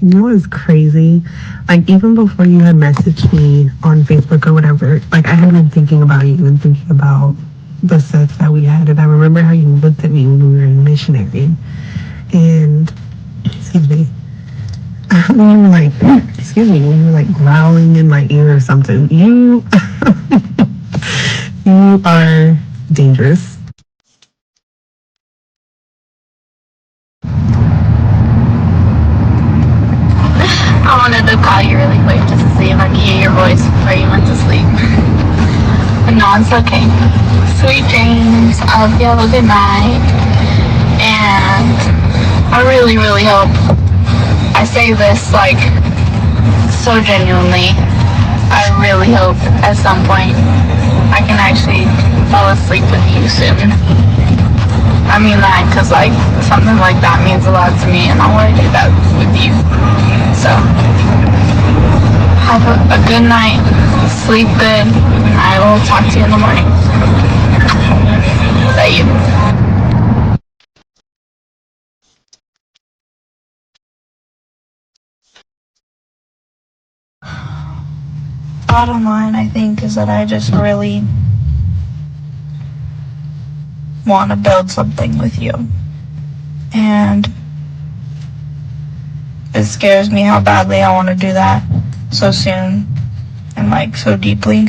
You know what's crazy? Like, even before you had messaged me on Facebook or whatever, like, I had been thinking about you and thinking about the sex that we had. And I remember how you looked at me when we were in missionary. And, excuse me, when you were like, excuse me, when you were like growling in my ear or something. You are dangerous. I wanted to call you really quick just to see if I could hear your voice before you went to sleep. But no, it's okay. Sweet dreams. I hope you have a good night. And I really, really hope I say this like so genuinely. I really hope at some point I can actually fall asleep with you soon. I mean that because like something like that means a lot to me and I want to do that with you. So have a good night, sleep good, and I will talk to you in the morning. See you. Bottom line, I think, is that I just really want to build something with you. And it scares me how badly I want to do that so soon and like so deeply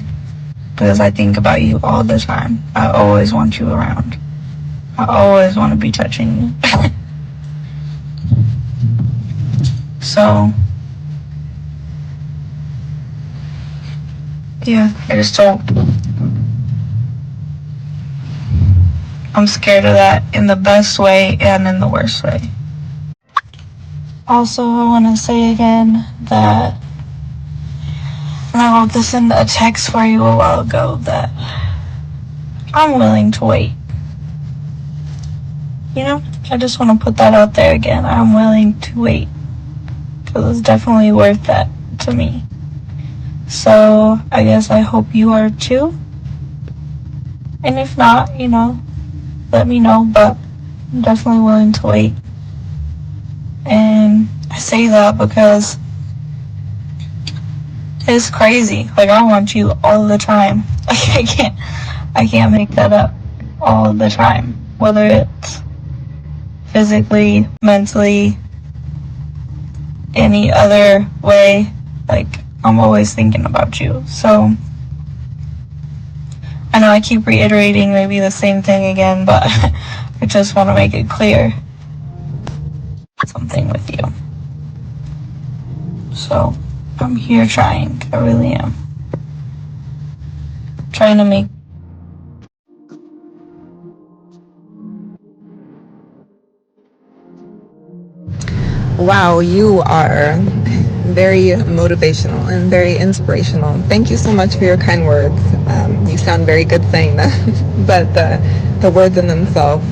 because I think about you all the time. I always want you around. I always want to be touching you. So, yeah, I just don't. I'm scared of that in the best way and in the worst way. Also, I want to say again that, and I wrote this in a text for you a while ago, that I'm willing to wait. You know, I just want to put that out there again. I'm willing to wait because it's definitely worth that to me. So I guess I hope you are too. And if not, you know, let me know, but I'm definitely willing to wait. And I say that because it's crazy. Like I want you all the time. Like I can't make that up all the time. Whether it's physically, mentally, any other way, like I'm always thinking about you. So I know I keep reiterating maybe the same thing again, but I just want to make it clear something with you. So I'm here trying. I really am. Trying to make. Wow, you are very motivational and very inspirational. Thank you so much for your kind words. You sound very good saying that, but the words in themselves,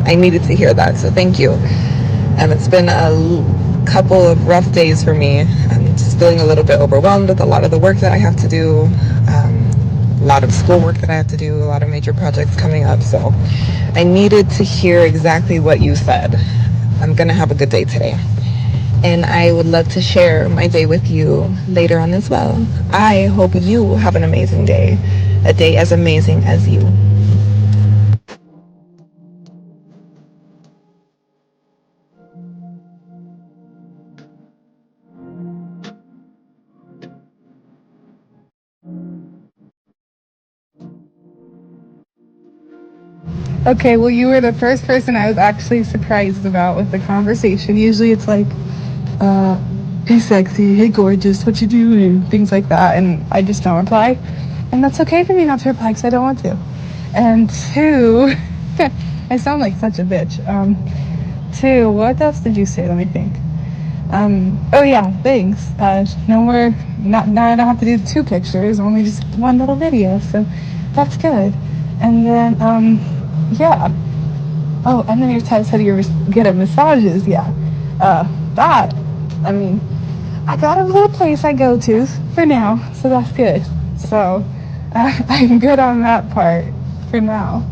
I needed to hear that, so thank you. It's been a couple of rough days for me. I'm just feeling a little bit overwhelmed with a lot of the work that I have to do, a lot of schoolwork that I have to do, a lot of major projects coming up, so I needed to hear exactly what you said. I'm gonna have a good day today. And I would love to share my day with you later on as well. I hope you have an amazing day, a day as amazing as you. Okay, well, you were the first person I was actually surprised about with the conversation. Usually it's like, hey sexy, hey gorgeous, what you doing, things like that, and I just don't reply. And that's okay for me not to reply because I don't want to. And two, I sound like such a bitch. Two, what else did you say? Let me think. Oh yeah, thanks. No more, not, now I don't have to do two pictures, only just one little video, so that's good. And then, yeah. Oh, and then your text said you're good at massages, yeah. That, I mean, I got a little place I go to for now, so that's good. So, I'm good on that part for now.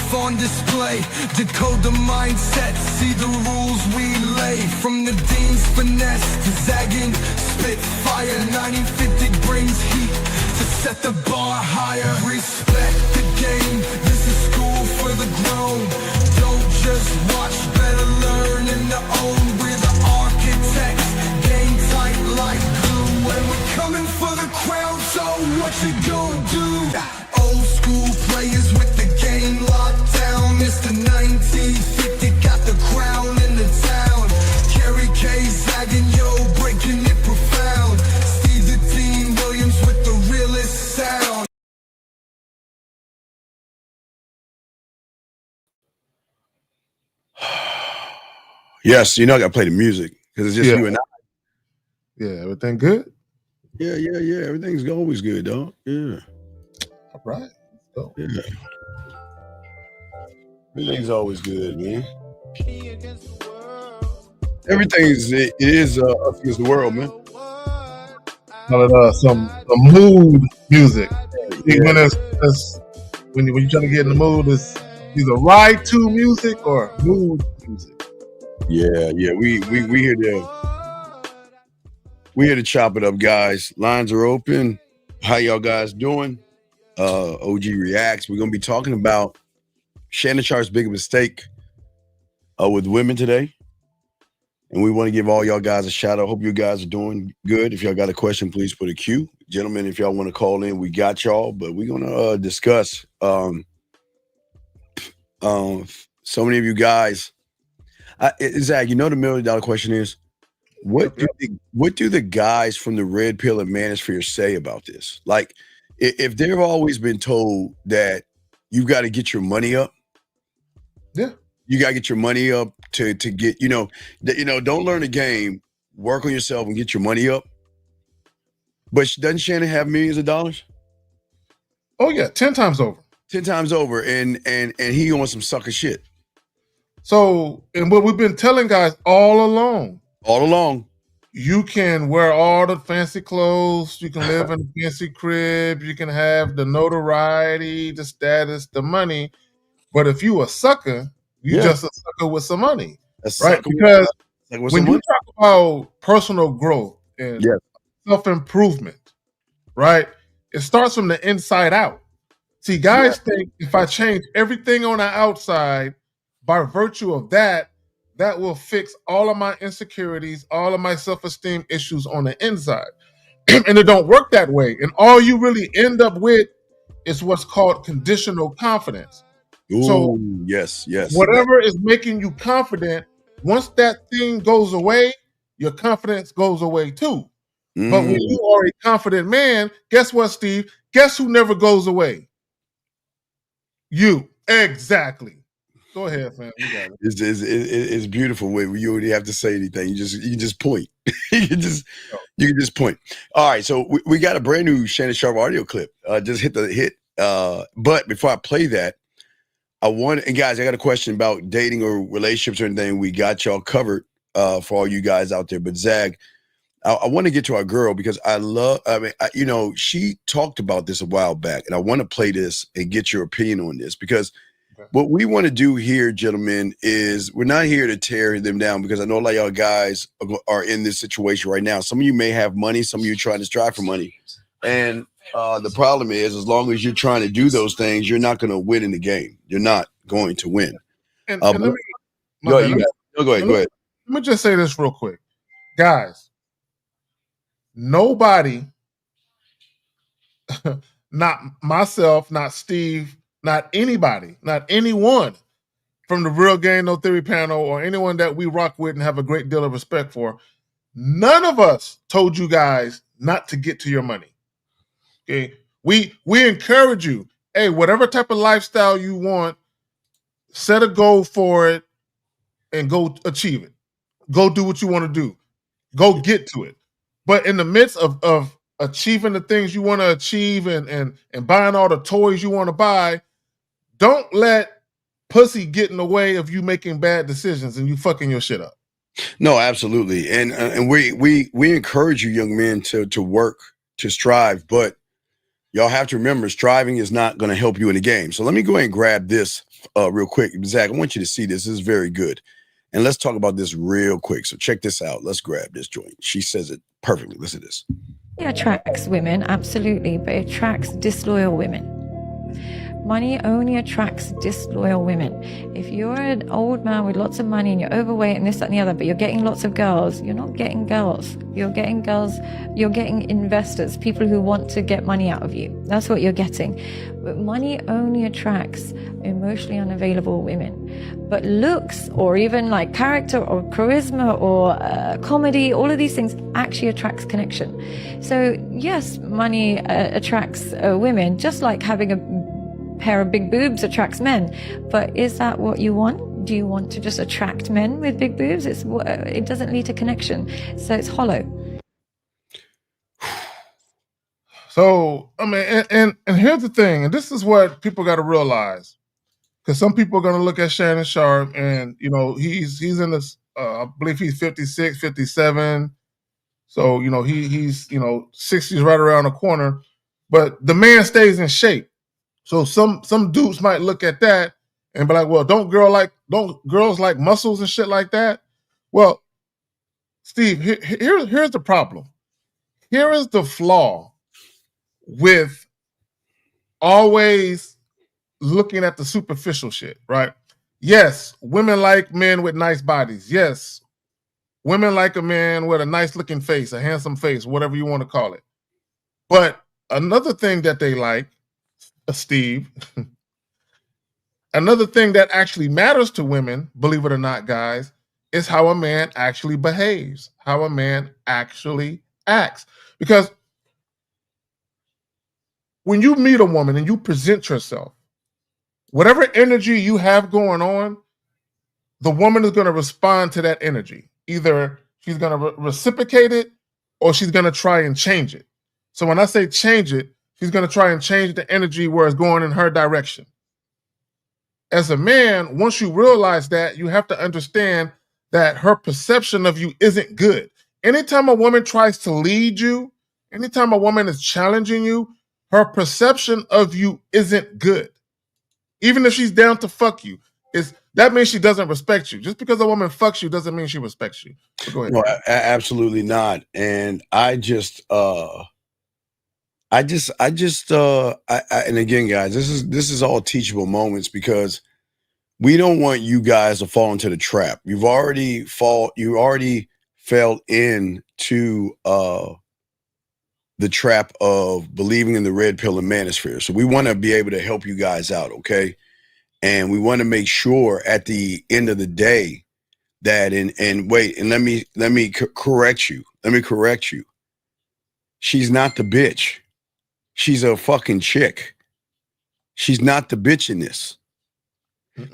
life on display. Decode the mindset, see the rules we lay. From the dean's finesse to zagging spitfire. 1950 brings heat to set the bar higher. Respect the game, this is school for the grown. Don't just watch, better learn and to own. We're the architects, game tight like glue. And we're coming for the crown, so what you gonna do? Old school players with the game locked down. Mr. 1950 got the crown in the town. Kerry K zagging, yo, breaking it profound. Steve the Dean Williams with the realest sound. Yes, you know I gotta play the music because it's just you and I. Yeah, everything good? Yeah. Everything's always good, dog. Yeah. All right. Let's go. Yeah. Everything's always good, man. It is against the world, man. Some mood music. When you're trying to get in the mood, it's either ride to music or mood music. Yeah. We here to chop it up, guys. Lines are open. How y'all guys doing? OG Reacts. We're gonna be talking about Shannon Sharpe's big mistake with women today. And we want to give all y'all guys a shout out. Hope you guys are doing good. If y'all got a question, please put a Q. Gentlemen, if y'all want to call in, we got y'all. But we're gonna discuss so many of you guys. Zach, you know the $1 million question is, what do the guys from the Red Pill and Manosphere say about this? Like, if they've always been told that you've got to get your money up, you got to get your money up to get, don't learn the game, work on yourself and get your money up. But doesn't Shannon have millions of dollars? Oh yeah, 10 times over. 10 times over, and he on some sucker shit. So, and what we've been telling guys all along, you can wear all the fancy clothes, you can live in a fancy crib, you can have the notoriety, the status, the money, but if you a sucker, you just a sucker with some money, right? Because when you talk about personal growth and self-improvement, right, it starts from the inside out. See, guys think if I change everything on the outside, by virtue of that, that will fix all of my insecurities, all of my self-esteem issues on the inside. And it don't work that way. And all you really end up with is what's called conditional confidence. Ooh, so yes. Whatever is making you confident, once that thing goes away, your confidence goes away too. But when you are a confident man, guess what, Steve? Guess who never goes away? You. Exactly. Go ahead, fam. You got it. It's beautiful when you don't have to say anything. You can just point. you can just point. All right, so we got a brand new Shannon Sharpe audio clip. Just hit the hit. But before I play that, and guys, I got a question about dating or relationships or anything. We got y'all covered for all you guys out there. But Zag, I want to get to our girl because she talked about this a while back, and I want to play this and get your opinion on this because what we want to do here, gentlemen, is we're not here to tear them down because I know a lot of y'all guys are in this situation right now. Some of you may have money, some of you are trying to strive for money. And the problem is, as long as you're trying to do those things, you're not going to win in the game. You're not going to win. And go ahead. Let me just say this real quick. Guys, nobody, not myself, not Steve, not anybody, not anyone from the Real Game No Theory panel or anyone that we rock with and have a great deal of respect for, none of us told you guys not to get to your money. Okay, we encourage you. Hey, whatever type of lifestyle you want, set a goal for it and go achieve it. Go do what you want to do. Go get to it. But in the midst of achieving the things you want to achieve and buying all the toys you want to buy, don't let pussy get in the way of you making bad decisions and you fucking your shit up. No, absolutely. And we encourage you young men to work, to strive, but y'all have to remember striving is not going to help you in the game. So let me go ahead and grab this real quick. Zach, I want you to see this. This is very good. And let's talk about this real quick. So check this out. Let's grab this joint. She says it perfectly. Listen to this. It attracts women, absolutely, but it attracts disloyal women. Money only attracts disloyal women. If you're an old man with lots of money and you're overweight and this, that, and the other, but you're getting lots of girls, you're not getting girls. You're getting girls, you're getting investors, people who want to get money out of you. That's what you're getting. But money only attracts emotionally unavailable women. But looks, or even like character or charisma or comedy, all of these things actually attracts connection. So yes, money attracts women, just like having a pair of big boobs attracts men. But is that what you want? Do you want to just attract men with big boobs? It doesn't lead to connection, so it's hollow. So I mean, and here's the thing, and this is what people got to realize, because some people are going to look at Shannon Sharpe, and you know he's in this. I believe he's 56, 57. So you know he's 60's right around the corner, but the man stays in shape. So some dudes might look at that and be like, well, don't girls like muscles and shit like that? Well, Steve, here's the problem. Here is the flaw with always looking at the superficial shit, right? Yes, women like men with nice bodies. Yes, women like a man with a nice looking face, a handsome face, whatever you want to call it. But another thing that they like, Steve, another thing that actually matters to women, believe it or not, guys, is how a man actually behaves, how a man actually acts. Because when you meet a woman and you present yourself, whatever energy you have going on, the woman is going to respond to that energy. Either she's going to reciprocate it or she's going to try and change it. So when I say change it, she's going to try and change the energy where it's going in her direction. As a man, once you realize that, you have to understand that her perception of you isn't good. Anytime a woman tries to lead you, anytime a woman is challenging you, her perception of you isn't good. Even if she's down to fuck you, that means she doesn't respect you. Just because a woman fucks you doesn't mean she respects you. So go ahead. No, absolutely not. And and again, guys, this is all teachable moments, because we don't want you guys to fall into the trap. You already fell into the trap of believing in the red pill and manosphere. So we want to be able to help you guys out, okay? And we want to make sure at the end of the day that let me correct you. Let me correct you. She's not the bitch. She's a fucking chick. She's not the bitch in this.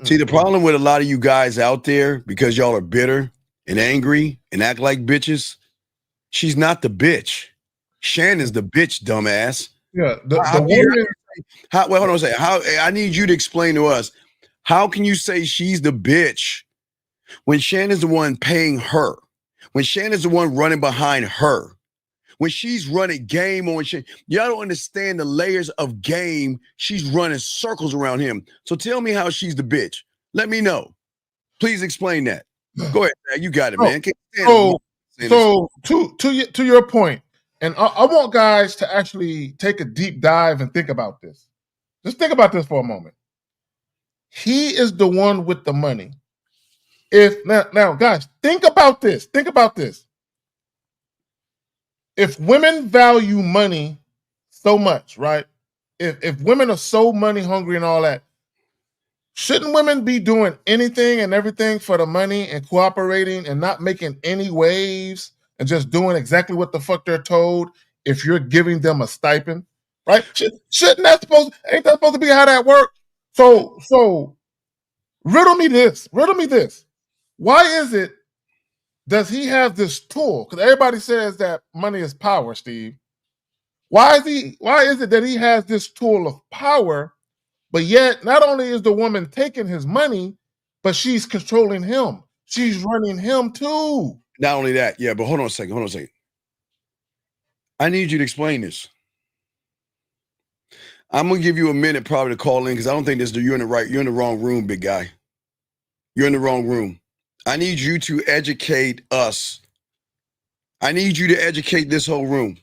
See, the problem with a lot of you guys out there, because y'all are bitter and angry and act like bitches, she's not the bitch. Shannon's the bitch, dumbass. Yeah. Hold on a second. I need you to explain to us, how can you say she's the bitch when Shannon's the one paying her? When Shannon's the one running behind her? When she's running game on shit, y'all don't understand the layers of game. She's running circles around him. So tell me how she's the bitch. Let me know. Please explain that. Go ahead, man. You got it, man. So to your point, and I want guys to actually take a deep dive and think about this. Just think about this for a moment. He is the one with the money. Now, guys, think about this. Think about this. If women value money so much, right? If women are so money hungry and all that, shouldn't women be doing anything and everything for the money and cooperating and not making any waves and just doing exactly what the fuck they're told if you're giving them a stipend, right? Ain't that supposed to be how that works? So riddle me this. Why is it, does he have this tool? Because everybody says that money is power, Steve. Why is it that he has this tool of power, but yet not only is the woman taking his money, but she's controlling him. She's running him too. Not only that, yeah, but hold on a second. I need you to explain this. I'm gonna give you a minute probably to call in because I don't think you're in the wrong room, big guy. You're in the wrong room. I need you to educate us. I need you to educate this whole room.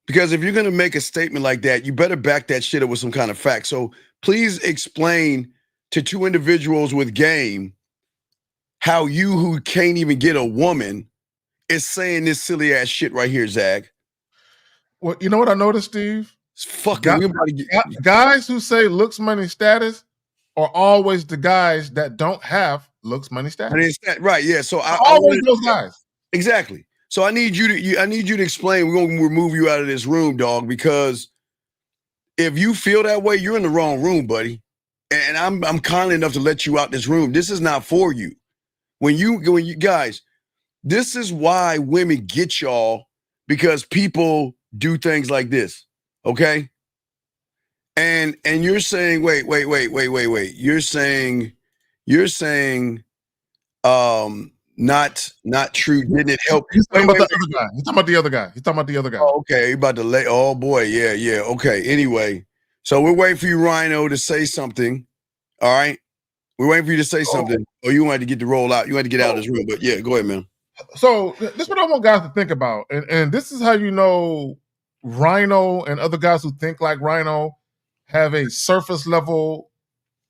Because if you're gonna make a statement like that, you better back that shit up with some kind of fact. So please explain to two individuals with game how you who can't even get a woman is saying this silly ass shit right here, Zag. Well, you know what I noticed, Steve? It's fucking guys who say looks, money, status are always the guys that don't have looks, money, status. Right, yeah. So I always those guys. Exactly. So I need you to explain. We're gonna remove you out of this room, dog, because if you feel that way, you're in the wrong room, buddy. And I'm kind enough to let you out this room. This is not for you. When you guys, this is why women get y'all, because people do things like this. Okay. And you're saying, wait. You're saying, not true. Didn't it help? He's talking about the other guy. He's talking about the other guy. Oh, okay. About to lay. Oh boy. Yeah. Okay. Anyway, so we're waiting for you, Rhino, to say something. All right. We're waiting for you to say something. Or you wanted to get the roll out. You had to get out of this room. But yeah, go ahead, man. So this is what I want guys to think about. And this is how you know Rhino and other guys who think like Rhino have a surface level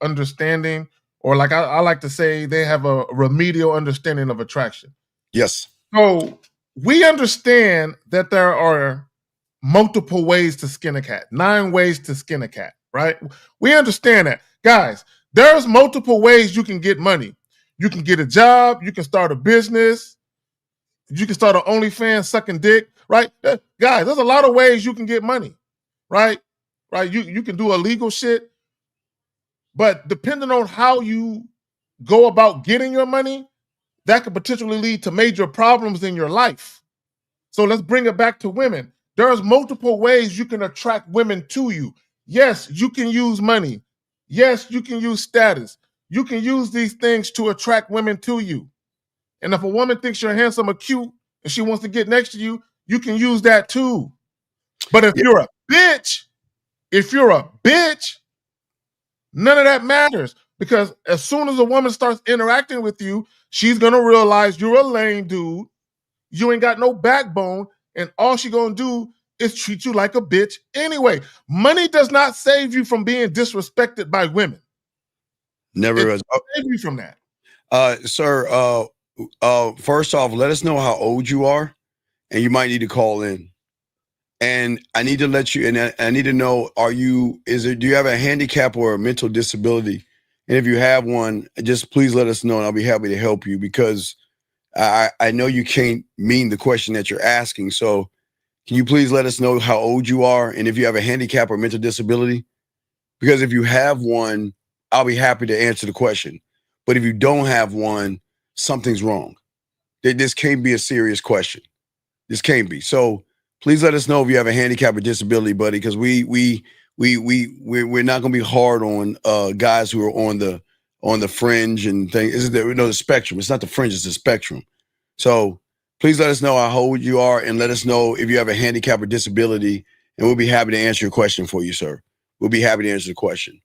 understanding, or like I like to say, they have a remedial understanding of attraction. Yes. So we understand that there are multiple ways to skin a cat, 9 ways to skin a cat, right? We understand that. Guys, there's multiple ways you can get money. You can get a job, you can start a business, you can start an OnlyFans sucking dick, right? Guys, there's a lot of ways you can get money, right? Right? You can do illegal shit, but depending on how you go about getting your money, that could potentially lead to major problems in your life. So let's bring it back to women. There's multiple ways you can attract women to you. Yes, you can use money. Yes, you can use status. You can use these things to attract women to you. And if a woman thinks you're handsome or cute and she wants to get next to you, you can use that too. But if you're a bitch, none of that matters, because as soon as a woman starts interacting with you, she's going to realize you're a lame dude. You ain't got no backbone, and all she's going to do is treat you like a bitch anyway. Money does not save you from being disrespected by women. Never has. Save you from that. Sir, first off, let us know how old you are, and you might need to call in. And I need to let you, and I need to know, do you have a handicap or a mental disability? And if you have one, just please let us know, and I'll be happy to help you, because I know you can't mean the question that you're asking. So can you please let us know how old you are and if you have a handicap or mental disability? Because if you have one, I'll be happy to answer the question. But if you don't have one, something's wrong. This can't be a serious question. This can't be. So please let us know if you have a handicap or disability, buddy, because we're not gonna be hard on guys who are on the fringe and things. The spectrum. It's not the fringe, it's the spectrum. So please let us know how old you are and let us know if you have a handicap or disability, and we'll be happy to answer your question for you, sir. We'll be happy to answer the question.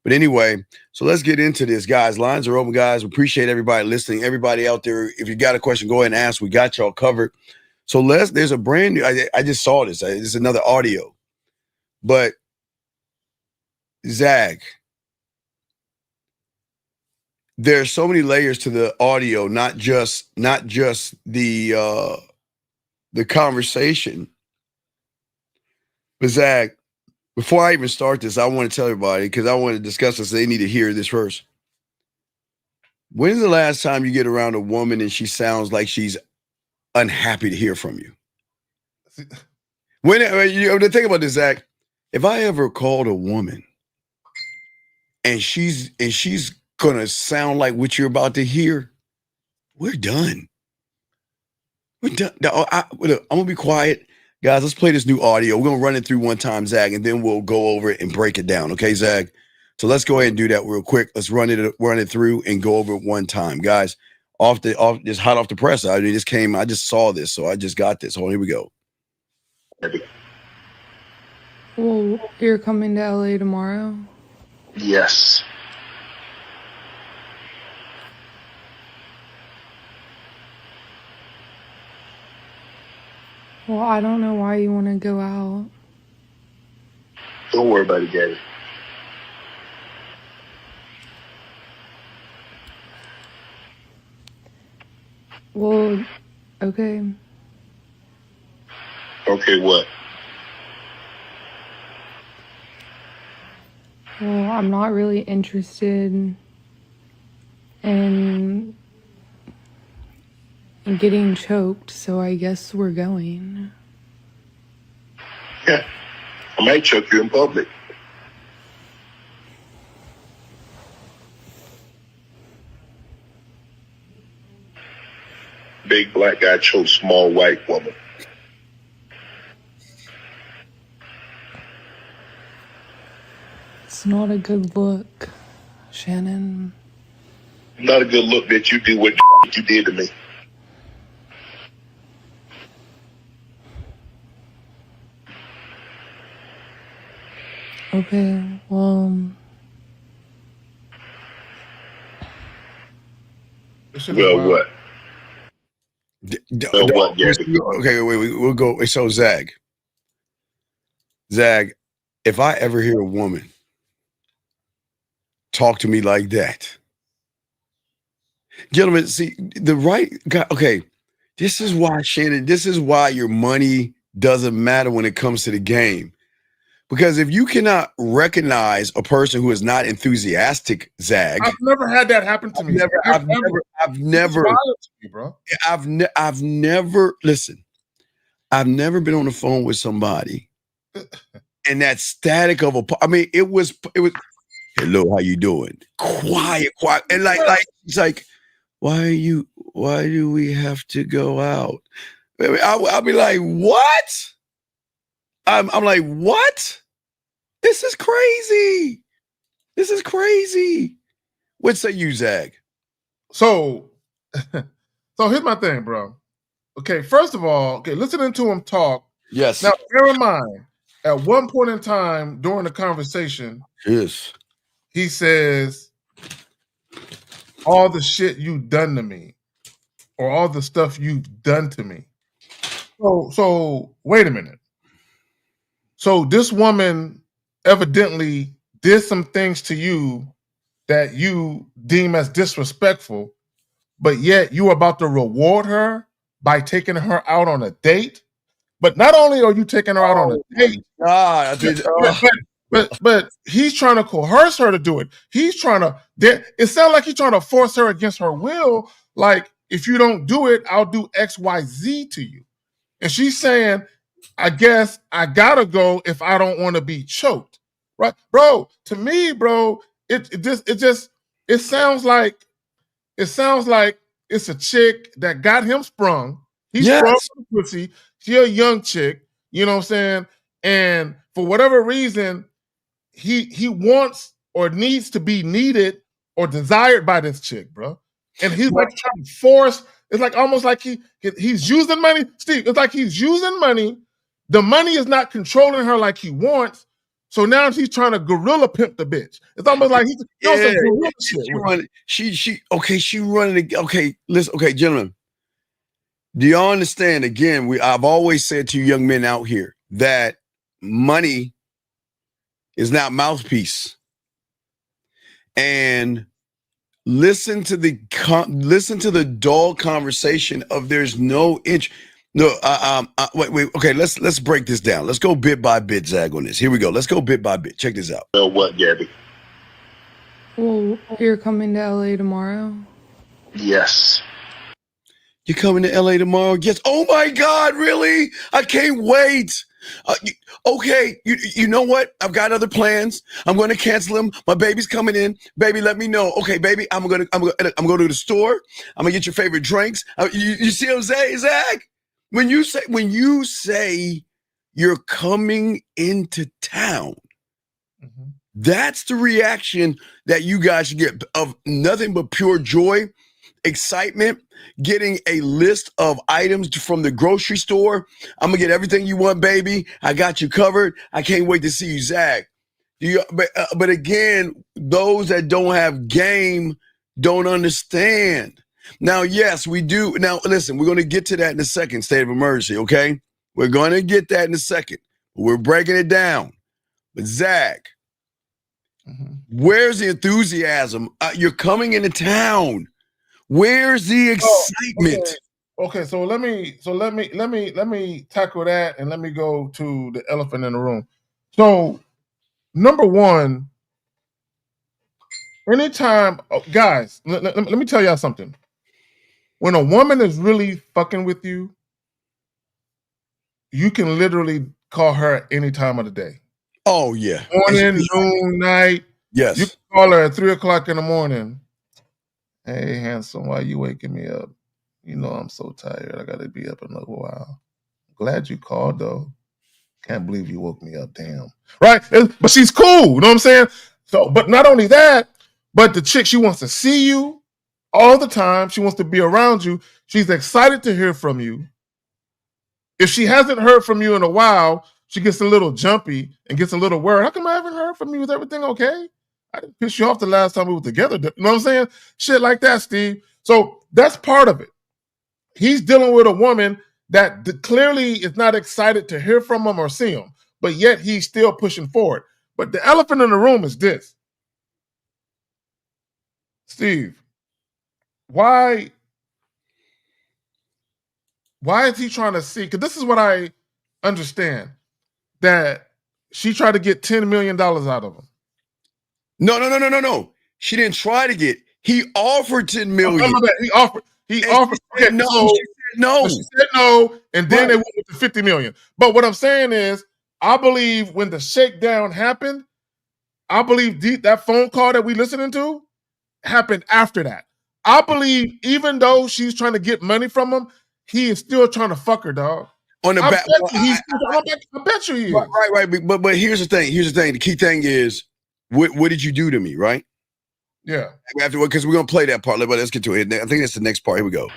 But anyway, so let's get into this, guys. Lines are open, guys. We appreciate everybody listening. Everybody out there, if you got a question, go ahead and ask. We got y'all covered. So there's a brand new, I just saw this. This is another audio. But Zag, there's so many layers to the audio, not just the conversation. But Zag, before I even start this, I want to tell everybody, because I want to discuss this, they need to hear this first. When's the last time you get around a woman and she sounds like she's unhappy to hear from you? The thing about this, Zach, if I ever called a woman and she's gonna sound like what you're about to hear, we're done. We're done. I'm gonna be quiet. Guys, let's play this new audio. We're gonna run it through one time, Zag, and then we'll go over it and break it down. Okay, Zag? So let's go ahead and do that real quick. Let's run it through and go over it one time. Guys, just hot off the press. I just saw this, so I just got this. Oh, here we go. Well, you're coming to LA tomorrow? Yes. Well, I don't know why you want to go out. Don't worry about it, Gabby. Well, okay. Okay, what? Well, I'm not really interested in getting choked, so I guess we're going. Yeah. I might choke you in public. Big black guy chokes small white woman. It's not a good look, Shannon. Not a good look that you do what you did to me. Okay, well... Well, what? What, Gabby? Okay, wait, we'll go. So, Zag, if I ever hear a woman talk to me like that, gentlemen, see, the right guy, okay, this is why, Shannon, this is why your money doesn't matter when it comes to the game. Because if you cannot recognize a person who is not enthusiastic, Zag. I've never had that happen to me. I've never, listen, I've never been on the phone with somebody and that static of I mean, it was, hello, how you doing? Quiet. And it's like, why do we have to go out? I'll be like, what? I'm like, what? This is crazy. This is crazy. What say you, Zag? So here's my thing, bro. Okay, first of all, listening to him talk. Yes. Now, bear in mind, at one point in time during the conversation, yes, he says, all the shit you've done to me, or all the stuff you've done to me. So wait a minute. So this woman evidently did some things to you that you deem as disrespectful, but yet you are about to reward her by taking her out on a date. But not only are you taking her out on a date, but he's trying to coerce her to do it. He's trying to. It sounds like he's trying to force her against her will. Like, if you don't do it, I'll do X, Y, Z to you. And she's saying, I guess I gotta go if I don't want to be choked, right, bro? To me, bro, it sounds like it's a chick that got him sprung. He's sprung for the pussy. She a young chick, you know what I'm saying? And for whatever reason, he wants or needs to be needed or desired by this chick, bro. And he's like trying to force. It's like almost like he's using money. Steve, it's like he's using money. The money is not controlling her like he wants. So now he's trying to gorilla pimp the bitch. It's almost like he's she running. Okay, listen. Okay, gentlemen, do y'all understand? Again, I've always said to you young men out here that money is not mouthpiece. And listen to the dull conversation of there's no inch. No, wait. Okay, let's break this down. Let's go bit by bit, Zag, on this. Here we go. Let's go bit by bit. Check this out. Well, what, Gabby? Well, you're coming to LA tomorrow? Yes. You're coming to LA tomorrow? Yes. Oh my God, really? I can't wait. Okay, you know what? I've got other plans. I'm going to cancel them. My baby's coming in. Baby, let me know. Okay, baby, I'm going to the store. I'm gonna get your favorite drinks. You see what I'm saying, Zach? When you say you're coming into town, that's the reaction that you guys should get of nothing but pure joy. excitement, getting a list of items from the grocery store. I'm gonna get everything you want, baby. I got you covered. I can't wait to see you, Zach. But again, those that don't have game don't understand. Now, yes, we do. Now, listen, we're going to get to that in a second, state of emergency, okay? We're going to get that in a second. We're breaking it down. But Zach, where's the enthusiasm? You're coming into town. Where's the excitement? Okay, so let me tackle that, and let me go to the elephant in the room. So, number one, anytime, guys, let me tell y'all something. When a woman is really fucking with you, you can literally call her at any time of the day. Oh, yeah. Morning, noon, night. Yes. You can call her at 3 o'clock in the morning. Hey, handsome, why you waking me up? You know I'm so tired. I got to be up another while. Glad you called, though. Can't believe you woke me up, damn. Right? But she's cool, you know what I'm saying? So, but not only that, but the chick, she wants to see you all the time. She wants to be around you. She's excited to hear from you. If she hasn't heard from you in a while, she gets a little jumpy and gets a little worried. How come I haven't heard from you? Is everything okay? I didn't piss you off the last time we were together. You know what I'm saying? Shit like that, Steve. So that's part of it. He's dealing with a woman that clearly is not excited to hear from him or see him, but yet he's still pushing forward. But the elephant in the room is this. Steve, why is he trying to see? Because this is what I understand, that she tried to get $10 million out of him. No. She didn't try to get. He offered $10 million. He offered. Okay, no, so she said no. She said no, and then they went with the $50 million. But what I'm saying is, I believe when the shakedown happened, I believe that phone call that we listening to happened after that. I believe even though she's trying to get money from him, he is still trying to fuck her, dog. On the I back, bet you he is. Right. But here's the thing. The key thing is, what did you do to me, right? Yeah. Because we're gonna play that part. But let's get to it. I think that's the next part. Here we go.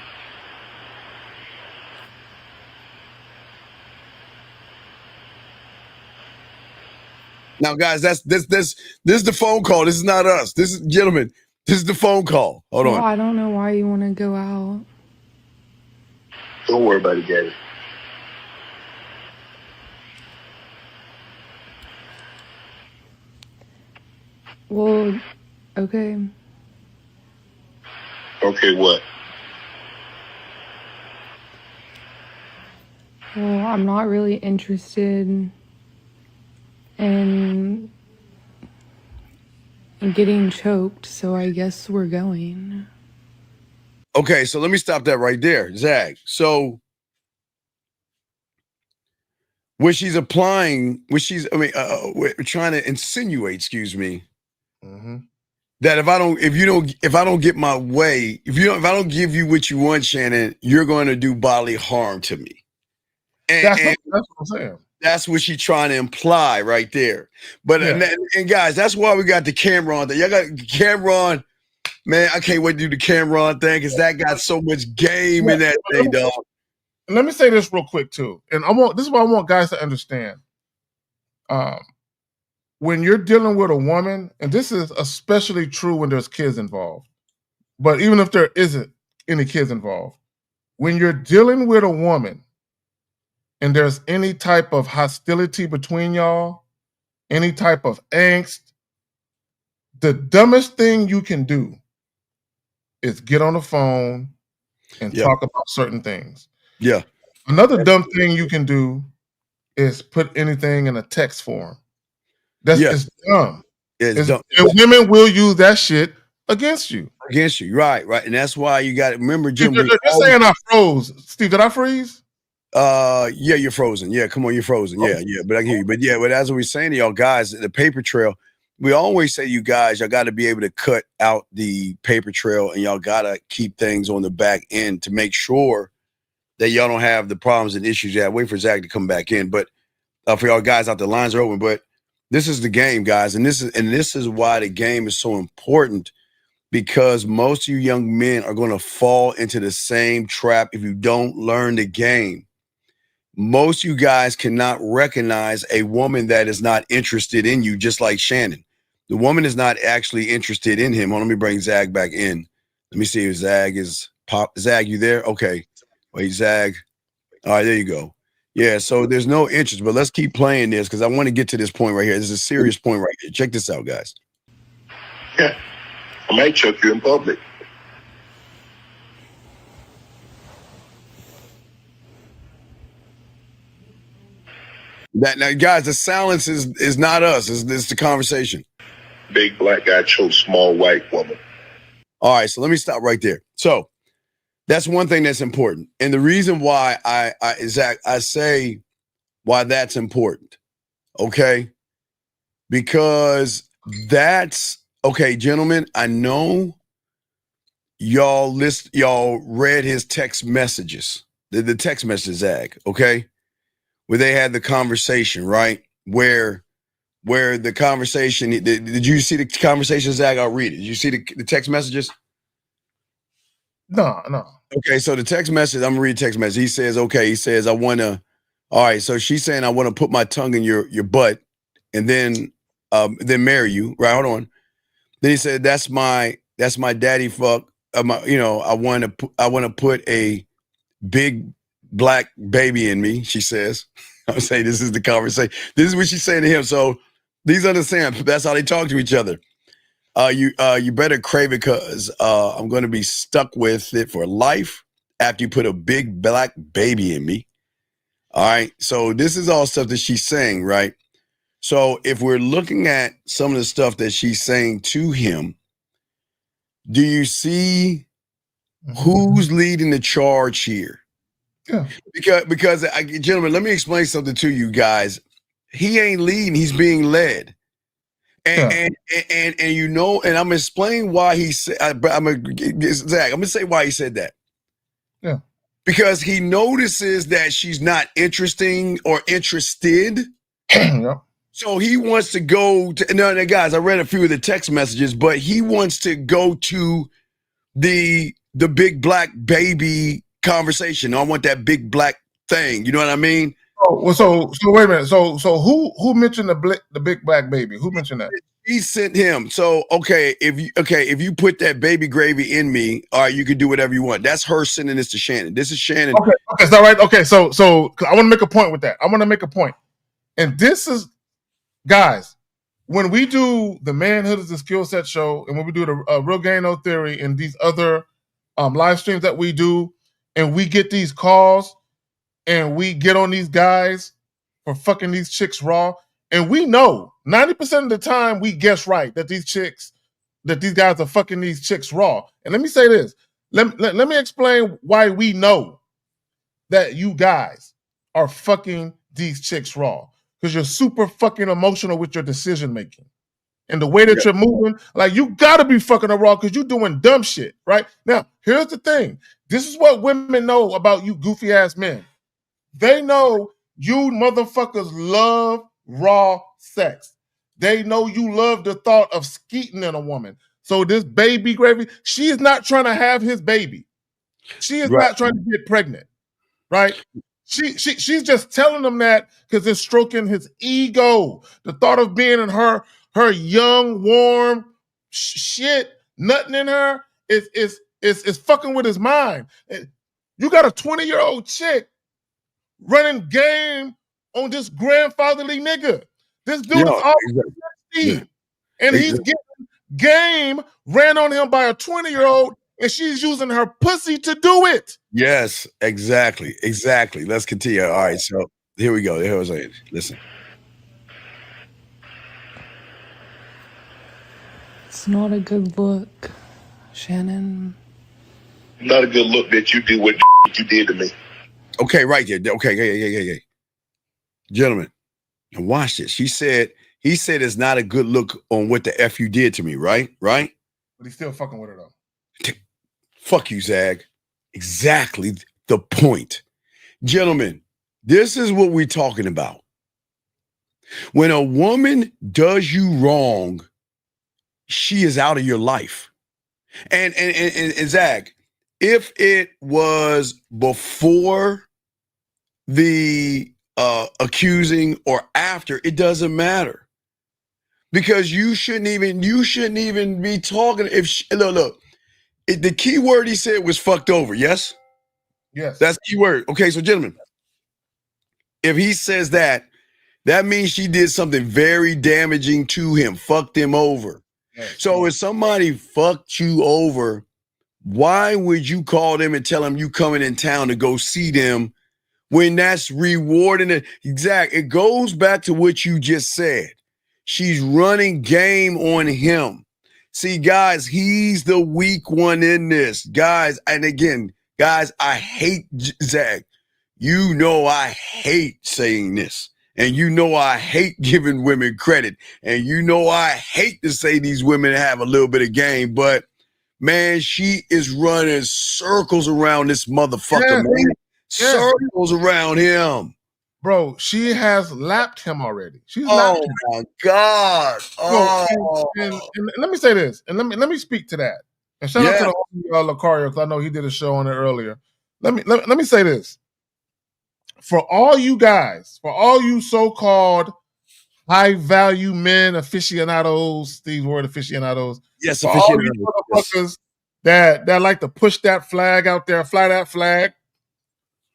Now, guys, this is the phone call. This is not us. This is, gentlemen, this is the phone call. Hold on. I don't know why you want to go out. Don't worry about it, Gabby. Well, okay. Okay, what? Well, I'm not really interested in getting choked, so I guess we're going. Okay, so let me stop that right there, Zach. So we're trying to insinuate, excuse me, that if I don't get my way, if I don't give you what you want, Shannon, you're going to do bodily harm to me. That's what I'm saying. That's what she's trying to imply right there. But and guys, that's why we got the camera on. Y'all got the camera on. Man, I can't wait to do the camera on thing because that got so much game in that thing, dog. Let me say this real quick too, and this is what I want guys to understand. When you're dealing with a woman, and this is especially true when there's kids involved, but even if there isn't any kids involved, when you're dealing with a woman and there's any type of hostility between y'all, any type of angst, the dumbest thing you can do is get on the phone and talk about certain things. Yeah. Another dumb thing you can do is put anything in a text form. It's dumb. It's dumb. And women will use that shit against you. Right. And that's why you got to remember, Jim. You're saying I froze. Steve, did I freeze? Yeah, you're frozen. Yeah, come on, you're frozen. Yeah, but I can hear you. But as we're saying to y'all guys, the paper trail, we always say, you guys, y'all got to be able to cut out the paper trail, and y'all got to keep things on the back end to make sure that y'all don't have the problems and issues you have. Wait for Zach to come back in. But for y'all guys out, the lines are open. But this is the game, guys, and this is why the game is so important. because most of you young men are going to fall into the same trap if you don't learn the game. Most of you guys cannot recognize a woman that is not interested in you, just like Shannon. The woman is not actually interested in him. Let me bring Zag back in. Let me see if Zag is pop. Zag, you there? Okay. Wait, Zag. All right, there you go. Yeah, so there's no interest, but let's keep playing this because I want to get to this point right here. This is a serious point right here. Check this out, guys. Yeah. I might choke you in public. Now, guys, the silence is not us. It's the conversation. Big black guy choke small white woman. All right, so let me stop right there. So that's one thing that's important. And the reason why I say why that's important, okay? Because that's, okay, gentlemen, I know y'all read his text messages, the text messages, Zag, okay? Where they had the conversation, right? Where the conversation, did you see the conversation, Zag? I'll read it. Did you see the text messages? No. Okay, so the text message, I'm gonna read the text message. He says, okay, he says, all right, so she's saying, I want to put my tongue in your butt and then marry you, right? Hold on. Then he said, that's my daddy fuck. I want to put a big black baby in me, she says. I'm saying this is the conversation. This is what she's saying to him. So these understand, that's how they talk to each other. You better crave it because I'm going to be stuck with it for life after you put a big black baby in me. All right. So this is all stuff that she's saying, right? So if we're looking at some of the stuff that she's saying to him, do you see who's leading the charge here? Yeah. Because gentlemen, let me explain something to you guys. He ain't leading, he's being led. And you know, and I'm gonna explain why he said, Zach, I'm gonna say why he said that. Yeah. Because he notices that she's not interesting or interested. Yep. So he wants to go to, no, guys, I read a few of the text messages, but he wants to go to the big black baby conversation. I want that big black thing. You know what I mean? So wait a minute. So who mentioned the big black baby? Who mentioned that? He sent him. So if you put that baby gravy in me, all right, you can do whatever you want. That's her sending this to Shannon. This is Shannon. Okay, is that right? Okay, so I want to make a point with that. I want to make a point, and this is, guys, when we do the Manhood is a Skill Set show, and when we do the Real Game No Theory and these other live streams that we do, and we get these calls, and we get on these guys for fucking these chicks raw, and we know 90% of the time we guess right that these guys are fucking these chicks raw. And let me say this. Let me explain why we know that you guys are fucking these chicks raw. Because you're super fucking emotional with your decision making. And the way that you're moving, like, you gotta be fucking her raw because you're doing dumb shit, right? Now, here's the thing. This is what women know about you goofy ass men. They know you motherfuckers love raw sex. They know you love the thought of skeeting in a woman. So this baby gravy, she is not trying to have his baby. She is not trying to get pregnant, right? She's just telling him that because it's stroking his ego. The thought of being in her young, warm shit, nothing in her is fucking with his mind. You got a 20-year-old chick running game on this grandfatherly nigga. This dude is all 60, and he's getting game ran on him by a 20-year-old, and she's using her pussy to do it. Yes, exactly. Let's continue. All right, so here we go. Here was it. Listen. It's not a good look, Shannon. Not a good look that you do what you did to me. Okay, right there. Okay. Gentlemen, now watch this. He said it's not a good look on what the F you did to me, right? Right? But he's still fucking with her though. Fuck you, Zag. Exactly the point. Gentlemen, this is what we're talking about. When a woman does you wrong, she is out of your life. And Zach, if it was before the accusing or after, it doesn't matter, because you shouldn't even be talking. Look, the key word he said was fucked over. Yes, that's the key word. Okay, so gentlemen, if he says that, that means she did something very damaging to him, fucked him over. So if somebody fucked you over, why would you call them and tell them you coming in town to go see them when that's rewarding it? Exactly. It goes back to what you just said. She's running game on him. See, guys, he's the weak one in this. Guys, and again, guys, I hate Zach. You know I hate saying this. And you know I hate giving women credit. And you know I hate to say these women have a little bit of game, but man, she is running circles around this motherfucker, man. Circles around him. Bro, she has lapped him already. She's lapped him. Oh my God. Oh. And let me say this, and let me speak to that. And shout out to the Lucario, because I know he did a show on it earlier. Let me say this. For all you guys, for all you so-called high-value men aficionados, these word aficionados. Yes, for all you motherfuckers that like to push that flag out there, fly that flag.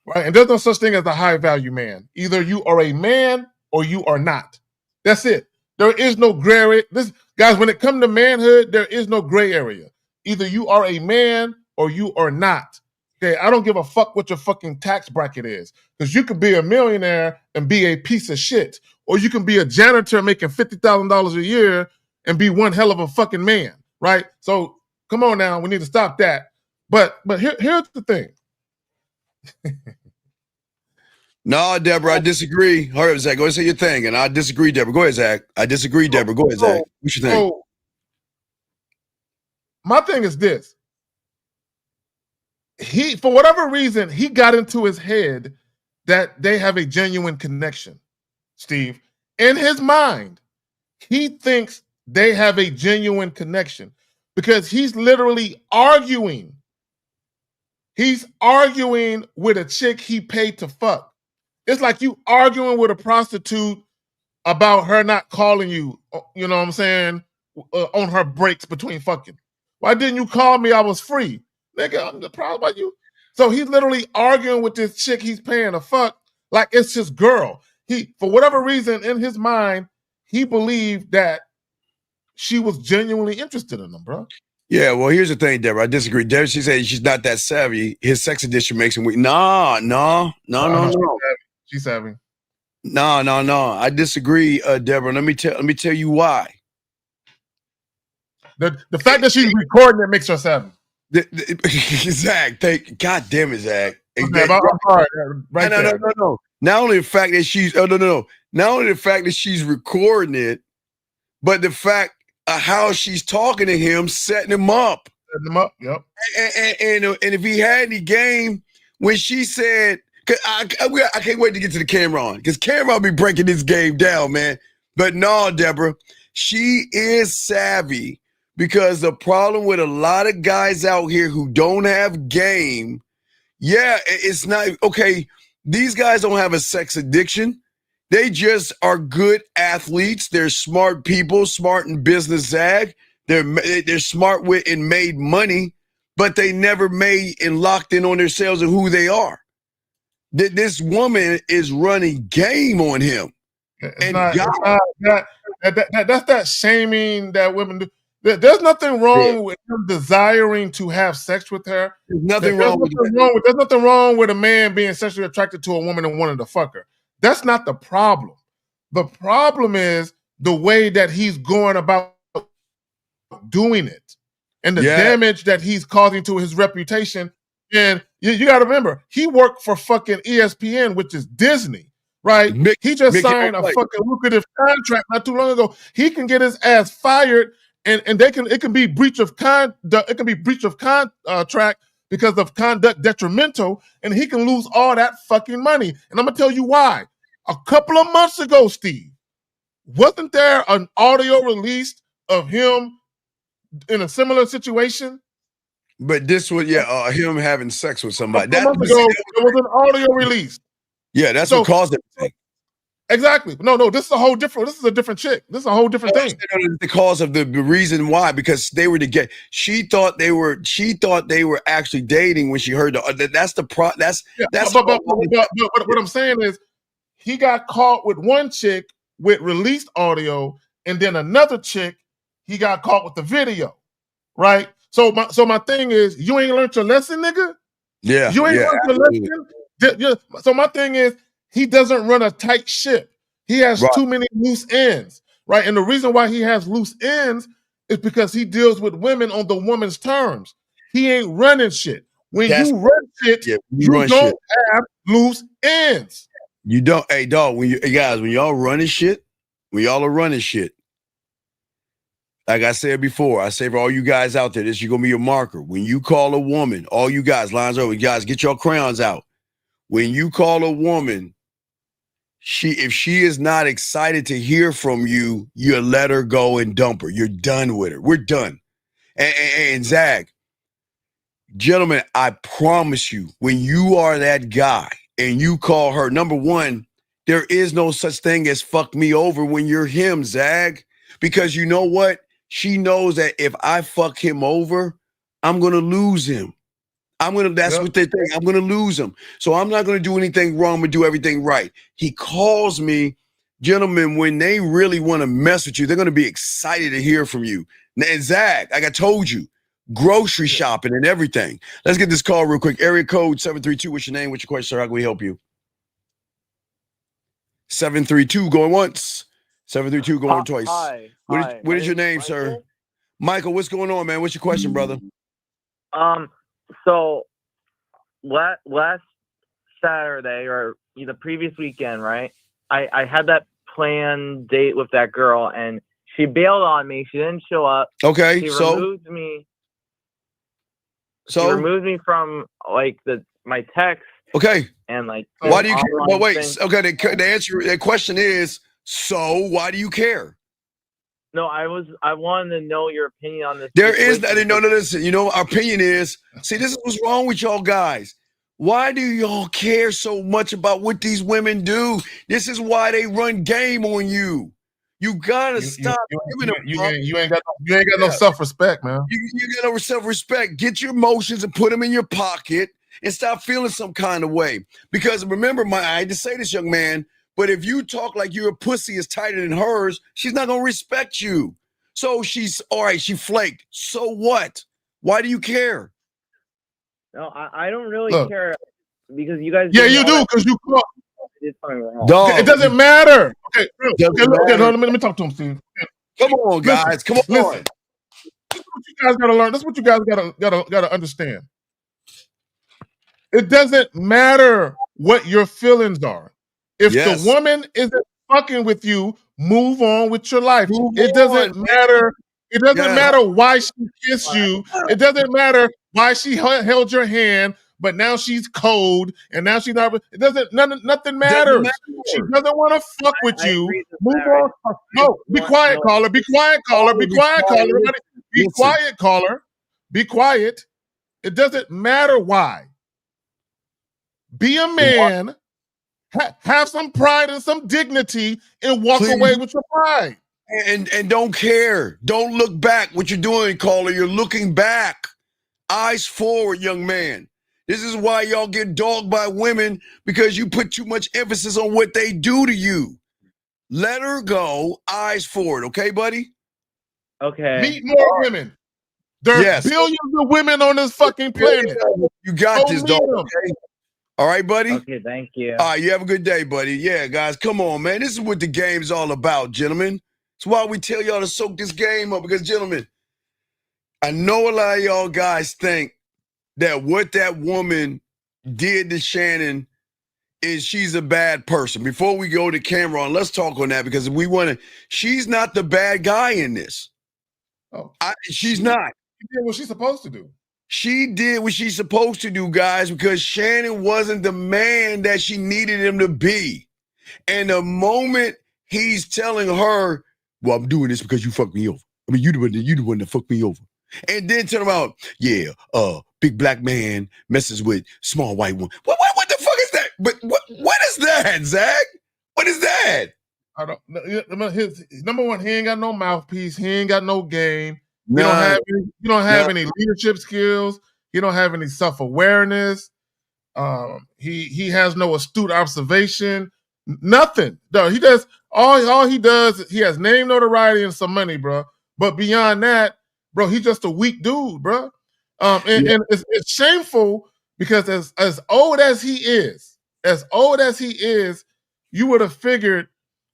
Right? And there's no such thing as a high-value man. Either you are a man or you are not. That's it. There is no gray area. Guys, when it comes to manhood, there is no gray area. Either you are a man or you are not. Okay, I don't give a fuck what your fucking tax bracket is. Because you could be a millionaire and be a piece of shit. Or you can be a janitor making $50,000 a year and be one hell of a fucking man. Right? So come on now, we need to stop that. But here's the thing. No, Deborah, I disagree. All right, Zach, go ahead and say your thing. And I disagree, Deborah. Go ahead, Zach. I disagree, Deborah. Go ahead, Zach. What you think? So, my thing is this. He, for whatever reason, he got into his head that they have a genuine connection, Steve. In his mind, he thinks they have a genuine connection because he's literally arguing. He's arguing with a chick he paid to fuck. It's like you arguing with a prostitute about her not calling you, you know what I'm saying, on her breaks between fucking. Why didn't you call me? I was free. Nigga, I'm the problem about you. So he's literally arguing with this chick he's paying to fuck like it's his girl. He, for whatever reason, in his mind, he believed that she was genuinely interested in him, bro. Yeah, well, here's the thing, Deborah. I disagree. Deborah, she said she's not that savvy. His sex addiction makes him weak. No. She's savvy. No. I disagree, Deborah. Let me tell you why. The fact that she's recording it makes her savvy. Zach, God damn it, Zach. Okay, No. Not only the fact that she's Not only the fact that she's recording it, but the fact how she's talking to him, setting him up. Yep. And if he had any game when she said, I can't wait to get to the camera on, because camera will be breaking this game down, man. But no, Deborah, she is savvy, because the problem with a lot of guys out here who don't have game, it's not, okay, these guys don't have a sex addiction. They just are good athletes. They're smart people, smart in business, Zag. They're smart with and made money, but they never made and locked in on themselves and who they are. This woman is running game on him. That's that shaming that women do. There's nothing wrong with him desiring to have sex with her. There's nothing wrong with that. There's nothing wrong with a man being sexually attracted to a woman and wanting to fuck her. That's not the problem. The problem is the way that he's going about doing it and the damage that he's causing to his reputation. And you got to remember, he worked for fucking ESPN, which is Disney, right? He just signed a fucking lucrative contract not too long ago. He can get his ass fired, and it can be breach of conduct. It can be breach of contract because of conduct detrimental, and he can lose all that fucking money. And I'm gonna tell you why. A couple of months ago, Steve, wasn't there an audio released of him in a similar situation But this was him having sex with somebody. A month ago, there was an audio release. Yeah, that's what caused everything. Exactly. No, this is a different chick. This is a whole different thing. The cause of the reason why, because they were together. She thought they were actually dating when she heard that's but what I'm saying is he got caught with one chick with released audio, and then another chick, he got caught with the video. Right? So my thing is, you ain't learned your lesson, nigga? Yeah. You ain't learned your lesson? So my thing is, he doesn't run a tight ship. He has too many loose ends, right? And the reason why he has loose ends is because he deals with women on the woman's terms. He ain't running shit. When you run shit, you don't have loose ends. You don't. Hey, dog, when y'all are running shit, like I said before, I say for all you guys out there, this is going to be your marker. When you call a woman, all you guys, lines over, guys, get your crayons out. When you call a woman, if she is not excited to hear from you, you let her go and dump her. You're done with her. We're done. And Zag, gentlemen, I promise you, when you are that guy and you call her, number one, there is no such thing as fuck me over when you're him, Zag. Because you know what? She knows that if I fuck him over, I'm going to lose him. That's what they think. I'm going to lose him. So I'm not going to do anything wrong, but do everything right. He calls me, gentlemen, when they really want to mess with you, they're going to be excited to hear from you. And Zach, like I told you, grocery shopping and everything. Let's get this call real quick. Area code 732. What's your name? What's your question, sir? How can we help you? 732 going once. 732 going twice. Hi. What is your name, sir? Michael, what's going on, man? What's your question, brother? So last Saturday or the previous weekend, right? I had that planned date with that girl, and she bailed on me. She didn't show up. Okay, she so removed me. So she removed me from my text. Okay. And why do you care? But wait, okay. The answer, the question is, so why do you care? No, I wanted to know your opinion on this. There is that. No, listen. You know, our opinion is. See, this is what's wrong with y'all guys. Why do y'all care so much about what these women do? This is why they run game on you. You gotta stop giving them. You ain't got no self-respect, man. You got no self-respect. Get your emotions and put them in your pocket and stop feeling some kind of way. Because remember, I hate to say this, young man, but if you talk like your pussy is tighter than hers, she's not gonna respect you. So she's all right. She flaked. So what? Why do you care? No, I don't really care because you guys. Yeah, you do because you caught. Dog, it doesn't matter. Okay, let me talk to him, Steve. Come on, guys. Come on. Listen. This is what you guys gotta learn. This is what you guys gotta understand. It doesn't matter what your feelings are. If the woman isn't fucking with you, move on with your life. It doesn't matter. It doesn't matter why she kissed you. It doesn't matter why she held your hand, but now she's cold and now she's not. It doesn't. Nothing matters. She doesn't want to fuck with you. Move on. No, be quiet, caller. Be quiet, caller. Be quiet, caller. Everybody, be quiet, caller. Be quiet. It doesn't matter why. Be a man. Have some pride and some dignity and walk away with your pride. And don't care. Don't look back. What you're doing, caller, you're looking back. Eyes forward, young man. This is why y'all get dogged by women, because you put too much emphasis on what they do to you. Let her go. Eyes forward. Okay, buddy? Okay. Meet more women. There's billions of women on this fucking planet. You got this, dog. Okay? All right, buddy? Okay, thank you. All right, you have a good day, buddy. Yeah, guys, come on, man. This is what the game's all about, gentlemen. It's why we tell y'all to soak this game up, because, gentlemen, I know a lot of y'all guys think that what that woman did to Shannon is she's a bad person. Before we go to camera on, let's talk on that, because she's not the bad guy in this. She's not. She did what she's supposed to do. She did what she's supposed to do, guys, because Shannon wasn't the man that she needed him to be. And the moment he's telling her, well, I'm doing this because you fucked me over. I mean, you the one that fucked me over. And then turn around, big black man messes with small white woman. What the fuck is that? But what is that, Zach? What is that? I don't know. His number one, he ain't got no mouthpiece. He ain't got no game. None. You don't have any leadership skills. You don't have any self-awareness. He has no astute observation. Nothing. No, he does all he does. He has name, notoriety, and some money, bro. But beyond that, bro, he's just a weak dude, bro. And it's shameful because as old as he is, you would have figured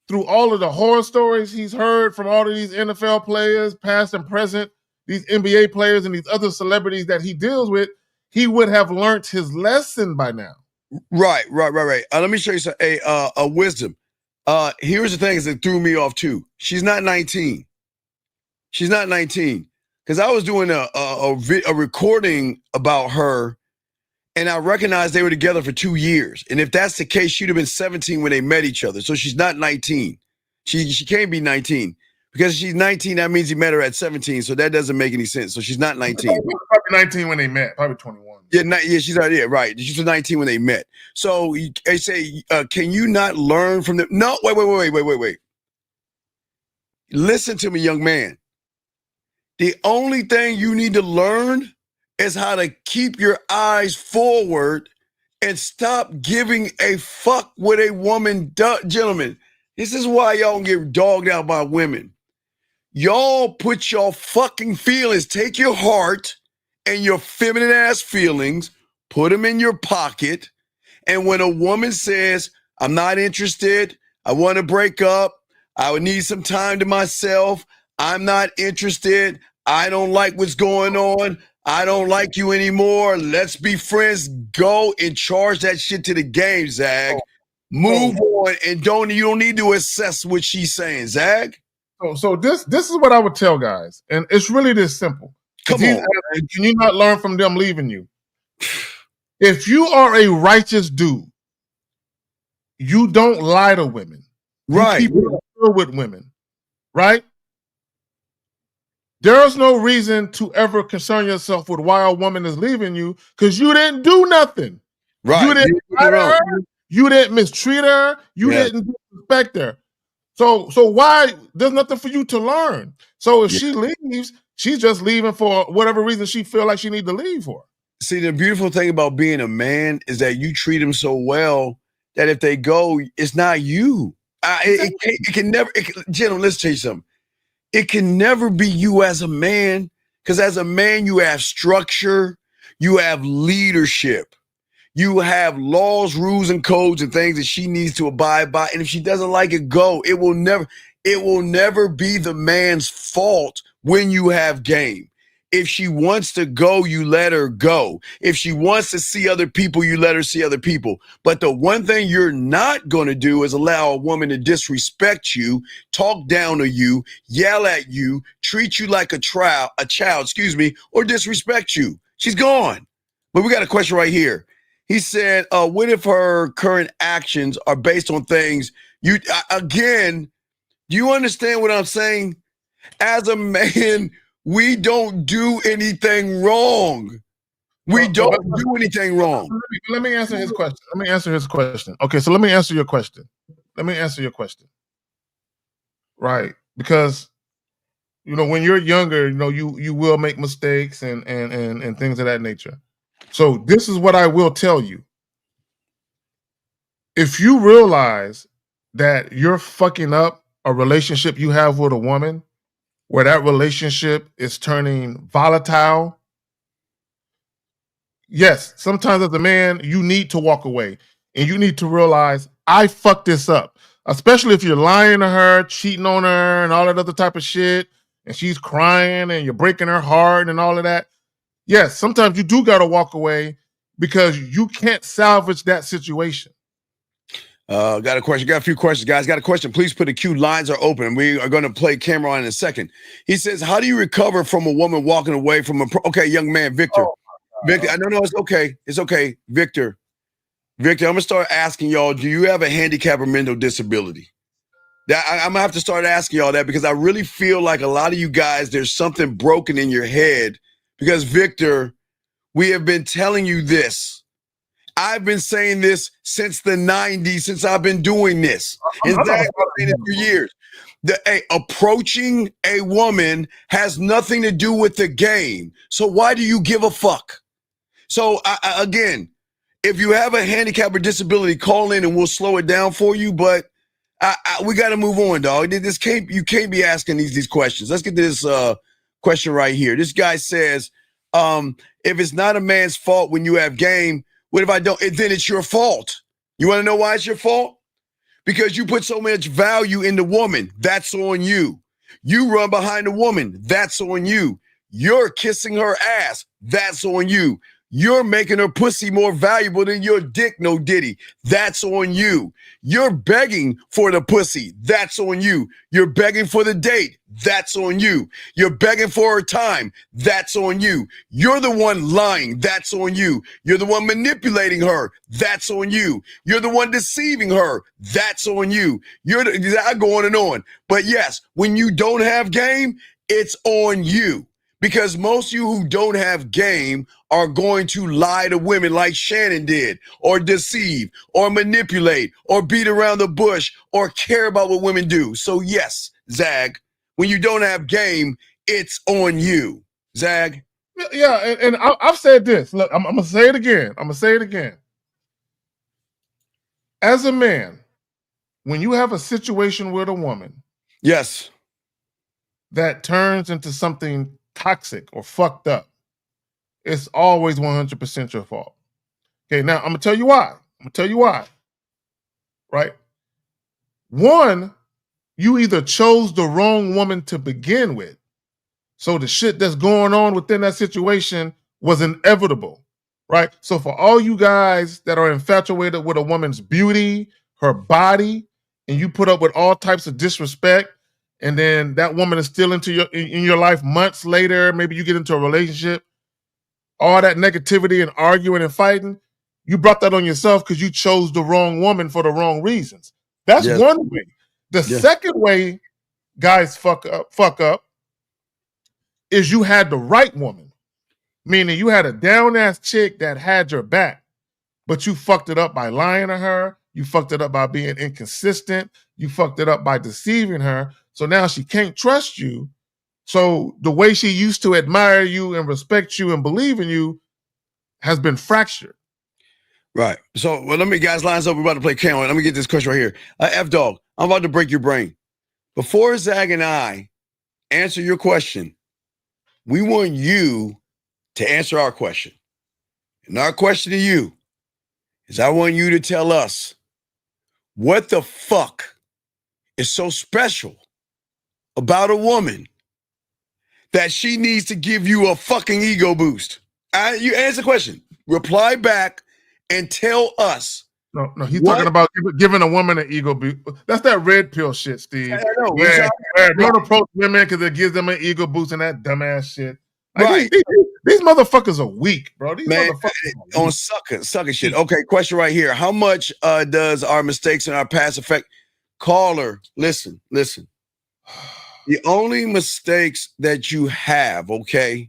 through all of the horror stories he's heard from all of these NFL players, past and present, these NBA players and these other celebrities that he deals with, he would have learned his lesson by now. Right. Let me show you a wisdom. Here's the thing that threw me off too. She's not 19. She's not 19. Because I was doing a recording about her, and I recognized they were together for 2 years. And if that's the case, she'd have been 17 when they met each other. So she's not 19. She can't be 19. Because she's 19, that means he met her at 17. So that doesn't make any sense. So she's not 19. Probably 19 when they met. Probably 21. Yeah, she's already right. She was 19 when they met. So they say, can you not learn from them? No, wait. Listen to me, young man. The only thing you need to learn is how to keep your eyes forward and stop giving a fuck what a woman does. Gentlemen, this is why y'all get dogged out by women. Y'all put your fucking feelings, take your heart and your feminine ass feelings, put them in your pocket. And when a woman says, I'm not interested, I want to break up, I would need some time to myself, I'm not interested, I don't like what's going on, I don't like you anymore, let's be friends, go and charge that shit to the game, Zag. Move on and you don't need to assess what she's saying, Zag. So this is what I would tell guys, and it's really this simple. Come on, can you not learn from them leaving you? If you are a righteous dude, you don't lie to women. Right. You keep it real with women, right? There's no reason to ever concern yourself with why a woman is leaving you because you didn't do nothing. Right. You didn't lie to her. You didn't mistreat her. You didn't disrespect her. So why? There's nothing for you to learn. So if she leaves, she's just leaving for whatever reason she feel like she need to leave for. See, the beautiful thing about being a man is that you treat them so well that if they go, it's not you. It can never, gentlemen, let's tell you something. It can never be you as a man, because as a man, you have structure, you have leadership, you have laws, rules, and codes and things that she needs to abide by. And if she doesn't like it, go. It will never be the man's fault when you have game. If she wants to go, you let her go. If she wants to see other people, you let her see other people. But the one thing you're not going to do is allow a woman to disrespect you, talk down to you, yell at you, treat you like a child, or disrespect you. She's gone. But we got a question right here. He said, what if her current actions are based on things again, do you understand what I'm saying? As a man, we don't do anything wrong. We don't do anything wrong. Let me answer his question. Okay, so let me answer your question. Right. Because, when you're younger, you will make mistakes and things of that nature. So this is what I will tell you. If you realize that you're fucking up a relationship you have with a woman, where that relationship is turning volatile, yes, sometimes as a man, you need to walk away and you need to realize, I fucked this up. Especially if you're lying to her, cheating on her and all that other type of shit, and she's crying and you're breaking her heart and all of that. Yes, sometimes you do got to walk away because you can't salvage that situation. Got a question. Got a few questions, guys. Got a question. Please put a queue. Lines are open. We are going to play camera on in a second. He says, how do you recover from a woman walking away from okay, young man, Victor. Victor, no, it's okay. It's okay. Victor, I'm going to start asking y'all, do you have a handicap or mental disability? I'm gonna have to start asking y'all that because I really feel like a lot of you guys, there's something broken in your head. Because Victor, we have been telling you this. I've been saying this since the 90s, since I've been doing this. And Zach's been saying it for years. Approaching a woman has nothing to do with the game. So why do you give a fuck? So again, if you have a handicap or disability, call in and we'll slow it down for you. But we got to move on, dog. You can't be asking these questions. Let's get this question right here. This guy says, if it's not a man's fault when you have game, what if I don't? Then it's your fault. You want to know why it's your fault? Because you put so much value in the woman. That's on you. You run behind the woman. That's on you. You're kissing her ass. That's on you. You're making her pussy more valuable than your dick, no diddy. That's on you. You're begging for the pussy. That's on you. You're begging for the date. That's on you. You're begging for her time. That's on you. You're the one lying. That's on you. You're the one manipulating her. That's on you. You're the one deceiving her. That's on you. I go on and on. But yes, when you don't have game, it's on you. Because most of you who don't have game are going to lie to women like Shannon did, or deceive, or manipulate, or beat around the bush, or care about what women do. So yes, Zag, when you don't have game, it's on you. Zag? Yeah, and I've said this. Look, I'm going to say it again. As a man, when you have a situation with a woman, yes, that turns into something toxic or fucked up, it's always 100% your fault. Okay, now I'm gonna tell you why. Right? One, you either chose the wrong woman to begin with, so the shit that's going on within that situation was inevitable, right? So for all you guys that are infatuated with a woman's beauty, her body, and you put up with all types of disrespect, and then that woman is still in your life months later, maybe you get into a relationship, all that negativity and arguing and fighting, you brought that on yourself because you chose the wrong woman for the wrong reasons. That's one way. The second way guys fuck up is you had the right woman, meaning you had a down-ass chick that had your back, but you fucked it up by lying to her, you fucked it up by being inconsistent, you fucked it up by deceiving her, so now she can't trust you. So the way she used to admire you and respect you and believe in you has been fractured. Right. So, well, let me, guys, lines up. We're about to play Cameron. Let me get this question right here. F-Dog, I'm about to break your brain. Before Zag and I answer your question, we want you to answer our question. And our question to you is I want you to tell us what the fuck is so special about a woman that she needs to give you a fucking ego boost. You answer the question. Reply back and tell us. No, he's talking about giving a woman an ego boost. That's that red pill shit, Steve. I know. Where don't approach women because it gives them an ego boost and that dumbass shit. Like, right. These motherfuckers are weak, bro. These motherfuckers are on sucker shit. Okay, question right here. How much does our mistakes and our past affect? Caller, listen. The only mistakes that you have, okay,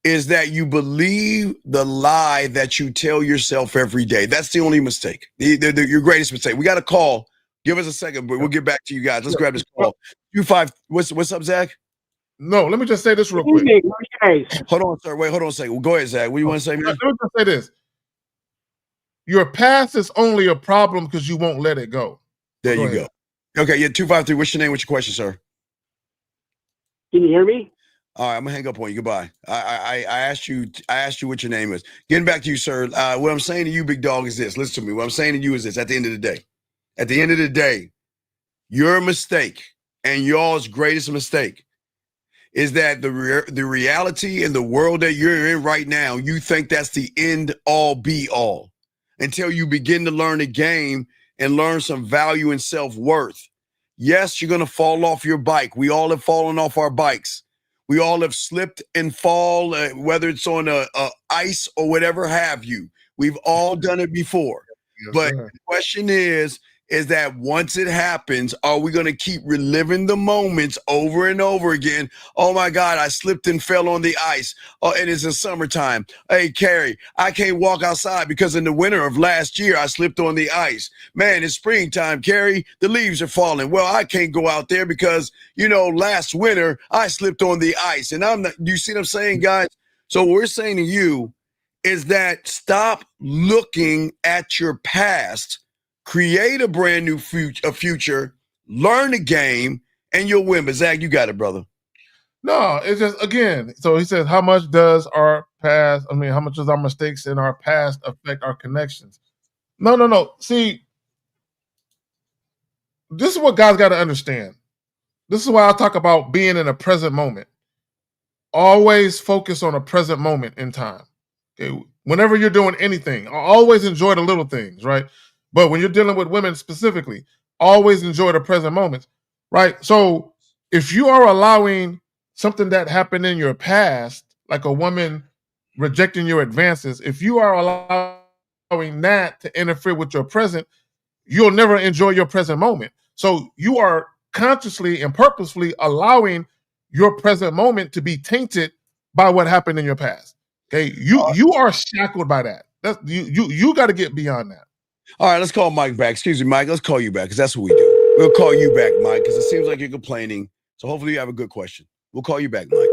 is that you believe the lie that you tell yourself every day. That's the only mistake. Your greatest mistake. We got a call. Give us a second, but we'll get back to you guys. Let's grab this call. U5, what's up, Zach? No, let me just say this real quick. Hold on, sir. Wait, hold on a second. Well, go ahead, Zach. What do you want to say, man? Let me just say this. Your past is only a problem because you won't let it go. There you go. Okay, yeah, 253. What's your name? What's your question, sir? Can you hear me? All right, I'm gonna hang up on you. Goodbye. I asked you what your name is. Getting back to you, sir. What I'm saying to you, big dog, is this. Listen to me. What I'm saying to you is this. At the end of the day, your mistake and y'all's greatest mistake is that the reality in the world that you're in right now, you think that's the end all be all until you begin to learn the game and learn some value and self-worth. Yes, you're gonna fall off your bike. We all have fallen off our bikes. We all have slipped and fall, whether it's on a ice or whatever have you. We've all done it before. Yes, but the question is is that once it happens, are we going to keep reliving the moments over and over again? Oh my God, I slipped and fell on the ice. Oh, and it's the summertime. Hey, Carrie, I can't walk outside because in the winter of last year, I slipped on the ice. Man, it's springtime, Carrie. The leaves are falling. Well, I can't go out there because, last winter, I slipped on the ice. And you see what I'm saying, guys? So what we're saying to you is that stop looking at your past. Create a brand new future, learn the game, and you'll win. But Zach, you got it, brother. No, it's just, again, so he says, how much does our mistakes in our past affect our connections? No. See, this is what guys got to understand. This is why I talk about being in a present moment. Always focus on a present moment in time. Okay? Whenever you're doing anything, always enjoy the little things, right? But when you're dealing with women specifically, always enjoy the present moments, right? So if you are allowing something that happened in your past, like a woman rejecting your advances, if you are allowing that to interfere with your present, you'll never enjoy your present moment. So you are consciously and purposefully allowing your present moment to be tainted by what happened in your past. Okay, you are shackled by that. That's you got to get beyond that. All right, let's call Mike back. Excuse me, Mike. Let's call you back because that's what we do. We'll call you back, Mike, because it seems like you're complaining. So hopefully you have a good question. We'll call you back, Mike.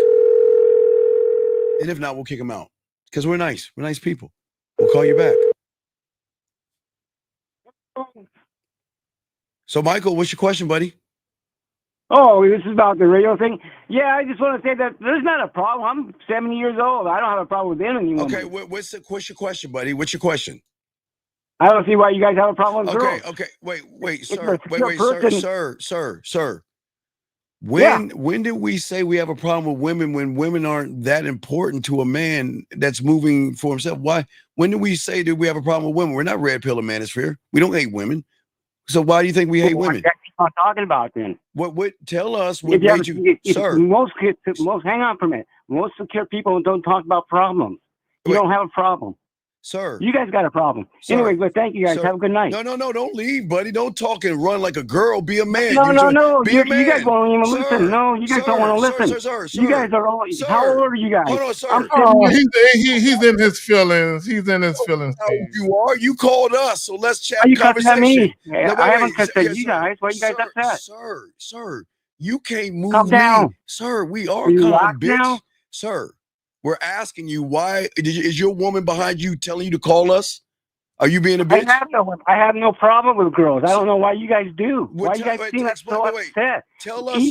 And if not, we'll kick him out because we're nice. We're nice people. We'll call you back. So, Michael, what's your question, buddy? Oh, this is about the radio thing. Yeah, I just want to say that there's not a problem. I'm 70 years old. I don't have a problem with any woman. Okay, what's your question, buddy? What's your question? I don't see why you guys have a problem with girls. Okay. Wait, sir. When did we say we have a problem with women when women aren't that important to a man that's moving for himself? Why? When did we say that we have a problem with women? We're not red pill manosphere. We don't hate women. So why do you think we hate women? What are you talking about then? What? Tell us what made you, sir. Most hang on for a minute. Most secure people don't talk about problems. You don't have a problem. Sir. You guys got a problem. Sir. Anyway, but thank you guys. Sir. Have a good night. No. Don't leave, buddy. Don't talk and run like a girl. Be a man. No. Be a man. You guys won't even listen. No, you guys don't want to listen. Sir. You guys are all. How old are you guys? Hold on, sir. He's in his feelings. He's in his feelings. You are. You called us, so let's chat. Are you cussing at me? No, I haven't cussed at you guys. Why you guys upset? Sir, you can't move Calm down. Sir, we are you calm, bitch. Now? Sir, we're asking you why. Is your woman behind you telling you to call us? Are you being a bitch? I have no problem with girls. I don't know why you guys do. Why you guys seem so upset? Tell us.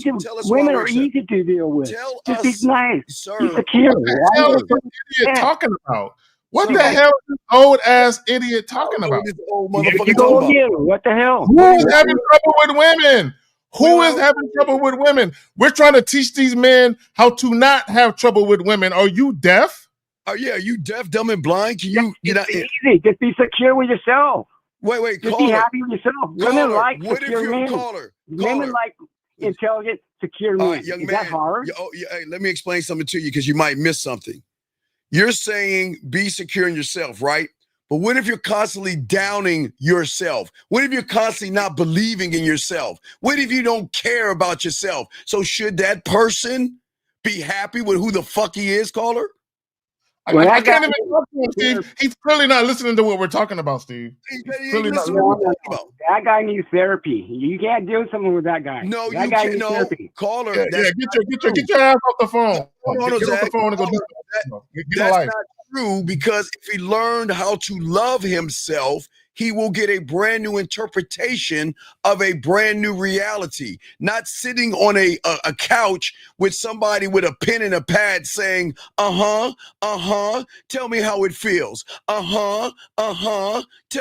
Women are easy to deal with. Just be nice. Sir. Be secure. What the hell is this idiot talking about? What the hell is this old ass idiot talking about? This old motherfucker talking about? What the hell? Who is having trouble with women? Who is having trouble with women? We're trying to teach these men how to not have trouble with women. Are you deaf? Oh yeah, you deaf, dumb, and blind? Can you get out? Easy. Just be secure with yourself. Wait, just be happy with yourself. Women like secure men. Women like intelligent, secure men. Young is man, that hard? Hey, let me explain something to you because you might miss something. You're saying be secure in yourself, right? But what if you're constantly downing yourself? What if you're constantly not believing in yourself? What if you don't care about yourself? So should that person be happy with who the fuck he is, caller? I can't even talk to him, Steve. He's clearly not listening to what we're talking about, Steve. That guy needs therapy. You can't do something with that guy. No, that guy needs therapy. Caller. Get your ass off the phone. Get off the phone and go do something. That's not true because if he learned how to love himself, he will get a brand new interpretation of a brand new reality. Not sitting on a couch with somebody with a pen and a pad saying, tell me how it feels. Tell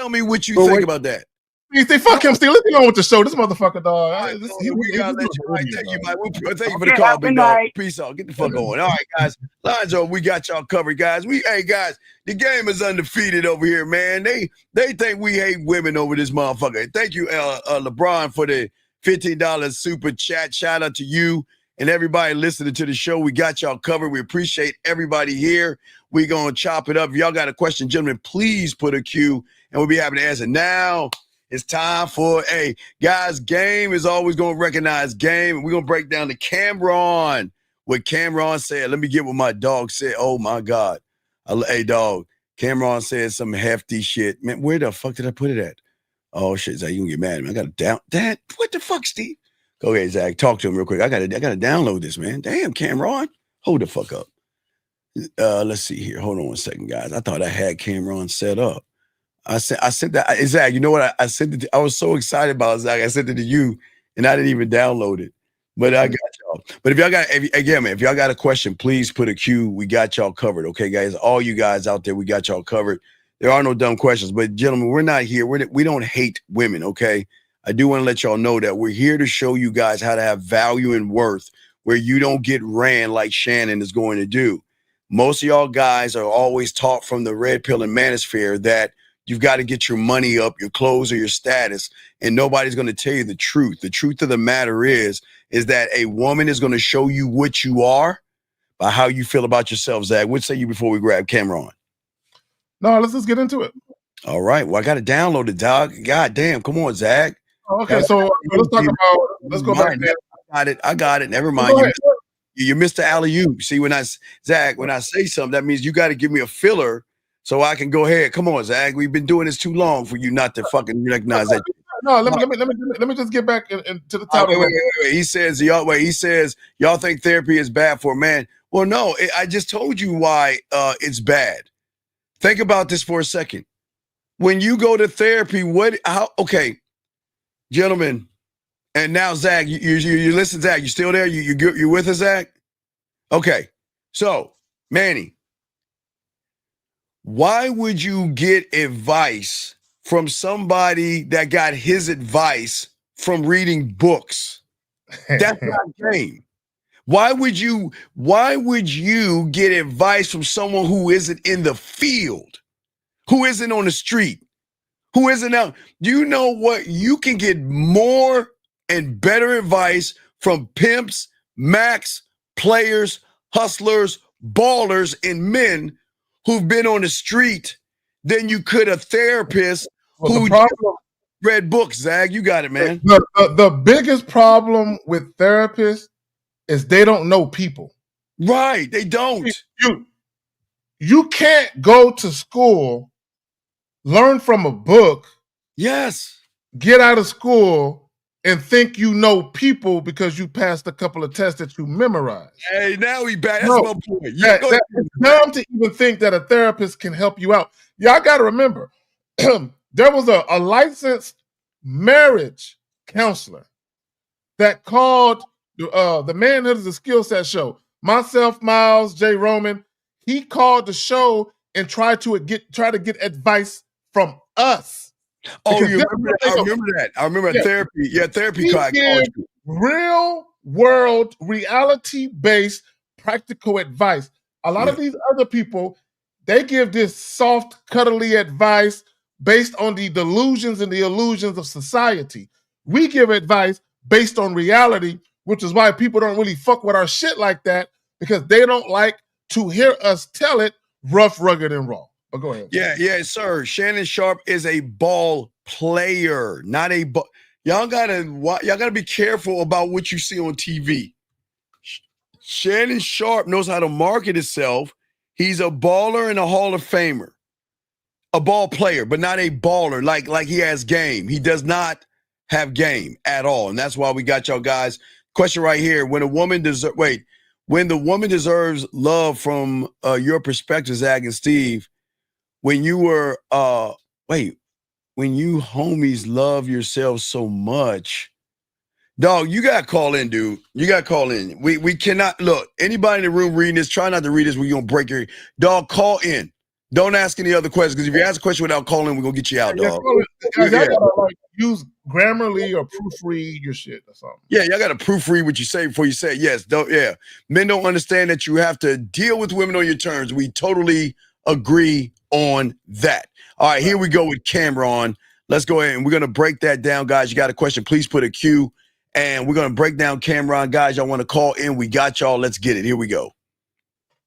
me what you think about that. You think, fuck him, Steve. Let's get on with the show. This motherfucker, dog. Thank you, Mike. Thank you for the call, big dog. Peace out. Get the fuck on. All right, guys. Lines are, we got y'all covered, guys. Hey, guys, the game is undefeated over here, man. They think we hate women over this motherfucker. Thank you, LeBron, for the $15 super chat. Shout out to you and everybody listening to the show. We got y'all covered. We appreciate everybody here. We're going to chop it up. If y'all got a question, gentlemen, please put a Q, and we'll be happy to answer. Now, It's time for, hey, guys, game is always going to recognize game. And we're going to break down to Cameron. What Cameron said. Let me get what my dog said. Oh, my God. Hey, dog. Cameron said some hefty shit. Man, where the fuck did I put it at? Oh, shit, Zach, you going to get mad at me. I got to down. Dad, what the fuck, Steve? Go ahead, Zach. Talk to him real quick. I gotta download this, man. Damn, Cameron. Hold the fuck up. Let's see here. Hold on one second, guys. I thought I had Cameron set up. I sent that. Zach, you know what? I sent it. I was so excited about it, Zach. I sent it to you, and I didn't even download it. But I got y'all. But if y'all got a question, please put a Q. We got y'all covered. Okay, guys. All you guys out there, we got y'all covered. There are no dumb questions. But gentlemen, we're not here. We don't hate women, okay? I do want to let y'all know that we're here to show you guys how to have value and worth where you don't get ran like Shannon is going to do. Most of y'all guys are always taught from the red pill and manosphere that you've got to get your money up, your clothes, or your status, and nobody's going to tell you the truth. The truth of the matter is that a woman is going to show you what you are by how you feel about yourself, Zach. What say you before we grab camera on? No, let's just get into it. All right. Well, I got to download it, dog. God damn. Come on, Zach. Okay, so let's talk about. Let's go back there. I got it. Never mind. You missed the alley-oop. See, when I say something, that means you got to give me a filler so I can go ahead. Come on, Zach. We've been doing this too long for you not to fucking recognize that. No, let me just get back into the topic. Wait. He says y'all think therapy is bad for a man. Well, no, I just told you why it's bad. Think about this for a second. When you go to therapy, okay, gentlemen, and now Zach, you listen, Zach, you still there? You with us, Zach? Okay, so Manny, why would you get advice from somebody that got his advice from reading books? That's not game. Why would you get advice from someone who isn't in the field, who isn't on the street? Who isn't out? Do you know what? You can get more and better advice from pimps, max, players, hustlers, ballers, and men who've been on the street than you could a therapist who read books, Zag. You got it, man. The biggest problem with therapists is they don't know people. Right, they don't. You can't go to school, learn from a book, yes, get out of school, and think you know people because you passed a couple of tests that you memorized. Hey, now we back. That's my point. It's dumb to even think that a therapist can help you out. Y'all got to remember, there was a licensed marriage counselor that called the Manhood is a Skill Set show. Myself, Miles, Jay Roman, he called the show and tried to get advice from us. Oh, you remember that? I remember that. I remember therapy. Yeah, therapy called you. Real world, reality-based, practical advice. A lot of these other people, they give this soft, cuddly advice based on the delusions and the illusions of society. We give advice based on reality, which is why people don't really fuck with our shit like that, because they don't like to hear us tell it rough, rugged, and raw. But go ahead. Yeah, sir. Shannon Sharpe is a ball player, not a ball. Y'all gotta be careful about what you see on TV. Shannon Sharpe knows how to market himself. He's a baller and a Hall of Famer. A ball player, but not a baller like he has game. He does not have game at all. And that's why we got y'all guys. Question right here. When the woman deserves love from your perspective, Zach and Steve, when you were when you homies love yourself so much, dog, you gotta call in, dude. You gotta call in. We cannot look. Anybody in the room reading this, try not to read this. We're gonna break your dog. Call in. Don't ask any other questions, because if you ask a question without calling, we're gonna get you out, dog. Y'all gotta use Grammarly or proofread your shit or something. Yeah, y'all gotta proofread what you say before you say it. Yes. Men don't understand that you have to deal with women on your terms. We totally agree on that. All right, here we go with Cameron. Let's go ahead and we're gonna break that down, guys. You got a question? Please put a Q, and we're gonna break down Cameron, guys. Y'all want to call in? We got y'all. Let's get it. Here we go.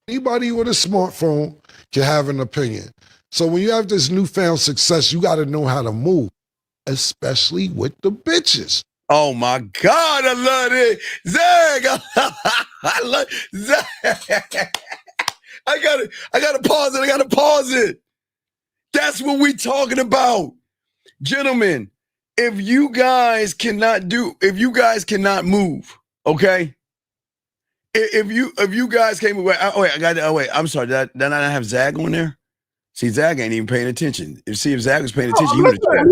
Anybody with a smartphone can have an opinion. So when you have this newfound success, you got to know how to move. especially with the bitches. Oh my God, I love it. Zag, I love Zag. I gotta pause it. That's what we talking about. Gentlemen, if you guys cannot move, okay? If you guys came away, I'm sorry, did I not have Zag on there? See, Zag ain't even paying attention. If Zag was paying attention, you would have.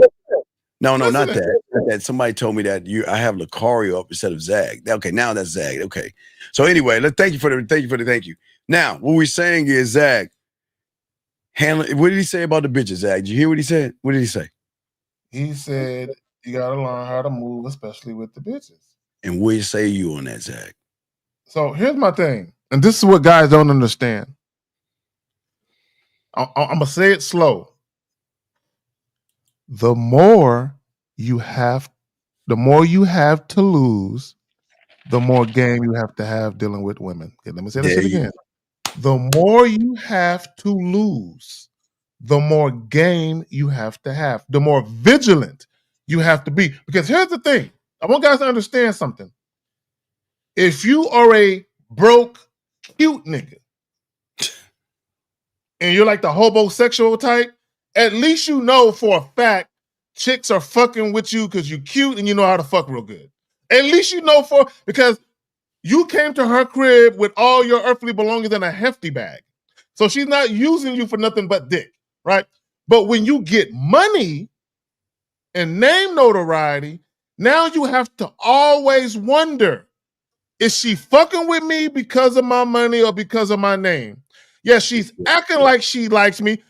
No, not that. Not that. Somebody told me that I have Lucario up instead of Zag. Okay, now that's Zag. Okay. So anyway, thank you for the thank you. Now, what we're saying is Zag. What did he say about the bitches, Zag? Did you hear what he said? What did he say? He said you gotta learn how to move, especially with the bitches. And what say you on that, Zag? So here's my thing, and this is what guys don't understand. I'm gonna say it slow. The more you have to lose, the more game you have to have dealing with women. Okay, let me say that shit again. The more you have to lose, the more game you have to have, the more vigilant you have to be. Because here's the thing. I want guys to understand something. If you are a broke, cute nigga, and you're like the homosexual type, at least you know for a fact chicks are fucking with you because you're cute and you know how to fuck real good. At least you know because you came to her crib with all your earthly belongings in a hefty bag. So she's not using you for nothing but dick, right? But when you get money and name notoriety, now you have to always wonder, is she fucking with me because of my money or because of my name? Yes, she's acting like she likes me.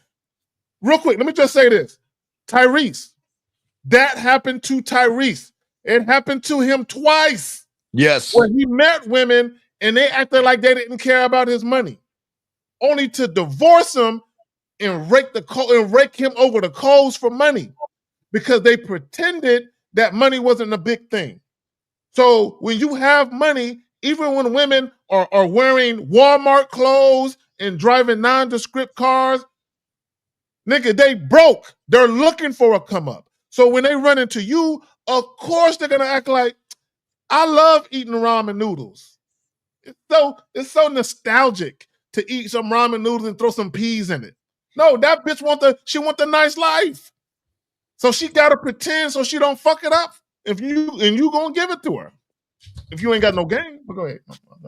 Real quick, let me just say this. Tyrese. That happened to Tyrese. It happened to him twice. Yes. Where he met women and they acted like they didn't care about his money. Only to divorce him and rake him over the coals for money. Because they pretended that money wasn't a big thing. So when you have money, even when women are wearing Walmart clothes and driving nondescript cars, nigga, they broke. They're looking for a come up. So when they run into you, of course they're gonna act like, I love eating ramen noodles. It's so nostalgic to eat some ramen noodles and throw some peas in it. No, that bitch want the nice life. So she gotta pretend so she don't fuck it up. If you gonna give it to her. If you ain't got no game, well, go ahead.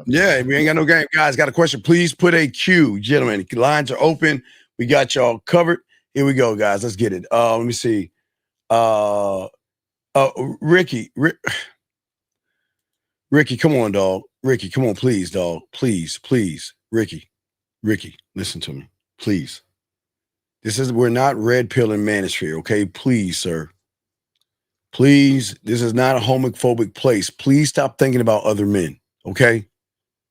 Yeah, if you ain't got no game, guys, got a question, please put a Q. Gentlemen, lines are open. We got y'all covered. Here we go, guys. Let's get it. Let me see. Ricky, come on, dog. Ricky, come on, please, dog. Please. Ricky, listen to me. Please. We're not red pilling manosphere, okay? Please, sir. Please, this is not a homophobic place. Please stop thinking about other men, okay?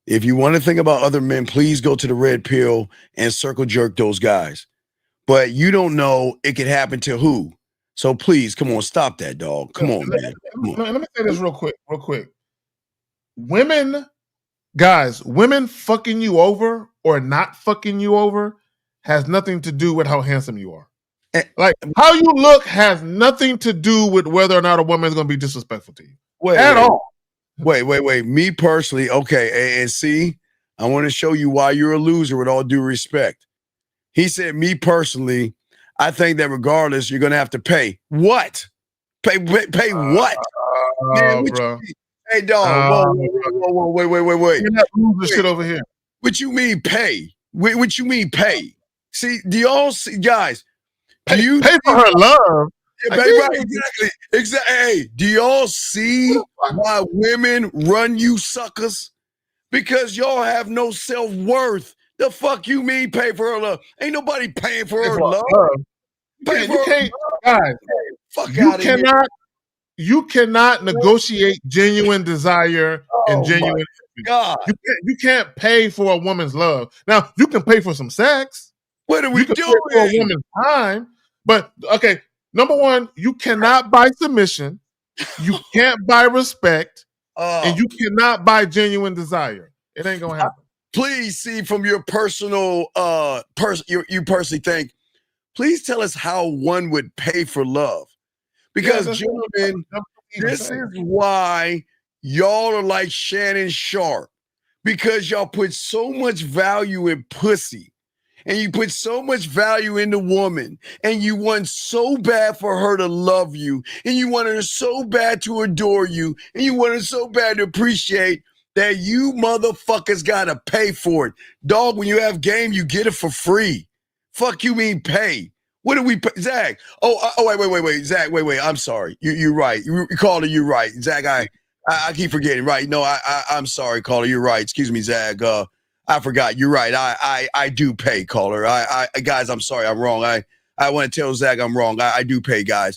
If you want to think about other men, please go to the red pill and circle jerk those guys. But you don't know it could happen to who. So please, come on, stop that, dog. Come on, man. Let me say this real quick. Women fucking you over or not fucking you over has nothing to do with how handsome you are. Like, how you look has nothing to do with whether or not a woman is going to be disrespectful to you. At all. Wait. Me personally, okay, and see, I want to show you why you're a loser with all due respect. He said, me personally, I think that regardless, you're going to have to pay. What? Pay what? Man, bro. Hey, dog. Whoa, wait. You're not losing shit over here. What you mean pay? What you mean pay? See, do y'all see, guys? Do you pay for her love? Yeah, right, exactly. Hey, do y'all see why women run you suckers? Because y'all have no self-worth. The fuck you mean pay for her love? Ain't nobody paying for her love. You cannot negotiate genuine desire and genuine. God, you can't pay for a woman's love. Now you can pay for some sex. What are we doing? Pay for a woman's time, but okay. Number one, you cannot buy submission. You can't buy respect, and you cannot buy genuine desire. It ain't gonna happen. Please see from your personal you personally think. Please tell us how one would pay for love. Because, gentlemen, this is why y'all are like Shannon Sharpe. Because y'all put so much value in pussy. And you put so much value in the woman, and you want so bad for her to love you, and you want her so bad to adore you, and you want her so bad to appreciate that you motherfuckers gotta pay for it. Dog, when you have game, you get it for free. Fuck you mean pay. What do we pay? Zach? Wait. Zach, wait. I'm sorry. You're right. You Caller, you're right. Zach, I keep forgetting. Right. No, I'm sorry, Caller. You're right. Excuse me, Zach. I forgot. You're right. I do pay, Caller. Guys, I'm sorry. I'm wrong. I want to tell Zach I'm wrong. I do pay, guys.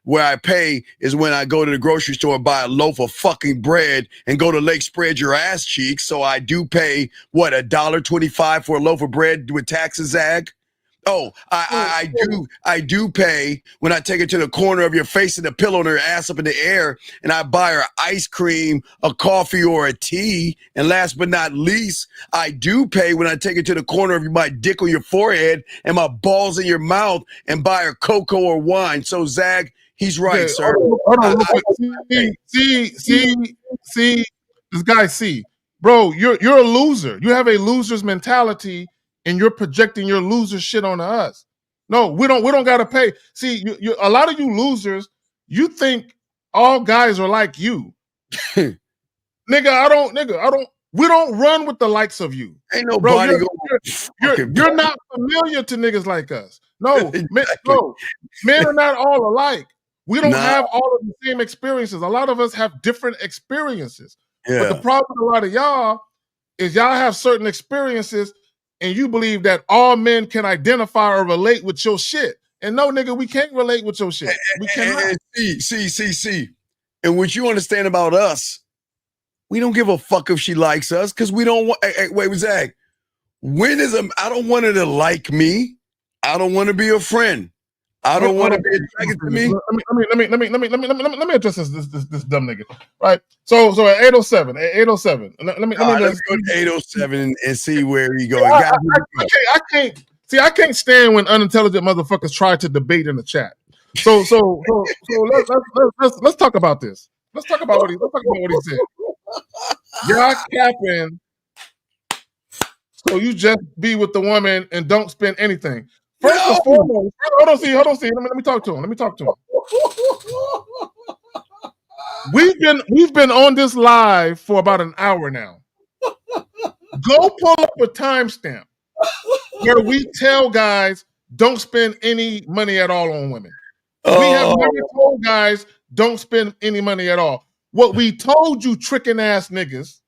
Where I pay is when I go to the grocery store and buy a loaf of fucking bread and go to Lake Spread Your Ass Cheeks. So I do pay, what, $1.25 for a loaf of bread with taxes, Zach? Oh, I do pay when I take her to the corner of your face and the pillow and her ass up in the air, and I buy her ice cream, a coffee, or a tea. And last but not least, I do pay when I take her to the corner of my dick on your forehead and my balls in your mouth and buy her cocoa or wine. So Zach, he's right, sir. Hold on, see, this guy, bro, you're a loser. You have a loser's mentality. And you're projecting your loser shit onto us. No, we don't gotta pay. See, a lot of you losers, you think all guys are like you. Nigga, I don't. We don't run with the likes of you. Ain't nobody you're not familiar to niggas like us. No, men are not all alike. We don't have all of the same experiences. A lot of us have different experiences. Yeah. But the problem with a lot of y'all is y'all have certain experiences and you believe that all men can identify or relate with your shit. And no, nigga, we can't relate with your shit. We cannot. See. And what you understand about us, we don't give a fuck if she likes us because we don't want. Wait, Zach. I don't want her to like me. I don't want to be a friend. I don't want to be attracted to me. Let me address this dumb nigga. Right. So at 807. Let me let's go to 807 and see where he going. I can't stand when unintelligent motherfuckers try to debate in the chat. So let's talk about this. Let's talk about what he said. Y'all capping. So you just be with the woman and don't spend anything. First and foremost, hold on, see. Let me talk to him. We've been on this live for about an hour now. Go pull up a timestamp where we tell guys don't spend any money at all on women. We have never told guys don't spend any money at all. What we told you tricking ass niggas,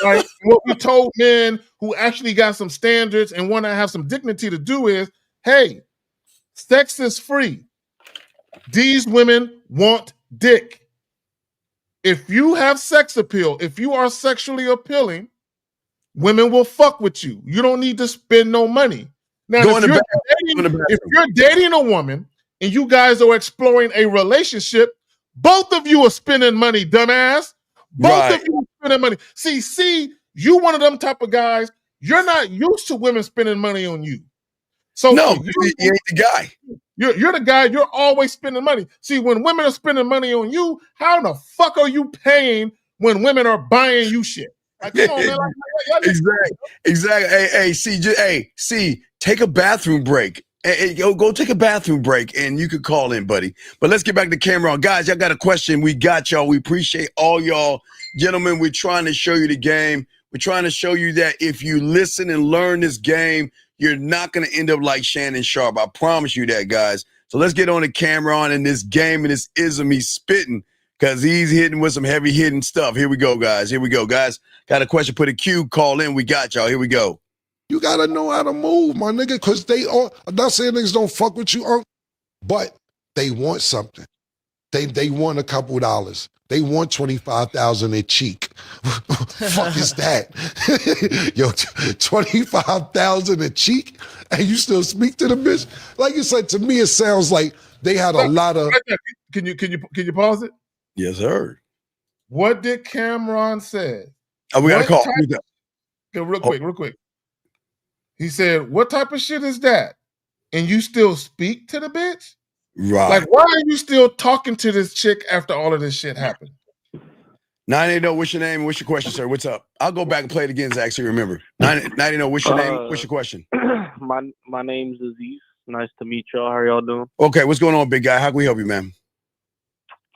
right? What we told men who actually got some standards and want to have some dignity to do is, hey, sex is free. These women want dick. If you have sex appeal, if you are sexually appealing, women will fuck with you. You don't need to spend no money. Now, if you're dating a woman and you guys are exploring a relationship, both of you are spending money, dumbass. Both of you are spending money. See, you one of them type of guys, you're not used to women spending money on you. So no, you ain't the guy. You're the guy, you're always spending money. See, when women are spending money on you, how the fuck are you paying when women are buying you shit? Like, come on, man. Exactly. Hey, take a bathroom break. Hey, go take a bathroom break and you could call in, buddy. But let's get back to camera on. Guys, y'all got a question. We got y'all. We appreciate all y'all. Gentlemen, we're trying to show you the game. We're trying to show you that if you listen and learn this game, you're not going to end up like Shannon Sharpe. I promise you that, guys. So let's get on the camera on in this game and this ism he's spitting because he's hitting with some heavy hitting stuff. Here we go, guys. Got a question, put a Q, call in. We got y'all. Here we go. You got to know how to move, my nigga, because I'm not saying niggas don't fuck with you, but they want something. They want a couple dollars. They want 25,000 a cheek. Fuck is that? Yo, 25,000 a cheek, and you still speak to the bitch? Like you said, to me, it sounds like they had a lot of. Can you pause it? Yes, sir. What did Cameron say? Oh, we got to call. Real quick. He said, "What type of shit is that?" And you still speak to the bitch? Right. Like, why are you still talking to this chick after all of this shit happened? 980, what's your name? What's your question, sir? What's up? I'll go back and play it again to actually remember. 980, what's your name? What's your question? My name's Aziz. Nice to meet y'all. How y'all doing? Okay, what's going on, big guy? How can we help you, man?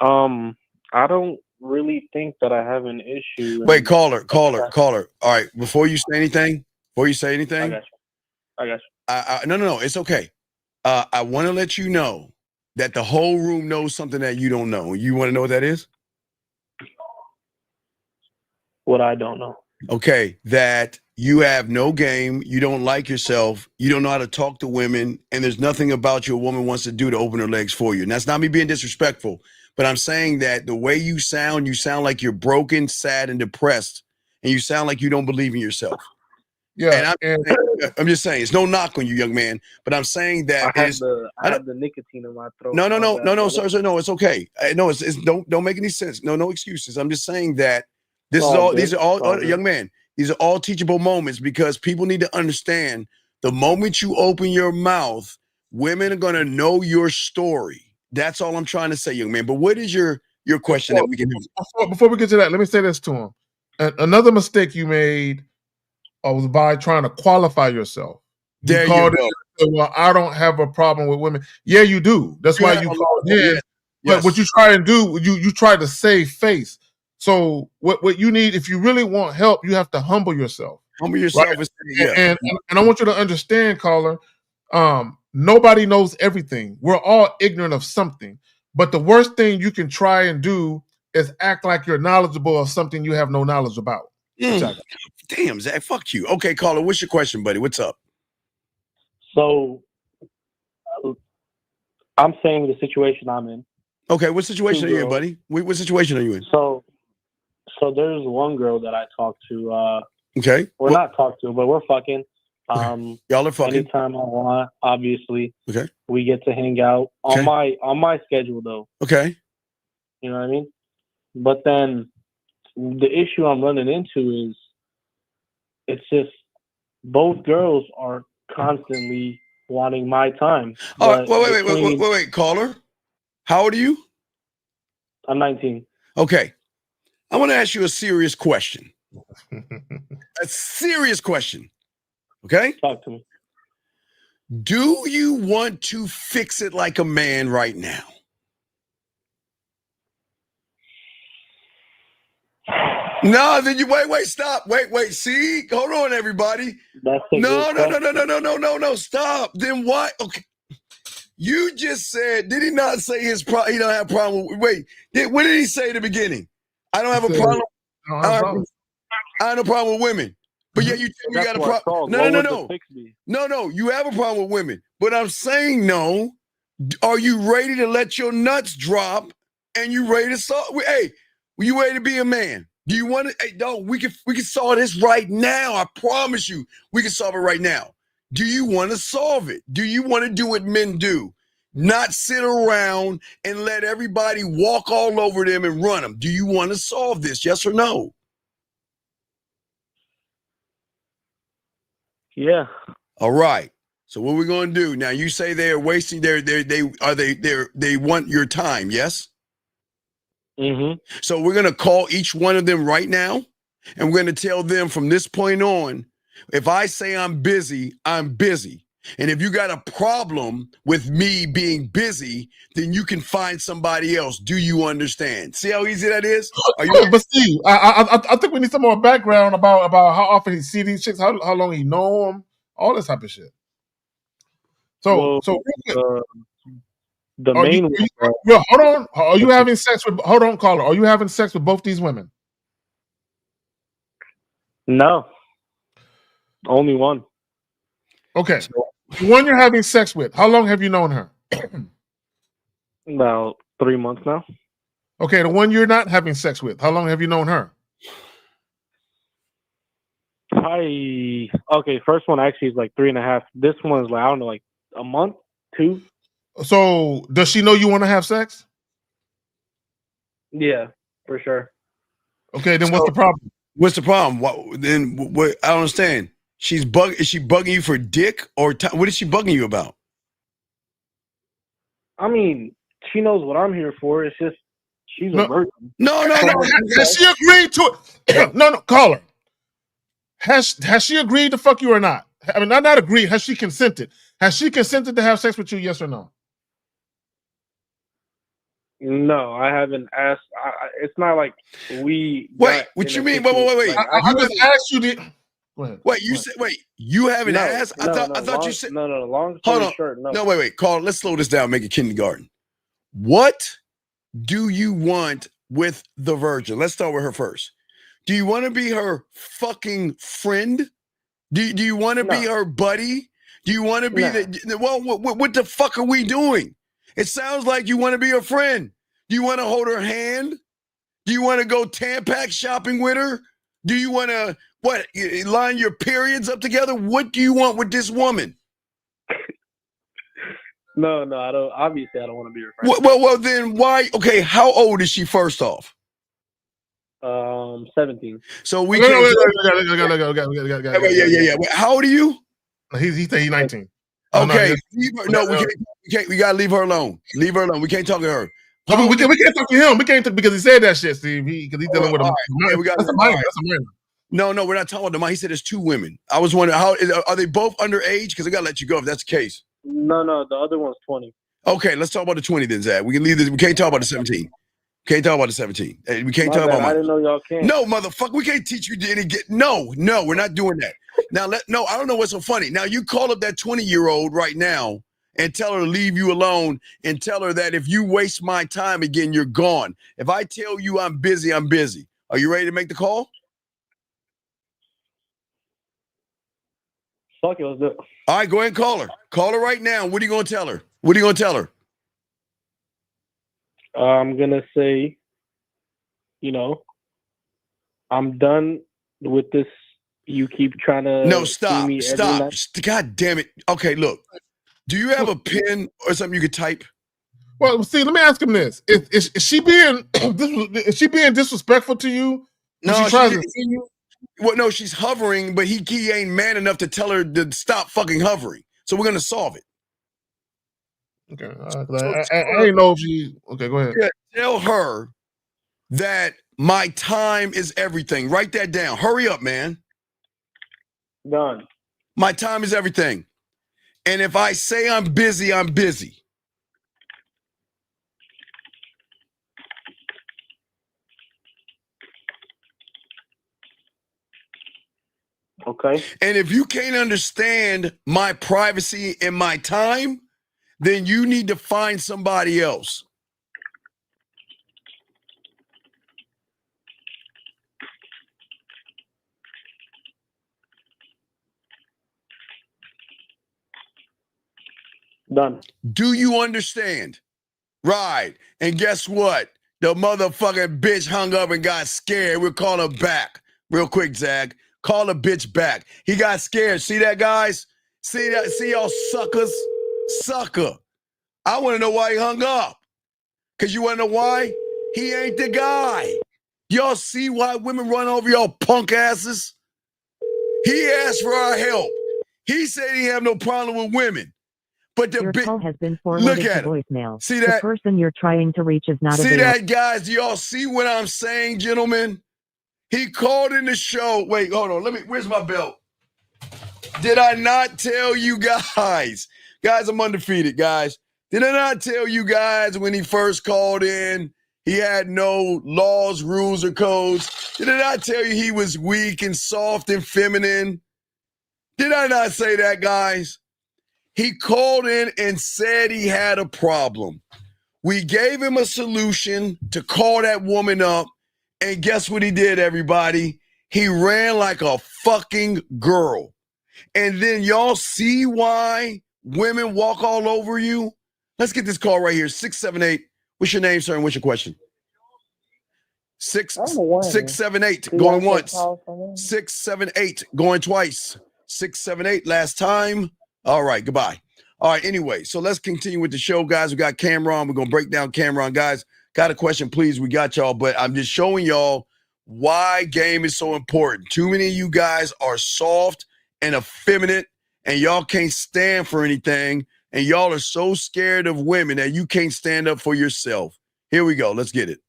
I don't really think that I have an issue. Wait, caller. All right, before you say anything, I got you. No, it's okay. I want to let you know that the whole room knows something that you don't know. You want to know what that is? What I don't know. Okay, that you have no game, you don't like yourself, you don't know how to talk to women, and there's nothing about you a woman wants to do to open her legs for you. And that's not me being disrespectful, but I'm saying that the way you sound like you're broken, sad, and depressed, and you sound like you don't believe in yourself. Yeah, and I'm just saying, it's no knock on you, young man, but I'm saying that I had the nicotine in my throat. No, sir, no, it's okay. No, it's don't make any sense. No excuses. I'm just saying that these are all young man. These are all teachable moments because people need to understand the moment you open your mouth, women are gonna know your story. That's all I'm trying to say, young man. But what is your question that we can do? Before we get to that, let me say this to him. Another mistake you made was by trying to qualify yourself. You called in, well, I don't have a problem with women. Yeah, you do. That's why you called in. Yes. But what you try and do, you try to save face. So what you need, if you really want help, you have to humble yourself. Humble yourself. Right? And I want you to understand, caller, nobody knows everything. We're all ignorant of something. But the worst thing you can try and do is act like you're knowledgeable of something you have no knowledge about. Exactly. Damn, Zach, fuck you. Okay, caller, what's your question, buddy? What's up? So, I'm saying the situation I'm in. Okay, what situation are you in, buddy? What situation are you in? So there's one girl that I talk to. Okay. We're not talk to, but we're fucking. Y'all are fucking. Anytime I want, obviously. Okay. We get to hang out on my schedule, though. Okay. You know what I mean? But then the issue I'm running into is it's just both girls are constantly wanting my time. All right, wait, caller. How old are you? I'm 19. Okay. I want to ask you a serious question. A serious question. Okay? Talk to me. Do you want to fix it like a man right now? No, then you wait, stop. Wait, see? Hold on, everybody. No, stop. Then what? Okay. You just said, did he not say he don't have a problem with, what did he say at the beginning? I don't have a problem. I have no problem with women. But yet you tell me you got a problem. No, you have a problem with women. But I'm saying no. Are you ready to let your nuts drop and you ready to solve? Hey, you ready to be a man? Do you want to? Hey, no, we can solve this right now. I promise you, we can solve it right now. Do you want to solve it? Do you want to do what men do? Not sit around and let everybody walk all over them and run them. Do you want to solve this? Yes or no? Yeah. All right. So what we're going to do now? You say they are wasting they want your time. Yes. Mm-hmm. So we're going to call each one of them right now, and we're going to tell them from this point on, if I say I'm busy, I'm busy. And if you got a problem with me being busy, then you can find somebody else. Do you understand? See how easy that is? But see, I think we need some more background about how often he see these chicks, how long he know them, all this type of shit. So the main hold on. Are you having sex with? Hold on, caller. Are you having sex with both these women? No, only one. Okay, the one you're having sex with. How long have you known her? About 3 months now. Okay, the one you're not having sex with. How long have you known her? First one actually is like 3.5. This one is like, I don't know, like a month, 2. So does she know you want to have sex? Yeah, for sure. Okay, then what's the problem? What's the problem? What I don't understand. Is she bugging you for dick or what is she bugging you about? I mean, she knows what I'm here for. It's just she's a virgin. No. Has she agreed to it? No, call her. Has she agreed to fuck you or not? I mean, not agreed. Has she consented? Has she consented to have sex with you? Yes or no? No, I haven't asked. It's not like we. Wait, what you mean? Wait. Like, I just asked you. Go ahead. Wait, you said. Wait, you haven't asked? I thought you said. No. Long Hold story on. short, no. No, wait. Carl, let's slow this down. Make it kindergarten. What do you want with the virgin? Let's start with her first. Do you want to be her fucking friend? Do you want to be her buddy? Do you want to be well, what the fuck are we doing? It sounds like you want to be her friend. Do you want to hold her hand? Do you want to go Tampax shopping with her? Do you want to, line your periods up together? What do you want with this woman? No, I don't. Obviously, I don't want to be her friend. Well, then why? Okay, how old is she first off? 17. So we Yeah. Wait, how old are you? He's 19. Okay, we can't. We gotta leave her alone. Leave her alone. We can't talk to her. We can't talk to him. We can't because he said that shit, Steve. Because he's dealing with a minor. That's a minor. No, we're not talking about the minor. He said there's two women. I was wondering, are they both underage? Because I gotta let you go if that's the case. No, the other one's 20. Okay, let's talk about the 20 then, Zach. We can leave this. We can't talk about the 17. Can't talk about the 17. We can't talk about. I didn't know y'all can't. No, motherfucker, we can't teach you any get. No, we're not doing that. Now, I don't know what's so funny. Now, you call up that 20-year-old right now and tell her to leave you alone and tell her that if you waste my time again, you're gone. If I tell you I'm busy, I'm busy. Are you ready to make the call? Fuck it, let's do it. All right, go ahead and call her. Call her right now. What are you going to tell her? What are you going to tell her? I'm going to say, I'm done with this. You keep trying to. No, stop. God damn it. Okay, look. Do you have a pen or something you could type? Well, see, let me ask him this: Is she being disrespectful to you? No, no, she's hovering, but he ain't man enough to tell her to stop fucking hovering. So we're gonna solve it. Okay, I ain't know if she. Okay, go ahead. Yeah, tell her that my time is everything. Write that down. Hurry up, man. Done. My time is everything. And if I say I'm busy, I'm busy. Okay. And if you can't understand my privacy and my time, then you need to find somebody else. Done. Do you understand? Right. And guess what? The motherfucking bitch hung up and got scared. We'll call her back. Real quick, Zach. Call the bitch back. He got scared. See that, guys? See that? See y'all suckers? Sucker. I want to know why he hung up. Because you want to know why? He ain't the guy. Y'all see why women run over y'all punk asses? He asked for our help. He said he have no problem with women. But the Your call has been forwarded to voicemail. See that? The person you're trying to reach is not available. See that, guys? Do y'all see what I'm saying, gentlemen? He called in the show. Wait, hold on. Where's my belt? Did I not tell you guys? Guys, I'm undefeated, guys. Did I not tell you guys when he first called in, he had no laws, rules, or codes? Did I not tell you he was weak and soft and feminine? Did I not say that, guys? He called in and said he had a problem. We gave him a solution to call that woman up. And guess what he did, everybody? He ran like a fucking girl. And then y'all see why women walk all over you? Let's get this call right here. 678. What's your name, sir? And what's your question? 678. Going once. 678. Going twice. 678. Last time. All right. Goodbye. All right. Anyway, so let's continue with the show, guys. We got Cameron. We're going to break down Cameron, guys. Got a question, please. We got y'all, but I'm just showing y'all why game is so important. Too many of you guys are soft and effeminate, and y'all can't stand for anything, and y'all are so scared of women that you can't stand up for yourself. Here we go. Let's get it.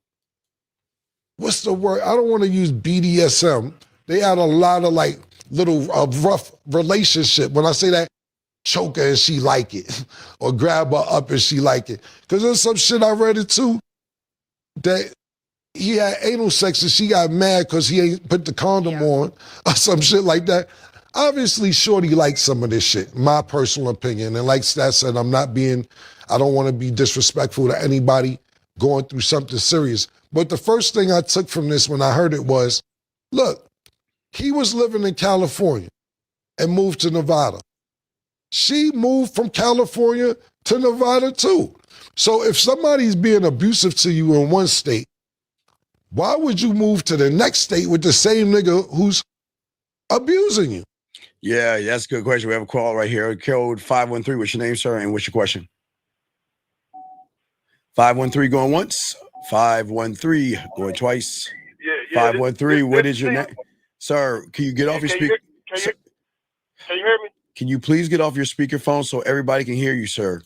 What's the word? I don't want to use BDSM. They had a lot of like little rough relationship. When I say that, choke her and she like it, or grab her up and she like it. Because there's some shit I read it too, that he had anal sex and she got mad because he ain't put the condom on, or some shit like that. Obviously, Shorty likes some of this shit, my personal opinion. And like Stat said, I don't want to be disrespectful to anybody going through something serious. But the first thing I took from this when I heard it was, look, he was living in California and moved to Nevada. She moved from California to Nevada too. So if somebody's being abusive to you in one state, why would you move to the next state with the same nigga who's abusing you? Yeah, that's a good question. We have a call right here. Code 513. What's your name, sir? And what's your question? 513 going once. 513 going twice. 513. What is your name? Sir, can you get off your speaker? Can you hear me? Can you please get off your speakerphone so everybody can hear you, sir?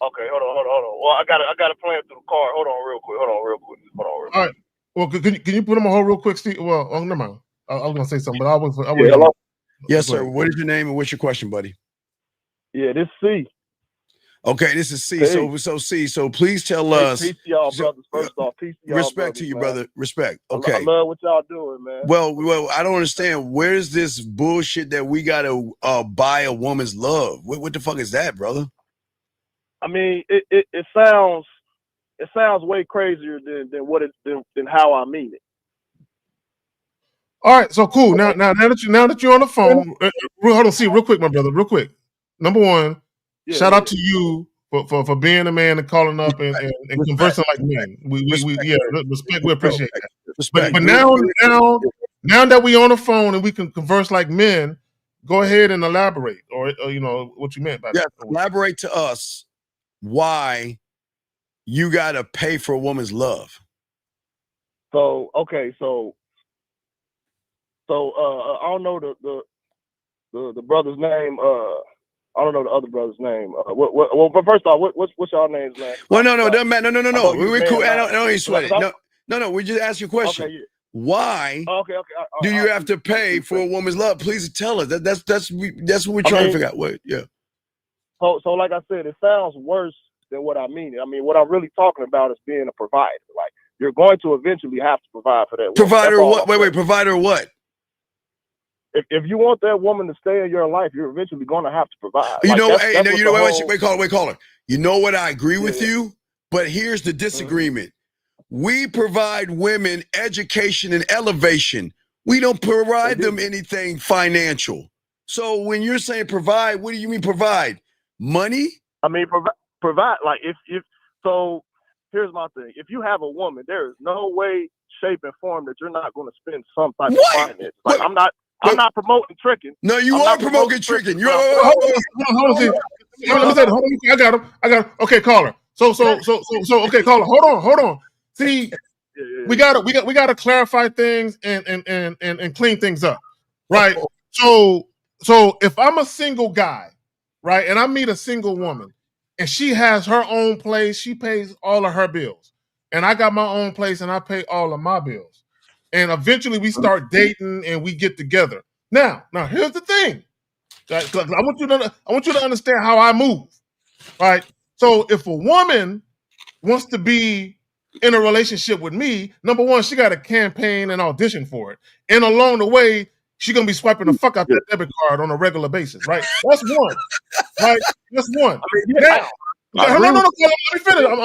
Okay, hold on. Well, I got it playing through the car. Hold on real quick. All right. Well, can you put him on hold real quick, Steve? Well, never mind. I was gonna say something, but I was. Hello? Yes, sir. What is your name and what's your question, buddy? Yeah, this C. Okay, this is C. Hey. So C. So please tell us. Peace to y'all, brothers. First off, peace to y'all. Respect brothers, to you, man. brother. Respect. I Okay. love what y'all doing, man. Well, I don't understand. Where's this bullshit that we gotta buy a woman's love? What the fuck is that, brother? I mean, it sounds way crazier than how I mean it. All right, so cool. Now that you're on the phone, hold on, see, real quick, my brother, real quick. Number one, shout out to you for being a man and calling up and conversing like men. Respect. We appreciate that. Respect. But now that we on the phone and we can converse like men, go ahead and elaborate, or you know what you meant by that. Elaborate to us why you gotta pay for a woman's love. So okay, so I don't know the brother's name. I don't know the other brother's name. Well, first off, what's y'all names, man? Well, no, doesn't matter. No. We're cool. I don't even sweat it. No. We just ask you a question. Okay, yeah. Why? Okay. Do you have to pay for a woman's love? Please tell us. That's what we're trying to figure out. What? Yeah. So like I said, it sounds worse than what I mean. I mean, what I'm really talking about is being a provider. Like, you're going to eventually have to provide for that woman. Provider what? Wait. Provider what? If you want that woman to stay in your life, you're eventually going to have to provide. You like, know, wait, caller. You know what? I agree with you, but here's the disagreement. We provide women education and elevation. We don't provide them anything financial. So when you're saying provide, what do you mean provide? Money? I mean, provide. Like, if so, here's my thing. If you have a woman, there is no way, shape, and form that you're not going to spend some type of finance. Like, I'm not promoting tricking. No, you are promoting tricking. You're hold on. I got him. Okay, caller. So okay, caller. Hold on. See, we gotta clarify things and clean things up, right? So if I'm a single guy, right, and I meet a single woman, and she has her own place, she pays all of her bills, and I got my own place and I pay all of my bills. And eventually we start dating and we get together. Now here's the thing. I want you to understand how I move. Right? So if a woman wants to be in a relationship with me, number one, she got to campaign and audition for it. And along the way, she's gonna be swiping the fuck out that debit card on a regular basis, right? That's one. Right? That's one. Now, no, let me finish. I'm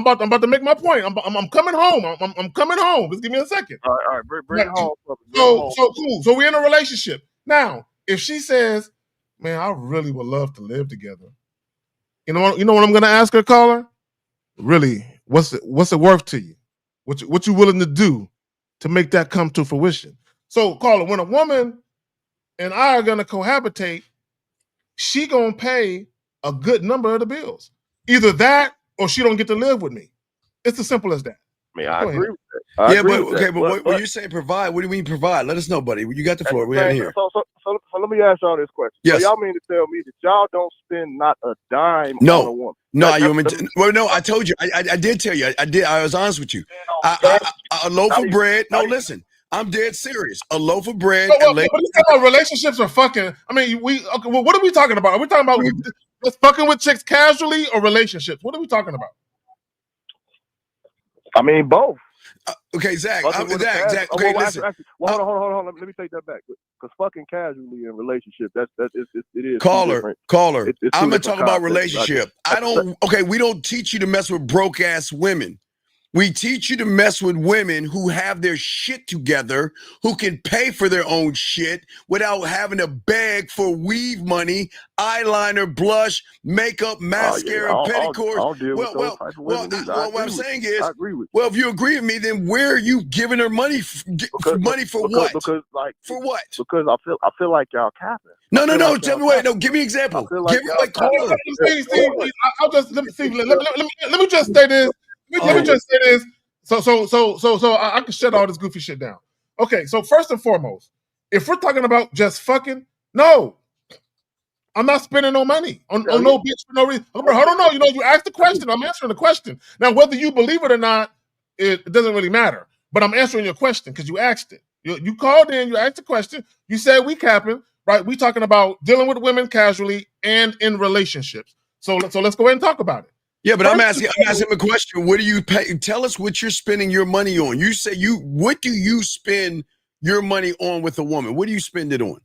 about to make my point. I'm coming home. I'm coming home. Just give me a second. All right. Bring it home. So cool. So we're in a relationship. Now, if she says, man, I really would love to live together. You know what I'm gonna ask her, caller? Really, what's it worth to you? What you willing to do to make that come to fruition? So, caller, when a woman and I are gonna cohabitate, she gonna pay a good number of the bills. Either that or she don't get to live with me. It's as simple as that. I mean, I agree with that. I agree with that. But when you say provide, what do you mean provide? Let us know, buddy. You got the floor. We have here. So let me ask y'all this question. Yes. So y'all mean to tell me that y'all don't spend not a dime on a woman? No, I told you. I did tell you. I was honest with you. A loaf of bread. No, listen. I'm dead serious. A loaf of bread. But you talking about relationships or fucking? I mean, what are we talking about? Are we talking about just fucking with chicks casually or relationships? What are we talking about? I mean, both. Okay, Zach. Zach. Okay, listen. Actually, hold on. Let me take that back. Because fucking casually in relationship, it is. Caller. I'm gonna talk about concepts. relationship. We don't teach you to mess with broke ass women. We teach you to mess with women who have their shit together, who can pay for their own shit without having to beg for weave money, eyeliner, blush, makeup, mascara, petticoats. I'll deal with those type of women either. What I'm saying is, I agree with you. well, if you agree with me, then where are you giving her money? Money for what? Because for what? Because I feel like y'all capping. No. Tell me wait. No, give me an example. Give me like caller. Let me just say this. Let me just say this. So I can shut all this goofy shit down. Okay, so first and foremost, if we're talking about just fucking, no, I'm not spending no money on no bitch for no reason. Hold on, no. You asked the question. I'm answering the question. Now, whether you believe it or not, it doesn't really matter. But I'm answering your question because you asked it. You called in. You asked the question. You said we capping, right? We talking about dealing with women casually and in relationships. So let's go ahead and talk about it. Yeah, but I'm asking him a question. What do you pay? Tell us what you're spending your money on. You say what do you spend your money on with a woman? What do you spend it on?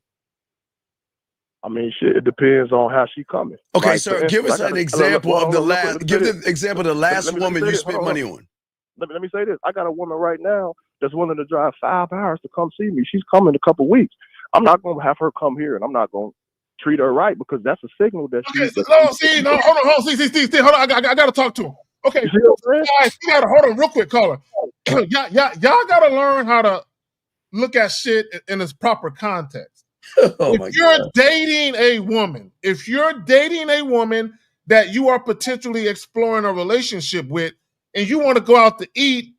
I mean, shit, it depends on how she coming. Okay, like, sir, give us an example of the last. Give the example of the last woman you spent money on. Let me say this. I got a woman right now that's willing to drive 5 hours to come see me. She's coming in a couple weeks. I'm not going to have her come here, and I'm not going to treat her right because that's a signal that she's. Hold on. See, hold on. I got to talk to him. Okay, guys, you got to hold on real quick, caller. Y'all got to learn how to look at shit in its proper context. If you're dating a woman that you are potentially exploring a relationship with, and you want to go out to eat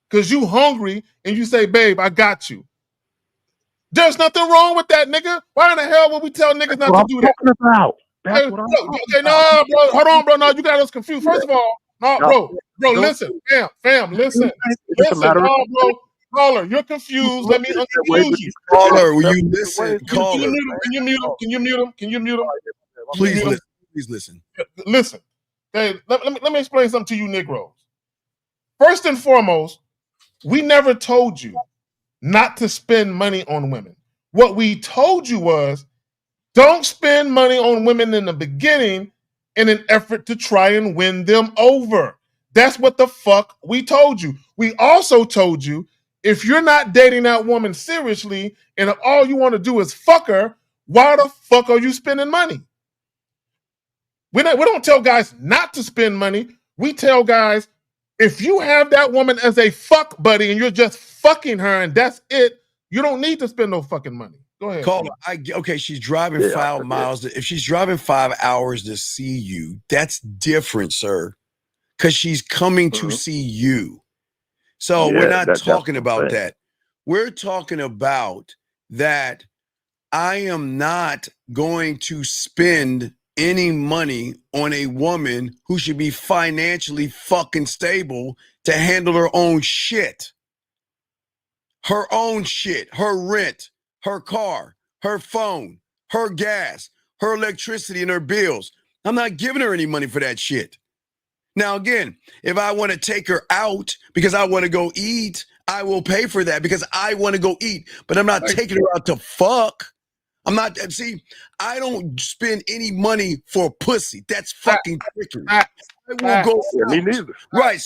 because you hungry, and you say, "Babe, I got you." There's nothing wrong with that, nigga. Why in the hell would we tell niggas not to do that? That's what I'm talking about. No, bro. Hold on, bro. No, you got us confused. First of all, no, bro. Listen, fam, listen. No, bro. Caller, you're confused. Let me unconfuse you. Caller, will you listen? Caller. Can you mute him? Please listen. Listen. Okay, let me explain something to you, Negroes. First and foremost, we never told you not to spend money on women. What we told you was, don't spend money on women in the beginning in an effort to try and win them over. That's what the fuck we told you. We also told you, if you're not dating that woman seriously and if all you want to do is fuck her, why the fuck are you spending money? We don't tell guys not to spend money. We tell guys, if you have that woman as a fuck buddy and you're just fucking her and that's it, you don't need to spend no fucking money. Go ahead. Caller, okay, she's driving 5 miles. If she's driving 5 hours to see you, that's different, sir. Because she's coming to see you. So we're not talking about that. We're talking about that I am not going to spend any money on a woman who should be financially fucking stable to handle her own shit. Her own shit, her rent, her car, her phone, her gas, her electricity, and her bills. I'm not giving her any money for that shit. Now, again, if I want to take her out because I want to go eat, I will pay for that because I want to go eat. But I'm not taking her out to fuck. I don't spend any money for pussy. That's fucking trickery. I will go. Me neither. Right.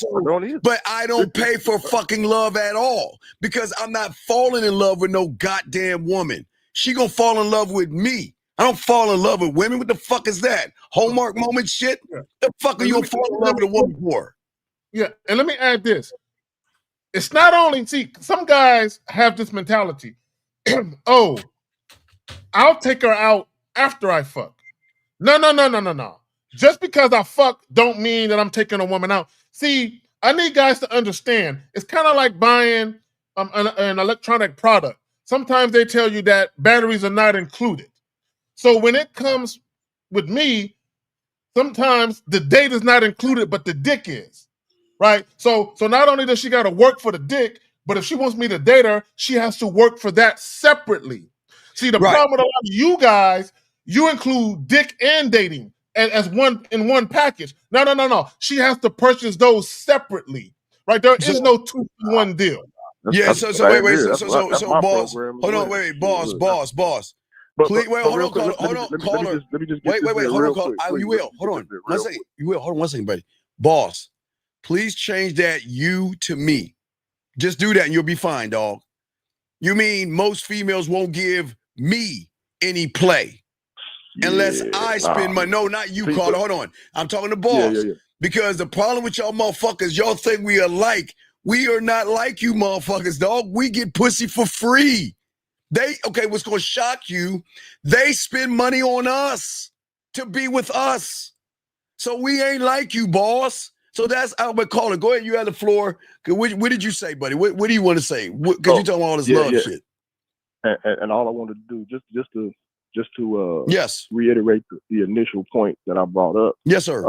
But I don't pay for fucking love at all because I'm not falling in love with no goddamn woman. She gonna fall in love with me. I don't fall in love with women. What the fuck is that? Hallmark moment shit? The fuck are you gonna fall in love with a woman for? Yeah, and let me add this. It's not only, some guys have this mentality. Oh, I'll take her out after I fuck. No. Just because I fuck don't mean that I'm taking a woman out. See, I need guys to understand. It's kind of like buying an electronic product. Sometimes they tell you that batteries are not included. So when it comes with me, sometimes the date is not included, but the dick is. Right? So not only does she got to work for the dick, but if she wants me to date her, she has to work for that separately. See, the problem with a lot of you guys, you include dick and dating as one in one package. No. She has to purchase those separately. Right? There is no 2-for-1 deal. Wait, so boss, hold on, wait, boss. Please, wait, hold on, caller. Wait, hold on, caller. You will, hold on. 1 second. You will, hold on 1 second, buddy. Boss, please change that you to me. Just do that and you'll be fine, dog. You mean most females won't give me any play unless I spend money? No, not you, caller. Hold on. I'm talking to boss. Because the problem with y'all motherfuckers, y'all think we are like. We are not like you motherfuckers, dog. We get pussy for free. What's going to shock you, they spend money on us to be with us. So we ain't like you, boss. So that's how we call it. Go ahead, you have the floor. What did you say, buddy? What do you want to say? Because you're talking all this love shit. And all I wanted to do, just to yes, reiterate the initial point that I brought up. Yes, sir.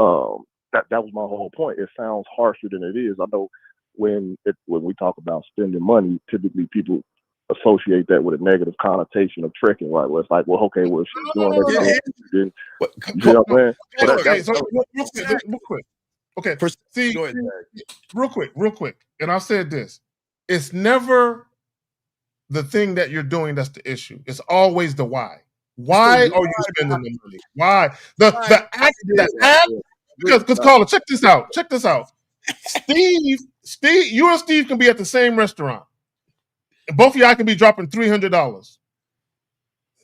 That was my whole point. It sounds harsher than it is. I know when we talk about spending money, typically people associate that with a negative connotation of tricking, right? Where it's like, well, okay, well, she's doing everything. Then, you know what I'm saying? So real quick. Okay, see, real quick. And I've said this. It's never the thing that you're doing that's the issue. It's always the why. Why are you spending the money? Why? The act, because caller, check this out. Steve, you and Steve can be at the same restaurant. And both of y'all can be dropping $300.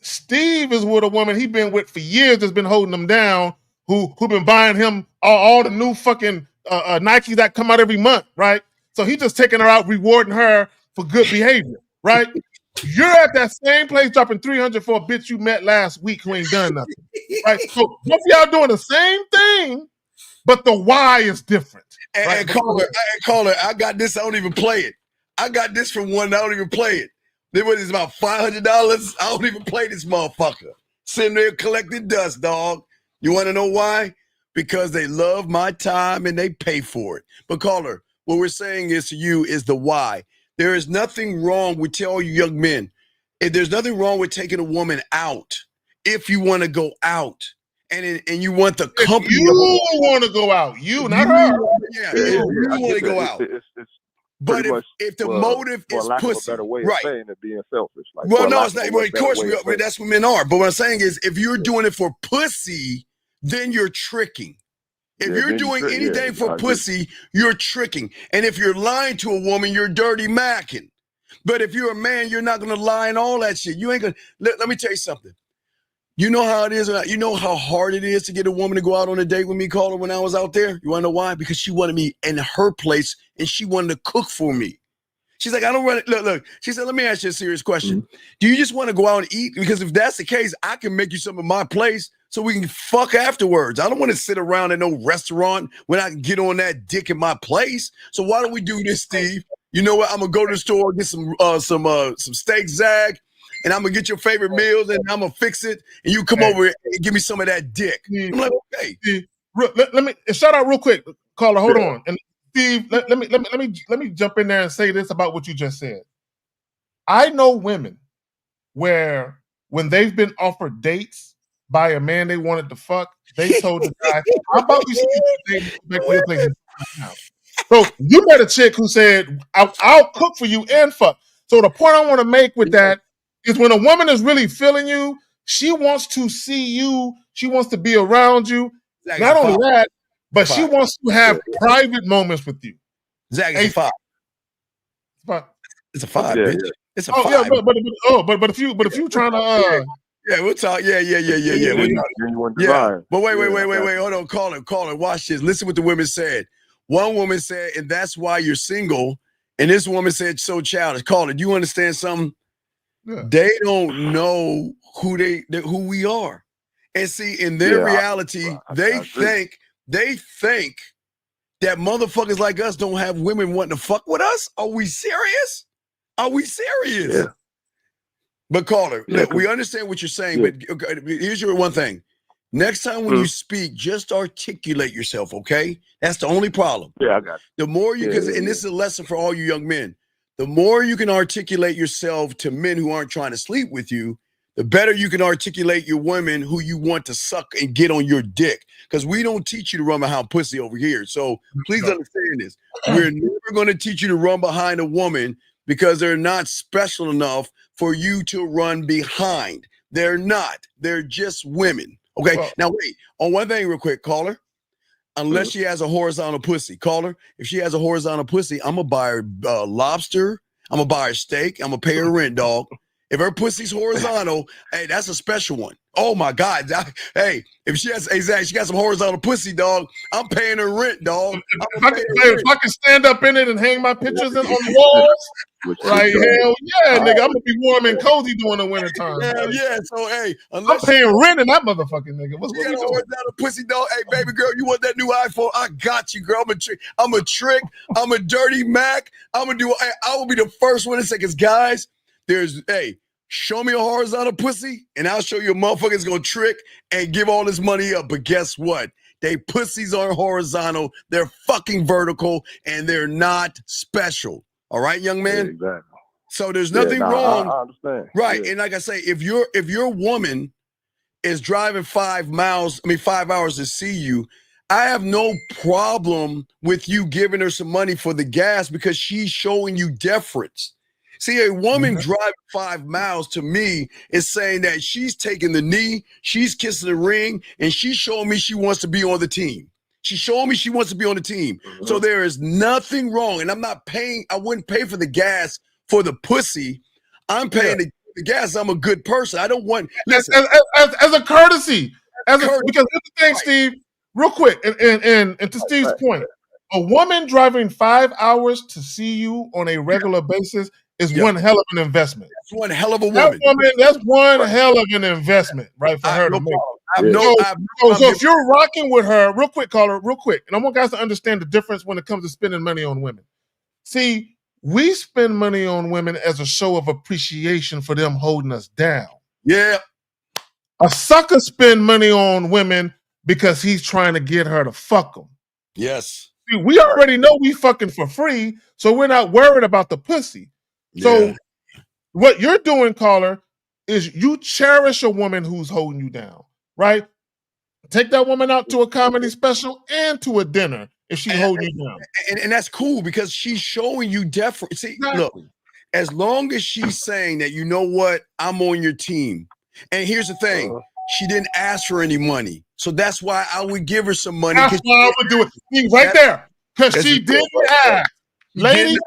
Steve is with a woman he been with for years that's been holding him down, who been buying him all the new fucking Nikes that come out every month, right? So he just taking her out, rewarding her for good behavior, right? You're at that same place dropping $300 for a bitch you met last week who ain't done nothing, right? So both of y'all doing the same thing, but the why is different. And caller, I got this. I don't even play it. I got this from one. I don't even play it. Then what is about $500? I don't even play this motherfucker. Sitting there collecting dust, dog. You want to know why? Because they love my time and they pay for it. But caller, what we're saying is to you is the why. There is nothing wrong with all you young men. There's nothing wrong with taking a woman out if you want to go out. And you want the company. You want to go out. You, not her. Yeah, you want to go out. But if the motive is pussy, right? Saying it being selfish. Like, well, no, it's not. Well, of course, that's what men are. But what I'm saying is, if you're doing it for pussy, then you're tricking. If you're doing anything for pussy, you're tricking. And if you're lying to a woman, you're dirty macking. But if you're a man, you're not going to lie and all that shit. You ain't going to. Let me tell you something. You know how it is. You know how hard it is to get a woman to go out on a date with me, caller, when I was out there? You want to know why? Because she wanted me in her place and she wanted to cook for me. She's like, I don't want to. Look. She said, let me ask you a serious question. Mm-hmm. Do you just want to go out and eat? Because if that's the case, I can make you some of my place so we can fuck afterwards. I don't want to sit around at no restaurant when I can get on that dick in my place. So why don't we do this, Steve? You know what? I'm going to go to the store, get some steak zag. And I'm going to get your favorite meals, and I'm going to fix it, and you come over and give me some of that dick. I'm like, okay. Let me shout out real quick, caller. Hold on, and Steve, let me jump in there and say this about what you just said. I know women where when they've been offered dates by a man they wanted to fuck, they told the guy, "How about we see back to your place now?" So you met a chick who said, "I'll cook for you and fuck." So the point I want to make with that is when a woman is really feeling you, she wants to see you. She wants to be around you. Zach, not only that, but she wants to have private moments with you. Zach, it's a 5. It's a 5, bitch. Yeah. It's a 5. Yeah, but if you trying to yeah, we'll talk. Yeah. But wait. Hold on, caller. Watch this. Listen what the women said. One woman said, and that's why you're single. And this woman said, so childish. Caller, do you understand something? Yeah. They don't know who we are, and see in their reality, they think that motherfuckers like us don't have women wanting to fuck with us? Are we serious? Are we serious? Yeah. But caller, Yeah, look, we understand what you're saying, but here's your one thing. Next time when you speak, just articulate yourself, okay? That's the only problem. Yeah, I got The more you, because, Yeah, and this is a lesson for all you young men, the more you can articulate yourself to men who aren't trying to sleep with you, the better you can articulate your women who you want to suck and get on your dick. Because we don't teach you to run behind pussy over here. So please understand this. We're never going to teach you to run behind a woman because they're not special enough for you to run behind. They're not. They're just women. Okay. Well- Now wait. On one thing, real quick, caller. Unless she has a horizontal pussy, caller. If she has a horizontal pussy, I'm gonna buy her lobster. I'm gonna buy her steak. I'm gonna pay her rent, dog. If her pussy's horizontal, hey, that's a special one. Oh my God. Hey, if she has exactly, she got some horizontal pussy, dog. I'm paying her rent, dog. If I can stand up in it and hang my pictures on the walls, right? Hell yeah, nigga. I'm gonna be warm and cozy during the wintertime. Hell yeah. So hey, I'm paying rent in that motherfucking nigga. What's you what we got a doing? horizontal pussy, dog. Hey, baby girl, you want that new iPhone? I got you, girl. I'm a trick. I'm a dirty Mac. I will be the first one to say, because guys, show me a horizontal pussy, and I'll show you a motherfucker's gonna trick and give all this money up. But guess what? They pussies aren't horizontal. They're fucking vertical, and they're not special. All right, young man? Yeah, exactly. So there's nothing wrong. I understand. Right. Yeah. And like I say, if your woman is driving 5 hours to see you, I have no problem with you giving her some money for the gas because she's showing you deference. See, a woman driving 5 miles to me is saying that she's taking the knee, she's kissing the ring, and she's showing me she wants to be on the team. She's showing me she wants to be on the team. So there is nothing wrong. And I'm not paying, I wouldn't pay for the gas for the pussy. I'm paying the gas. I'm a good person. I don't want, listen. As a courtesy. Because here's the thing, Steve, real quick, and to Steve's point, a woman driving 5 hours to see you on a regular basis is one hell of an investment. That's one hell of a woman. That's one hell of an investment, right, for her to make. So if you're rocking with her, real quick, caller, real quick, and I want guys to understand the difference when it comes to spending money on women. See, we spend money on women as a show of appreciation for them holding us down. Yeah. A sucker spend money on women because he's trying to get her to fuck him. Yes. See, we already know we fucking for free, so we're not worried about the pussy. So what you're doing, caller, is you cherish a woman who's holding you down, right? Take that woman out to a comedy special and to a dinner if she's holding you down. And that's cool because she's showing you deference. See, look, as long as she's saying that, you know what, I'm on your team. And here's the thing, she didn't ask for any money. So that's why I would give her some money. That's why I would do it. See, right there. Because she didn't ask. Lady,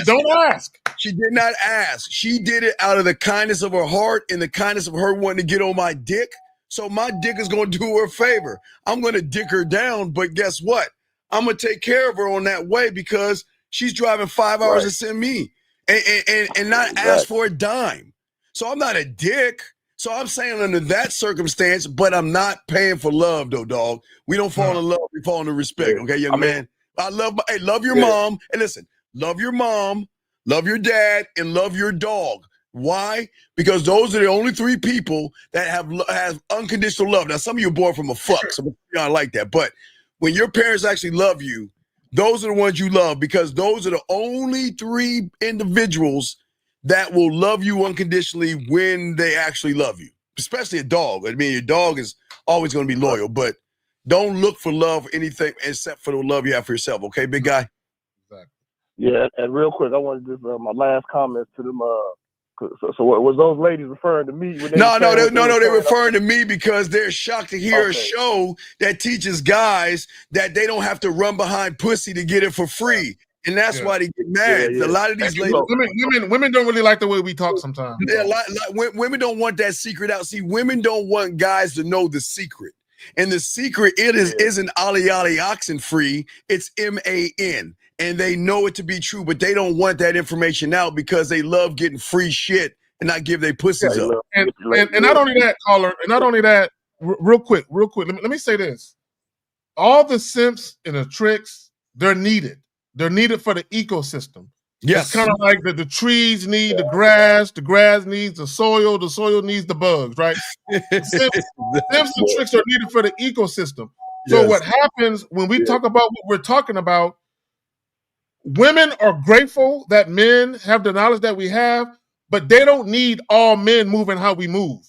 don't ask. She did not ask. She did it out of the kindness of her heart and the kindness of her wanting to get on my dick. So my dick is going to do her a favor. I'm going to dick her down, but guess what? I'm going to take care of her on that way because she's driving 5 hours to send me and not ask for a dime. So I'm not a dick. So I'm saying under that circumstance, but I'm not paying for love though, dog. We don't fall in love. We fall into respect. Okay, young man. Love your mom. And listen, love your mom, love your dad, and love your dog. Why? Because those are the only three people that have unconditional love. Now, some of you are born from a fuck, so I like that. But when your parents actually love you, those are the ones you love because those are the only three individuals that will love you unconditionally when they actually love you, especially a dog. I mean, your dog is always going to be loyal, but don't look for love or anything except for the love you have for yourself. Okay, big guy? Exactly. Yeah, and real quick, I wanted to just my last comments to them. So was those ladies referring to me? No, they're referring to me because they're shocked to hear a show that teaches guys that they don't have to run behind pussy to get it for free. And that's why they get mad. A lot of these ladies, women don't really like the way we talk sometimes. Yeah, women don't want that secret out. See, women don't want guys to know the secret. And the secret isn't Ali oxen free. It's MAN. And they know it to be true, but they don't want that information out because they love getting free shit and not give their pussies up. And not only that, caller, and not only that, real quick. Let me say this. All the simps and the tricks They're needed. They're needed for the ecosystem. Yes. It's kind of like the trees need the grass needs the soil needs the bugs, right? Simps and tricks are needed for the ecosystem. So what happens when we talk about what we're talking about, women are grateful that men have the knowledge that we have, but they don't need all men moving how we move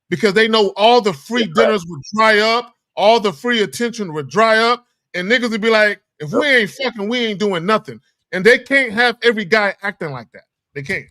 because they know all the free dinners would dry up, all the free attention would dry up, and niggas would be like, if we ain't fucking, we ain't doing nothing. And they can't have every guy acting like that. They can't.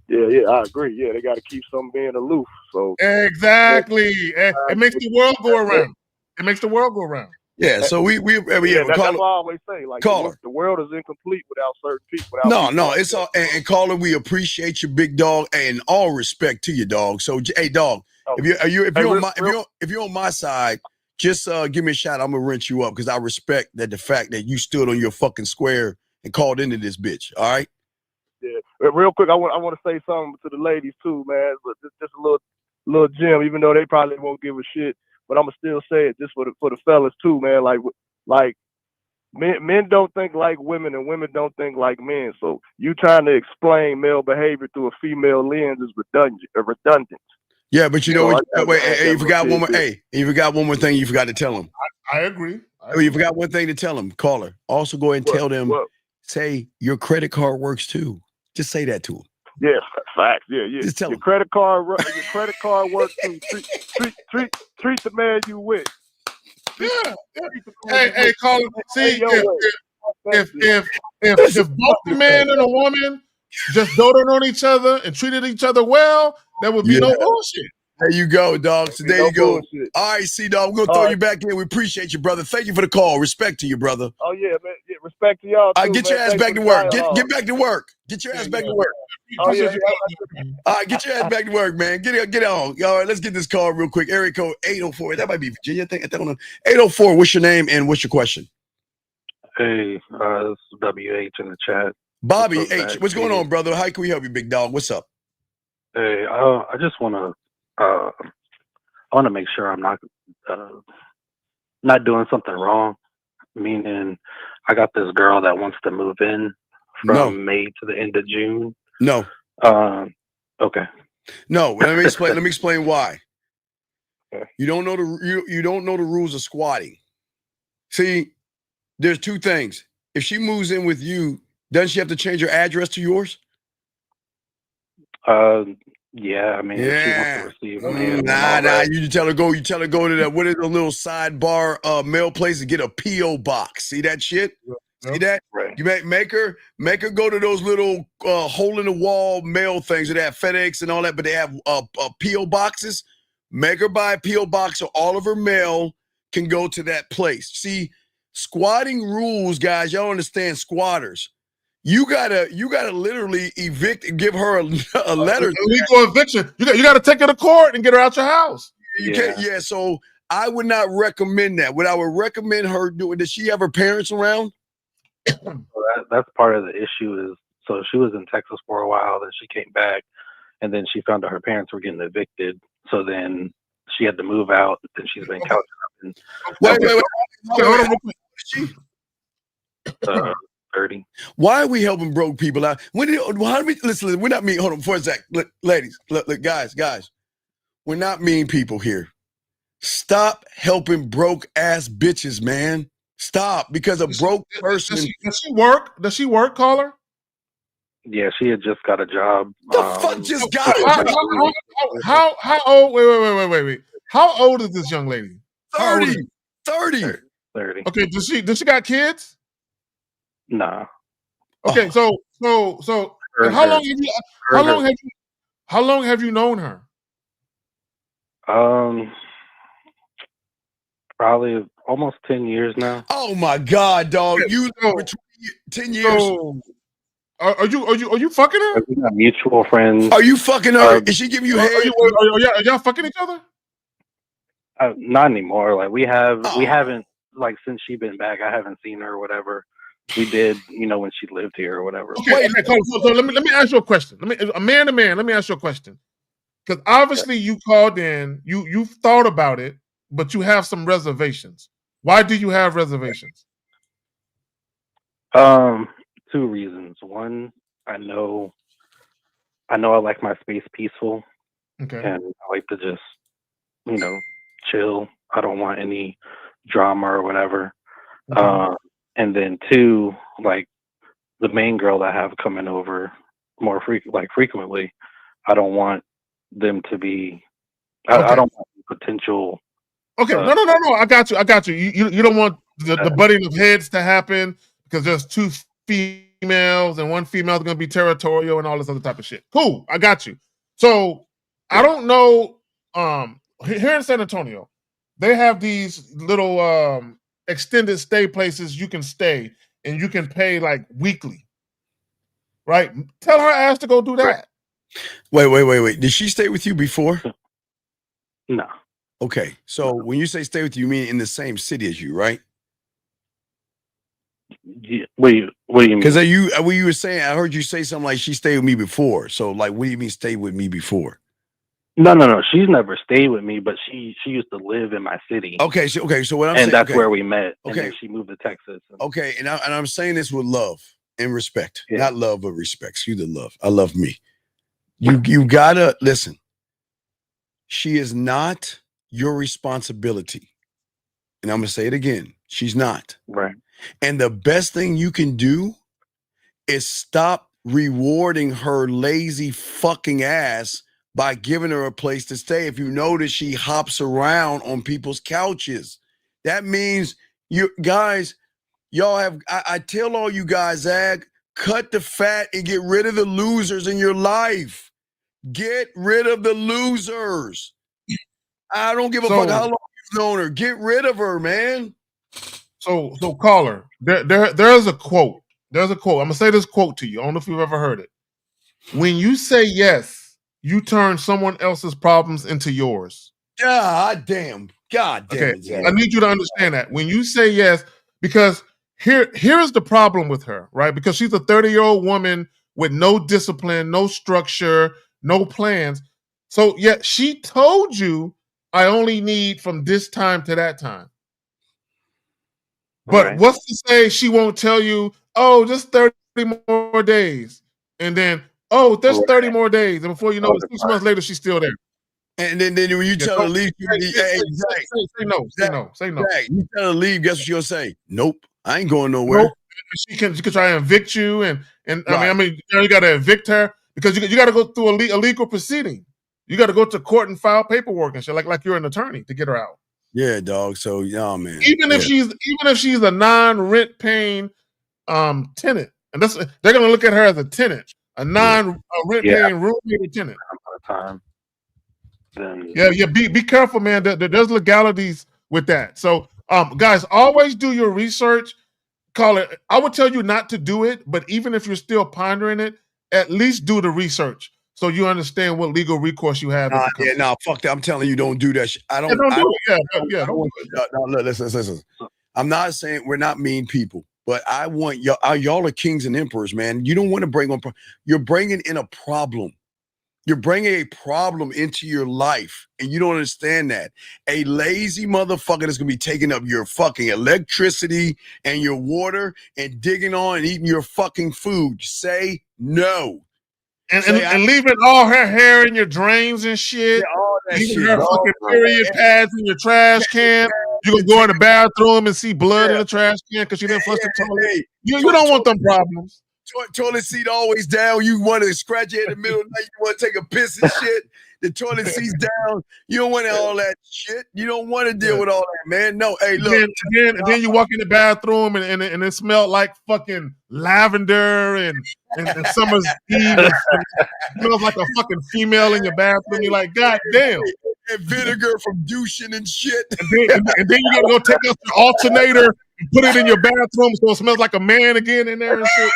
Yeah, I agree. Yeah, they got to keep some being aloof. So exactly, it makes the world go around. It makes the world go around. Yeah, so we that's why I always say, like, the world is incomplete without certain people. No, it's all. And caller, we appreciate you, big dog, and all respect to you, dog. So, hey, dog, if you're on my side, just give me a shot. I'm gonna rinse you up because I respect the fact that you stood on your fucking square and called into this bitch. All right. Yeah, real quick, I want to say something to the ladies too, man. But just a little gem, even though they probably won't give a shit. But I'm gonna still say it just for the fellas too, man. Like men don't think like women, and women don't think like men. So you trying to explain male behavior through a female lens is redundant. Yeah, but you know what? You forgot one more. Hey, you forgot one more thing. You forgot to tell them. I agree. You forgot one thing to tell them, caller. Also, go ahead and tell them. Say your credit card works too. Just say that to them. Yeah, facts. Yeah. Just tell your credit card works too. Treat the man you with. Yeah. Hey, caller. See, if both the man and a woman just doted on each other and treated each other well, there would be no bullshit. There you go, dog. So there you go. Bullshit. All right, C-Dog, we're going to throw you back in. We appreciate you, brother. Thank you for the call. Respect to you, brother. Oh, yeah, man. Yeah, respect to y'all, too, get your ass back to work. Get back to work. Get your ass back to work. Oh, yeah. All right, get your ass back to work, man. Get on. All right, let's get this call real quick. Area code 804. That might be Virginia. I don't know. 804, what's your name and what's your question? Hey, this is WH in the chat. Bobby H. What's going on, brother? How can we help you, big dog? What's up? Hey, I just want to I want to make sure I'm not doing something wrong. Meaning, I got this girl that wants to move in from May to the end of June. No. Okay. No. Let me explain. Let me explain why. Okay. You don't know the rules of squatting. See, there's two things. If she moves in with you, doesn't she have to change her address to yours? Yeah, I mean, if she wants to receive mail. Nah. You tell her go to that. What is the little sidebar mail place to get a PO box? See that shit? See that? Right. You make her go to those little hole in the wall mail things that have FedEx and all that, but they have PO boxes. Make her buy a PO box so all of her mail can go to that place. See, squatting rules, guys. Y'all understand squatters. You gotta literally evict and give her a letter. Illegal eviction. You gotta take her to court and get her out your house. You can't. Yeah. So I would not recommend that. What I would recommend her doing. Does she have her parents around? That's part of the issue. Is so she was in Texas for a while, then she came back, and then she found out her parents were getting evicted. So then she had to move out. Then she's been couch hopping. Wait. 30. Why are we helping broke people out? Listen, we're not mean. Hold on for a sec. Look, ladies, look, guys, we're not mean people here. Stop helping broke ass bitches, man. Stop, because a broke person. Does she work, caller? Yeah, she had just got a job. The fuck just got a job? How old? Wait. How old is this young lady? 30. 30. Okay, does she got kids? Nah. Okay, so how long have you known her? Probably almost 10 years now. Oh my God, dog! You 10 years. So, are you fucking her? We got mutual friends. Are you fucking her? Is she giving you head? Are y'all fucking each other? Not anymore. Like we haven't, like, since she been back. I haven't seen her or whatever. We did, when she lived here or whatever. Okay, so let me ask you a question. A man to man, let me ask you a question. Because obviously you called in, you've thought about it, but you have some reservations. Why do you have reservations? Two reasons. One, I know I like my space peaceful, Okay. and I like to just, chill. I don't want any drama or whatever. Okay. And then two, like the main girl that I have coming over more frequently, I don't want them to be. I don't want potential. Okay, no. I got you. You don't want the butting of heads to happen because there's two females and one female is going to be territorial and all this other type of shit. Cool, I got you. So I don't know. Here in San Antonio, they have these little extended stay places you can stay and you can pay like weekly. Right? Tell her ass to go do that. Wait. Did she stay with you before? No. Okay, so when you say stay with you mean in the same city as you, right? Yeah. What do you mean? Because what you were saying, I heard you say something like she stayed with me before. So, like, what do you mean stay with me before? No. She's never stayed with me, but she used to live in my city. Okay. So what I'm saying, and that's where we met. And then she moved to Texas. Okay, and I'm saying this with love and respect, Yeah. not love but respect. Excuse the love. I love me. You gotta listen. She is not your responsibility, and I'm gonna say it again. She's not. Right. And the best thing you can do is stop rewarding her lazy fucking ass by giving her a place to stay. If you notice, she hops around on people's couches. That means you guys, y'all have, I tell all you guys, cut the fat and get rid of the losers in your life. Get rid of the losers. I don't give a fuck how long you've known her. Get rid of her, man. So caller, there's a quote. There's a quote. I'm gonna say this quote to you. I don't know if you've ever heard it. When you say yes, you turn someone else's problems into yours. God damn. Okay, I need you to understand that. When you say yes, because here's the problem with her, right? Because she's a 30-year-old woman with no discipline, no structure, no plans. So yet she told you, I only need from this time to that time. But what's to say she won't tell you, oh, just 30 more days. And then, oh, there's 30 more days. And before you know it, 6 months later, she's still there. And then when you tell her to leave, say no. You tell her to leave, guess what she'll say? Nope, I ain't going nowhere. Nope. She can try and evict you, and right. I mean, you got to evict her because you got to go through a legal proceeding. You got to go to court and file paperwork and shit, like you're an attorney to get her out. Yeah, dog. So, man. Even if she's a non-rent paying tenant, and they're gonna look at her as a tenant, a non-rent paying roommate tenant. Be careful, man. There's legalities with that. So, guys, always do your research. Call it. I would tell you not to do it, but even if you're still pondering it, at least do the research so you understand what legal recourse you have. Fuck that. I'm telling you, don't do that. Don't do it. Listen. I'm not saying we're not mean people, but I want y'all are kings and emperors, man. You don't want to bring on. You're bringing in a problem. You're bringing a problem into your life, and you don't understand that. A lazy motherfucker that's going to be taking up your fucking electricity and your water and digging on and eating your fucking food. Say no. And leaving all her hair in your drains and shit. Yeah, all that leaving shit. Her fucking period pads in your trash can. You can go in the bathroom and see blood in the trash can because you didn't flush the toilet. You don't want them problems. Toilet seat always down. You want to scratch it in the middle of the night. You want to take a piss and shit. The toilet seat's down. You don't want all that shit. You don't want to deal with all that, man. No, hey, look. Then you walk in the bathroom and it smelled like fucking lavender and summer's eve. It smells like a fucking female in your bathroom. You're like, God damn. And vinegar from douching and shit. And then you gotta go take out the alternator and put it in your bathroom so it smells like a man again in there and shit.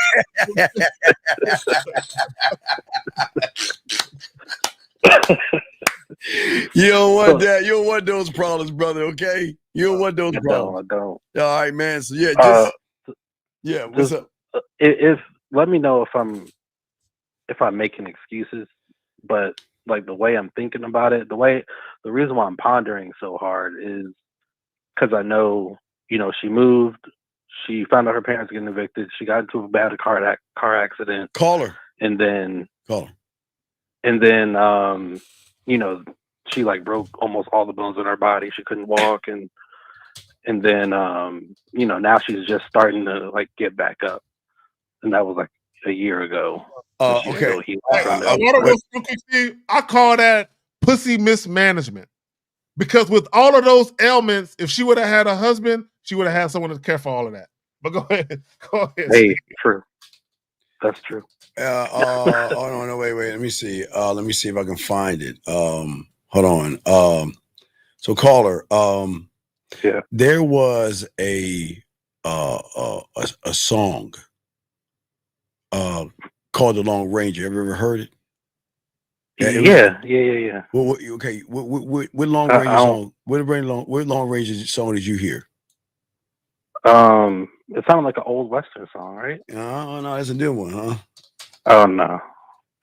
You don't want that. You don't want those problems, brother. Okay, you don't want those problems. I don't. All right, man. So what's up? If let me know if I'm making excuses, but like the way I'm thinking about it, the reason why I'm pondering so hard is because I know, she moved, she found out her parents were getting evicted. She got into a bad car accident. Call her. And then call her. And then you know, she like broke almost all the bones in her body. She couldn't walk, and then you know, now she's just starting to like get back up. And that was like a year ago. Okay. I call that pussy mismanagement. Because with all of those ailments, if she would have had a husband, she would have had someone to care for all of that. But go ahead. Hey, Steve. true. That's true. Oh no, wait. Let me see. Let me see if I can find it. Hold on. So caller, yeah. There was a song called The Long Ranger. Have you ever heard it? Yeah. Okay. What Long Ranger song? What Long Ranger song did you hear? It sounded like an old Western song, right? Oh no, that's a new one, huh? Oh no.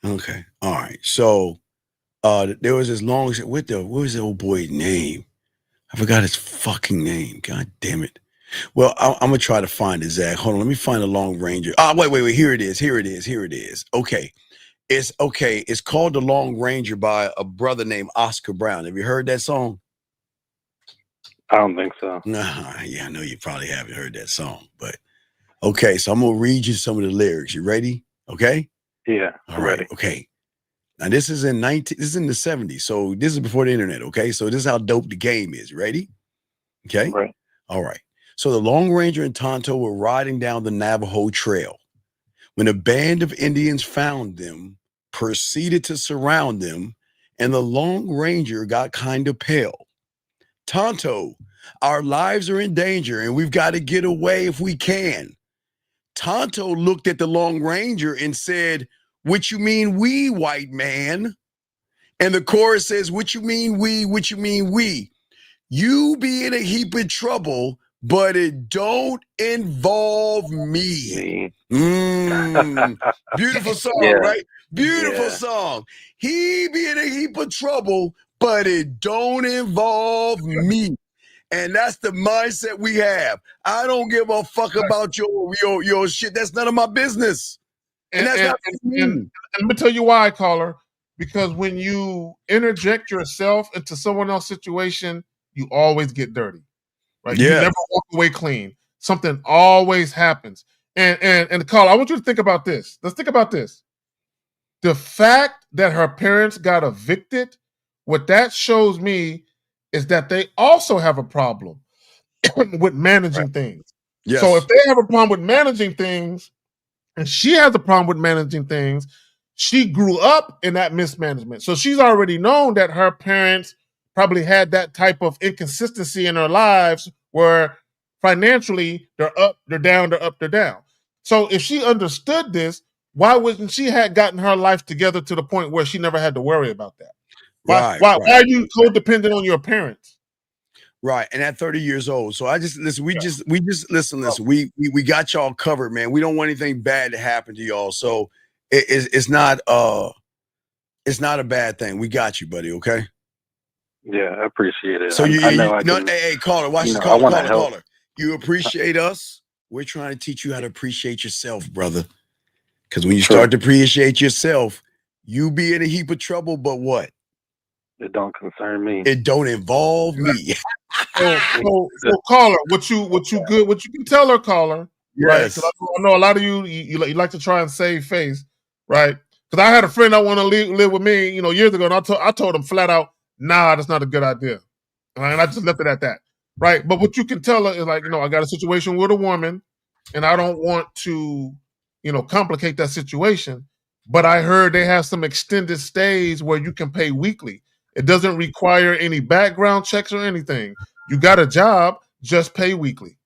Okay. All right. So there was this long what was the old boy's name? I forgot his fucking name. God damn it. Well, I'm gonna try to find it, Zach. Hold on, let me find the Long Ranger. Wait. Here it is. Okay. It's called The Long Ranger by a brother named Oscar Brown. Have you heard that song? I don't think so. Yeah, I know you probably haven't heard that song, but okay, so I'm gonna read you some of the lyrics. You ready? Okay? Yeah, I'm ready. Okay. Now this is in the 70s, so this is before the internet, okay? So this is how dope the game is. Ready? Okay? Right. All right. So the Lone Ranger and Tonto were riding down the Navajo Trail when a band of Indians found them, proceeded to surround them, and the Lone Ranger got kind of pale. Tonto, our lives are in danger and we've got to get away if we can. Tonto looked at the Lone Ranger and said, "What you mean we, white man?" And the chorus says, "What you mean we, what you mean we? You be in a heap of trouble, but it don't involve me." Beautiful song, right? Beautiful song. He be in a heap of trouble, but it don't involve me. And that's the mindset we have. I don't give a fuck about your shit. That's none of my business. And that's not me. And let me tell you why, caller. Because when you interject yourself into someone else's situation, you always get dirty. Right? Yeah. You never walk away clean. Something always happens. And caller, I want you to think about this. Let's think about this. The fact that her parents got evicted, what that shows me is that they also have a problem with managing things. Yes. So if they have a problem with managing things, and she has a problem with managing things, she grew up in that mismanagement. So she's already known that her parents probably had that type of inconsistency in their lives where financially they're up, they're down, they're up, they're down. So if she understood this, why wouldn't she have gotten her life together to the point where she never had to worry about that? Why are you codependent on your parents? Right. And at 30 years old. So I just listen, we listen. We got y'all covered, man. We don't want anything bad to happen to y'all. So it's not a bad thing. We got you, buddy. Okay. Yeah, I appreciate it. So I hey, caller, watch this. Caller. You appreciate us. We're trying to teach you how to appreciate yourself, brother. Because when you start to appreciate yourself, you be in a heap of trouble, but what? It don't concern me. It don't involve me. So caller, what you can tell her, caller, right? Because I know a lot of you like to try and save face, right? Because I had a friend that wanted to live with me, years ago, and I told him flat out, nah, that's not a good idea, and I just left it at that, right? But what you can tell her is like, I got a situation with a woman, and I don't want to, complicate that situation. But I heard they have some extended stays where you can pay weekly. It doesn't require any background checks or anything. You got a job, just pay weekly.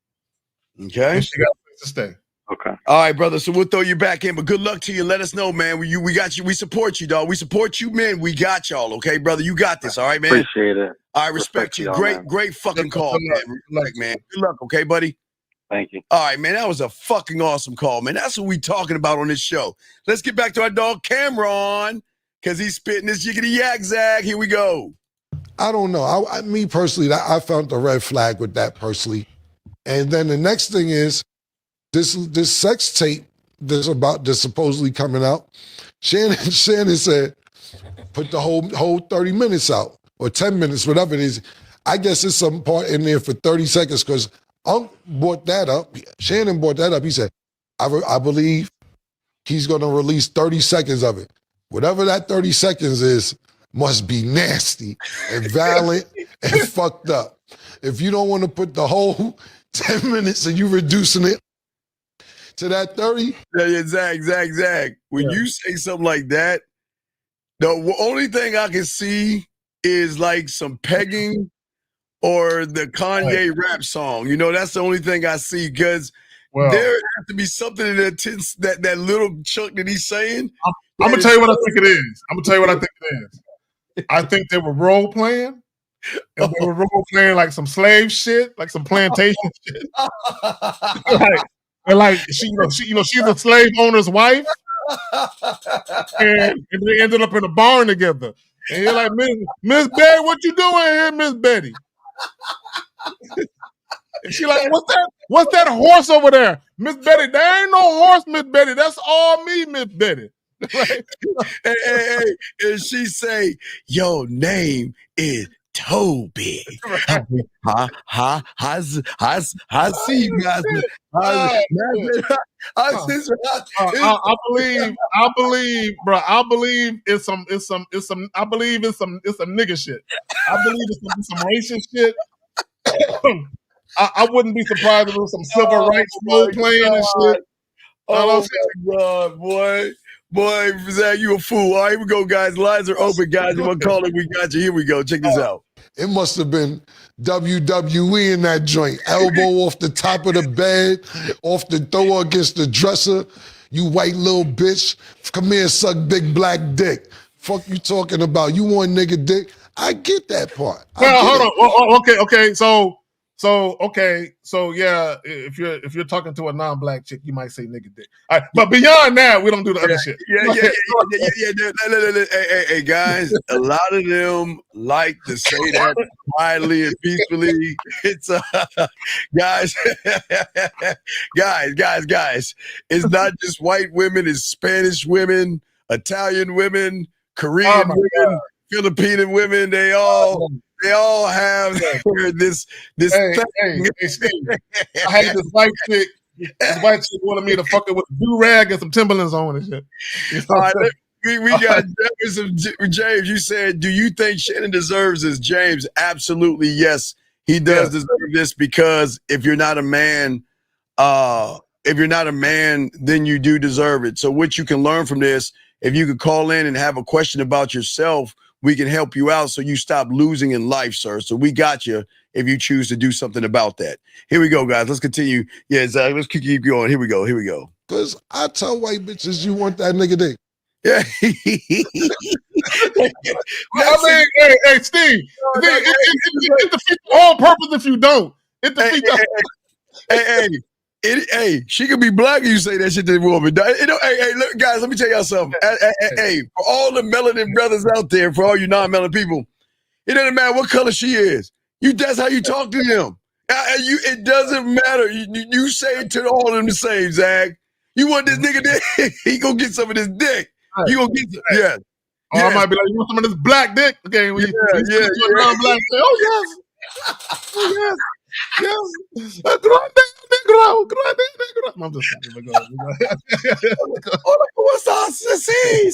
Okay. And she got a place to stay. Okay. All right, brother. So we'll throw you back in, but good luck to you. Let us know, man. We got you. We support you, dog. We support you, man. We got y'all. Okay, brother. You got this. All right, man. Appreciate it. I respect you. Great fucking call, man. Good luck, okay, buddy. Thank you. All right, man. That was a fucking awesome call, man. That's what we talking about on this show. Let's get back to our dog Cameron, because he's spitting this yiggity yak zag. Here we go. I don't know. Me personally, I found the red flag with that personally. And then the next thing is, this sex tape that's supposedly coming out. Shannon said, put the whole 30 minutes out or 10 minutes, whatever it is. I guess there's some part in there for 30 seconds because brought that up. Shannon brought that up. He said, I believe he's going to release 30 seconds of it. Whatever that 30 seconds is must be nasty and violent and fucked up. If you don't want to put the whole 10 minutes and you reducing it to that 30. Yeah, Zach. When you say something like that, the only thing I can see is like some pegging or the Kanye rap song. You know, that's the only thing I see because there has to be something in that little chunk that he's saying. I'm gonna tell you what I think it is. I think they were role playing, and they were role playing like some slave shit, like some plantation shit. Like she's a slave owner's wife, and they ended up in a barn together. And you're like, Miss Betty, what you doing here, Miss Betty? And she like, what's that horse over there? Miss Betty, there ain't no horse, Miss Betty. That's all me, Miss Betty. Right? Hey, and she say, your name is Toby. I see you guys. I believe it's some nigga shit. I believe it's some racist shit. I wouldn't be surprised if it was some civil rights role playing and shit. Oh my God, boy. Boy, Zach, you a fool. All right, here we go, guys. Lines are open, guys. You want to call it? We got you. Here we go. Check this out. It must have been WWE in that joint. Elbow off the top of the bed, off the throw against the dresser. You white little bitch. Come here, suck big black dick. Fuck you talking about? You want nigga dick? I get that part. Well, hold on. Okay. So yeah, if you're talking to a non-black chick, you might say nigga dick. All right, but beyond that, we don't do the other shit. Yeah. Hey, guys, a lot of them like to say that quietly and peacefully. It's guys. It's not just white women; it's Spanish women, Italian women, Korean women, Filipino women. They all have this thing. Hey, Steve, I had this white chick. This white chick wanted me to fuck her with a do-rag and some Timberlands on and shit. You know all right, we got James. You said, do you think Shannon deserves this? James, absolutely yes. He does deserve this because if you're not a man, then you do deserve it. So what you can learn from this, if you could call in and have a question about yourself, we can help you out so you stop losing in life, sir. So we got you if you choose to do something about that. Here we go, guys. Let's continue. Yeah, Zach, let's keep going. Here we go. Because I tell white bitches you want that nigga dick. Yeah. I mean, hey, Steve, it defeats the whole purpose if you don't. It defeats Hey, she could be black and you say that shit to the woman. Hey, look, guys, let me tell y'all something. Hey, for all the melanin brothers out there, for all you non-melanin people, it doesn't matter what color she is. That's how you talk to them. It doesn't matter. You say it to all of them the same, Zach. You want this nigga dick? He gonna get some of this dick. You gonna get some, I might be like, you want some of this black dick? Okay, non-black. Oh yes. Yes. I'm just see.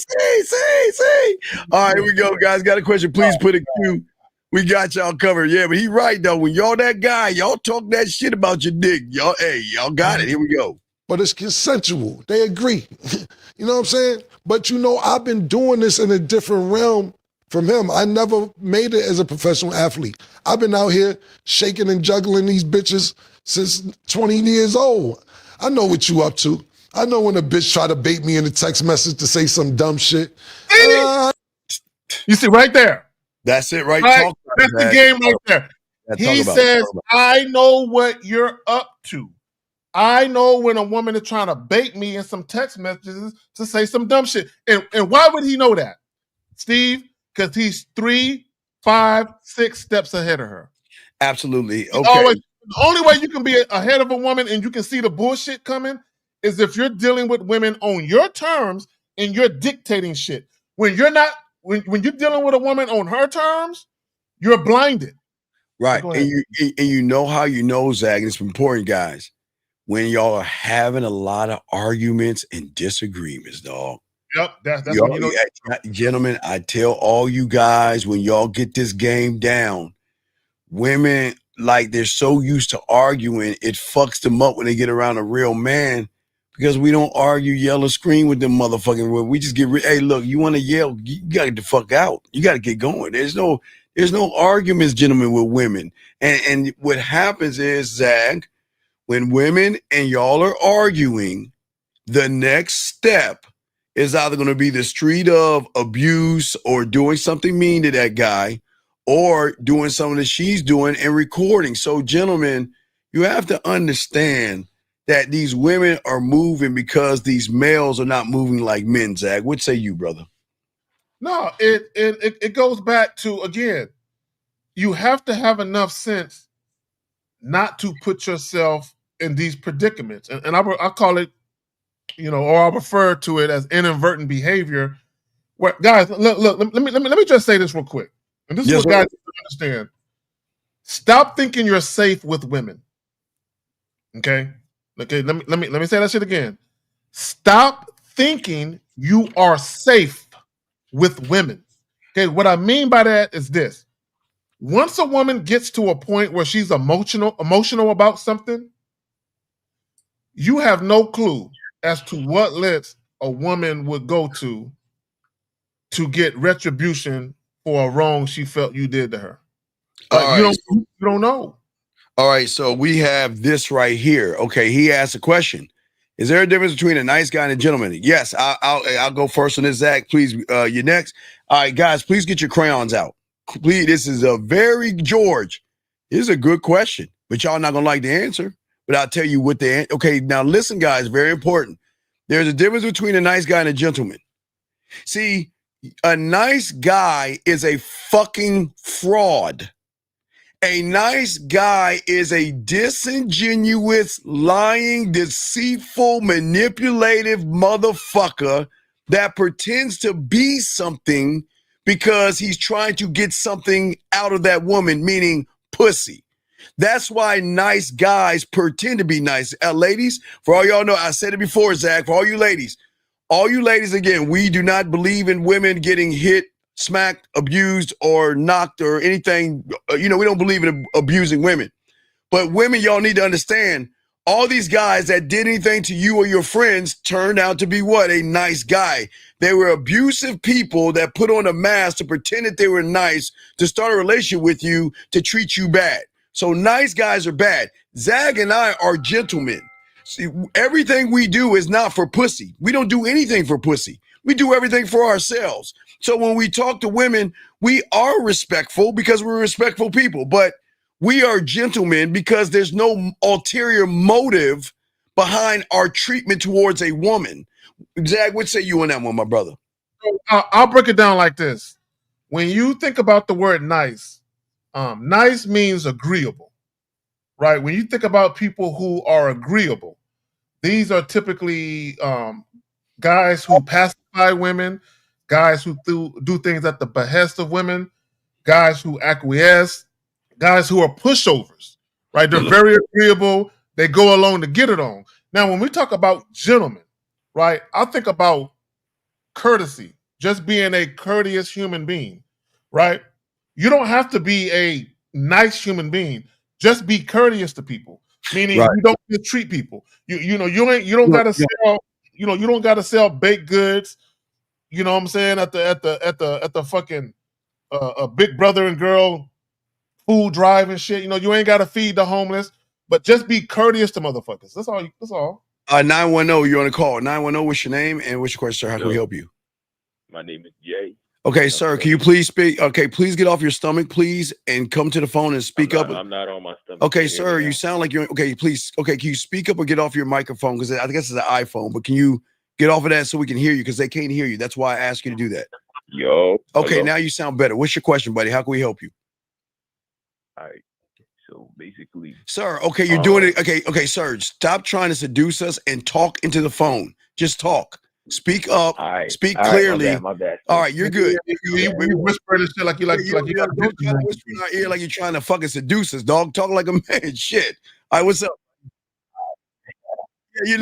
All right, here we go, guys. Got a question. Please put a Q. We got y'all covered. Yeah, but he right, though. When y'all that guy, y'all talk that shit about your dick. Y'all got it. Here we go. But it's consensual. They agree. You know what I'm saying? But I've been doing this in a different realm from him. I never made it as a professional athlete. I've been out here shaking and juggling these bitches since 20 years old. I know what you up to. I know when a bitch try to bait me in a text message to say some dumb shit. You see right there. That's it right there. That's the game right there. He says, I know what you're up to. I know when a woman is trying to bait me in some text messages to say some dumb shit. And why would he know that, Steve? Because he's 3, 5, 6 steps ahead of her. Absolutely. Okay. The only way you can be ahead of a woman and you can see the bullshit coming is if you're dealing with women on your terms and you're dictating shit. When you're not, when you're dealing with a woman on her terms, you're blinded. Right. And you know how you know, Zach, and it's important, guys, when y'all are having a lot of arguments and disagreements, dog. Yep, that's when you know. Gentlemen, I tell all you guys, when y'all get this game down, women, like, they're so used to arguing, it fucks them up when they get around a real man, because we don't argue, yell, or scream with them motherfucking. We just get, hey, look, you want to yell, you got to get the fuck out. You got to get going. There's no arguments, gentlemen, with women. And what happens is, Zach, when women and y'all are arguing, the next step is either going to be the street of abuse or doing something mean to that guy, or doing something that she's doing and recording. So, gentlemen, you have to understand that these women are moving because these males are not moving like men, Zach. What say you, brother? No, it goes back to, again, you have to have enough sense not to put yourself in these predicaments. And I call it, or I refer to it as inadvertent behavior. Where, guys, look, let me just say this real quick. And this is what guys need to understand. Stop thinking you're safe with women. Okay? Okay, let me say that shit again. Stop thinking you are safe with women. Okay, what I mean by that is this. Once a woman gets to a point where she's emotional about something, you have no clue as to what lengths a woman would go to get retribution for a wrong she felt you did to her. You don't know. All right, so we have this right here. Okay, he asked a question. Is there a difference between a nice guy and a gentleman? Yes, I'll go first on this, Zach. Please, you're next. All right, guys, please get your crayons out. Please, this is a very, George, this is a good question, but y'all not going to like the answer. But I'll tell you what the answer. Okay, now listen, guys, very important. There's a difference between a nice guy and a gentleman. See, a nice guy is a fucking fraud. A nice guy is a disingenuous, lying, deceitful, manipulative motherfucker that pretends to be something because he's trying to get something out of that woman, meaning pussy. That's why nice guys pretend to be nice. Ladies, for all y'all know, I said it before, Zach, for all you ladies, again, we do not believe in women getting hit, smacked, abused, or knocked, or anything. We don't believe in abusing women. But women, y'all need to understand, all these guys that did anything to you or your friends turned out to be what? A nice guy. They were abusive people that put on a mask to pretend that they were nice, to start a relationship with you, to treat you bad. So nice guys are bad. Zag and I are gentlemen. See, everything we do is not for pussy. We don't do anything for pussy. We do everything for ourselves. So when we talk to women, we are respectful because we're respectful people, but we are gentlemen because there's no ulterior motive behind our treatment towards a woman. Zach, what say you on that one, my brother? So, I'll break it down like this. When you think about the word nice, nice means agreeable, right? When you think about people who are agreeable, these are typically guys who pacify women, guys who do things at the behest of women, guys who acquiesce, guys who are pushovers, right? They're very agreeable. They go along to get it on. Now, when we talk about gentlemen, right, I think about courtesy, just being a courteous human being, right? You don't have to be a nice human being. Just be courteous to people, meaning you don't mistreat people. You don't gotta sell. You don't gotta sell baked goods. You know what I'm saying at the fucking Big Brother and Girl food drive and shit. You ain't gotta feed the homeless, but just be courteous to motherfuckers. That's all. That's all. 910, you're on the call. 910, what's your name and what's your question, sir? How can we help you? My name is Jay. Okay, sir, can you please speak? Okay, please get off your stomach, please, and come to the phone and speak up. I'm not on my stomach. Okay, sir, you sound like you're okay. Please, okay, can you speak up or get off your microphone? Because I guess it's an iPhone, but can you get off of that so we can hear you? Because they can't hear you. That's why I asked you to do that. Yo. Okay, hello. now you sound better. What's your question, buddy? How can we help you? All right. So basically, sir, okay, you're doing it. Okay, sir, stop trying to seduce us and talk into the phone. Just talk. Speak up. Speak clearly. My bad. All right, you're good. You whispering and shit like you got don't try to whisper in our ear like you're trying to fucking seduce us, dog. Talk like a man. Shit. All right, what's up? Yeah,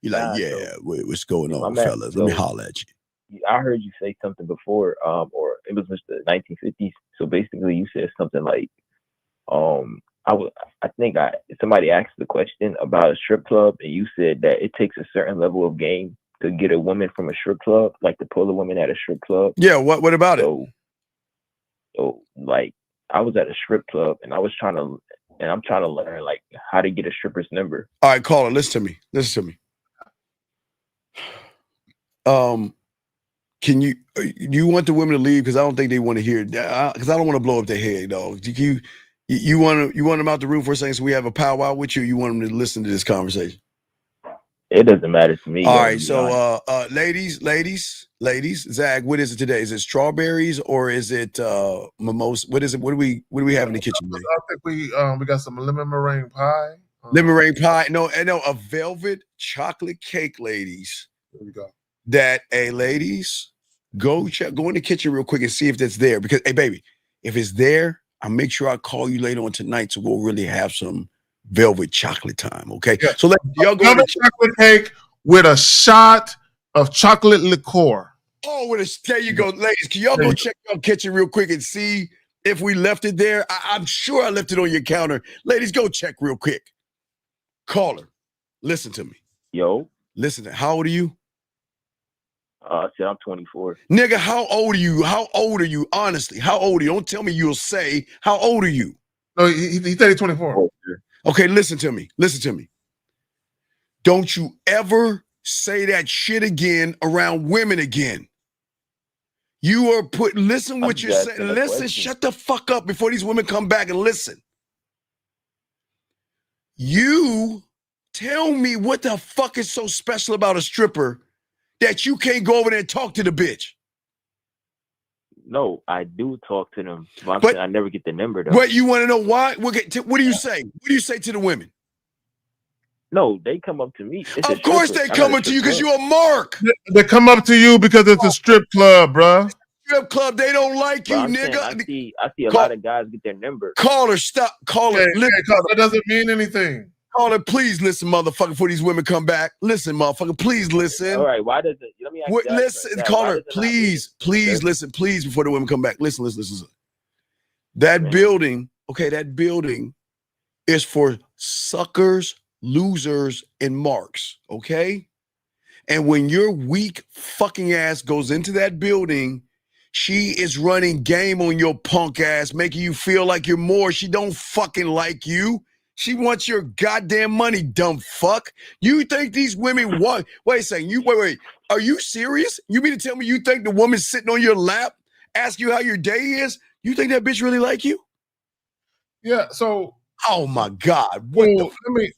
you're like, yeah. What's going on, fellas? Let me holler at you. I heard you say something before, or it was Mr. 1950s. So basically, you said something like, I think somebody asked the question about a strip club, and you said that it takes a certain level of game to get a woman from a strip club, like to pull a woman at a strip club. Yeah, what about it? So like, I was at a strip club, and I'm trying to learn like how to get a stripper's number. All right, caller, listen to me. Can you want the women to leave? Because I don't think they want to hear that. Because I don't want to blow up their head, dog. You want them out the room for a second so we have a powwow with you? Or you want them to listen to this conversation? It doesn't matter to me. All right, so ladies, Zach, what is it today? Is it strawberries or is it mimosa? What is it? What do we have in the kitchen, man? I think we got some lemon meringue pie. Lemon meringue pie. No, a velvet chocolate cake, ladies. There we go. Ladies, go in the kitchen real quick and see if that's there. Because, hey, baby, if it's there, I'll make sure I call you later on tonight so we'll really have some velvet chocolate time, okay? Yeah. So y'all go velvet chocolate cake with a shot of chocolate liqueur. Oh, there you go, ladies. Can y'all go check your kitchen real quick and see if we left it there? I'm sure I left it on your counter. Ladies, go check real quick. Caller, listen to me. Yo. Listen to how old are you? I said I'm 24. Nigga, how old are you? How old are you? Honestly, how old are you? Don't tell me you'll say. How old are you? No, he said he's 24. Okay, listen to me. Don't you ever say that shit again around women again. You are listen what you're saying. Listen, shut the fuck up before these women come back and listen. You tell me what the fuck is so special about a stripper that you can't go over there and talk to the bitch. No, I do talk to them, but I never get the number though. But you want to know why? What do you say? What do you say to the women? No, they come up to me. Of course they come up to you because you're a mark. They come up to you because it's a strip club, bro. Strip club, they don't like you, nigga. I see a lot of guys get their number. Caller, stop. Caller, listen. That doesn't mean anything. Caller, please listen, motherfucker, before these women come back. Listen, motherfucker, please listen. All right, why does it? Let me ask you listen, caller, please listen, please, before the women come back. Listen. That building is for suckers, losers, and marks, okay? And when your weak fucking ass goes into that building, she is running game on your punk ass, making you feel like you're more. She don't fucking like you. She wants your goddamn money, dumb fuck. You think these women want? Wait a second. Wait. Are you serious? You mean to tell me you think the woman sitting on your lap, ask you how your day is? You think that bitch really like you? Yeah. So. Oh my God.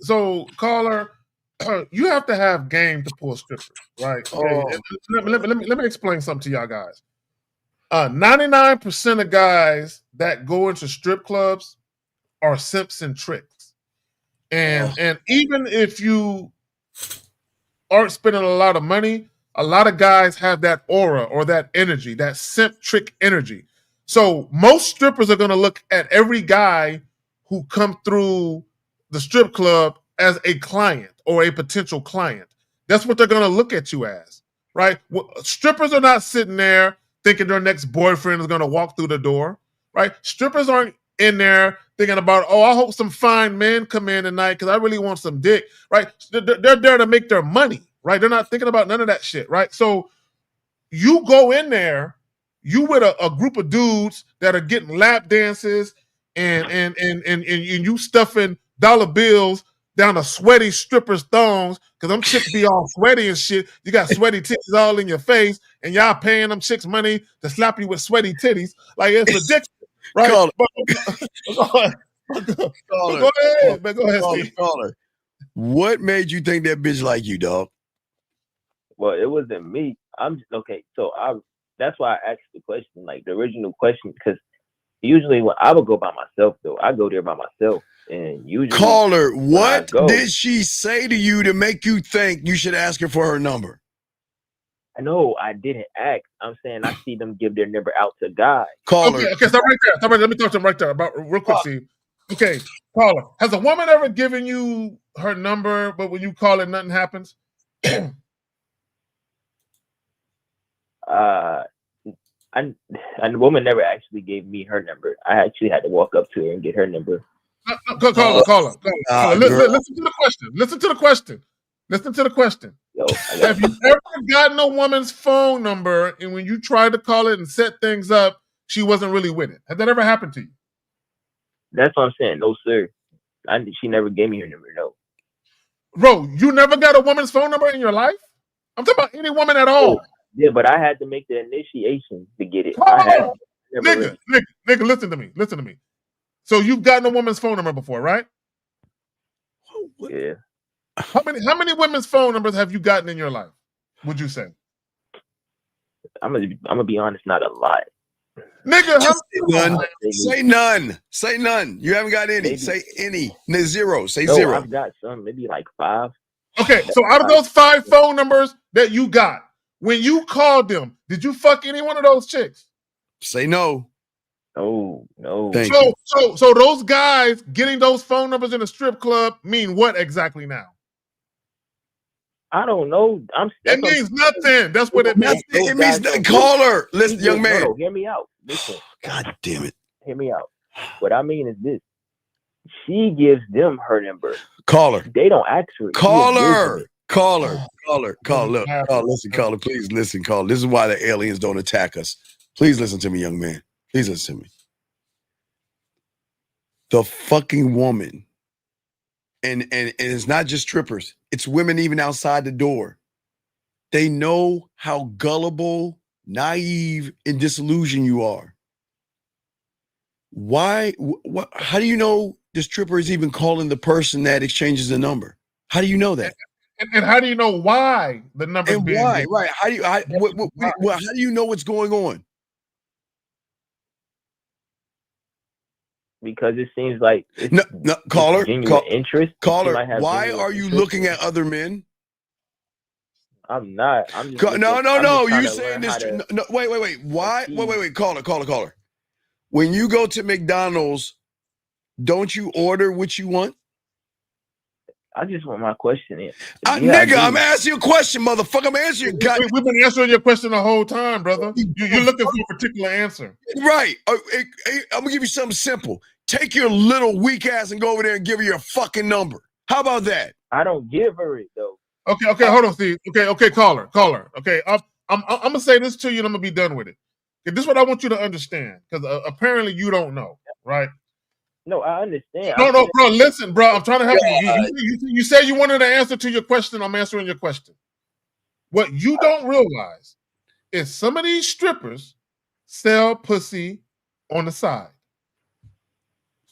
So caller, you have to have game to pull strippers, right? Okay. Let me explain something to y'all guys. 99% of guys that go into strip clubs are simps and tricks. And even if you aren't spending a lot of money, a lot of guys have that aura or that energy, that simp trick energy. So most strippers are going to look at every guy who come through the strip club as a client or a potential client. That's what they're going to look at you as, right? Strippers are not sitting there thinking their next boyfriend is going to walk through the door, right? Strippers aren't in there thinking about, I hope some fine men come in tonight because I really want some dick, right? They're there to make their money, right? They're not thinking about none of that shit, right? So you go in there, you with a group of dudes that are getting lap dances and you stuffing dollar bills down a sweaty stripper's thongs because them chicks be all sweaty and shit. You got sweaty titties all in your face and y'all paying them chicks money to slap you with sweaty titties. Like, it's ridiculous. Right? Go ahead, Steve. Caller. What made you think that bitch like you, dog? Well, it wasn't me. I'm okay. So that's why I asked the question, like the original question, because Usually, when I would go by myself, though, I go there by myself, and usually, Caller, what go, did she say to you to make you think you should ask her for her number? No, I didn't ask. I'm saying I see them give their number out to guys. Caller, okay, stop right there. Stop right there. Let me talk to him right there about real quick, Steve. Okay, caller, has a woman ever given you her number, but when you call it, nothing happens? And the woman never actually gave me her number. I actually had to walk up to her and get her number. Caller. Listen to the question. Listen to the question. Have you ever gotten a woman's phone number and when you tried to call it and set things up, she wasn't really with it? Has that ever happened to you? That's what I'm saying. No, sir. She never gave me her number. No. Bro, you never got a woman's phone number in your life? I'm talking about any woman at all. Oh, yeah, but I had to make the initiation to get it. Nigga, listen to me. Listen to me. So you've gotten a woman's phone number before, right? Yeah. How many women's phone numbers have you gotten in your life? Would you say? I'm gonna be honest, not a lot. Nigga, say none. Say none. You haven't got any. Maybe. Say any. Zero. Say no, zero. I've got some, maybe like 5. Okay, so out of those 5 phone numbers that you got, when you called them, did you fuck any one of those chicks? Say no. No. So those guys getting those phone numbers in a strip club mean what exactly now? I don't know. It means nothing. That's what it means. It means nothing. Caller, listen, young man. No, hear me out. Listen. God damn it. Hear me out. What I mean is this. She gives them her number. Caller. They don't ask her. Caller. Look, listen, caller, please listen, caller. This is why the aliens don't attack us. Please listen to me, young man. Please listen to me. The fucking woman, and it's not just strippers, it's women even outside the door. They know how gullible, naive, and disillusioned you are. Why? How do you know the stripper is even calling the person that exchanges the number? How do you know that? And how do you know why the number? And why? Right? How do you know what's going on? Because it seems like caller, interest. Caller, why are you looking at other men? I'm not. I'm just no. You saying this? No, wait. Why? Wait. Caller. When you go to McDonald's, don't you order what you want? I just want my question in. Nigga, I'm asking you a question, motherfucker. I'm answering your We've been answering your question the whole time, brother. You're looking for a particular answer. Right. I'm going to give you something simple. Take your little weak ass and go over there and give her your fucking number. How about that? I don't give her it, though. Okay, hold on, Steve. Okay, caller. Okay, I'm going to say this to you and I'm going to be done with it. Okay, this is what I want you to understand, because apparently you don't know, right? No, I understand. No, bro, listen, bro. I'm trying to help you. You said you wanted an answer to your question. I'm answering your question. What you don't realize is some of these strippers sell pussy on the side.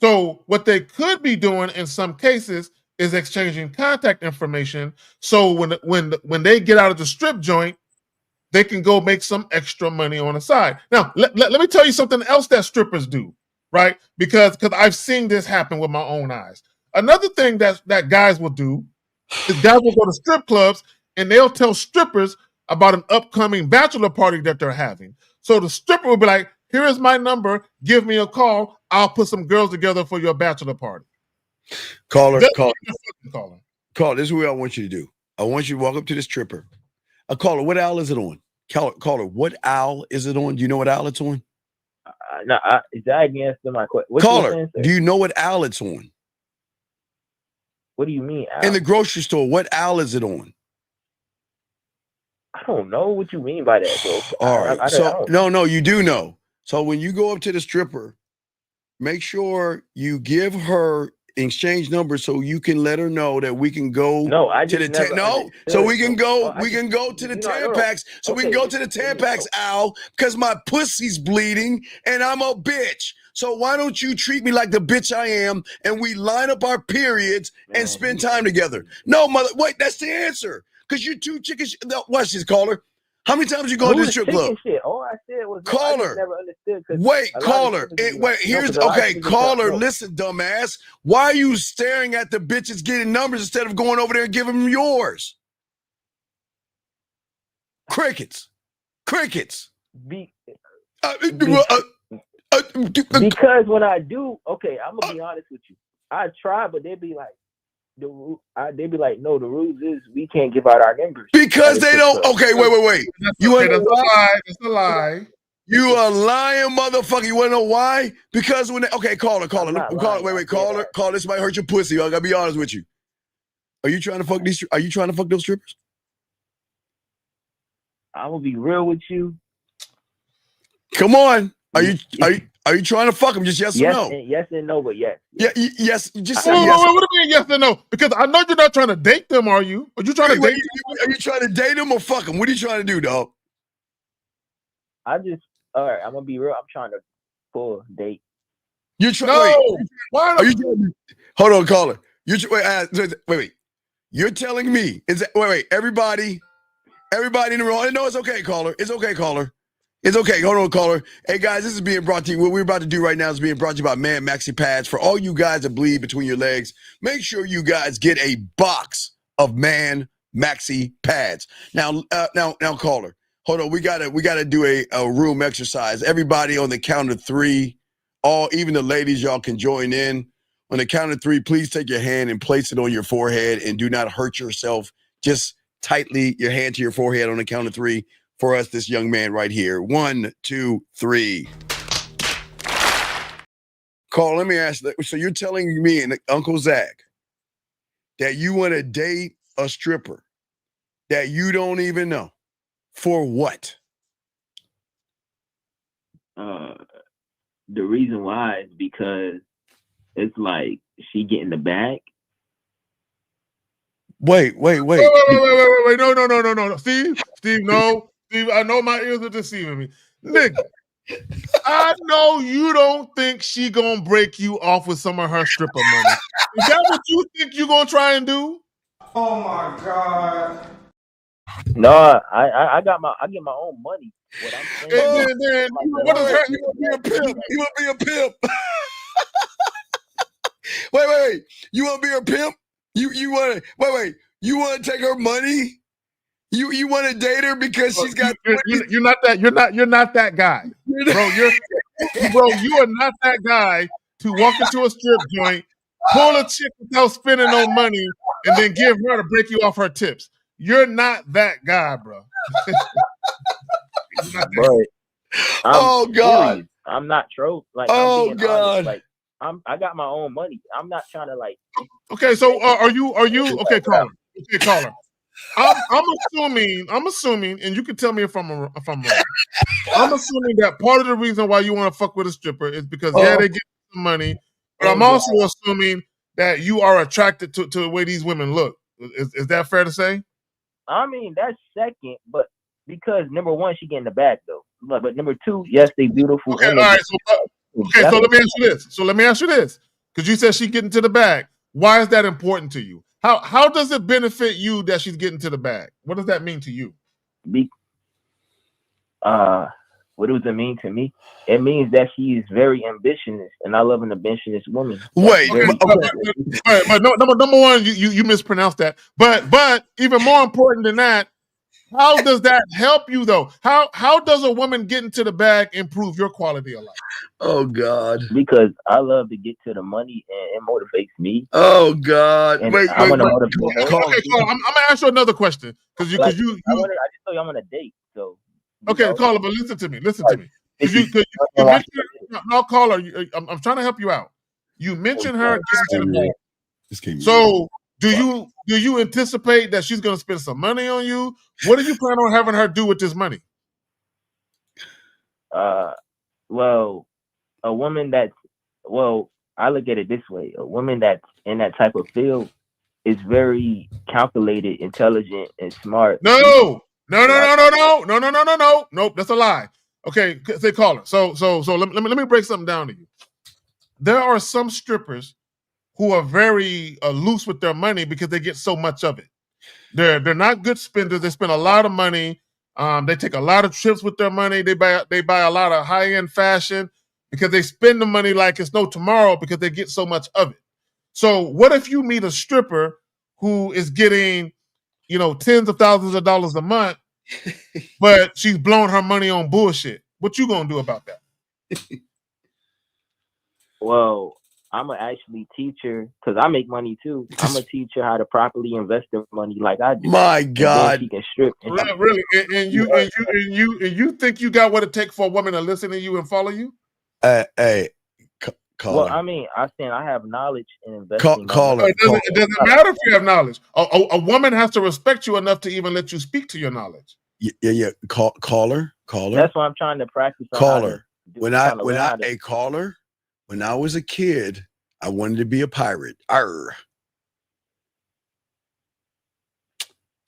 So what they could be doing in some cases is exchanging contact information. So when they get out of the strip joint, they can go make some extra money on the side. Now, let me tell you something else that strippers do. Right? Because I've seen this happen with my own eyes. Another thing that guys will do is guys will go to strip clubs and they'll tell strippers about an upcoming bachelor party that they're having. So the stripper will be like, here is my number. Give me a call. I'll put some girls together for your bachelor party. Caller. This is what I want you to do. I want you to walk up to the stripper. Caller, what owl is it on? Caller, what owl is it on? Do you know what owl it's on? No, is that against my question? Caller, do you know what aisle it's on? What do you mean, aisle? In the grocery store, what aisle is it on? I don't know what you mean by that, bro. All right. No, you do know. So when you go up to the stripper, make sure you give her exchange numbers so you can let her know that we can go to the Tampax. So we can go to the Tampax, Al, because my pussy's bleeding and I'm a bitch. So why don't you treat me like the bitch I am and we line up our periods and spend time together? No, wait, that's the answer. Because you two chickens. Watch this, caller. How many times you go to the strip club? Shit? All I said was no, Caller. I just never understood. Wait, caller. Caller. Listen, dumbass. Why are you staring at the bitches getting numbers instead of going over there and giving them yours? Crickets. Because when I do, okay, I'm gonna be honest with you. I try, but they'd be like, no, the rules is we can't give out our numbers because they don't. Okay, wait. That's a lie. You a lying motherfucker. You wanna know why? Because when caller. Caller. This might hurt your pussy. I gotta be honest with you. Are you trying to fuck these? Are you trying to fuck those strippers? I'm gonna be real with you. Come on. Are you trying to fuck them? Just yes or no? Yes and no, but yes. Yeah, yes. Just say yes. What do you mean yes and no? Because I know you're not trying to date them, are you? Are you trying to date them? Are you trying to date them or fuck them? What are you trying to do, dog? All right, I'm gonna be real. I'm trying to pull a date. You're trying. No. Why are you trying? Hold on, caller. Wait. You're telling me is that everybody in the room? No, it's okay, caller. It's okay, caller. It's okay. Hold on, caller. Hey, guys, this is being brought to you. What we're about to do right now is being brought to you by Man Maxi Pads. For all you guys that bleed between your legs, make sure you guys get a box of Man Maxi Pads. Now, caller. Hold on. We gotta do a room exercise. Everybody on the count of three, even the ladies, y'all can join in. On the count of three, please take your hand and place it on your forehead and do not hurt yourself. Just tightly your hand to your forehead on the count of three. For us, this young man right here. 1, 2, 3. Carl, let me ask you. So you're telling me and Uncle Zach that you want to date a stripper that you don't even know. For what? The reason why is because it's like she getting the bag. Wait. No. Steve, no. Steve, I know my ears are deceiving me. Nigga, I know you don't think she gonna break you off with some of her stripper money. Is that what you think you gonna try and do? Oh my God. No, I get my own money. What I'm saying what does her? You want to be a pimp? You want to be a pimp? Wait. You want to be a pimp? You want to wait. You want to take her money? You want to date her because she's got. You're not that. You're not that guy, bro. You are not that guy to walk into a strip joint, pull a chick without spending no money, and then give her to break you off her tips. You're not that guy, bro. Oh God! Serious. I'm not trolling. Like, oh I'm being God! Honest. Like, I got my own money. I'm not trying to like. Okay, so are you? Okay, caller. Okay, caller. I'm assuming, and you can tell me if I'm wrong. I'm assuming that part of the reason why you want to fuck with a stripper is because they get some money, but I'm also assuming that you are attracted to the way these women look. Is that fair to say? I mean, that's second, but because number one, she getting the bag though. But number two, yes, they beautiful. Okay, all right. So let me ask you this, because you said she getting to the bag. Why is that important to you? How does it benefit you that she's getting to the bag? What does that mean to you? What does it mean to me? It means that she is very ambitious, and I love an ambitious woman. Wait, but number one, you mispronounced that. But even more important than that, how does that help you though? How does a woman getting to the bag improve your quality of life? Oh God! Because I love to get to the money, and it motivates me. Oh God! And wait. Okay, I'm gonna ask you another question because I just told you I'm on a date. So okay, caller, but listen to me. No, caller, I'm trying to help you out. You mentioned her getting to the bag. So do you anticipate that she's going to spend some money on you? What do you plan on having her do with this money? Well, a woman I look at it this way: a woman that's in that type of field is very calculated, intelligent, and smart. Nope, that's a lie. Okay, say caller. So let me break something down to you. There are some strippers who are very loose with their money because they get so much of it. They're not good spenders. They spend a lot of money. They take a lot of trips with their money. They buy a lot of high-end fashion because they spend the money like it's no tomorrow because they get so much of it. So what if you meet a stripper who is getting, tens of thousands of dollars a month, but she's blowing her money on bullshit? What you gonna do about that? Well, I'm gonna actually teach her because I make money too. I'm gonna teach her how to properly invest her money like I do. My God, and then she can strip. Really? And you think you got what it takes for a woman to listen to you and follow you? Hey, well, I mean, I have knowledge in investing. It doesn't matter if you have knowledge. A woman has to respect you enough to even let you speak to your knowledge. Yeah. Caller. That's why I'm trying to practice. Caller. When I was a kid, I wanted to be a pirate. Arr.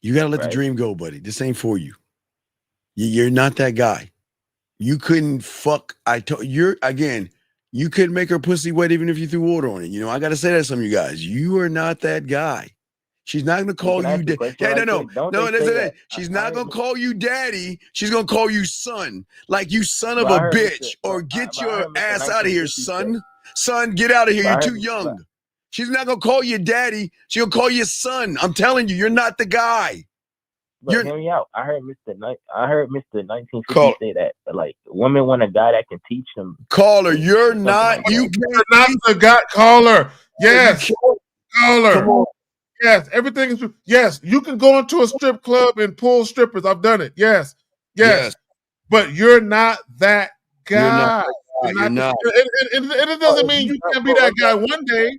You gotta let the dream go, buddy. This ain't for you. You're not that guy. You couldn't fuck. You couldn't make her pussy wet even if you threw water on it. I gotta say that to some of you guys. You are not that guy. She's not gonna call you daddy. No. She's not gonna call you daddy. She's gonna call you son. Like you son of a bitch. Or get your ass out of here, son. Son, get out of here. You're too young. She's not gonna call you daddy. She'll call you son. I'm telling you, you're not the guy. But hear me out. I heard Mr. 1950 say that. Like women want a guy that can teach them. Caller, you're not. You're not the guy. Caller. Yes. Caller. Yes. Everything is. Yes. You can go into a strip club and pull strippers. I've done it. Yes. But you're not that guy. You're not. It doesn't mean you can't be that guy one day.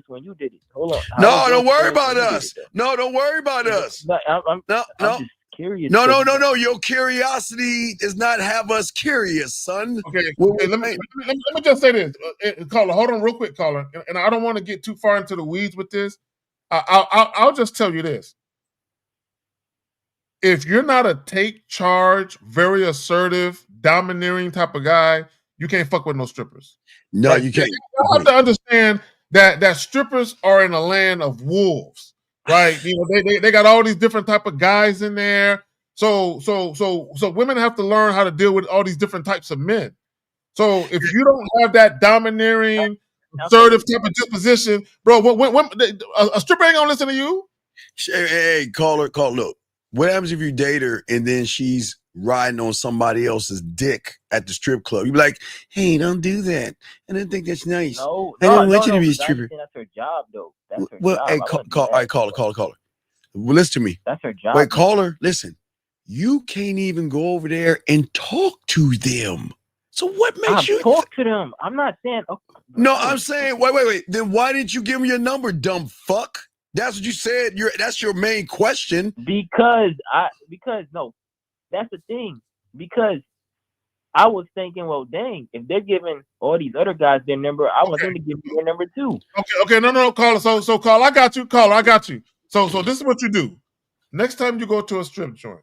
When you did it. Hold on. No, don't worry about us. No, don't worry about us. I'm just curious. No. Your curiosity does not have us curious, son. Okay, let me just say this. Caller, hold on real quick, caller. And I don't want to get too far into the weeds with this. I'll just tell you this. If you're not a take charge, very assertive, domineering type of guy, you can't fuck with no strippers. No, right? You can't. You have to understand that strippers are in a land of wolves, right? They got all these different type of guys in there. So women have to learn how to deal with all these different types of men. So if you don't have that domineering, assertive type of disposition, bro, a stripper ain't gonna listen to you. Hey, caller, look. What happens if you date her and then she's riding on somebody else's dick at the strip club? You be like, hey, don't do that. I don't think that's nice. I don't want you to be a stripper. That's her job, though. That's her job. Hey, all right, caller. Well, listen to me. That's her job. Wait, caller, listen. You can't even go over there and talk to them. So what makes you talk to them? I'm not saying. No, I'm saying, wait. Then why didn't you give me your number, dumb fuck? That's what you said. That's your main question. Because no, that's the thing. Because I was thinking, well, dang, if they're giving all these other guys their number, I want them to give me their number too. Okay, no, caller. So call, I got you. Caller, I got you. So this is what you do. Next time you go to a strip joint,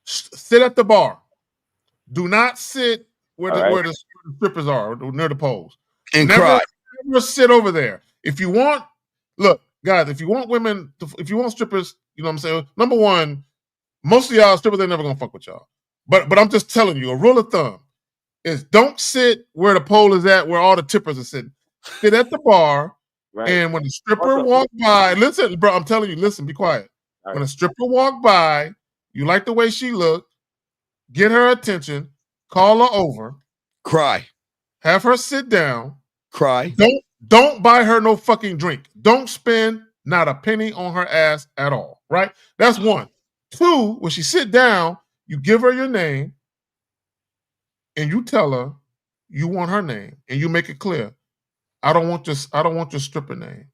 sit at the bar. Do not sit where the strippers are, near the poles. And cry. Never sit over there. If you want, look, guys, if you want women, if you want strippers, you know what I'm saying? Number one, most of y'all strippers, they're never gonna fuck with y'all. But I'm just telling you, a rule of thumb is don't sit where the pole is at, where all the tippers are sitting. Sit at the bar, and when the stripper walk by, listen, bro, I'm telling you, listen, be quiet. When a stripper walk by, you like the way she look, get her attention, call her over, cry, have her sit down, cry. Don't buy her no fucking drink. Don't spend not a penny on her ass at all. Right? That's one. Two, when she sit down, you give her your name, and you tell her you want her name, and you make it clear. I don't want your stripper name.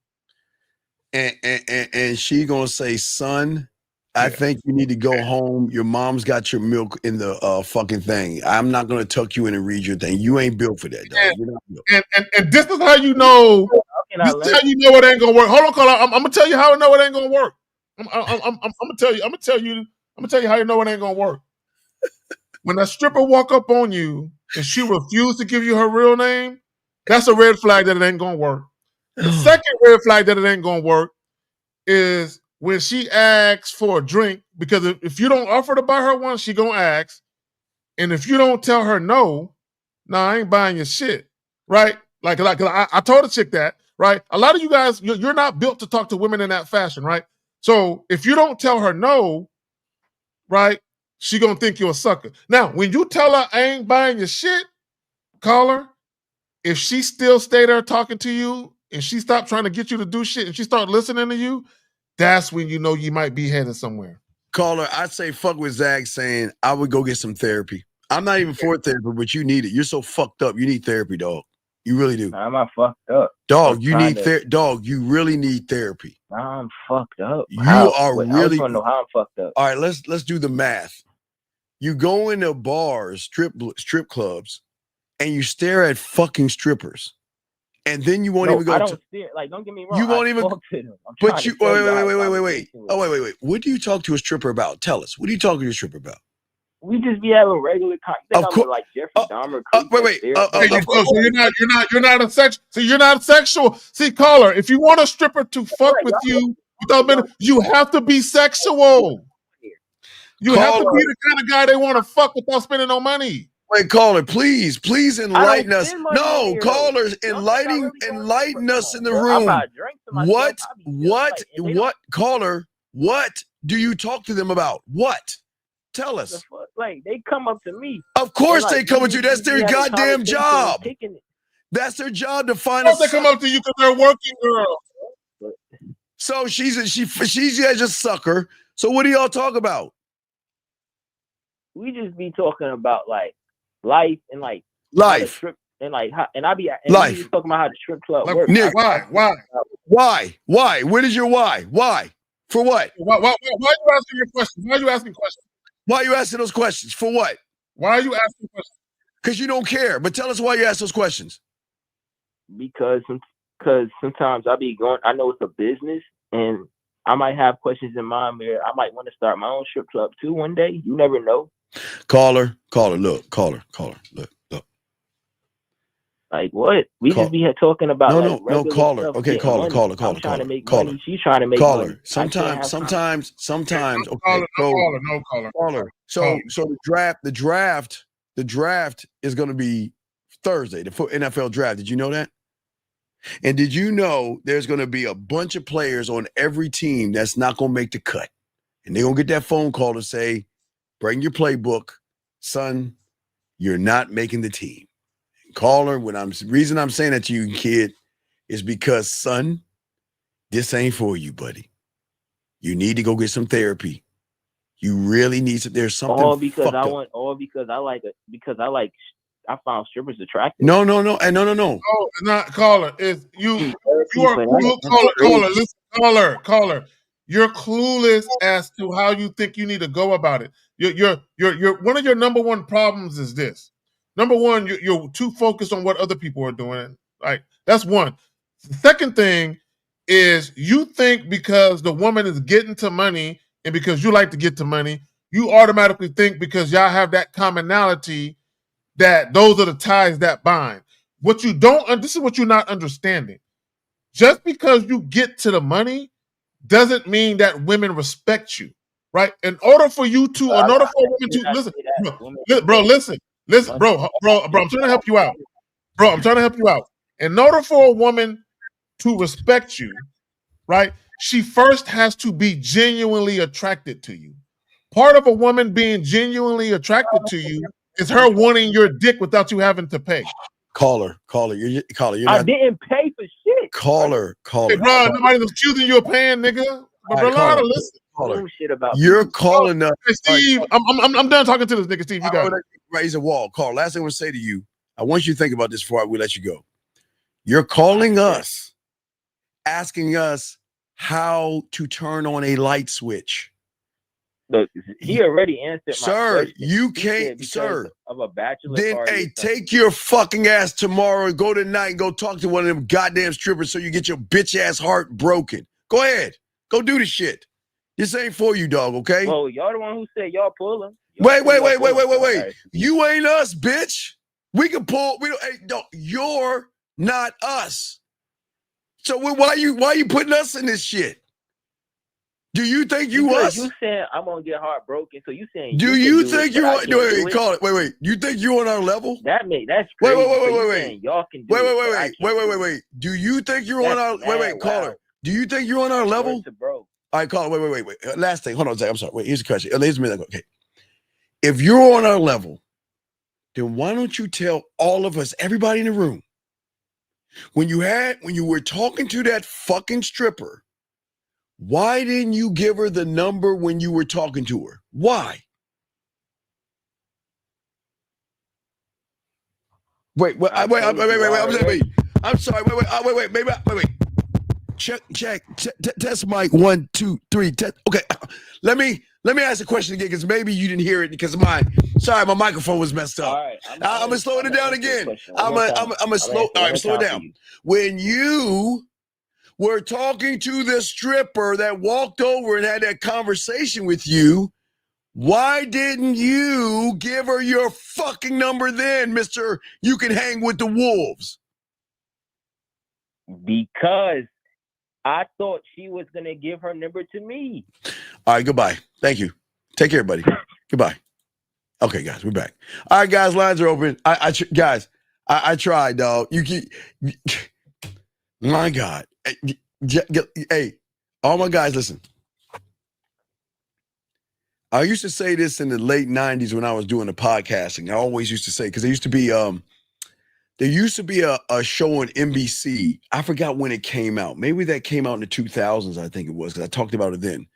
And she gonna say, son, I think you need to go home. Your mom's got your milk in the fucking thing. I'm not gonna tuck you in and read your thing. You ain't built for that, dog. You're not built. And this is how you know. This is how you know it ain't gonna work. Hold on, caller. I'm gonna tell you how I know it ain't gonna work. I'm gonna tell you how you know it ain't gonna work. When that stripper walk up on you and she refuse to give you her real name, that's a red flag that it ain't gonna work. The second red flag that it ain't gonna work is when she asks for a drink, because if you don't offer to buy her one, she gonna ask. And if you don't tell her no, I ain't buying your shit, right? Like I told a chick that, right? A lot of you guys, you're not built to talk to women in that fashion, right? So if you don't tell her no, right, she gonna think you're a sucker. Now, when you tell her I ain't buying your shit, call her. If she still stay there talking to you and she stop trying to get you to do shit and she start listening to you, that's when you know you might be headed somewhere. Caller, I'd say fuck with Zach saying I would go get some therapy. I'm not even for therapy, but you need it. You're so fucked up. You need therapy, dog. You really do. I'm not fucked up. Dog, you need dog, you really need therapy. I'm fucked up. You are Wait, really I just want to know how I'm fucked up. All right, let's do the math. You go into bars, strip clubs, and you stare at fucking strippers. And then you won't even go. I don't stare. Like, don't get me wrong. You won't even talk to them. But you wait. Oh, wait. What do you talk to a stripper about? Tell us. What do you talk to a stripper about? We just be having regular conversation. Of course, like Jeffrey Dahmer. So you're not a sexual. So you're not sexual. See, caller, if you want a stripper to fuck with you you have to be sexual. You have to be the kind of guy they want to fuck without spending no money. Wait, caller, please enlighten us. No, callers, enlighten us in the room. What, caller? What do you talk to them about? What? Tell us. Like, they come up to me. Of course they come up to you. That's their goddamn job. That's their job to find us. They come up to you because they're working girls. So she's just a sucker. So what do y'all talk about? We just be talking about like life and like life and like how, and I be life. We talking about how the strip club works. Nick, why? What is your why? Why? For what? Why are you asking your questions? Why are you asking questions? Why are you asking those questions? For what? Why are you asking questions? Because you don't care. But tell us why you ask those questions. Because sometimes I be going. I know it's a business, and I might have questions in mind where I might want to start my own strip club too one day. You never know. Caller, look. Like what? We just be here talking about no, caller. Stuff, okay, caller. I'm trying to make money. She's trying to make money. Sometimes. Okay, no caller. So the draft is going to be Thursday. The NFL draft. Did you know that? And did you know there's going to be a bunch of players on every team that's not going to make the cut, and they're going to get that phone call to say, "Bring your playbook, son. You're not making the team." Caller, reason I'm saying that to you, kid, is because, son, this ain't for you, buddy. You need to go get some therapy. You really need to. There's something. I found strippers attractive. No. No, not caller. It's you. You are caller. Listen, caller. You're clueless as to how you think you need to go about it. You're one of your number one problems is this. Number one, you're too focused on what other people are doing. Like, that's one. The second thing is you think because the woman is getting to money and because you like to get to money, you automatically think because y'all have that commonality that those are the ties that bind. What you don't, this is what you're not understanding. Just because you get to the money doesn't mean that women respect you, right? In order for a woman to listen, bro. I'm trying to help you out. In order for a woman to respect you, right, she first has to be genuinely attracted to you. Part of a woman being genuinely attracted to you is her wanting your dick without you having to pay. Caller. You're not. I didn't pay for shit. Caller. Hey, bro, nobody was accusing you of paying, nigga. But bro, listen. Caller. Shit about you're calling up. Hey, Steve, I'm done talking to this nigga. Steve, you got it. Raise a wall. Call. Last thing I want to say to you, I want you to think about this before we let you go. You're calling us, asking us how to turn on a light switch. Look, he already answered my question. You can't, sir. Of a bachelor then, party. Hey, take your fucking ass tomorrow and go tonight and go talk to one of them goddamn strippers so you get your bitch ass heart broken. Go ahead. Go do the shit. This ain't for you, dog, okay? Well, y'all the one who said y'all pulling. Wait. You ain't us, bitch. We can pull. You're not us. So why you putting us in this shit? Do you think you because was? You saying I'm gonna get heartbroken, so you saying Do you think you on? Wait, call it. Wait. You think you on our level? That's crazy. Wait. Y'all can do it. Wait. Do you think you're on our? Wait, caller. Do you think you're on our level? Bro. All right, caller. Wait. Last thing. Hold on a second. I'm sorry. Wait. Here's the question. Here's me. Okay. If you're on our level, then why don't you tell all of us, everybody in the room, when you were talking to that fucking stripper, why didn't you give her the number when you were talking to her? Why? Wait. I'm sorry. Wait. Check. Test mic 1, 2, 3. Okay. Let me ask a question again because maybe you didn't hear it because my microphone was messed up. All right, I'm gonna slow it down again. I'm gonna slow it down. When you were talking to the stripper that walked over and had that conversation with you, why didn't you give her your fucking number then, Mr. You can hang with the wolves? Because I thought she was going to give her number to me. All right, goodbye. Thank you. Take care, buddy. Goodbye. Okay, guys, we're back. All right, guys, lines are open. I tried, dog. You keep, my God. Hey, all my guys, listen. I used to say this in the late 90s when I was doing the podcasting. I always used to say, because there used to be a show on NBC. I forgot when it came out. Maybe that came out in the 2000s, I think it was, because I talked about it then.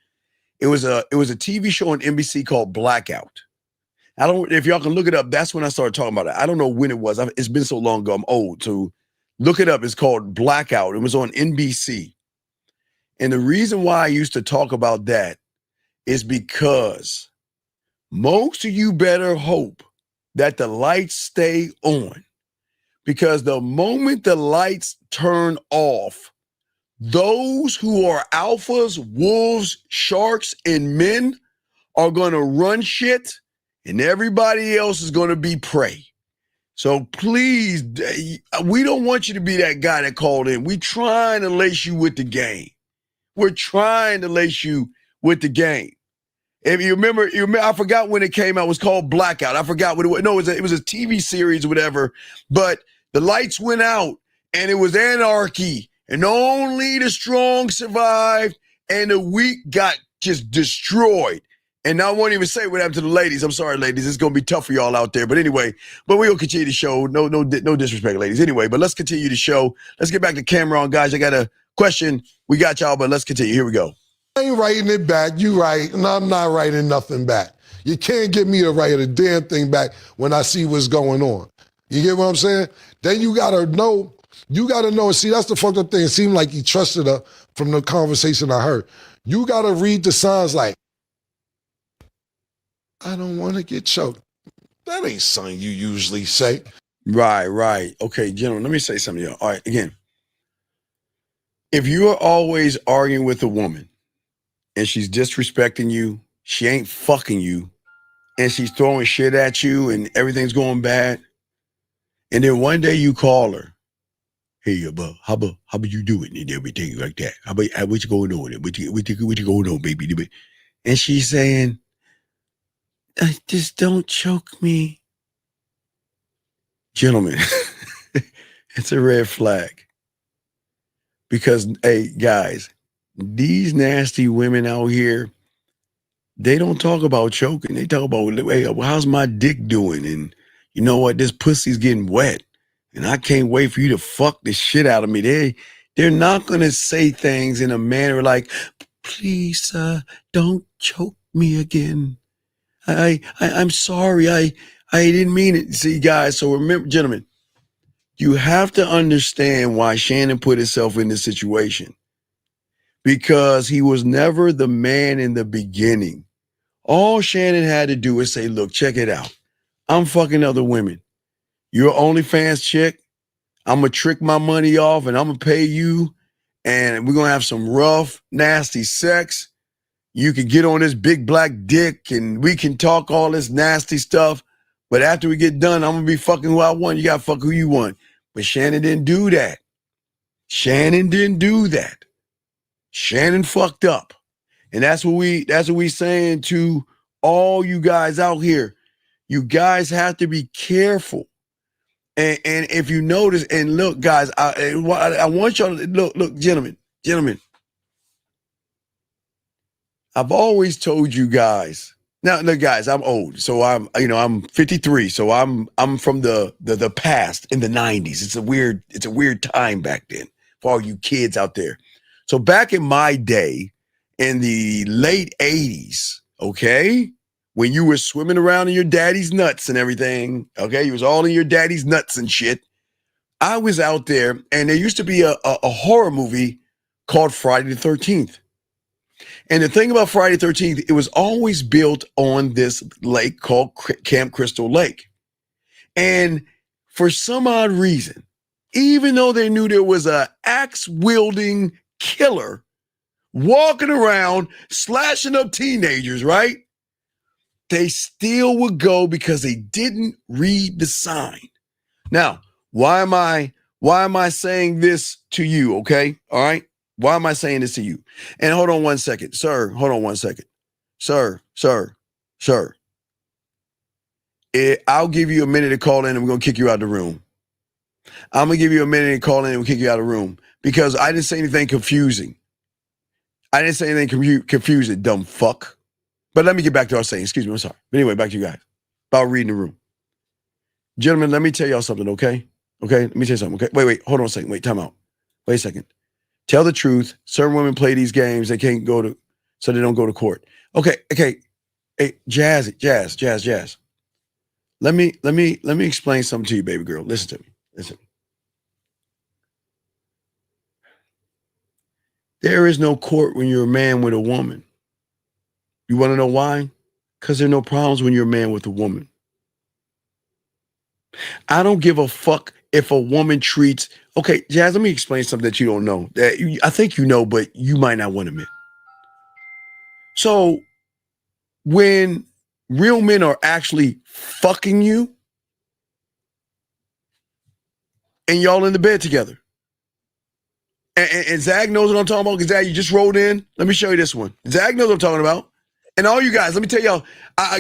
It was a TV show on NBC called Blackout. If y'all can look it up, that's when I started talking about it. I don't know when it was. It's been so long ago. I'm old. So look it up. It's called Blackout. It was on NBC. And the reason why I used to talk about that is because most of you better hope that the lights stay on. Because the moment the lights turn off, those who are alphas, wolves, sharks, and men are going to run shit, and everybody else is going to be prey. So please, we don't want you to be that guy that called in. We're trying to lace you with the game. We're trying to lace you with the game. If you remember, I forgot when it came out. It was called Blackout. I forgot what it was. No, it was a TV series or whatever. But the lights went out, and it was anarchy. And only the strong survived, and the weak got just destroyed. And I won't even say what happened to the ladies. I'm sorry, ladies. It's going to be tough for y'all out there. But anyway, we'll continue the show. No disrespect, ladies. Anyway, but let's continue the show. Let's get back to Cameron, guys. I got a question. We got y'all, but let's continue. Here we go. I ain't writing it back. You right, and I'm not writing nothing back. You can't get me to write a damn thing back when I see what's going on. You get what I'm saying? Then you gotta know. And see, that's the fucked up thing. It seemed like he trusted her from the conversation I heard. You gotta read the signs like, I don't want to get choked. That ain't something you usually say. Right. Okay, gentlemen, let me say something to you. All right, again. If you are always arguing with a woman and she's disrespecting you, she ain't fucking you, and she's throwing shit at you and everything's going bad, and then one day you call her, hey, bro, how about you do it and everything like that? What you going on? What you going on, baby? And she's saying, just don't choke me. Gentlemen, it's a red flag. Because, hey, guys, these nasty women out here, they don't talk about choking. They talk about, hey, how's my dick doing? And you know what? This pussy's getting wet. And I can't wait for you to fuck the shit out of me. They're not going to say things in a manner like, please, don't choke me again. I'm sorry. I didn't mean it. See, guys, so remember, gentlemen, you have to understand why Shannon put himself in this situation. Because he was never the man in the beginning. All Shannon had to do is say, look, check it out. I'm fucking other women. You're an OnlyFans chick. I'm going to trick my money off and I'm going to pay you. And we're going to have some rough, nasty sex. You can get on this big black dick and we can talk all this nasty stuff. But after we get done, I'm going to be fucking who I want. You got to fuck who you want. But Shannon didn't do that. Shannon fucked up. And that's what we saying to all you guys out here. You guys have to be careful. And if you notice, and look, guys, I want y'all to look, gentlemen. I've always told you guys. Now, look, guys, I'm old, so I'm 53, so I'm from the past in the 90s. It's a weird time back then for all you kids out there. So back in my day, in the late 80s, okay, when you were swimming around in your daddy's nuts and everything, okay, you was all in your daddy's nuts and shit. I was out there, and there used to be a horror movie called Friday the 13th. And the thing about Friday the 13th, it was always built on this lake called Camp Crystal Lake. And for some odd reason, even though they knew there was a axe-wielding killer walking around slashing up teenagers, right? They still would go because they didn't read the sign. Now, why am I saying this to you, okay? All right? Why am I saying this to you? And hold on one second. Sir, hold on one second. Sir. I'll give you a minute to call in and we're going to kick you out of the room. I'm going to give you a minute to call in and we'll kick you out of the room because I didn't say anything confusing. Confusing, dumb fuck. But let me get back to what I was saying. Excuse me, I'm sorry. But anyway, back to you guys. About reading the room. Gentlemen, let me tell y'all something, okay? Okay, let me tell you something, okay? Wait, hold on a second. Wait, time out. Wait a second. Tell the truth. Certain women play these games. They can't go to, so they don't go to court. Okay. Hey, Jazz. Let me explain something to you, baby girl. Listen to me. There is no court when you're a man with a woman. You want to know why? Because there are no problems when you're a man with a woman. I don't give a fuck if a woman treats. Okay, Jazz, let me explain something that you don't know. I think you know, but you might not want to admit. So, when real men are actually fucking you, and y'all in the bed together, and Zag knows what I'm talking about, because Zag, you just rolled in. Let me show you this one. Zag knows what I'm talking about. And all you guys, let me tell y'all,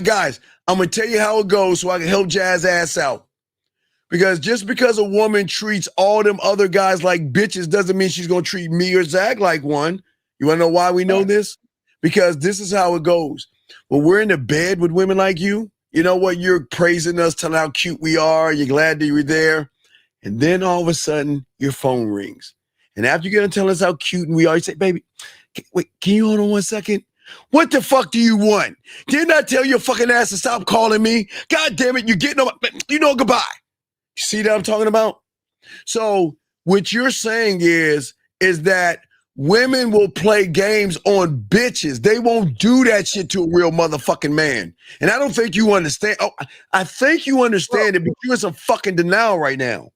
guys, I'm going to tell you how it goes so I can help Jazz ass out. Because just because a woman treats all them other guys like bitches doesn't mean she's going to treat me or Zach like one. You want to know why we know this? Because this is how it goes. When we're in the bed with women like you know what? You're praising us, telling how cute we are. You're glad that you're there. And then all of a sudden, your phone rings. And after you get to tell us how cute we are, you say, baby, wait, can you hold on 1 second? What the fuck do you want? Didn't I tell your fucking ass to stop calling me? God damn it, you're getting on my, goodbye. You see that I'm talking about? So what you're saying is that women will play games on bitches. They won't do that shit to a real motherfucking man. And I don't think you understand. Oh, I think you understand it, but you're in some fucking denial right now.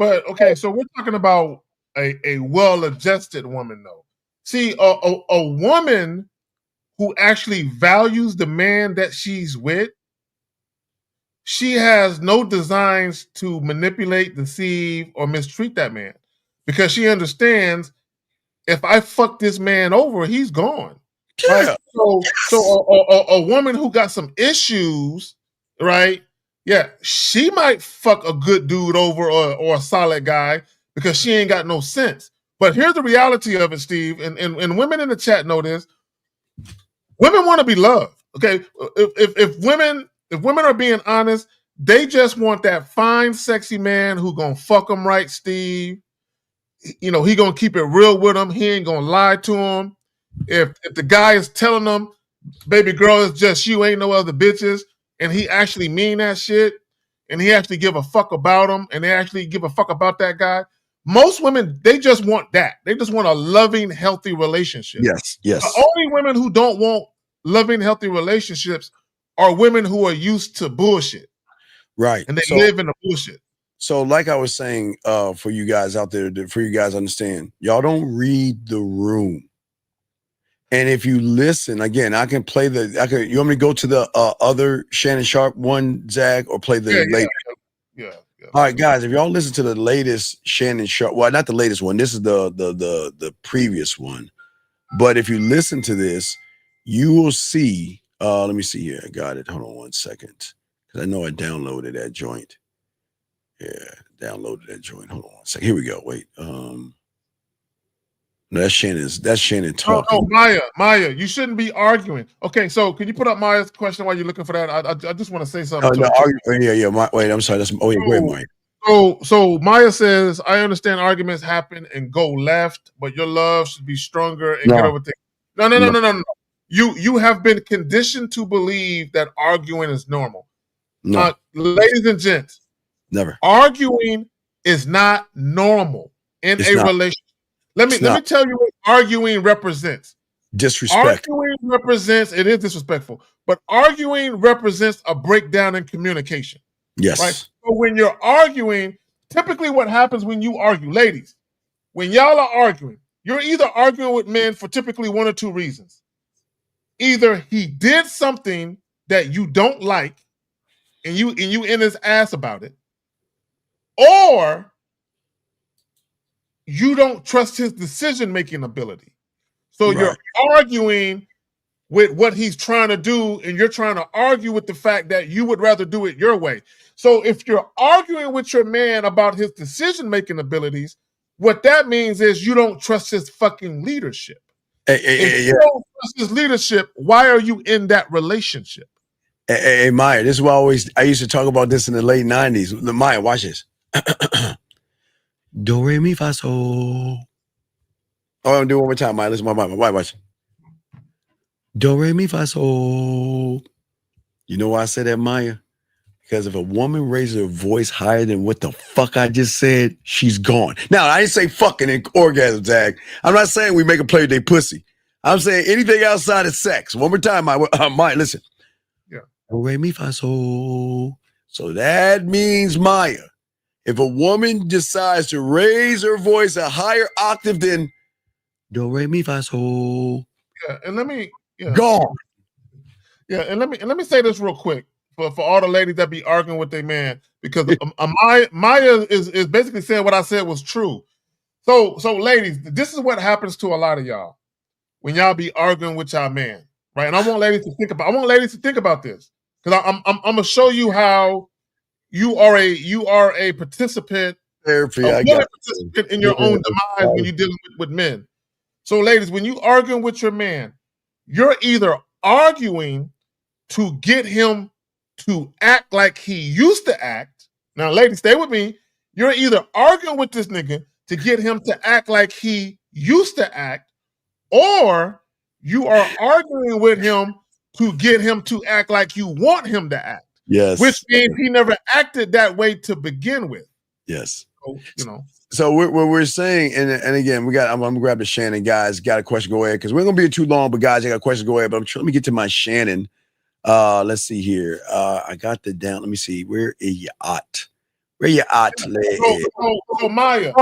Okay, so we're talking about a well-adjusted woman, though. See, a woman who actually values the man that she's with, she has no designs to manipulate, deceive, or mistreat that man because she understands if I fuck this man over, he's gone. Yeah. Right? So a woman who got some issues, right? Yeah, she might fuck a good dude over or a solid guy because she ain't got no sense. But here's the reality of it, Steve, and women in the chat know this. Women want to be loved. Okay, if women are being honest, they just want that fine, sexy man who gonna fuck them right, Steve. You know, he gonna keep it real with them. He ain't gonna lie to them. If the guy is telling them, baby girl, it's just you, ain't no other bitches, and he actually mean that shit, and he actually give a fuck about them, and they actually give a fuck about that guy. Most women, they just want that. They just want a loving, healthy relationship. Yes. The only women who don't want loving, healthy relationships are women who are used to bullshit. Right. And they live in the bullshit. So like I was saying, for you guys out there, for you guys to understand, y'all don't read the room. And if you listen, again, I can play you want me to go to the other Shannon Sharpe one, Zag, or play the latest? Yeah. All right, guys, if y'all listen to the latest Shannon Sharpe, well, not the latest one, this is the previous one. But if you listen to this, you will see. Let me see here. I got it. Hold on 1 second, because I know I downloaded that joint. Yeah, downloaded that joint. Hold on 1 second. Here we go. Wait. No, that's Shannon talking. No, Maya, you shouldn't be arguing. Okay, so can you put up Maya's question while you're looking for that? I just want to say something. Wait, I'm sorry. Go ahead, Maya. So Maya says, I understand arguments happen and go left, but your love should be stronger and get over things. No. You have been conditioned to believe that arguing is normal. No. Ladies and gents, never. Arguing is not normal in a relationship. Let me tell you what arguing represents. Disrespect. Arguing represents, it is disrespectful, but arguing represents a breakdown in communication. Yes. Right? So when you're arguing, typically what happens when you argue, ladies, when y'all are arguing, you're either arguing with men for typically one or two reasons. Either he did something that you don't like and you in his ass about it, or you don't trust his decision-making ability. So you're arguing with what he's trying to do, and you're trying to argue with the fact that you would rather do it your way. So if you're arguing with your man about his decision-making abilities, what that means is you don't trust his fucking leadership. If you don't trust his leadership, why are you in that relationship? Hey, Maya, this is what I used to talk about this in the late 90s. Maya, watch this. Do, re, mi, fa, sol. Oh, I'm going to do it one more time, Maya. Listen, Maya, watch. Do, re, mi, fa, sol. You know why I said that, Maya? Because if a woman raises her voice higher than what the fuck I just said, she's gone. Now, I didn't say fucking in orgasm tag. I'm not saying we make a play with their pussy. I'm saying anything outside of sex. One more time, Maya, listen. Yeah. Do, re, mi, fa, sol. So that means, Maya, if a woman decides to raise her voice a higher octave than do, re, mi, fa, sol. Yeah, and let me gone. Yeah, and let me say this real quick for all the ladies that be arguing with their man, because Maya is basically saying what I said was true. So ladies, this is what happens to a lot of y'all when y'all be arguing with y'all man, right? And I want ladies to think about this, because I'm gonna show you how you are a participant, participant in your own demise when you're dealing with men. So ladies, when you arguing with your man, you're either arguing to get him to act like he used to act. Now, ladies, stay with me. You're either arguing with this nigga to get him to act like he used to act, or you are arguing with him to get him to act like you want him to act. Yes. Which means he never acted that way to begin with. Yes. So, So what we're saying, and again, I'm gonna grab the Shannon guys. Got a question? Go ahead, because we're gonna be too long. But guys, I got a question. Go ahead. But let me get to my Shannon. Let's see here. I got the down. Let me see. Where are you at? Where you at? So Maya.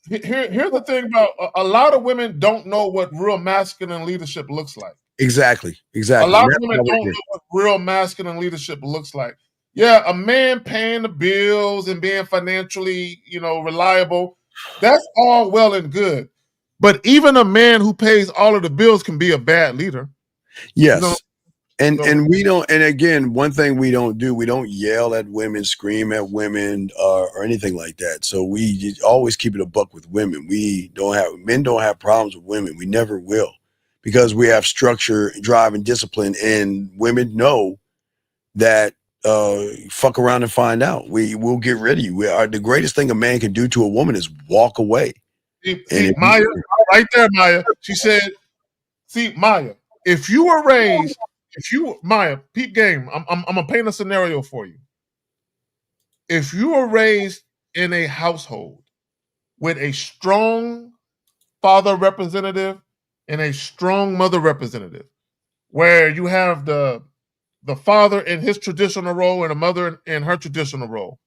Here's the thing about a lot of women don't know what real masculine leadership looks like. Exactly. A lot of women don't know what real masculine leadership looks like. Yeah, a man paying the bills and being financially, reliable, that's all well and good. But even a man who pays all of the bills can be a bad leader. Yes. And we don't, and again, one thing we don't do, we don't yell at women, scream at women, or anything like that. So we always keep it a buck with women. Men don't have problems with women. We never will, because we have structure, drive, and discipline, and women know that fuck around and find out. We'll get rid of you. The greatest thing a man can do to a woman is walk away. See, Maya, right there, Maya. She said, see, Maya, if you were raised, Maya, peep game, I'm gonna paint a scenario for you. If you were raised in a household with a strong father representative and a strong mother representative, where you have the father in his traditional role and a mother in her traditional role,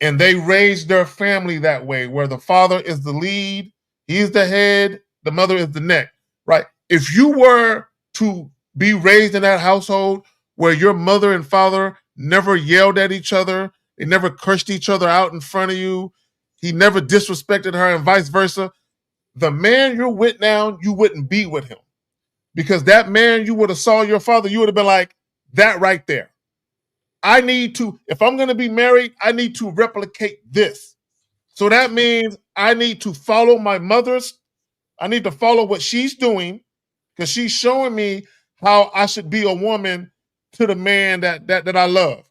and they raised their family that way, where the father is the lead, he's the head, the mother is the neck, right? If you were to be raised in that household where your mother and father never yelled at each other, they never cursed each other out in front of you, he never disrespected her, and vice versa, the man you're with now, you wouldn't be with him. Because that man you would have saw your father, you would have been like, that right there. I need to, if I'm going to be married, I need to replicate this. So that means I need to follow my mother's, I need to follow what she's doing because she's showing me how I should be a woman to the man that I love.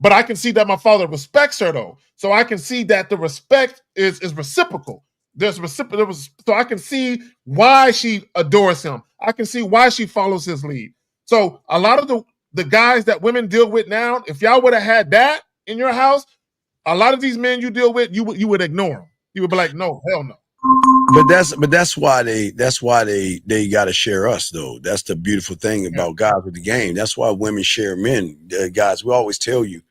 But I can see that my father respects her though. So I can see that the respect is reciprocal. There's reciprocal. So I can see why she adores him. I can see why she follows his lead. So a lot of the guys that women deal with now, if y'all would have had that in your house, a lot of these men you deal with, you would ignore them. You would be like, no, hell no. But that's why they got to share us though. That's the beautiful thing about guys with the game. That's why women share men. Guys, we always tell you,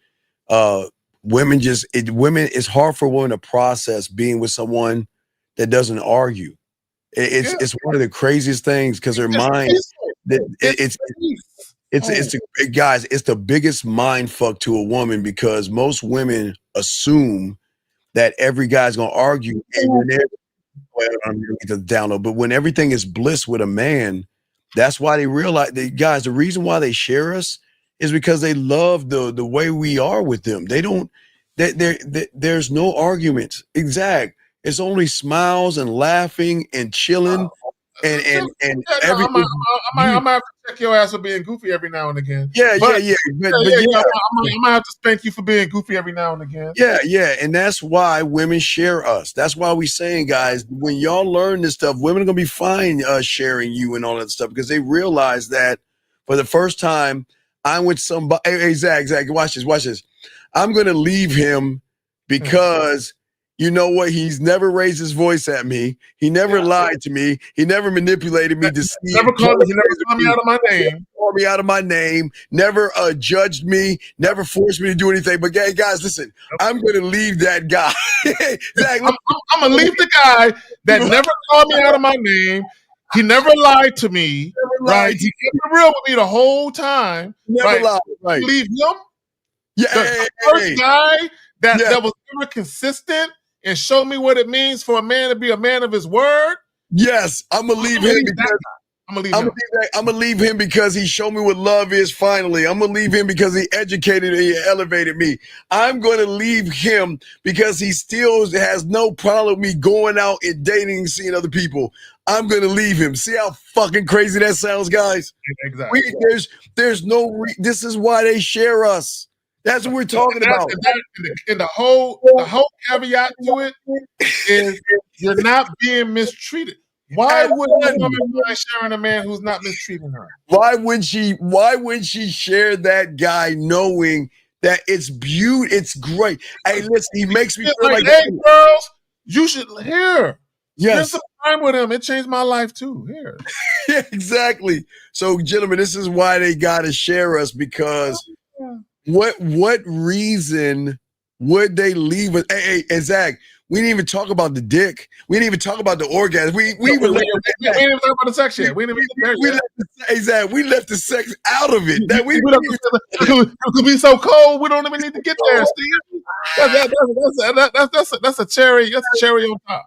women it's hard for women to process being with someone that doesn't argue. It's one of the craziest things because their mind guys, it's the biggest mind fuck to a woman because most women assume that every guy's gonna argue and when I'm gonna get to the download, but when everything is bliss with a man, that's why they realize guys, the reason why they share us is because they love the way we are with them. They don't there's no arguments. Exact. It's only smiles and laughing and chilling and everything. I might have to check your ass for being goofy every now and again. Yeah. I might have to spank you for being goofy every now and again. Yeah. And that's why women share us. That's why we saying, guys, when y'all learn this stuff, women are gonna be fine sharing you and all that stuff because they realize that for the first time, I'm with somebody. Hey, Zach, watch this. I'm gonna leave him because you know what? He's never raised his voice at me. He never lied to me. He never manipulated me. Never called me out of my name. Called me out of my name. Never judged me. Never forced me to do anything. But guys, listen. I'm going to leave that guy. Zach, I'm going to leave the guy that never called me out of my name. He never lied to me. Right? He kept it real with me the whole time. Never lied. Right? Leave him. Yeah. The first guy that was never consistent and show me what it means for a man to be a man of his word. Yes, I'm gonna leave him because I'm gonna leave him because he showed me what love is. Finally, I'm gonna leave him because he educated and he elevated me. I'm gonna leave him because he still has no problem with me going out and dating and seeing other people. I'm gonna leave him. See how fucking crazy that sounds, guys? Exactly. There's no. This is why they share us. That's what we're talking about. And the whole caveat to it is you're not being mistreated. Why would a woman mind sharing a man who's not mistreating her? Why would she share that guy knowing that it's beautiful? It's great. Hey, listen, he makes me feel like hey, girls, you should hear. Yes. Spend some time with him. It changed my life too. Here. Yeah, exactly. So, gentlemen, this is why they gotta share us because what reason would they leave us? Hey, Zach, we didn't even talk about the dick. We didn't even talk about the orgasm. We didn't even talk about the sex yet. We left the sex out of it. Could be so cold. We don't even need to get there, Steve. That's a cherry. That's a cherry on top.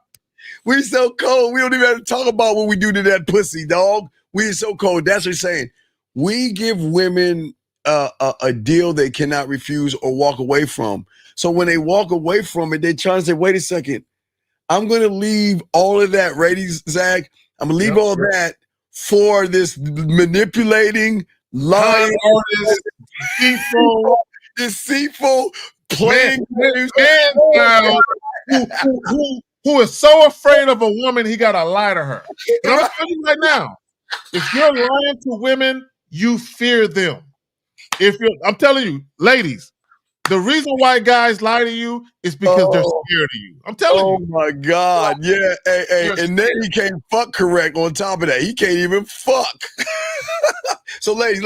We so cold. We don't even have to talk about what we do to that pussy, dog. We so cold. That's what he's saying. We give women a deal they cannot refuse or walk away from. So when they walk away from it, they're trying to say, wait a second, I'm going to leave all of that, right, Zach? I'm going to leave all of that for this manipulating, lying, deceitful, playing man who is so afraid of a woman, he got to lie to her. And I'm telling you right now, if you're lying to women, you fear them. I'm telling you, ladies, the reason why guys lie to you is because they're scared of you. I'm telling you. Oh my God. Yeah. Hey. And then he can't fuck correct on top of that. He can't even fuck. So ladies,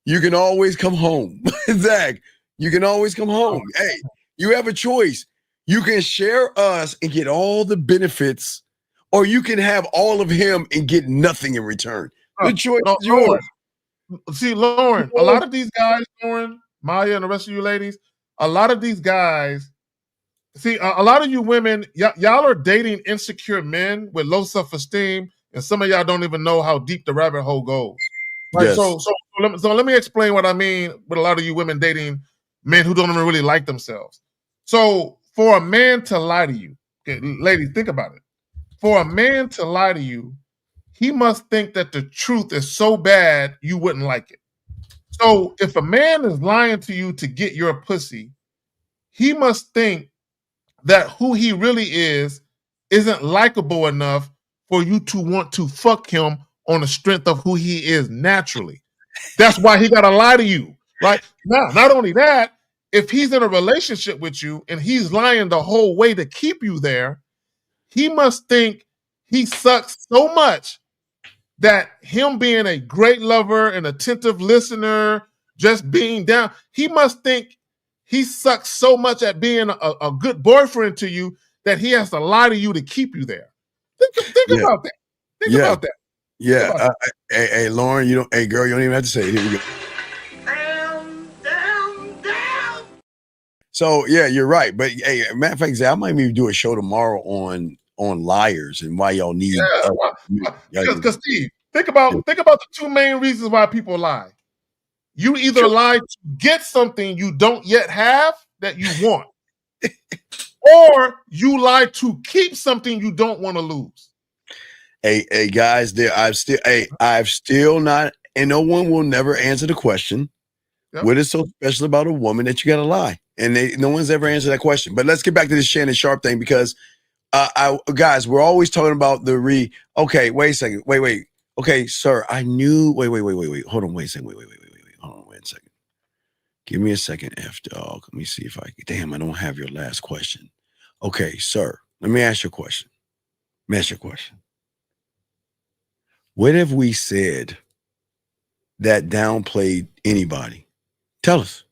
you can always come home. Zach, you can always come home. Hey, you have a choice. You can share us and get all the benefits, or you can have all of him and get nothing in return. The choice is yours. See, Lauren, a lot of these guys, Lauren, Maya, and the rest of you ladies, a lot of these guys, See, a lot of you women, y'all are dating insecure men with low self-esteem, and some of y'all don't even know how deep the rabbit hole goes. Right. Yes. So let me explain what I mean with a lot of you women dating men who don't even really like themselves. So for a man to lie to you, okay, ladies, think about it. For a man to lie to you, he must think that the truth is so bad you wouldn't like it. So if a man is lying to you to get your pussy, he must think that who he really is isn't likable enough for you to want to fuck him on the strength of who he is naturally. That's why he gotta lie to you, right? Now, not only that, if he's in a relationship with you and he's lying the whole way to keep you there, he must think he sucks so much that him being a great lover, an attentive listener, just being down, he must think he sucks so much at being a good boyfriend to you that he has to lie to you to keep you there. Think about that. Think about that. Yeah. Hey, Lauren, you don't. Hey, girl, you don't even have to say it. Here we go. So yeah, you're right. But hey, matter of fact, Zach, I might even do a show tomorrow on liars and why y'all need. Because Steve, think about the two main reasons why people lie. You either lie to get something you don't yet have that you want, or you lie to keep something you don't want to lose. Hey, guys, I've still not, and no one will never answer the question. Yep. What is so special about a woman that you got to lie? And no one's ever answered that question. But let's get back to this Shannon Sharpe thing because, guys, we're always talking about Okay, wait a second. Wait. Okay, sir, I knew. Wait. Hold on, wait a second. Wait. Hold on, wait a second. Give me a second, F-Dog. Let me see if I damn, I don't have your last question. Okay, sir, let me ask you a question. What have we said that downplayed anybody? Tell us.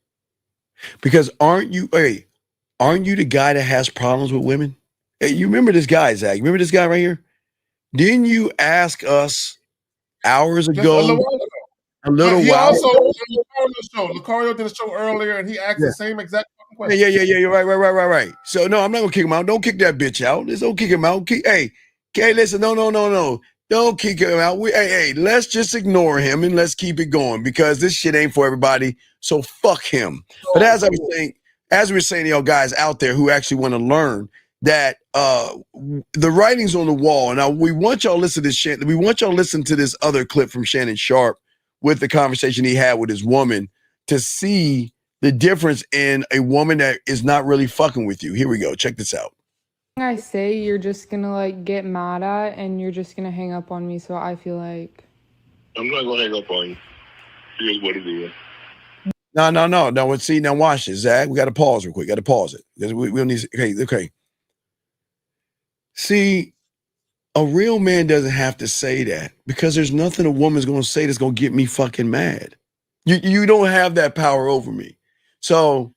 Because aren't you the guy that has problems with women? Hey, you remember this guy, Zach? You remember this guy right here? Didn't you ask us hours ago? A little he while. Also on Lucario did a show earlier, and he asked the same exact question. Yeah. You're right. So no, I'm not gonna kick him out. Don't kick that bitch out. Just don't kick him out. Hey, listen, no. Don't kick him out. Hey, let's just ignore him and let's keep it going because this shit ain't for everybody. So fuck him. But as we were saying, y'all guys out there who actually want to learn that the writing's on the wall. Now we want y'all to listen to this. We want y'all to listen to this other clip from Shannon Sharpe with the conversation he had with his woman to see the difference in a woman that is not really fucking with you. Here we go. Check this out. I say you're just gonna like get mad at and you're just gonna hang up on me, so I feel like I'm not gonna hang up on you. Here's what it is. No. See, now watch this, Zach. We got to pause real quick. Got to pause it because we don't need. Okay. See, a real man doesn't have to say that because there's nothing a woman's going to say that's going to get me fucking mad. You don't have that power over me. So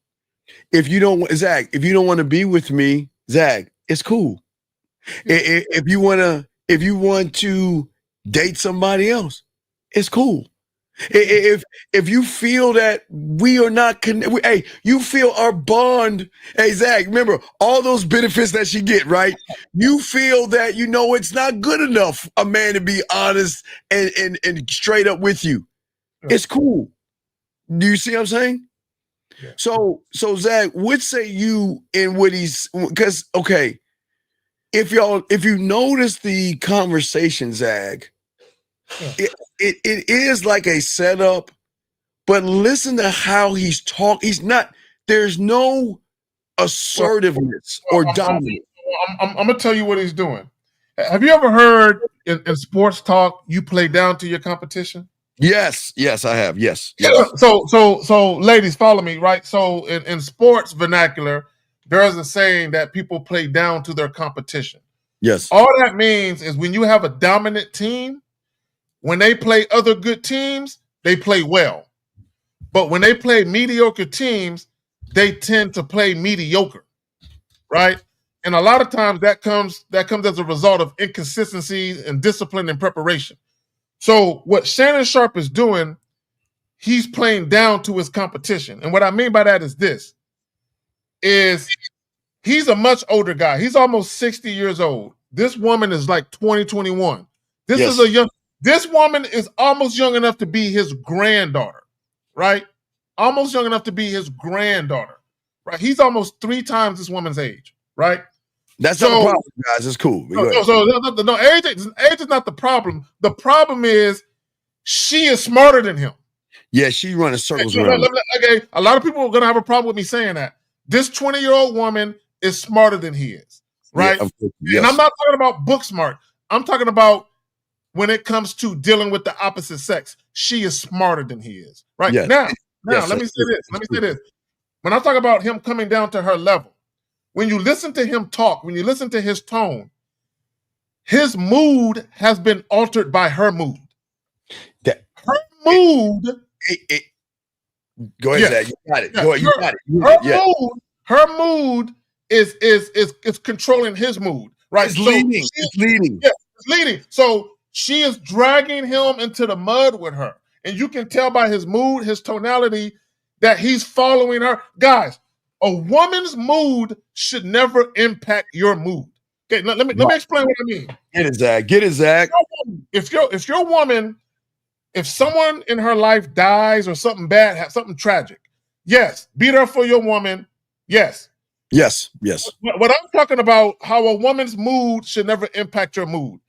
if you don't want to be with me, Zach, it's cool. If you want to date somebody else, it's cool. If you feel that we are not connected, hey, you feel our bond. Hey, Zach, remember all those benefits that she get, right? You feel that it's not good enough a man to be honest and straight up with you. It's cool. Do you see what I'm saying? Yeah. So Zach, what say you in what he's because okay, if you notice the conversation, Zach, it is like a setup, but listen to how he's talking. There's no assertiveness or dominance. I'm gonna tell you what he's doing. Have you ever heard in sports talk you play down to your competition? Yes, I have. Yes. So ladies, follow me, right? So in sports vernacular, there's a saying that people play down to their competition. Yes. All that means is when you have a dominant team, when they play other good teams, they play well. But when they play mediocre teams, they tend to play mediocre, right? And a lot of times that comes as a result of inconsistencies and discipline and preparation. So what Shannon Sharpe is doing, he's playing down to his competition. And what I mean by that is this, is he's a much older guy. He's almost 60 years old. This woman is like 20, 21. This woman is almost young enough to be his granddaughter, right? Almost young enough to be his granddaughter, right? He's almost 3 times this woman's age, right? That's not a problem, guys. It's cool. Age is not the problem. The problem is she is smarter than him. Yeah, she running circles around. Okay, a lot of people are going to have a problem with me saying that. This 20-year-old woman is smarter than he is, right? Yes. And I'm not talking about book smart. I'm talking about when it comes to dealing with the opposite sex. She is smarter than he is, right? Yes. Now, Yes, let me say this. When I talk about him coming down to her level, when you listen to him talk, when you listen to his tone, his mood has been altered by her mood. Her mood. Go ahead, Zach. You got it. Go ahead. You got it. Her mood is controlling his mood, right? It's leading. It's leading. Yeah, it's leading. So she is dragging him into the mud with her. And you can tell by his mood, his tonality, that he's following her. Guys, a woman's mood should never impact your mood. Okay, let me explain what I mean. Get it, Zach. Get it, Zach. If your woman, if someone in her life dies or something bad, something tragic, yes, be there for your woman. Yes. Yes, yes. What I'm talking about, how a woman's mood should never impact your mood.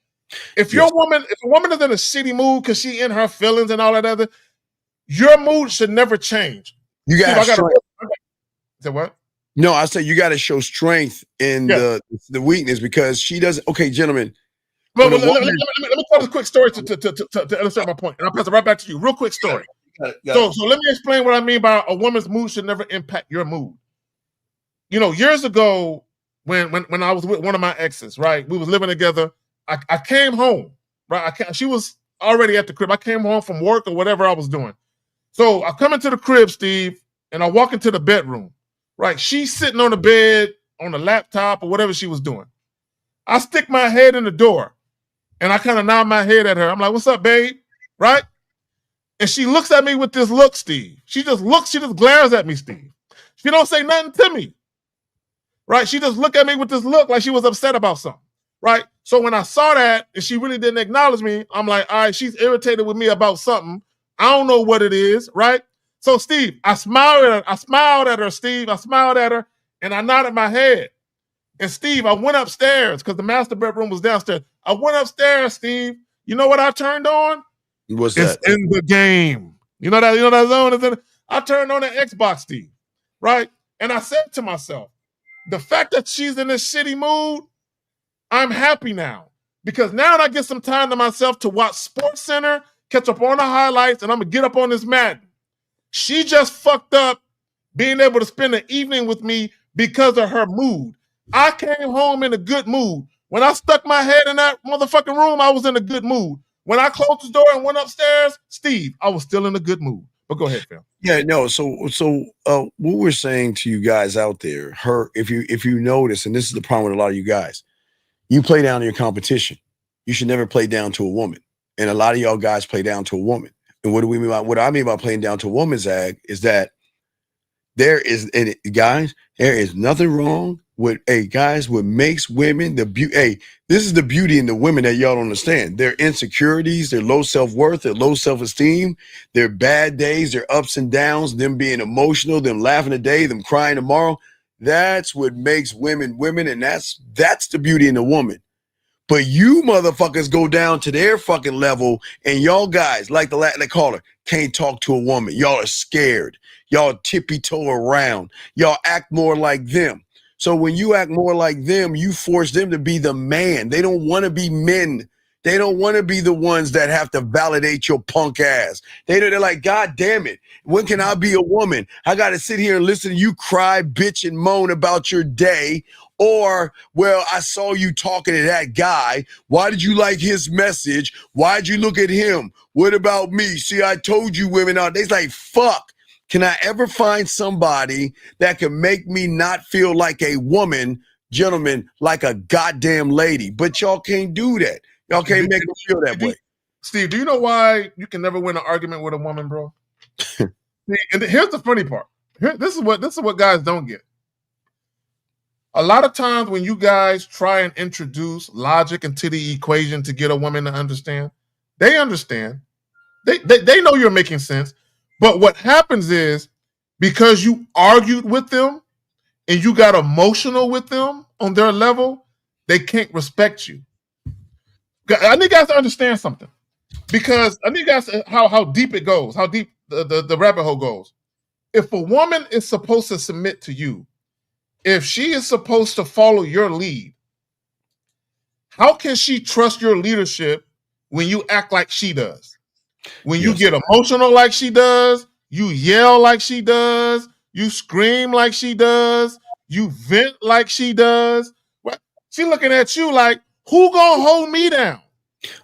If a woman is in a shitty mood because she in her feelings and all that other, your mood should never change. You got to say what? No, I say you got to show strength in the weakness because she doesn't. Okay, gentlemen. Let me tell a quick story to illustrate my point, and I'll pass it right back to you. Real quick story. So let me explain what I mean by a woman's mood should never impact your mood. You know, years ago, when I was with one of my exes, right? We was living together. I came home, right? She was already at the crib. I came home from work or whatever I was doing. So I come into the crib, Steve, and I walk into the bedroom, right? She's sitting on the bed on the laptop or whatever she was doing. I stick my head in the door and I kind of nod my head at her. I'm like, what's up, babe? Right? And she looks at me with this look, Steve. She just glares at me, Steve. She don't say nothing to me. Right? She just looked at me with this look like she was upset about something. Right? So when I saw that and she really didn't acknowledge me, I'm like, all right, she's irritated with me about something. I don't know what it is, right? So Steve, I smiled at her, Steve. I smiled at her and I nodded my head. And Steve, I went upstairs because the master bedroom was downstairs. I went upstairs, Steve. You know what I turned on? What's that? It's in the game. You know that zone is in. I turned on the Xbox, Steve. Right? And I said to myself, the fact that she's in this shitty mood, I'm happy now. Because now I get some time to myself to watch Sports Center, catch up on the highlights, and I'm going to get up on this Madden. She just fucked up being able to spend the evening with me because of her mood. I came home in a good mood. When I stuck my head in that motherfucking room, I was in a good mood. When I closed the door and went upstairs, Steve, I was still in a good mood. But go ahead, Phil. Yeah, no. So what we're saying to you guys out there, if you notice, and this is the problem with a lot of you guys, you play down to your competition. You should never play down to a woman. And a lot of y'all guys play down to a woman. And what do we mean by what I mean by playing down to a woman, Zag, is that there is nothing wrong with guys, what makes women the beauty. This is the beauty in the women that y'all don't understand. Their insecurities, their low self-worth, their low self-esteem, their bad days, their ups and downs, them being emotional, them laughing today, them crying tomorrow. That's what makes women women, and that's the beauty in the woman. But you motherfuckers go down to their fucking level, and y'all guys, like the caller, can't talk to a woman. Y'all are scared. Y'all tippy-toe around. Y'all act more like them. So when you act more like them, you force them to be the man. They don't want to be men. They don't want to be the ones that have to validate your punk ass. They're like, God damn it. When can I be a woman? I got to sit here and listen to you cry, bitch, and moan about your day. Or, well, I saw you talking to that guy. Why did you like his message? Why'd you look at him? What about me? See, I told you women out. They's like, fuck. Can I ever find somebody that can make me not feel like a woman, gentlemen, like a goddamn lady? But y'all can't do that. Y'all can't make me feel that way. Steve, do you know why you can never win an argument with a woman, bro? And here's the funny part. This is what guys don't get. A lot of times when you guys try and introduce logic into the equation to get a woman to understand, they understand. They know you're making sense. But what happens is because you argued with them and you got emotional with them on their level, they can't respect you. I need guys to understand something. Because I need guys how deep it goes, how deep the rabbit hole goes. If a woman is supposed to submit to you, if she is supposed to follow your lead, how can she trust your leadership when you act like she does? When you get emotional like she does, you yell like she does, you scream like she does, you vent like she does. She looking at you like, who gonna hold me down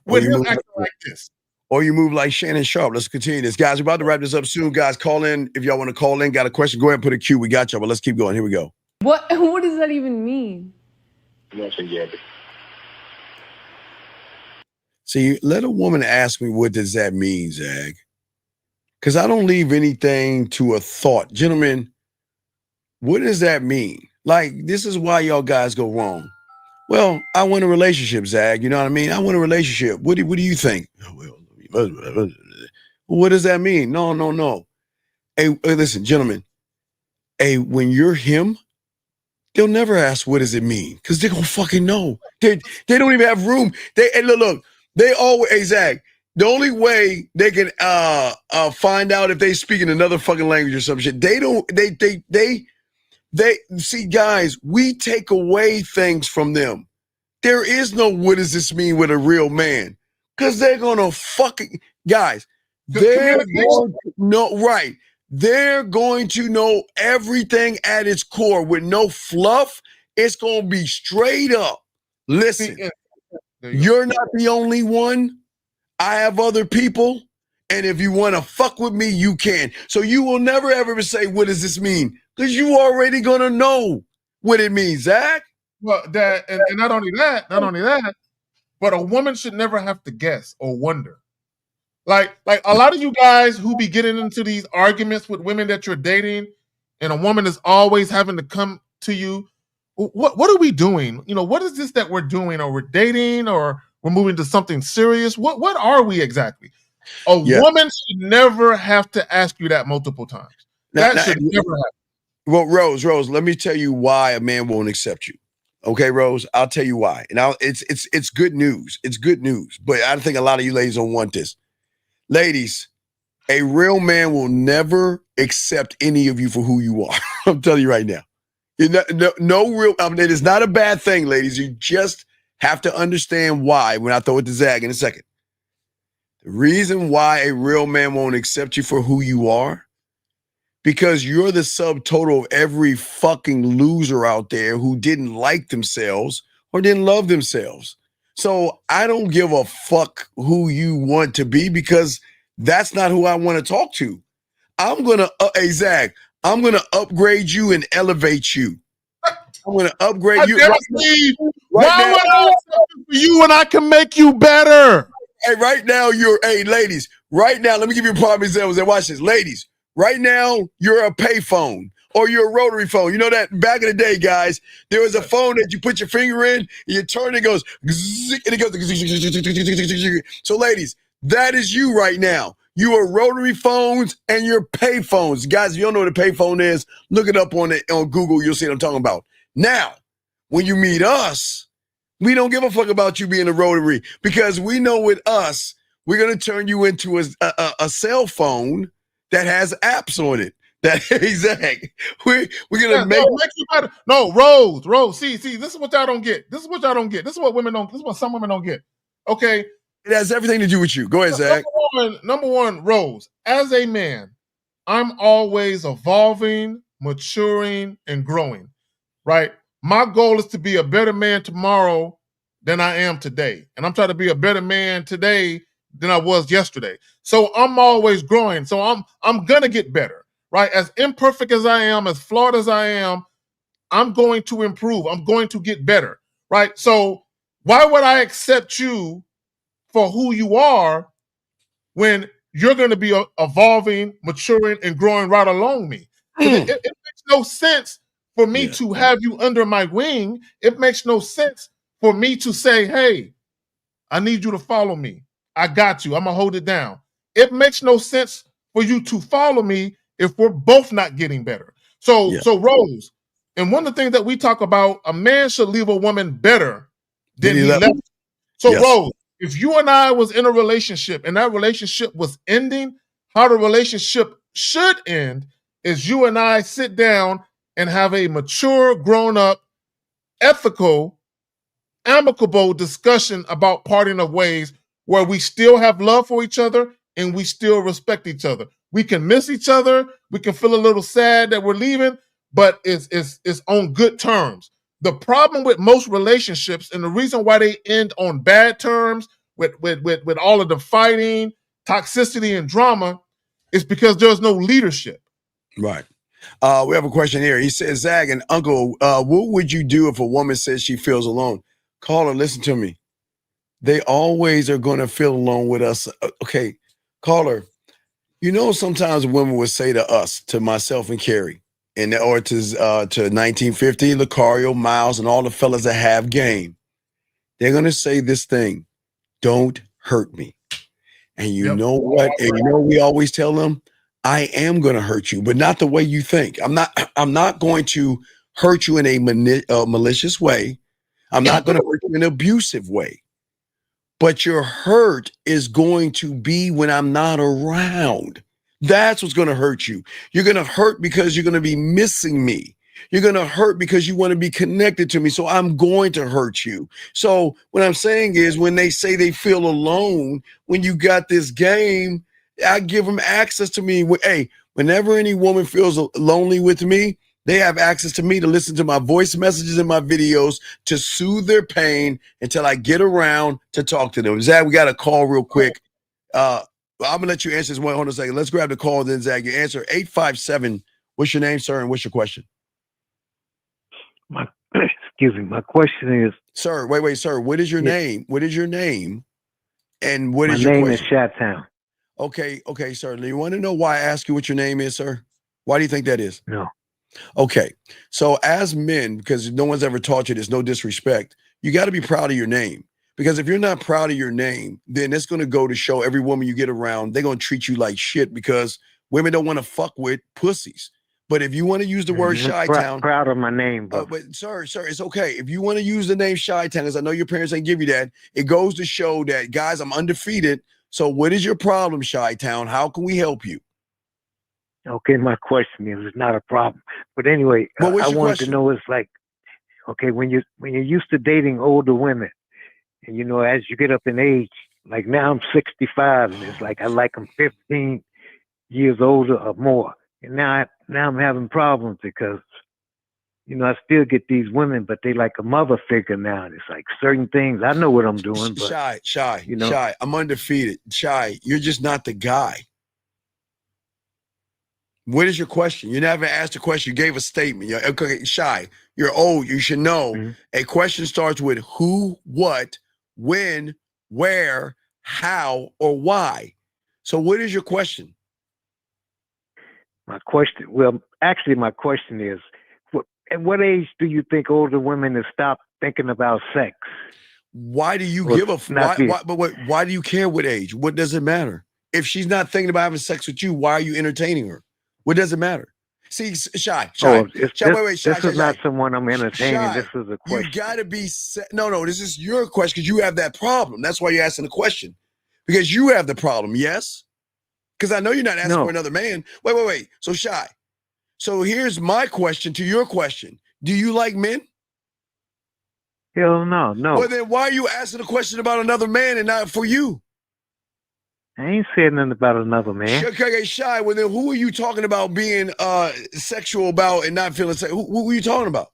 with him acting like this? Or you move like Shannon Sharpe. Let's continue this. Guys, we're about to wrap this up soon. Guys, call in. If y'all want to call in, got a question, go ahead and put a Q. We got y'all, but let's keep going. Here we go. What does that even mean? See, let a woman ask me, what does that mean, Zag? Because I don't leave anything to a thought. Gentlemen, what does that mean? Like, this is why y'all guys go wrong. Well, I want a relationship, Zag. You know what I mean? I want a relationship. What do you think? What does that mean? No. Hey, listen, gentlemen. Hey, when you're him, they'll never ask, what does it mean? Because they're going to fucking know. They don't even have room. Hey, look, they always, hey, Zach, the only way they can find out if they speak in another fucking language or some shit, they see, guys, we take away things from them. There is no what does this mean with a real man? Because they're going to fucking, guys, they're going to know, right. They're going to know everything at its core with no fluff. It's going to be straight up. Listen, you're not the only one. I have other people. And if you want to fuck with me, you can. So you will never ever say, what does this mean? Because you already going to know what it means, Zach. Well, that and not only that, but a woman should never have to guess or wonder. Like a lot of you guys who be getting into these arguments with women that you're dating, and a woman is always having to come to you. What are we doing? You know, what is this that we're doing? Or we're dating, or we're moving to something serious? What are we exactly? A woman should never have to ask you that multiple times. That should never happen. Well, Rose, let me tell you why a man won't accept you. Okay, Rose, I'll tell you why. And it's good news. It's good news. But I think a lot of you ladies don't want this. Ladies, a real man will never accept any of you for who you are. I'm telling you right now. No real, it is not a bad thing, ladies. You just have to understand why when I throw it to Zag in a second. The reason why a real man won't accept you for who you are, because you're the subtotal of every fucking loser out there who didn't like themselves or didn't love themselves. So I don't give a fuck who you want to be, because that's not who I want to talk to. I'm going to, hey, Zach, I'm going to upgrade you and elevate you. I'm going to upgrade you. Why would I accept for you when I can make you better? Hey, right now, ladies, right now, let me give you a prime example. Watch this. Ladies, right now, you're a payphone. Or you're a rotary phone. You know that back in the day, guys, there was a phone that you put your finger in, and you turn, it goes, and it goes. So, ladies, that is you right now. You are rotary phones and you're pay phones. Guys, if you don't know what a pay phone is, look it up on Google. You'll see what I'm talking about. Now, when you meet us, we don't give a fuck about you being a rotary, because we know with us, we're going to turn you into a cell phone that has apps on it. That exactly. We're gonna make you better. No, Rose. See, this is what y'all don't get. This is what women don't. This is what some women don't get. Okay, it has everything to do with you. Go ahead, Zach. Number one, Rose. As a man, I'm always evolving, maturing, and growing. Right. My goal is to be a better man tomorrow than I am today, and I'm trying to be a better man today than I was yesterday. So I'm always growing. So I'm gonna get better. Right? As imperfect as I am, as flawed as I am, I'm going to improve. I'm going to get better. Right? So why would I accept you for who you are when you're going to be evolving, maturing, and growing right along me? It makes no sense for me to have you under my wing. It makes no sense for me to say, hey, I need you to follow me. I got you. I'm going to hold it down. It makes no sense for you to follow me if we're both not getting better. So Rose, and one of the things that we talk about, a man should leave a woman better than he left. So Rose, if you and I was in a relationship and that relationship was ending, how the relationship should end is you and I sit down and have a mature, grown-up, ethical, amicable discussion about parting of ways where we still have love for each other and we still respect each other. We can miss each other. We can feel a little sad that we're leaving, but it's on good terms. The problem with most relationships and the reason why they end on bad terms with all of the fighting, toxicity, and drama is because there's no leadership. Right. We have a question here. He says, Zag and Uncle, what would you do if a woman says she feels alone? Call her, listen to me. They always are going to feel alone with us. Okay, call her. You know, sometimes women would say to us, to myself and Carrie, or to 1950, Lucario, Miles, and all the fellas that have game. They're going to say this thing, don't hurt me. And you know what? And you know we always tell them, I am going to hurt you, but not the way you think. I'm not going to hurt you in a malicious way. I'm not going to hurt you in an abusive way. But your hurt is going to be when I'm not around. That's what's going to hurt you. You're going to hurt because you're going to be missing me. You're going to hurt because you want to be connected to me. So I'm going to hurt you. So what I'm saying is when they say they feel alone, when you got this game, I give them access to me. Hey, whenever any woman feels lonely with me, they have access to me to listen to my voice messages and my videos to soothe their pain until I get around to talk to them. Zach, we got a call real quick. I'm going to let you answer this one. Hold on a second. Let's grab the call, then, Zach. You answer 857. What's your name, sir, and what's your question? Excuse me. My question is... Sir, wait, sir. What is your name? What is your name? And what is your question? My name is Chi-Town. Okay, sir. Do you want to know why I ask you what your name is, sir? Why do you think that is? No. Okay, so as men, because no one's ever taught you this, no disrespect, you got to be proud of your name. Because if you're not proud of your name, then it's going to go to show every woman you get around, they're going to treat you like shit because women don't want to fuck with pussies. But if you want to use the word Chi-Town. Proud of my name, bro. But sir, it's okay. If you want to use the name Chi-Town, because I know your parents ain't give you that, it goes to show that, guys, I'm undefeated. So what is your problem, Chi-Town? How can we help you? Okay, my question is it's not a problem. But anyway, I wanted to know, it's like, okay, when you're used to dating older women, and you know, as you get up in age, like now I'm 65, and it's like I like them 15 years older or more. And now I'm having problems because, you know, I still get these women, but they like a mother figure now. And it's like certain things, I know what I'm doing, but Shy, you know, Shy, I'm undefeated. Shy, you're just not the guy. What is your question? You never asked a question. You gave a statement. You're, okay, Shy, you're old. You should know a question starts with who, what, when, where, how, or why. So what is your question? My question is, at what age do you think older women have stopped thinking about sex? Why do you give a why do you care what age? What does it matter? If she's not thinking about having sex with you, why are you entertaining her? What does it matter? See, Shy, wait, Shy, this is not someone I'm entertaining. Shy, this is a question. You gotta be no, this is your question because you have that problem. That's why you're asking the question. Because you have the problem, yes? Because I know you're not asking for another man. Wait. So Shy. So here's my question to your question. Do you like men? Hell no. Well, then why are you asking a question about another man and not for you? I ain't saying nothing about another man. Okay, Shy. Well, then who are you talking about being sexual about and not feeling sex? Who were you talking about?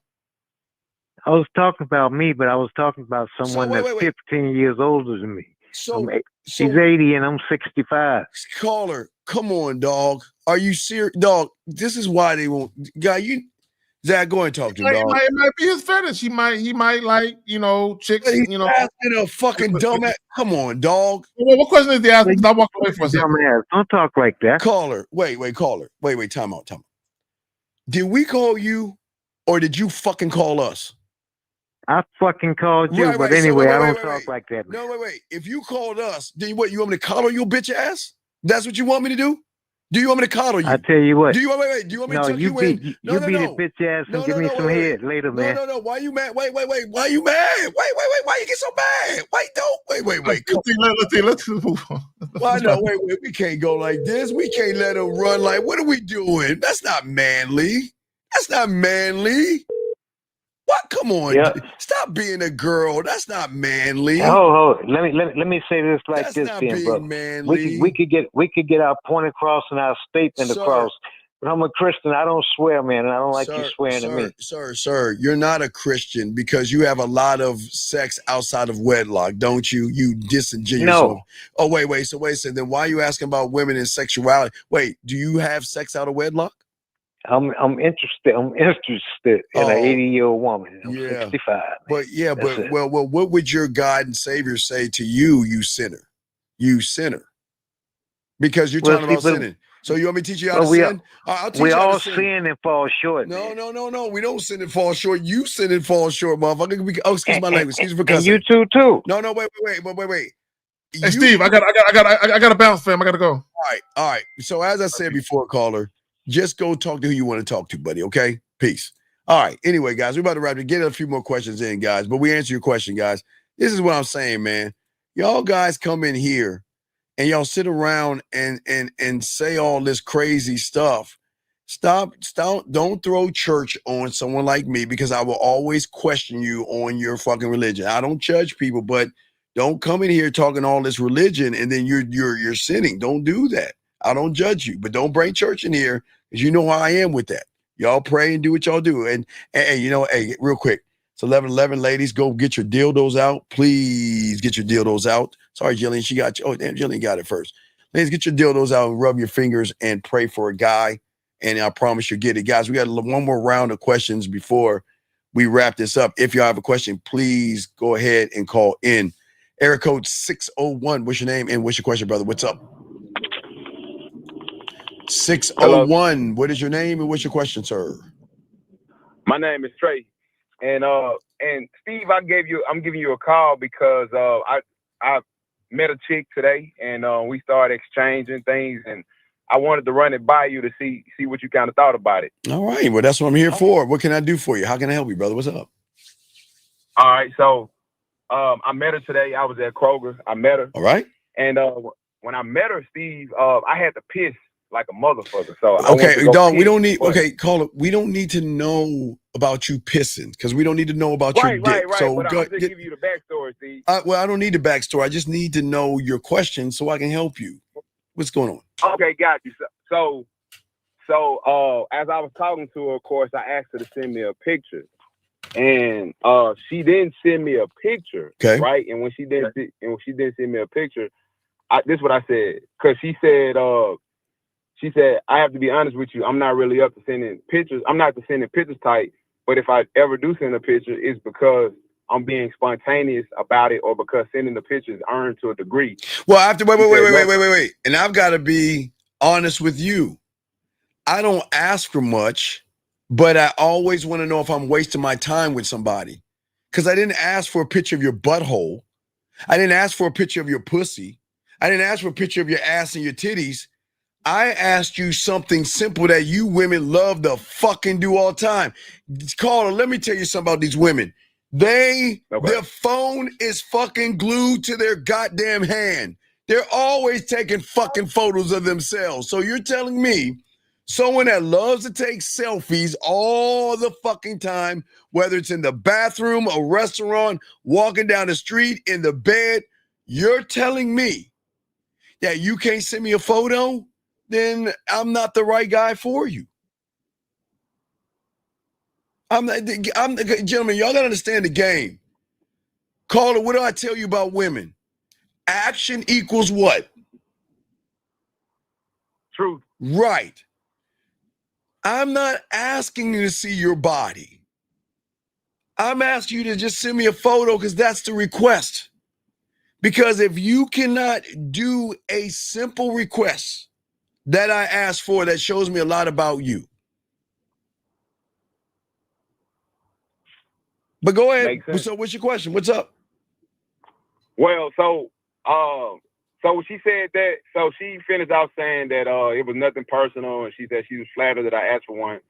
I was talking about me, but I was talking about someone that's 15 years older than me. She's 80 and I'm 65. Caller, come on, dog. Are you serious? Dog, this is why they won't. Guy, Zach, go and talk to him, dog. It might be his fetish. He might like, you know, chicks, He's you know. asking a fucking dumbass. Come on, dog. Well, what question is he asking? Because I walked away for a second. Dumbass. Don't talk like that. Caller, wait, caller. Wait, time out. Did we call you or did you fucking call us? I fucking called you, Right, but right. So anyway, wait, I wait, don't wait, talk wait. like that, man. No, wait. If you called us, then what? You want me to coddle your bitch ass? That's what you want me to do? Do you want me to coddle you? I tell you what. Do you want? Wait. Do you want me to tuck you beat, in? You beat a bitch ass and give me some head later, man. No. Why you mad? Wait. Why you mad? Wait. Why you get so mad? Wait. Let's move on. Well, no, wait. We can't go like this. We can't let him run. Like, what are we doing? That's not manly. That's not manly. What? Come on. Yep. Stop being a girl. That's not manly. Let me say this like That's this, not then, being brother. manly. We could get our point across and our statement across. But I'm a Christian. I don't swear, man, and I don't like you swearing at me. Sir, you're not a Christian because you have a lot of sex outside of wedlock, don't you? You disingenuous. No. Oh, wait. So wait a second. Then why are you asking about women and sexuality? Wait, do you have sex out of wedlock? I'm interested. I'm interested in an 80-year-old woman. I'm 65. Man. Well, what would your God and Savior say to you, you sinner? You sinner. Because you're talking about sinning. So you want me to teach you how to sin? I'll teach you how to sin. We all sin and fall short. No. We don't sin and fall short. You sin and fall short, motherfucker. Excuse my language. Excuse me for And cussing. you too. No. Wait. Hey, Steve, I got to bounce, fam. I got to go. All right. So as I said before, caller, just go talk to who you want to talk to, buddy. Okay? Peace. All right. Anyway, guys, we're about to wrap it. Get a few more questions in, guys. But we answer your question, guys. This is what I'm saying, man. Y'all guys come in here and y'all sit around and say all this crazy stuff. Stop. Don't throw church on someone like me because I will always question you on your fucking religion. I don't judge people, but don't come in here talking all this religion and then you're sinning. Don't do that. I don't judge you, but don't bring church in here because you know how I am with that. Y'all pray and do what y'all do. And you know, hey, real quick. It's 11:11, ladies. Go get your dildos out. Please get your dildos out. Sorry, Jillian. She got you. Oh, damn, Jillian got it first. Ladies, get your dildos out and rub your fingers and pray for a guy. And I promise you'll get it. Guys, we got one more round of questions before we wrap this up. If y'all have a question, please go ahead and call in. Area code 601. What's your name and what's your question, brother? What's up? 601. Hello? What is your name and what's your question, sir? My name is Trey. And Steve, I'm giving you a call because I met a chick today and we started exchanging things and I wanted to run it by you to see what you kind of thought about it. All right. Well, that's what I'm here for. What can I do for you? How can I help you, brother? What's up? All right. So I met her today. I was at Kroger. I met her. All right. And when I met her, Steve, I had to piss like a motherfucker. So okay, dog, we don't need call it. We don't need to know about you pissing because we don't need to know about your dick. Right. So but I'm just giving you the backstory, Steve. Well, I don't need the backstory. I just need to know your question so I can help you. What's going on? Okay, got you. So as I was talking to her, of course, I asked her to send me a picture, and she didn't send me a picture. Okay. Right, and when she didn't send me a picture, this is what I said because she said. She said, I have to be honest with you. I'm not really up to sending pictures. I'm not to sending pictures tight. But if I ever do send a picture, it's because I'm being spontaneous about it or because sending the picture is earned to a degree. Well, after wait. And I've got to be honest with you. I don't ask for much, but I always want to know if I'm wasting my time with somebody. Because I didn't ask for a picture of your butthole. I didn't ask for a picture of your pussy. I didn't ask for a picture of your ass and your titties. I asked you something simple that you women love to fucking do all the time. Caller, let me tell you something about these women. Their phone is fucking glued to their goddamn hand. They're always taking fucking photos of themselves. So you're telling me someone that loves to take selfies all the fucking time, whether it's in the bathroom, a restaurant, walking down the street, in the bed, you're telling me that you can't send me a photo? Then I'm not the right guy for you. Gentlemen, y'all gotta understand the game. Caller, what do I tell you about women? Action equals what? Truth. Right. I'm not asking you to see your body. I'm asking you to just send me a photo because that's the request. Because if you cannot do a simple request that I asked for that shows me a lot about you, But go ahead. Makes sense. So what's your question? What's up? Well, so she said that. So she finished out saying that it was nothing personal, and she said she was flattered that I asked for one,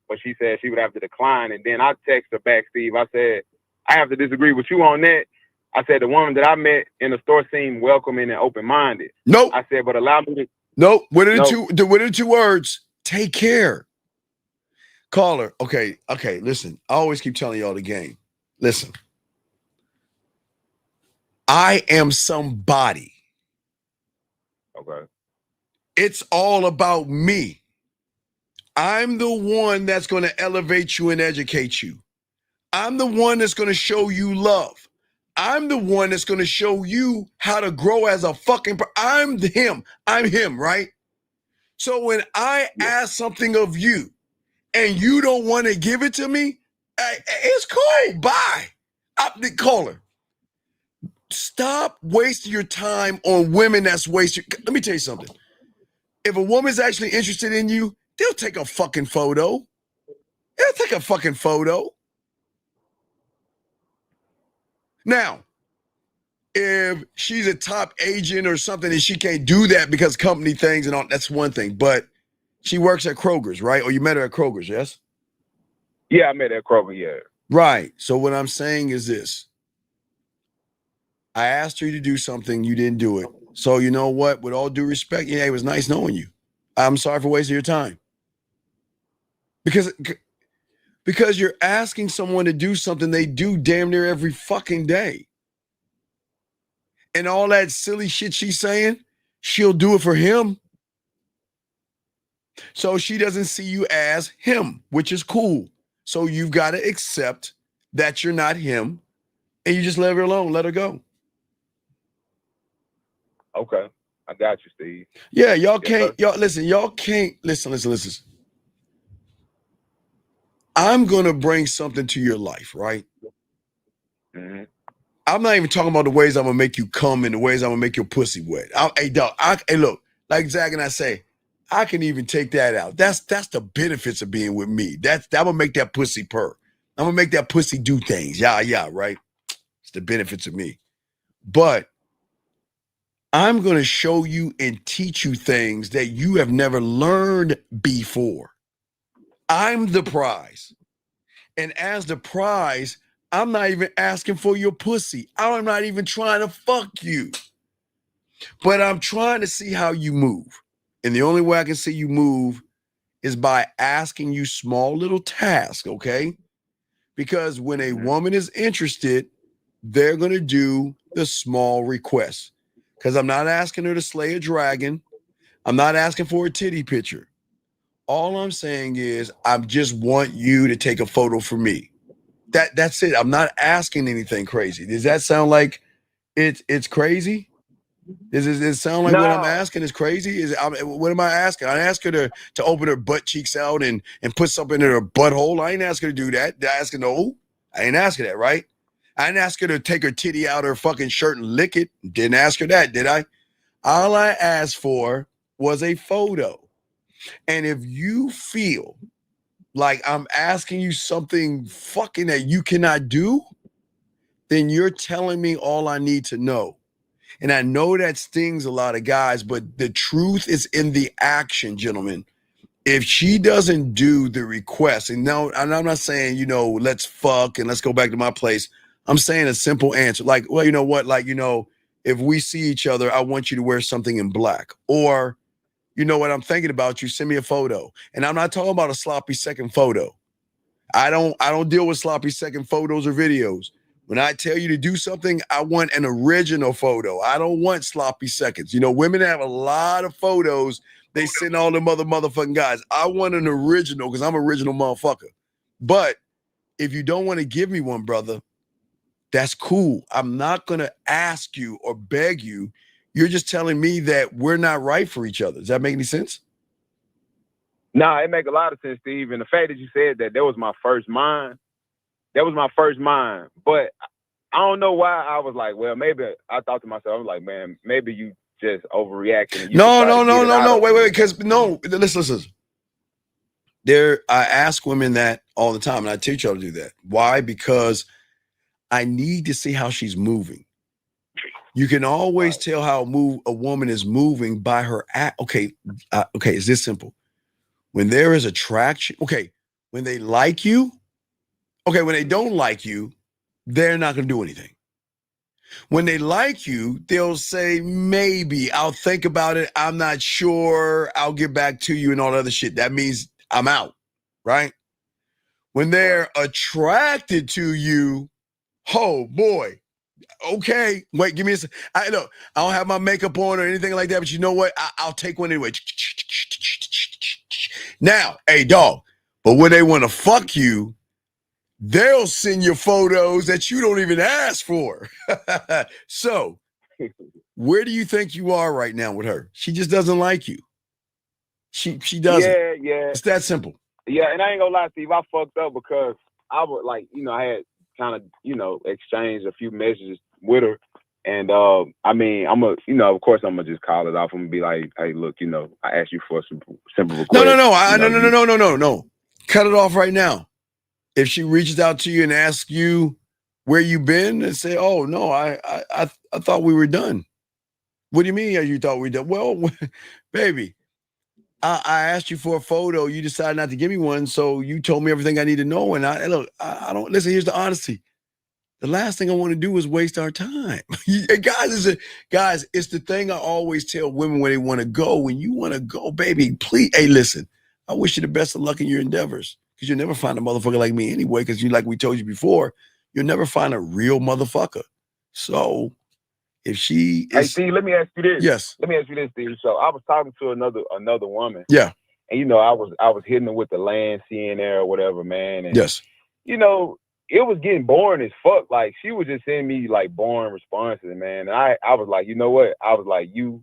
but she said she would have to decline. And then I texted her back, Steve. I said I have to disagree with you on that. I said the woman that I met in the store seemed welcoming and open-minded. Nope. I said, but allow me to. Nope. What are the two words? Take care. Caller. Okay. Listen, I always keep telling y'all the game. Listen. I am somebody. Okay. It's all about me. I'm the one that's going to elevate you and educate you. I'm the one that's going to show you love. I'm the one that's going to show you how to grow as a fucking I'm him, right? So when I ask something of you and you don't want to give it to me, it's cool. Bye. The caller. Stop wasting your time on women that's wasting. Let me tell you something. If a woman's actually interested in you, they'll take a fucking photo. Now, if she's a top agent or something and she can't do that because company things and all, that's one thing. But she works at Kroger's, right? Or you met her at Kroger's, yes? Yeah, I met her at Kroger, yeah. Right. So what I'm saying is this. I asked her to do something, you didn't do it. So you know what? With all due respect, yeah, it was nice knowing you. I'm sorry for wasting your time. Because you're asking someone to do something they do damn near every fucking day. And all that silly shit she's saying, she'll do it for him. So she doesn't see you as him, which is cool. So you've got to accept that you're not him and you just let her alone, let her go. Okay. I got you, Steve. Yeah, y'all can't listen. I'm going to bring something to your life, right? Mm-hmm. I'm not even talking about the ways I'm going to make you come and the ways I'm going to make your pussy wet. Hey, dog, hey, look, like Zach and I say, I can even take that out. That's the benefits of being with me. That will make that pussy purr. I'm going to make that pussy do things. Yeah, right? It's the benefits of me. But I'm going to show you and teach you things that you have never learned before. I'm the prize. And as the prize, I'm not even asking for your pussy. I'm not even trying to fuck you. But I'm trying to see how you move. And the only way I can see you move is by asking you small little tasks, okay? Because when a woman is interested, they're going to do the small requests. Because I'm not asking her to slay a dragon. I'm not asking for a titty picture. All I'm saying is I just want you to take a photo for me. That's it. I'm not asking anything crazy. Does that sound like it's crazy? Does it sound like what I'm asking is crazy? What am I asking? I ask her to open her butt cheeks out and put something in her butthole. I ain't ask her to do that. Did I ask her no? I ain't ask her that, right? I didn't ask her to take her titty out of her fucking shirt and lick it. Didn't ask her that, did I? All I asked for was a photo. And if you feel like I'm asking you something fucking that you cannot do, then you're telling me all I need to know. And I know that stings a lot of guys, but the truth is in the action, gentlemen. If she doesn't do the request, and I'm not saying, let's fuck and let's go back to my place. I'm saying a simple answer. Like, well, you know what? Like, if we see each other, I want you to wear something in black. Or, you know what? I'm thinking about you. Send me a photo. And I'm not talking about a sloppy second photo. I don't deal with sloppy second photos or videos. When I tell you to do something, I want an original photo. I don't want sloppy seconds. Women have a lot of photos. They send all them other motherfucking guys. I want an original because I'm an original motherfucker. But if you don't want to give me one, brother, that's cool. I'm not going to ask you or beg you. You're just telling me that we're not right for each other. Does that make any sense? Nah, it make a lot of sense, Steve. And the fact that you said that was my first mind. That was my first mind. But I don't know why I was like, well, maybe I thought to myself, I was like, man, maybe you just overreacting. No. Wait. Because listen. I ask women that all the time, and I teach y'all to do that. Why? Because I need to see how she's moving. You can always tell how a woman is moving by her act. Okay, it's this simple. When there is attraction, when they like you, when they don't like you, they're not going to do anything. When they like you, they'll say, maybe, I'll think about it. I'm not sure. I'll get back to you and all that other shit. That means I'm out, right? When they're attracted to you, oh boy. Okay, wait, give me a second. I don't have my makeup on or anything like that, but you know what? I'll take one anyway. Now, hey, dog, but when they want to fuck you, they'll send you photos that you don't even ask for. So, where do you think you are right now with her? She just doesn't like you. She doesn't. Yeah. It's that simple. Yeah, and I ain't gonna lie, Steve, I fucked up because I would I had kind of, exchanged a few messages with her. And I mean, of course I'm gonna just call it off. I'm gonna be like, hey, look, I asked you for some simple request. No. Cut it off right now. If she reaches out to you and asks you where you been, and say, oh no, I thought we were done. What do you mean you thought we were done? Well, baby, I asked you for a photo. You decided not to give me one, so you told me everything I need to know. And I don't listen. Here's the honesty. The last thing I want to do is waste our time. Guys, it's the thing I always tell women when they want to go. When you want to go, baby, please, hey, listen, I wish you the best of luck in your endeavors, because you'll never find a motherfucker like me anyway, because like we told you before, you'll never find a real motherfucker. So if she is... Hey, Steve, let me ask you this. Yes. Let me ask you this, Steve. So I was talking to another woman. Yeah. And, I was hitting her with the land, seeing there or whatever, man. And, yes. It was getting boring as fuck. Like, she was just sending me like boring responses, man. And I was like, you know what? I was like, you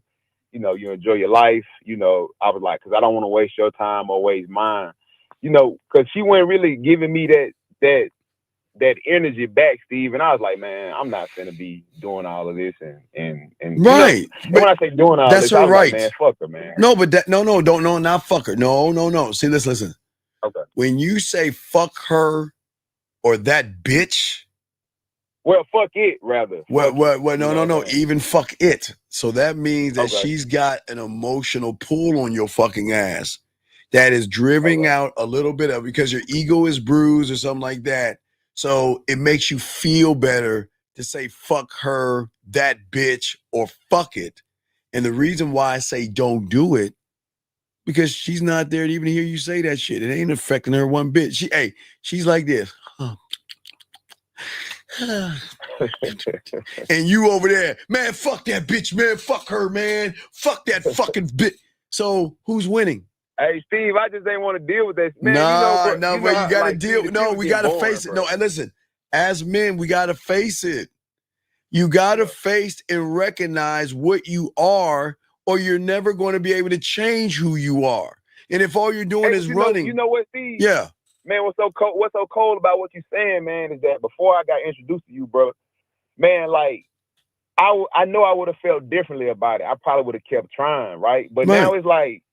enjoy your life. I was like, because I don't want to waste your time or waste mine. Because she wasn't really giving me that energy back, Steve. And I was like, man, I'm not gonna be doing all of this and right. And when I say doing all that's this, I was right. like, man, fuck her, man. No, but not fuck her. No. See, listen. Okay. When you say fuck her or that bitch. Well, fuck it, rather. No. Even fuck it. So that means that she's got an emotional pull on your fucking ass that is driving out a little bit of, because your ego is bruised or something like that. So it makes you feel better to say fuck her, that bitch, or fuck it. And the reason why I say don't do it, because she's not there to even hear you say that shit. It ain't affecting her one bit. She's like this. Huh. And you over there, man, fuck that bitch, man, fuck her, man, fuck that fucking bitch. So who's winning? Hey, Steve, I just ain't want to deal with that. Man, but you gotta deal. No, we gotta face it. Bro. No, and listen, as men, we gotta face it. You gotta face and recognize what you are, or you're never going to be able to change who you are. And if all you're doing is running, you know what, Steve? Yeah. Man, what's so cold about what you're saying, man, is that before I got introduced to you, bro, man, like, I know I would have felt differently about it. I probably would have kept trying, right? But now it's like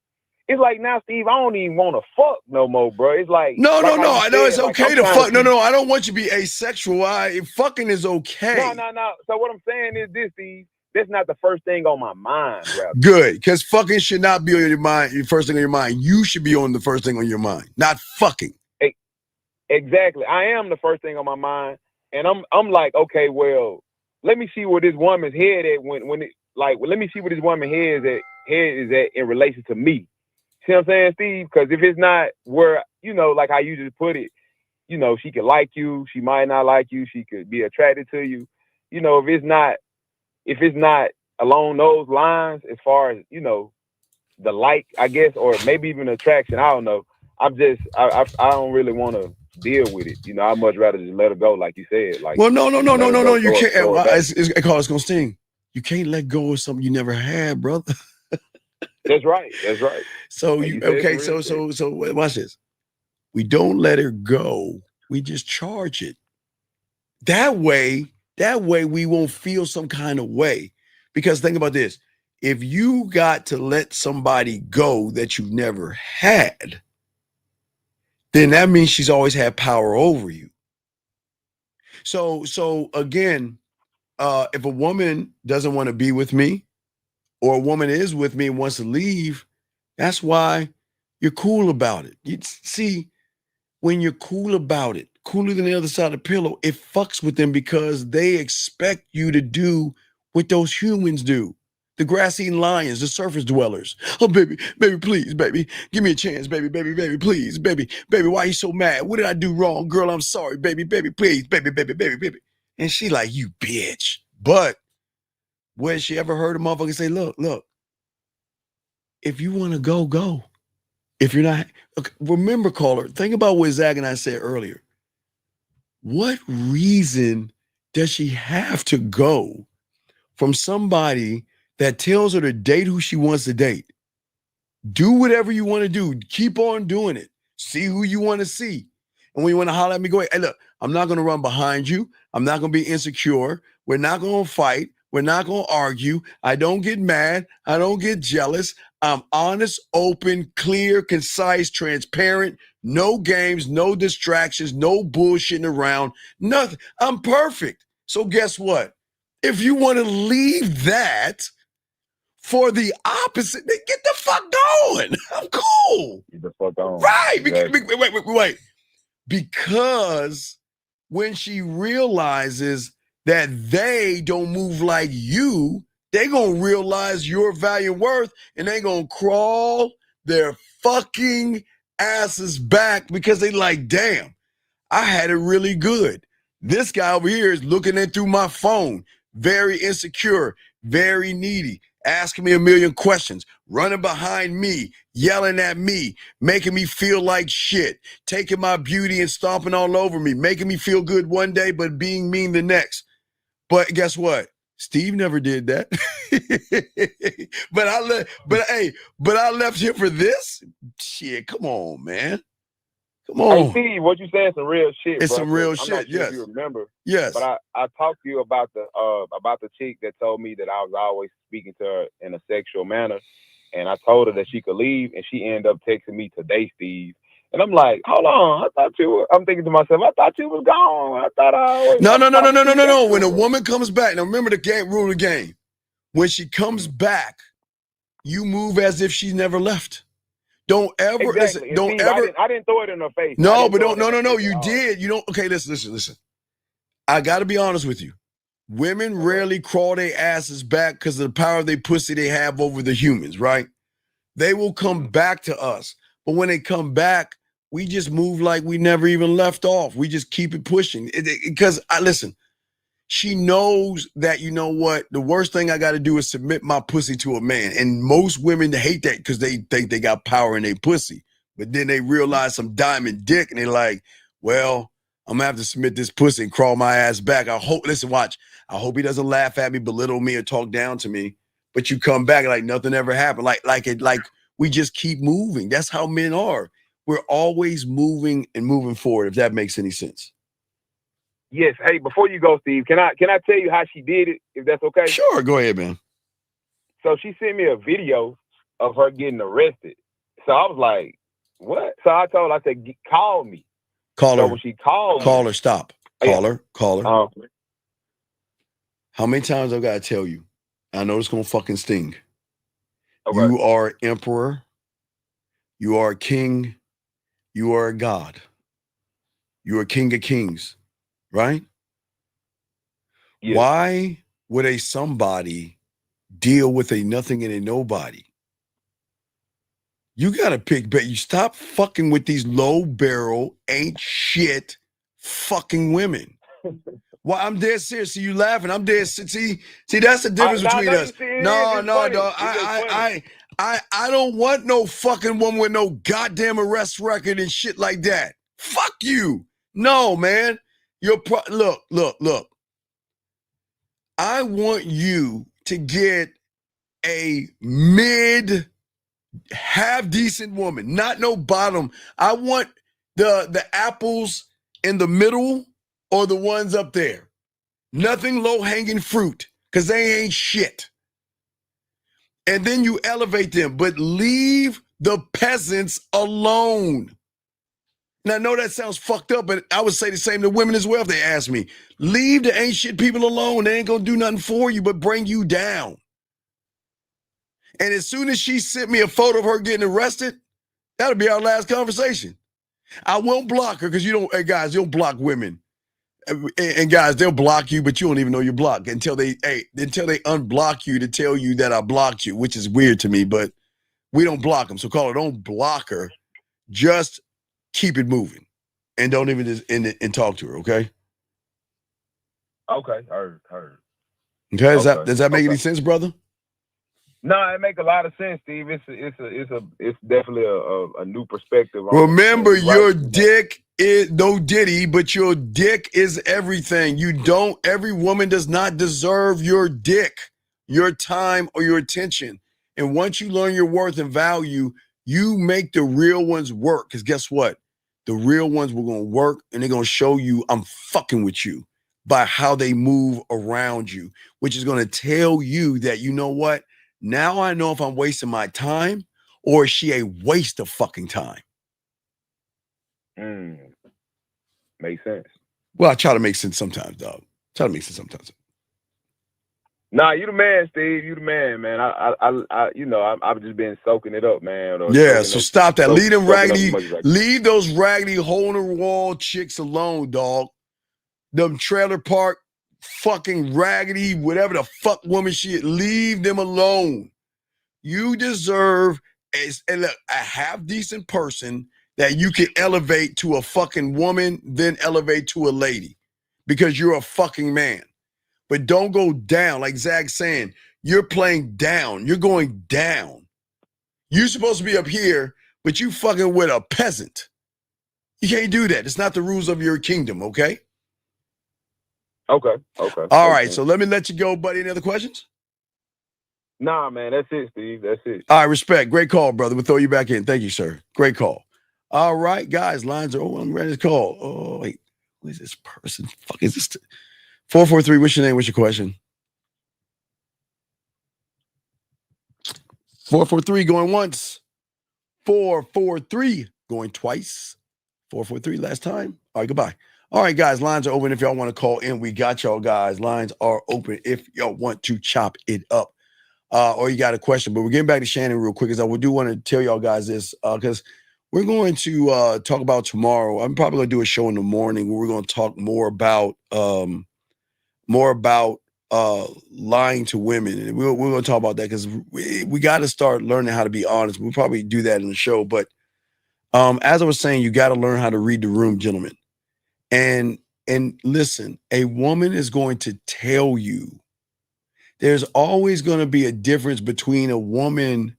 now, Steve, I don't even want to fuck no more, bro. It's like no. I know it's okay to fuck. No. I don't want you to be asexual. Fucking is okay. No. So what I'm saying is this, Steve. That's not the first thing on my mind, rather. Good, because fucking should not be on your mind. The first thing on your mind. You should be on the first thing on your mind, not fucking. Exactly. I am the first thing on my mind, and I'm like, okay, well, let me see where this woman's head at let me see where this woman's head is at in relation to me. See what I'm saying, Steve? Because if it's not where, like how you just put it, she could like you, she might not like you, she could be attracted to you. If it's not along those lines, as far as, the like, I guess, or maybe even attraction, I don't know. I don't really want to deal with it. I'd much rather just let her go, like you said. Like, well, no, you can't. It's gonna sting. You can't let go of something you never had, brother. That's right. So so watch this. We don't let her go. We just charge it. That way we won't feel some kind of way. Because think about this. If you got to let somebody go that you never had, then that means she's always had power over you. So again, if a woman doesn't want to be with me, or a woman is with me and wants to leave, that's why you're cool about it. You see, when you're cool about it, cooler than the other side of the pillow, it fucks with them because they expect you to do what those humans do. The grass-eating lions, the surface dwellers. Oh, baby, please, baby. Give me a chance, baby, please. Baby, why you so mad? What did I do wrong? Girl, I'm sorry, baby, please, baby. And she like, you bitch. But when she ever heard a motherfucker say, look, if you want to go, go. If you're not, remember, caller, think about what Zach and I said earlier. What reason does she have to go from somebody that tells her to date who she wants to date? Do whatever you want to do. Keep on doing it. See who you want to see. And when you want to holler at me, go ahead. Hey, look, I'm not going to run behind you. I'm not going to be insecure. We're not going to fight. We're not going to argue. I don't get mad. I don't get jealous. I'm honest, open, clear, concise, transparent. No games, no distractions, no bullshitting around. Nothing. I'm perfect. So guess what? If you want to leave that for the opposite, then get the fuck going. I'm cool. Get the fuck on. Right. Exactly. Wait. Because when she realizes that they don't move like you, they gonna realize your value and worth, and they gonna crawl their fucking asses back because they like, damn, I had it really good. This guy over here is looking in through my phone, very insecure, very needy, asking me a million questions, running behind me, yelling at me, making me feel like shit, taking my beauty and stomping all over me, making me feel good one day, but being mean the next. But guess what? Steve never did that. but I left here for this. Shit, come on, man. Come on. Hey, Steve, what you saying? Some real shit. It's bro. some real I'm shit. not sure Yes. if you remember. Yes. But I talked to you about the chick that told me that I was always speaking to her in a sexual manner, and I told her that she could leave, and she ended up texting me today, Steve. And I'm like, hold on, I'm thinking to myself, I thought you was gone. I thought I always. No. When a woman comes back, now remember the game rule of the game. When she comes back, you move as if she's never left. Don't ever Exactly. listen. Don't Steve, ever. I didn't throw it in her face. No, but don't. No. You did. You don't. Okay, listen. I got to be honest with you. Women rarely crawl their asses back because of the power of their pussy they have over the humans, right? They will come back to us. But when they come back, we just move like we never even left off. We just keep it pushing. Because listen, she knows that, you know what, the worst thing I got to do is submit my pussy to a man. And most women hate that because they think they got power in their pussy. But then they realize some diamond dick and they're like, well, I'm gonna have to submit this pussy and crawl my ass back. Watch. I hope he doesn't laugh at me, belittle me, or talk down to me. But you come back like nothing ever happened. Like we just keep moving. That's how men are. We're always moving and moving forward, if that makes any sense. Yes. Hey, before you go, Steve, can I tell you how she did it, if that's okay? Sure, go ahead, man. So she sent me a video of her getting arrested. So I was like, what? So I told her, I said, call me. Call her. So when she called me, call her, stop. Call her. How many times I gotta tell you? I know it's gonna fucking sting. Okay. You are emperor. You are a king. You are a god. You are king of kings, right? Yes. Why would a somebody deal with a nothing and a nobody? You gotta pick, but you stop fucking with these low barrel, ain't shit fucking women. Well, I'm dead serious. See, you laughing. I'm dead. See, that's the difference between us. No, dog. I don't want no fucking woman with no goddamn arrest record and shit like that. Fuck you. No, man. Look. I want you to get a mid, half decent woman, not no bottom. I want the apples in the middle or the ones up there. Nothing low-hanging fruit, because they ain't shit. And then you elevate them, but leave the peasants alone. And I know that sounds fucked up, but I would say the same to women as well if they ask me. Leave the ain't shit people alone. They ain't gonna do nothing for you but bring you down. And as soon as she sent me a photo of her getting arrested, that'll be our last conversation. I won't block her because you don't, hey guys, you'll block women. And guys, they'll block you, but you don't even know you're blocked until they unblock you to tell you that I blocked you, which is weird to me, but we don't block them. So call it, don't block her. Just keep it moving. And don't even just and talk to her, okay? Okay, heard. Okay, does that make any sense, brother? No, it make a lot of sense, Steve. It's definitely a new perspective. Remember, your dick is no ditty, but your dick is everything. Every woman does not deserve your dick, your time, or your attention. And once you learn your worth and value, you make the real ones work. Because guess what? The real ones were going to work, and they're going to show you I'm fucking with you by how they move around you, which is going to tell you that, you know what? Now I know if I'm wasting my time or is she a waste of fucking time. Makes sense. Well, I try to make sense sometimes, dog. Nah, you the man, Steve. You the man, man. I've just been soaking it up, man. So stop that. Leave those raggedy hole in the wall chicks alone, dog. Them trailer park fucking raggedy, whatever the fuck woman she is, leave them alone. You deserve a half decent person that you can elevate to a fucking woman, then elevate to a lady because you're a fucking man. But don't go down. Like Zach's saying, you're playing down. You're going down. You're supposed to be up here, but you fucking with a peasant. You can't do that. It's not the rules of your kingdom, okay? Okay. All right, so let me let you go, buddy. Any other questions? Nah, man, that's it, Steve. That's it. All right, respect. Great call, brother. We'll throw you back in. Thank you, sir. great call. All right, guys, lines are, I'm ready to call. Oh, wait, who is this person? Fuck is this? 443, what's your name? What's your question? 443 going once. 443 going twice. 443 last time. All right, goodbye. All right, guys, lines are open if y'all want to call in. We got y'all, guys. Lines are open if y'all want to chop it up. Or you got a question. But we're getting back to Shannon real quick, because I do want to tell y'all guys this, because we're going to talk about tomorrow. I'm probably going to do a show in the morning where we're going to talk more about lying to women. And we're going to talk about that, because we got to start learning how to be honest. We'll probably do that in the show. But as I was saying, you got to learn how to read the room, gentlemen. And listen, a woman is going to tell you. There's always going to be a difference between a woman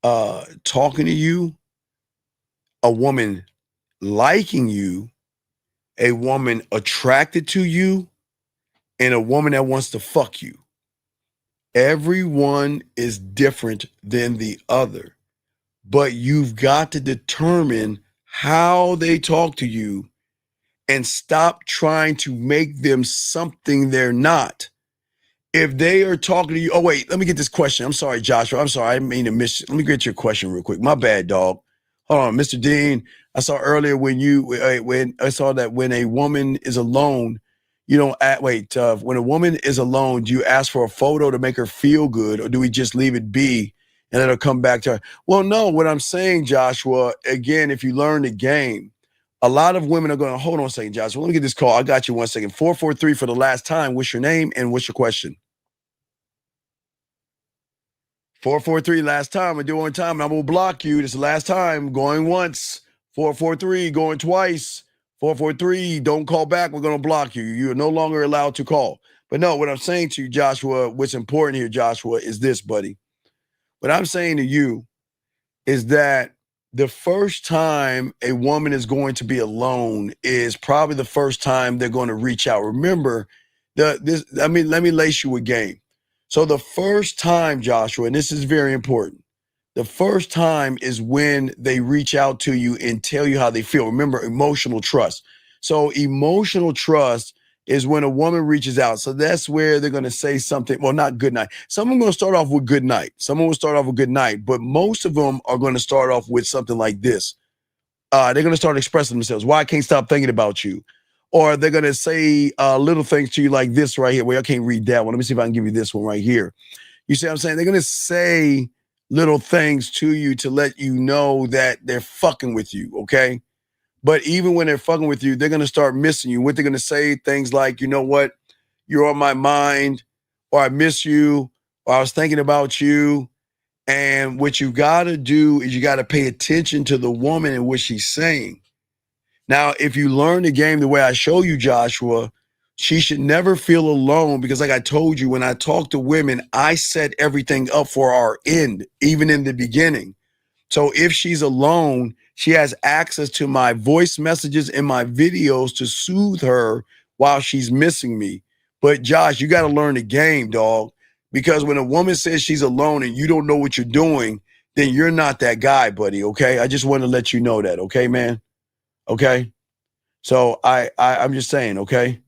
talking to you, a woman liking you, a woman attracted to you, and a woman that wants to fuck you. Everyone is different than the other, but you've got to determine how they talk to you and stop trying to make them something they're not. If they are talking to you, oh wait, let me get this question. I'm sorry, Joshua. I'm sorry, I didn't mean to miss. Let me get your question real quick. My bad, dog. Hold on, Mr. Dean. I saw earlier when I saw that when a woman is alone, you don't when a woman is alone, do you ask for a photo to make her feel good, or do we just leave it be and let her come back to her? Well, no. What I'm saying, Joshua, again, if you learn the game, a lot of women are going to hold on a second, Joshua. Let me get this call. I got you 1 second. 443 for the last time. What's your name and what's your question? 443 last time. I do one time. I'm gonna block you. This is the last time. Going once. 443 going twice. 443. Don't call back. We're gonna block you. You are no longer allowed to call. But no, what I'm saying to you, Joshua, what's important here, Joshua, is this, buddy. What I'm saying to you is that the first time a woman is going to be alone is probably the first time they're going to reach out. Remember, let me lace you a game. So the first time, Joshua, and this is very important, the first time is when they reach out to you and tell you how they feel. Remember, emotional trust. So emotional trust is when a woman reaches out. So that's where they're going to say something. Well, not good night. Some are going to start off with good night. Someone will start off with good night, but most of them are going to start off with something like this. they're going to start expressing themselves. Why I can't stop thinking about you. Or they're going to say little things to you like this right here. Well, I can't read that one. Let me see if I can give you this one right here. You see what I'm saying? They're going to say little things to you to let you know that they're fucking with you, okay? But even when they're fucking with you, they're going to start missing you. What they're going to say, things like, you know what? You're on my mind, or I miss you, or I was thinking about you. And what you got to do is you got to pay attention to the woman and what she's saying. Now, if you learn the game the way I show you, Joshua, she should never feel alone because like I told you, when I talk to women, I set everything up for our end, even in the beginning. So if she's alone, she has access to my voice messages and my videos to soothe her while she's missing me. But Josh, you got to learn the game, dog, because when a woman says she's alone and you don't know what you're doing, then you're not that guy, buddy, okay? I just want to let you know that, okay, man? Okay? So I'm just saying, okay?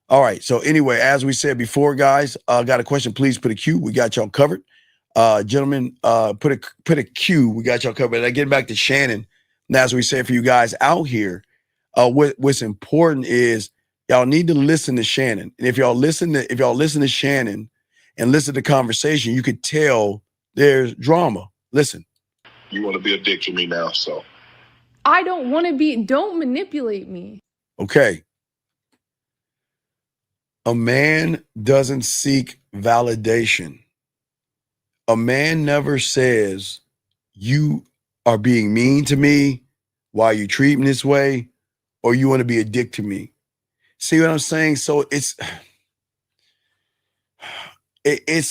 All right. So anyway, as we said before, guys, got a question, please put a Q. We got y'all covered. Gentlemen, put a Q. We got y'all covered. And getting back to Shannon, now as we said for you guys out here, what's important is y'all need to listen to Shannon. And if y'all listen to Shannon and listen to the conversation, you could tell there's drama. Listen. You want to be a dick to me now, so. I don't want to be, don't manipulate me. Okay. A man doesn't seek validation. A man never says, you are being mean to me, why are you treating me this way, or you want to be a dick to me. See what I'm saying? So it's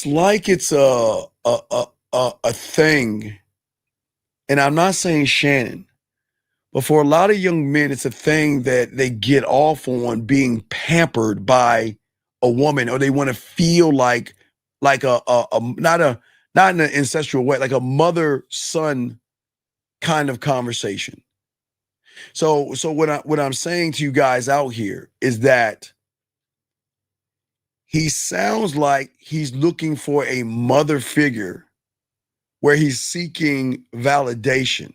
like it's a thing, and I'm not saying Shannon, but for a lot of young men, it's a thing that they get off on being pampered by a woman, or they want to feel like not in an ancestral way, like a mother-son kind of conversation. So what I'm saying to you guys out here is that he sounds like he's looking for a mother figure where he's seeking validation,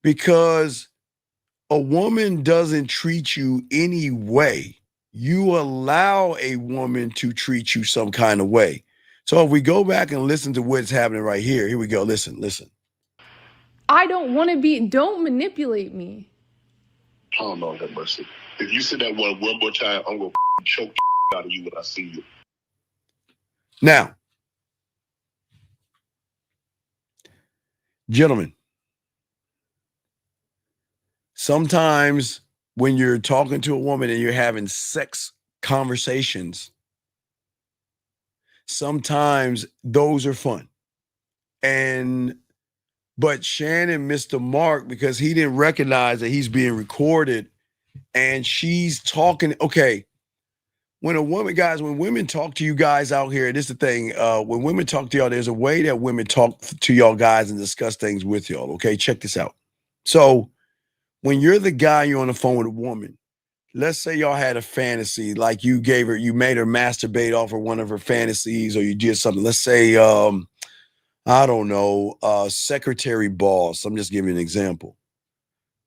because a woman doesn't treat you any way. You allow a woman to treat you some kind of way. So if we go back and listen to what's happening right here, here we go. Listen. I don't want to be, don't manipulate me. Oh, Lord have mercy. If you say that one more time, I'm going to choke the out of you when I see you. Now, gentlemen, sometimes when you're talking to a woman and you're having sex conversations, sometimes those are fun. But Shannon missed the mark because he didn't recognize that he's being recorded and she's talking. Okay. When women talk to you guys out here, this is the thing. When women talk to y'all, there's a way that women talk to y'all guys and discuss things with y'all. Okay. Check this out. So when you're the guy, you're on the phone with a woman. Let's say y'all had a fantasy, like you made her masturbate off of one of her fantasies, or you did something. Let's say, I don't know, secretary boss. I'm just giving you an example.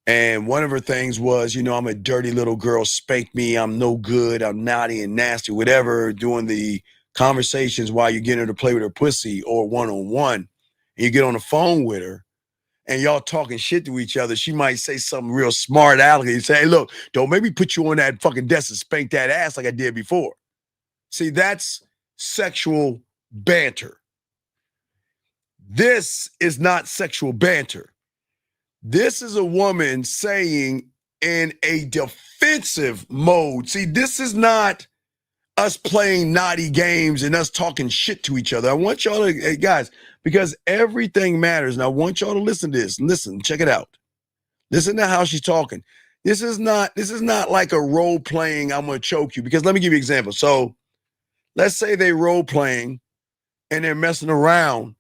And one of her things was, I'm a dirty little girl, spank me, I'm no good, I'm naughty and nasty, whatever, doing the conversations while you're getting her to play with her pussy or one-on-one. And you get on the phone with her and y'all talking shit to each other. She might say something real smart alecky and say, hey, look, don't make me put you on that fucking desk and spank that ass like I did before. See, that's sexual banter. This is not sexual banter. This is a woman saying in a defensive mode. See, this is not us playing naughty games and us talking shit to each other. I want y'all to, hey guys, because everything matters. And I want y'all to listen to this. Listen, check it out. Listen to how she's talking. This is not like a role playing, I'm going to choke you. Because let me give you an example. So let's say they role playing and they're messing around.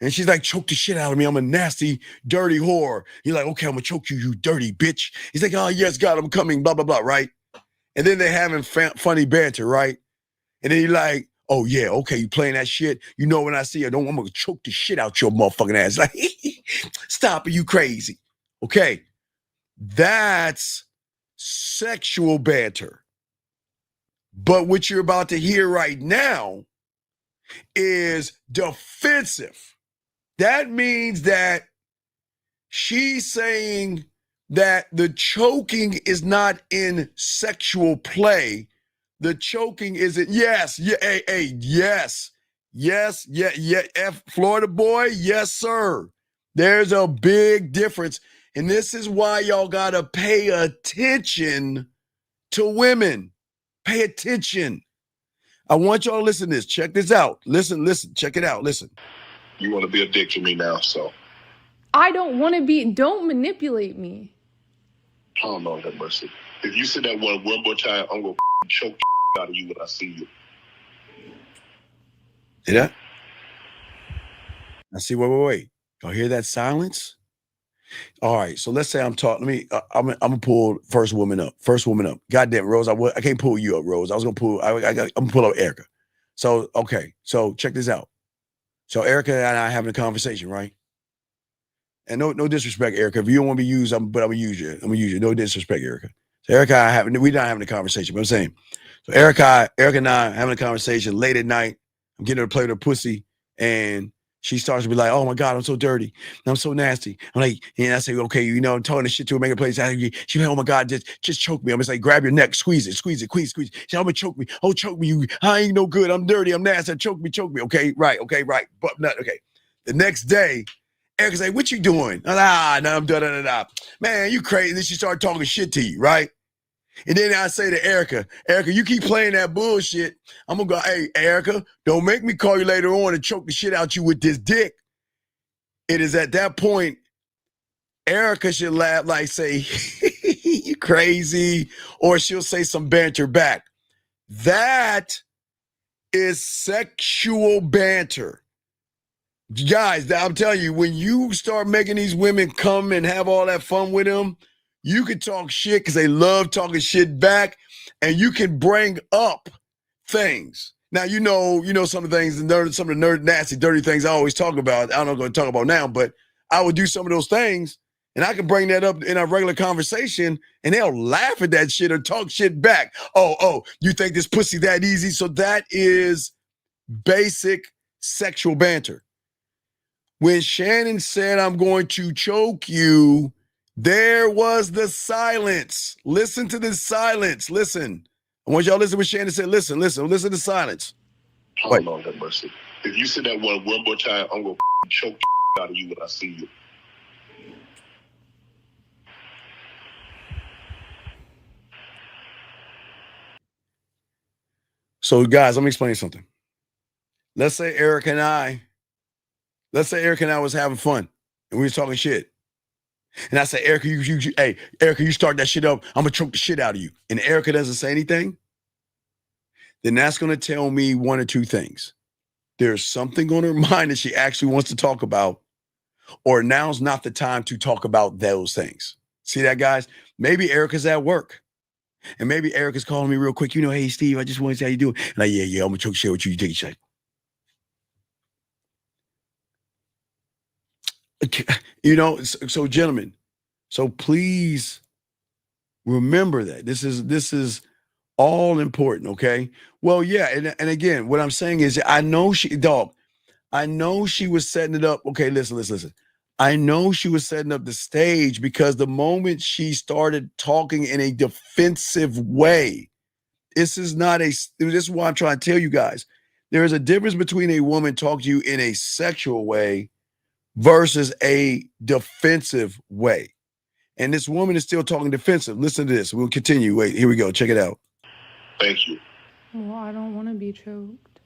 And she's like, choke the shit out of me. I'm a nasty, dirty whore. You're like, okay, I'm going to choke you, you dirty bitch. He's like, oh, yes, God, I'm coming, blah, blah, blah, right? And then they're having funny banter, right? And then you're like, oh, yeah, okay, you playing that shit? You know when I see her, I'm going to choke the shit out your motherfucking ass. Like, stop it, you crazy. Okay, that's sexual banter. But what you're about to hear right now is defensive. That means that she's saying that the choking is not in sexual play. The choking is in, yes, yeah, hey, yes, Florida boy, yes, sir. There's a big difference. And this is why y'all got to pay attention to women. Pay attention. I want y'all to listen to this. Check this out. Listen, check it out. Listen. You want to be a dick to me now, so. I don't want to be, don't manipulate me. Oh, Lord have mercy. If you say that one more time, I'm going to choke the out of you when I see you. See that? Now see, wait. Y'all hear that silence? All right, so let's say I'm talking. I'm gonna pull first woman up. Goddamn, Rose, I can't pull you up, Rose. I was gonna pull. I'm gonna pull up Erica. So okay, so check this out. So Erica and I having a conversation, right? And no disrespect, Erica. If you don't want to be used, but I'm gonna use you. No disrespect, Erica. So Erica, we're not having a conversation, but I'm saying, so Erica and I having a conversation late at night. I'm getting her to play with her pussy, and she starts to be like, "Oh my God, I'm so dirty. I'm so nasty." I'm like, and I say, "Okay, I'm talking this shit to her, make her play." She's like, "Oh my God, just choke me." I'm just like, "Grab your neck, squeeze it. She's like, "I'm gonna choke me. Oh, choke me. I ain't no good. I'm dirty. I'm nasty. Choke me. Okay, right. But not okay." The next day, Erica's like, "What you doing?" No, I'm da. Man, you crazy. Then she started talking shit to you, right? And then I say to Erica, you keep playing that bullshit. I'm gonna go, hey, Erica, don't make me call you later on and choke the shit out you with this dick. It is at that point, Erica should laugh, like say, you crazy, or she'll say some banter back. That is sexual banter. Guys, I'm telling you, when you start making these women come and have all that fun with them, you can talk shit because they love talking shit back, and you can bring up things. Now, you know some of the things, some of the nasty, dirty things I always talk about. I'm not going to talk about now, but I would do some of those things, and I can bring that up in our regular conversation, and they'll laugh at that shit or talk shit back. Oh, you think this pussy that easy? So that is basic sexual banter. When Shannon said, "I'm going to choke you," there was the silence. Listen to this silence. Listen. I want y'all to listen to what Shannon said. Listen to the silence. Oh, Lord have mercy. If you say that one more time, I'm going to choke the out of you when I see you. So, guys, let me explain something. Let's say Erica and I was having fun and we were talking shit. And I say, Erica, Erica, you start that shit up, I'm gonna choke the shit out of you. And Erica doesn't say anything, then that's gonna tell me one or two things. There's something on her mind that she actually wants to talk about, or now's not the time to talk about those things. See that, guys? Maybe Erica's at work. And maybe Erica's calling me real quick. Hey, Steve, I just want to say how you doing. And like, yeah, I'm gonna choke shit with you. You take a shit. So gentlemen, so please remember that this is all important, okay? Well, yeah, and again, what I'm saying is, I know she was setting it up. Okay, listen. I know she was setting up the stage, because the moment she started talking in a defensive way, this is what I'm trying to tell you guys. There is a difference between a woman talking to you in a sexual way versus a defensive way. And this woman is still talking defensive. Listen to this. We'll continue. Wait, here we go. Check it out. Thank you. Well, I don't want to be choked.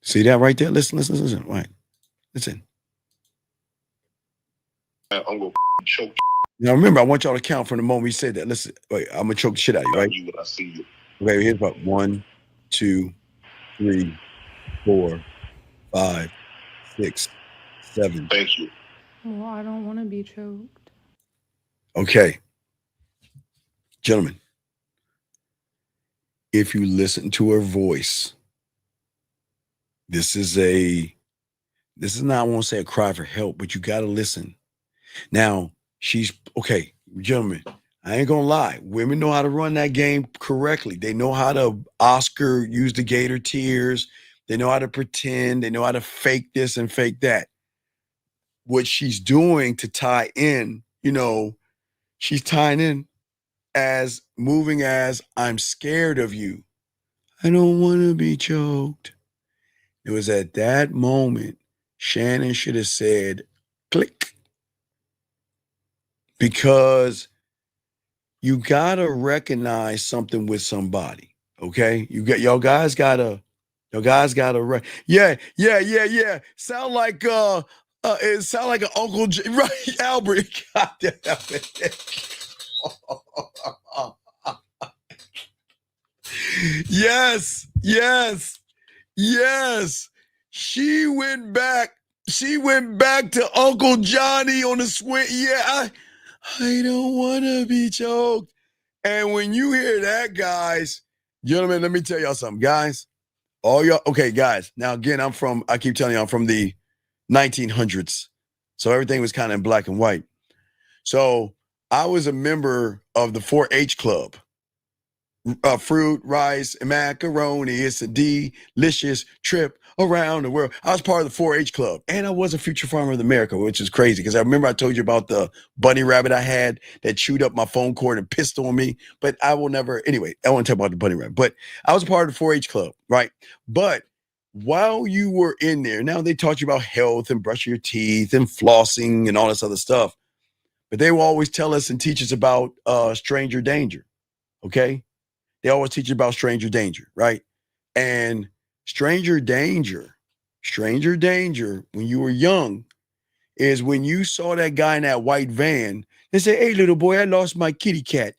See that right there? Listen. Right. Listen. I'm going to choke. Now remember, I want y'all to count from the moment we said that. Listen, wait, I'm gonna choke the shit out of you, right? When I see you. Okay, here's about 1, 2, 3, 4, 5, 6, 7. Thank you. Well, I don't want to be choked. Okay. Gentlemen, if you listen to her voice, this is not, I won't say a cry for help, but you got to listen. Now, she's okay, gentlemen. I ain't gonna lie. Women know how to run that game correctly. They know how to Oscar use the gator tears. They know how to pretend. They know how to fake this and fake that. What she's doing to tie in, she's tying in as moving as I'm scared of you. I don't want to be choked. It was at that moment Shannon should have said, click. Because you gotta recognize something with somebody, okay? Y'all guys gotta yeah. It sound like an Uncle J, right, Albert. God damn it. Yes. She went back to Uncle Johnny on the swing. Yeah, I don't want to be choked. And when you hear that, guys, gentlemen, let me tell y'all something, guys. All y'all, okay, guys. Now, again, I keep telling you, I'm from the 1900s. So everything was kind of in black and white. So I was a member of the 4-H club. Fruit, rice, and macaroni. It's a delicious trip around the world. I was part of the 4-H club, and I was a future farmer of America, which is crazy because I remember I told you about the bunny rabbit I had that chewed up my phone cord and pissed on me. But I will never. Anyway, I won't talk about the bunny rabbit. But I was a part of the 4-H club, right? But while you were in there, now they taught you about health and brushing your teeth and flossing and all this other stuff. But they will always tell us and teach us about stranger danger. Okay. They always teach you about stranger danger, right? And stranger danger, when you were young, is when you saw that guy in that white van, they say, hey, little boy, I lost my kitty cat.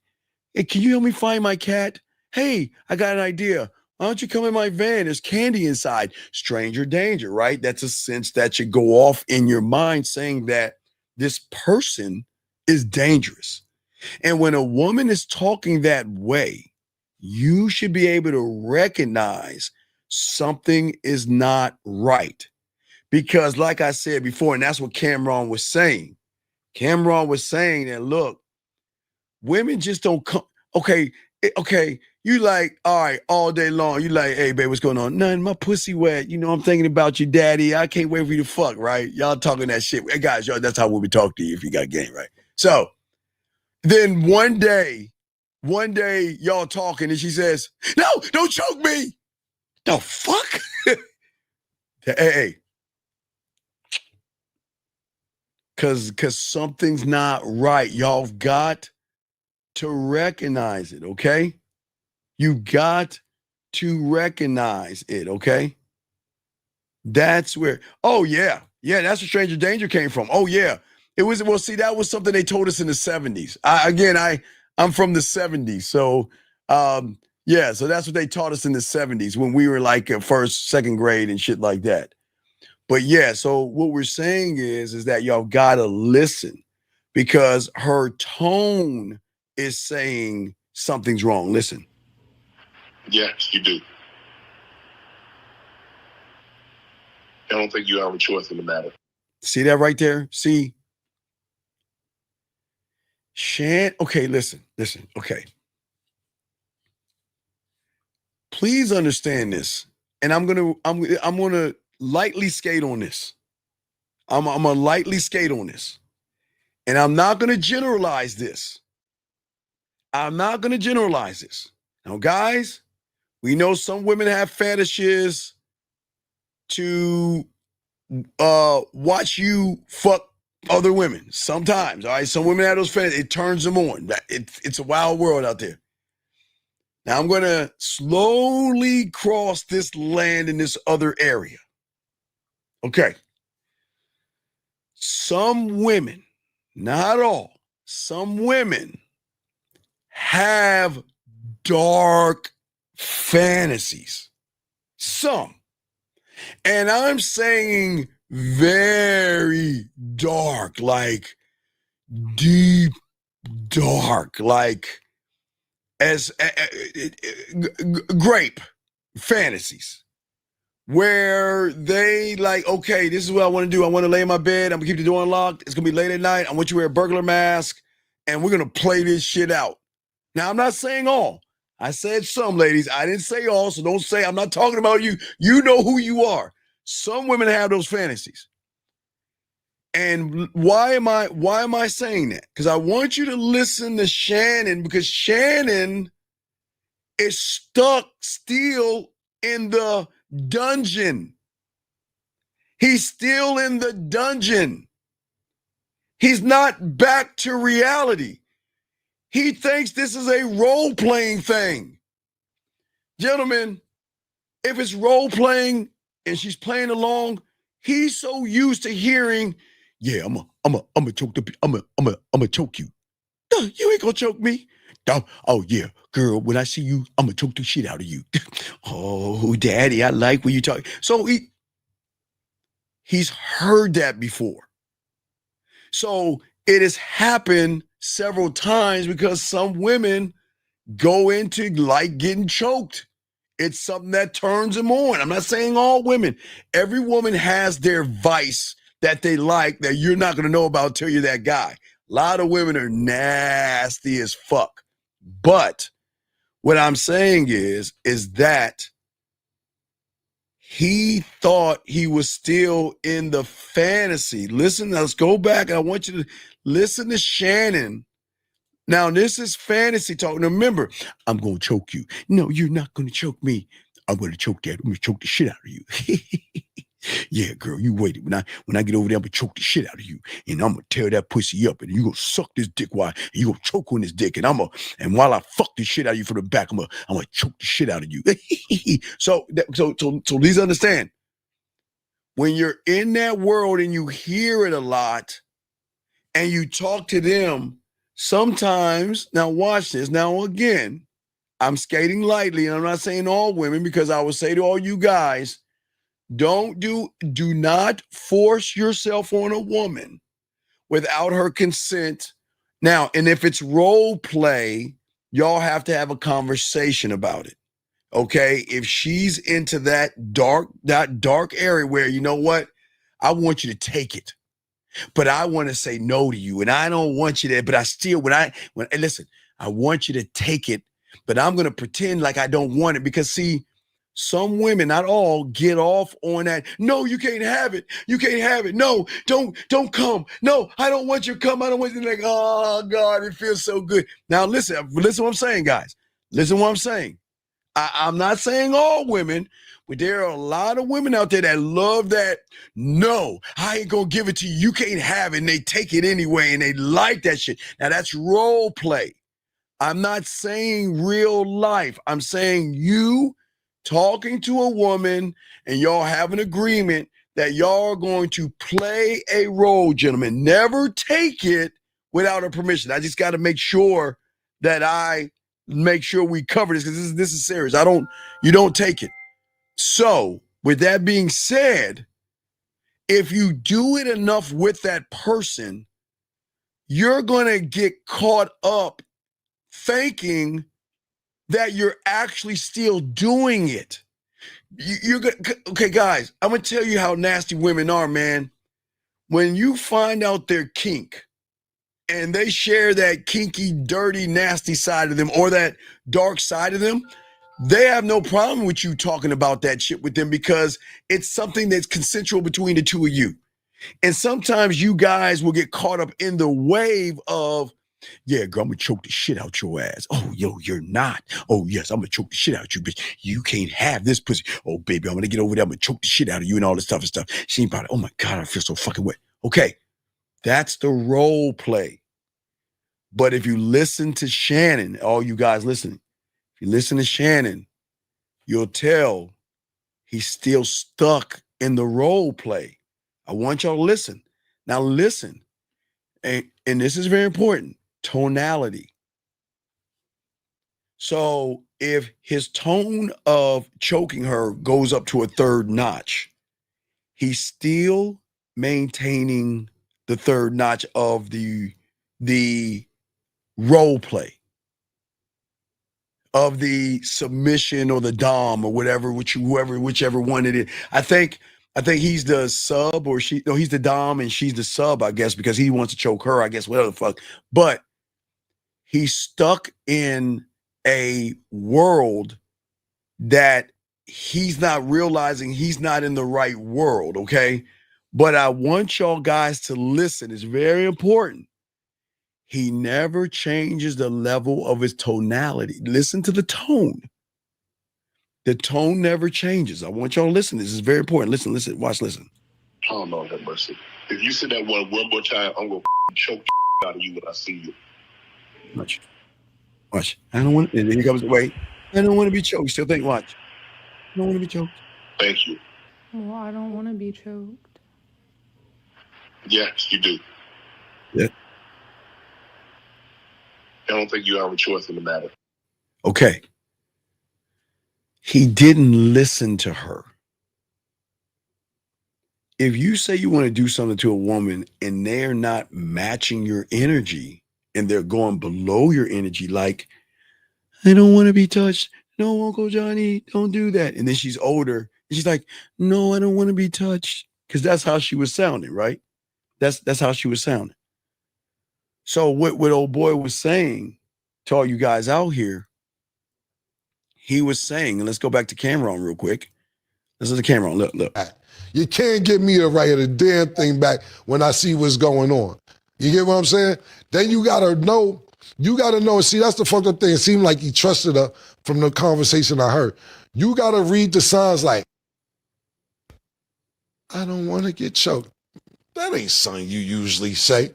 Hey, can you help me find my cat? Hey, I got an idea. Why don't you come in my van? There's candy inside. Stranger danger, right? That's a sense that should go off in your mind saying that this person is dangerous. And when a woman is talking that way, you should be able to recognize something is not right. Because like I said before, and that's what Cameron was saying. Cameron was saying that, look, women just don't come. Okay, you like, all right, all day long. You like, hey, babe, what's going on? Nothing, my pussy wet. I'm thinking about you, daddy. I can't wait for you to fuck, right? Y'all talking that shit. Hey, guys, y'all, that's how we'll be talking to you if you got game, right? So then one day, y'all talking and she says, no, don't choke me. The fuck? Hey. Cause something's not right. Y'all got to recognize it, okay? You got to recognize it, okay? That's where, oh yeah, that's where stranger danger came from. Oh yeah. It was, well, see, that was something they told us in the 70s. I'm from the 70s. So yeah, so that's what they taught us in the 70s when we were like first, second grade and shit like that. But yeah, so what we're saying is that y'all gotta listen because her tone is saying something's wrong. Listen. Yes, you do. I don't think you have a choice in the matter. See that right there? See? Okay, listen, okay. Please understand this. And I'm gonna lightly skate on this. I'm gonna lightly skate on this. And I'm not gonna generalize this. Now, guys, we know some women have fetishes to watch you fuck other women sometimes. All right, some women have those fetishes. It turns them on. It's a wild world out there. Now I'm going to slowly cross this land in this other area. Okay. Some women, not all, some women have dark fantasies. Some. And I'm saying very dark, like deep dark, like as grape fantasies. where they like, okay, this is what I want to do. I want to lay in my bed. I'm gonna keep the door unlocked. It's gonna be late at night. I want you to wear a burglar mask, and we're gonna play this shit out. Now, I'm not saying all. I said some, ladies. I didn't say all, so don't say I'm not talking about you. You know who you are. Some women have those fantasies. And why am I saying that? Because I want you to listen to Shannon, because Shannon is stuck still in the dungeon. He's still in the dungeon. He's not back to reality. He thinks this is a role-playing thing. Gentlemen, if it's role-playing and she's playing along, he's so used to hearing, yeah, I'm a choke choke you. No, you ain't gonna choke me. Oh yeah, girl, when I see you, I'm gonna choke the shit out of you. Oh, daddy, I like when you talk. So he's heard that before. So it has happened several times because some women go into like getting choked. It's something that turns them on. I'm not saying all women. Every woman has their vice that they like that you're not going to know about until you're that guy. A lot of women are nasty as fuck. But what I'm saying is that he thought he was still in the fantasy. Listen, let's go back. I want you to listen to Shannon. Now, this is fantasy talk. Now, remember, I'm going to choke you. No, you're not going to choke me. I'm going to choke that. I'm going to choke the shit out of you. Yeah, girl, you wait. When I get over there, I'm going to choke the shit out of you. And I'm going to tear that pussy up. And you're going to suck this dick while you're going to choke on this dick. And while I fuck the shit out of you from the back, I'm going to choke the shit out of you. So please understand. When you're in that world and you hear it a lot and you talk to them, sometimes, now watch this. Now, again, I'm skating lightly, and I'm not saying all women, because I would say to all you guys, do not force yourself on a woman without her consent. Now, and if it's role play, y'all have to have a conversation about it. Okay? If she's into that dark area where, you know what? I want you to take it. But I want to say no to you, and I don't want you to, but I still, listen, I want you to take it, but I'm going to pretend like I don't want it, because see, some women, not all, get off on that. No, you can't have it. You can't have it. No, don't come. No, I don't want you to come. I don't want you to, like, oh God, it feels so good. Now listen what I'm saying, guys. Listen what I'm saying. I'm not saying all women, but there are a lot of women out there that love that. No, I ain't gonna give it to you. You can't have it. And they take it anyway, and they like that shit. Now that's role play. I'm not saying real life. I'm saying you talking to a woman and y'all have an agreement that y'all are going to play a role, gentlemen. Never take it without her permission. I just got to make sure that we cover this, because this is serious. You don't take it. So with that being said, if you do it enough with that person, you're going to get caught up thinking that you're actually still doing it. Okay, guys, I'm going to tell you how nasty women are, man. When you find out their kink and they share that kinky, dirty, nasty side of them, or that dark side of them, they have no problem with you talking about that shit with them, because it's something that's consensual between the two of you. And sometimes you guys will get caught up in the wave of, yeah, girl, I'm gonna choke the shit out your ass. Oh, yo, you're not. Oh, yes, I'm gonna choke the shit out you, bitch. You can't have this pussy. Oh, baby, I'm gonna get over there. I'm gonna choke the shit out of you and all this stuff and stuff. She ain't about it. Oh my God, I feel so fucking wet. Okay, that's the role play. But if you listen to Shannon, all you guys listening, if you listen to Shannon, you'll tell he's still stuck in the role play. I want y'all to listen. Now listen, and this is very important, tonality. So if his tone of choking her goes up to a third notch, he's still maintaining the third notch of the role play. of the submission or the dom or whatever, whichever one it is. I think he's the sub or he's the dom and she's the sub, I guess, because he wants to choke her, I guess, whatever the fuck. But he's stuck in a world that he's not realizing he's not in the right world, okay? But I want y'all guys to listen. It's very important. He never changes the level of his tonality. Listen to the tone. The tone never changes. I want y'all to listen. This is very important. Listen, watch, listen. Oh, Lord have mercy. If you say that one more time, I'm going to choke out of you when I see you. Watch. I don't want, and here comes, wait. I don't want to be choked. Still think, watch. I don't want to be choked. Thank you. Well, I don't want to be choked. Yes, you do. Yeah. I don't think you have a choice in the matter. Okay. He didn't listen to her. If you say you want to do something to a woman and they're not matching your energy and they're going below your energy, like, I don't want to be touched. No, Uncle Johnny, don't do that. And then she's older and she's like, no, I don't want to be touched. Because that's how she was sounding, right? That's how she was sounding. So what old boy was saying to all you guys out here, he was saying, and let's go back to Cameron real quick. This is the Cameron. Look. You can't get me to write a damn thing back when I see what's going on. You get what I'm saying? Then you gotta know. See, that's the fucked up thing. It seemed like he trusted her from the conversation I heard. You gotta read the signs like, I don't want to get choked. That ain't something you usually say.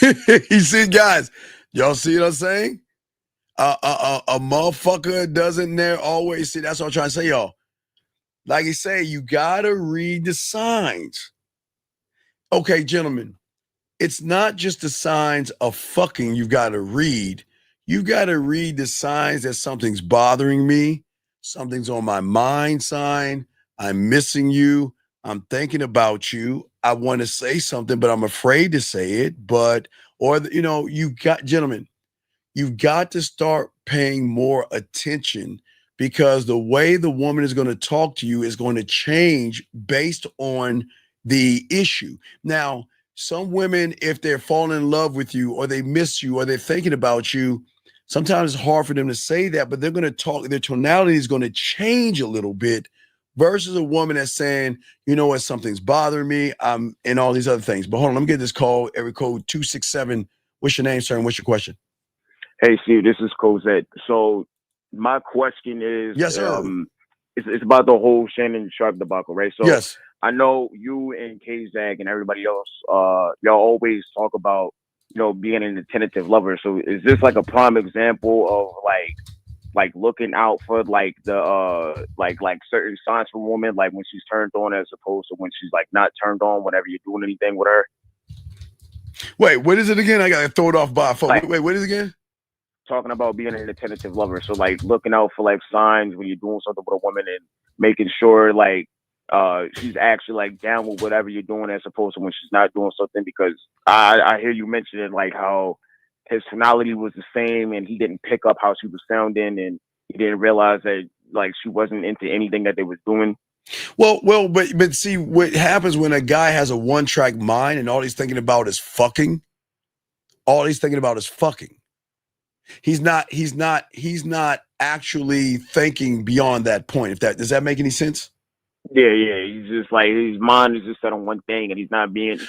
You see, guys, y'all see what I'm saying? A motherfucker doesn't always see. That's what I'm trying to say, y'all. Like I say, you gotta read the signs. Okay, gentlemen, it's not just the signs of fucking you've got to read. You got to read the signs that something's bothering me, something's on my mind sign, I'm missing you, I'm thinking about you, I want to say something, but I'm afraid to say it. Gentlemen, you've got to start paying more attention because the way the woman is going to talk to you is going to change based on the issue. Now, some women, if they're falling in love with you or they miss you or they're thinking about you, sometimes it's hard for them to say that, but they're going to talk, their tonality is going to change a little bit versus a woman that's saying, you know what, something's bothering me, and all these other things. But hold on, let me get this call, area code 267. What's your name, sir, and what's your question? Hey, Steve, this is Cosette. So my question is, yes, sir. It's about the whole Shannon Sharpe debacle, right? So yes. I know you and K-Zag and everybody else, y'all always talk about, being an attentive lover. So is this like a prime example of like looking out for like the like certain signs from a woman, like when she's turned on as opposed to when she's like not turned on whenever you're doing anything with her? Wait, what is it again? I got to throw it off by a phone. Wait, what is it again? Talking about being an attentive lover. So like looking out for like signs when you're doing something with a woman and making sure like she's actually like down with whatever you're doing as opposed to when she's not doing something, because I hear you mentioning like how his tonality was the same and he didn't pick up how she was sounding and he didn't realize that like she wasn't into anything that they was doing. Well, but see what happens when a guy has a one-track mind and all he's thinking about is fucking. All he's thinking about is fucking. He's not actually thinking beyond that point. Does that make any sense? Yeah. He's just like his mind is just set on one thing, and he's not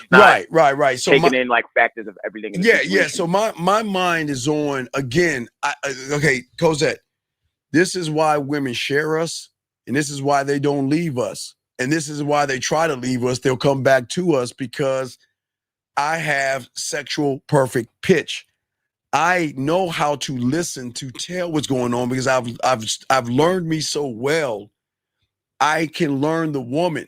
right. So taking in like factors of everything. Yeah. So my mind is on again. Okay, Cosette. This is why women share us, and this is why they don't leave us, and this is why they try to leave us. They'll come back to us because I have sexual perfect pitch. I know how to listen to tell what's going on because I've learned me so well. I can learn the woman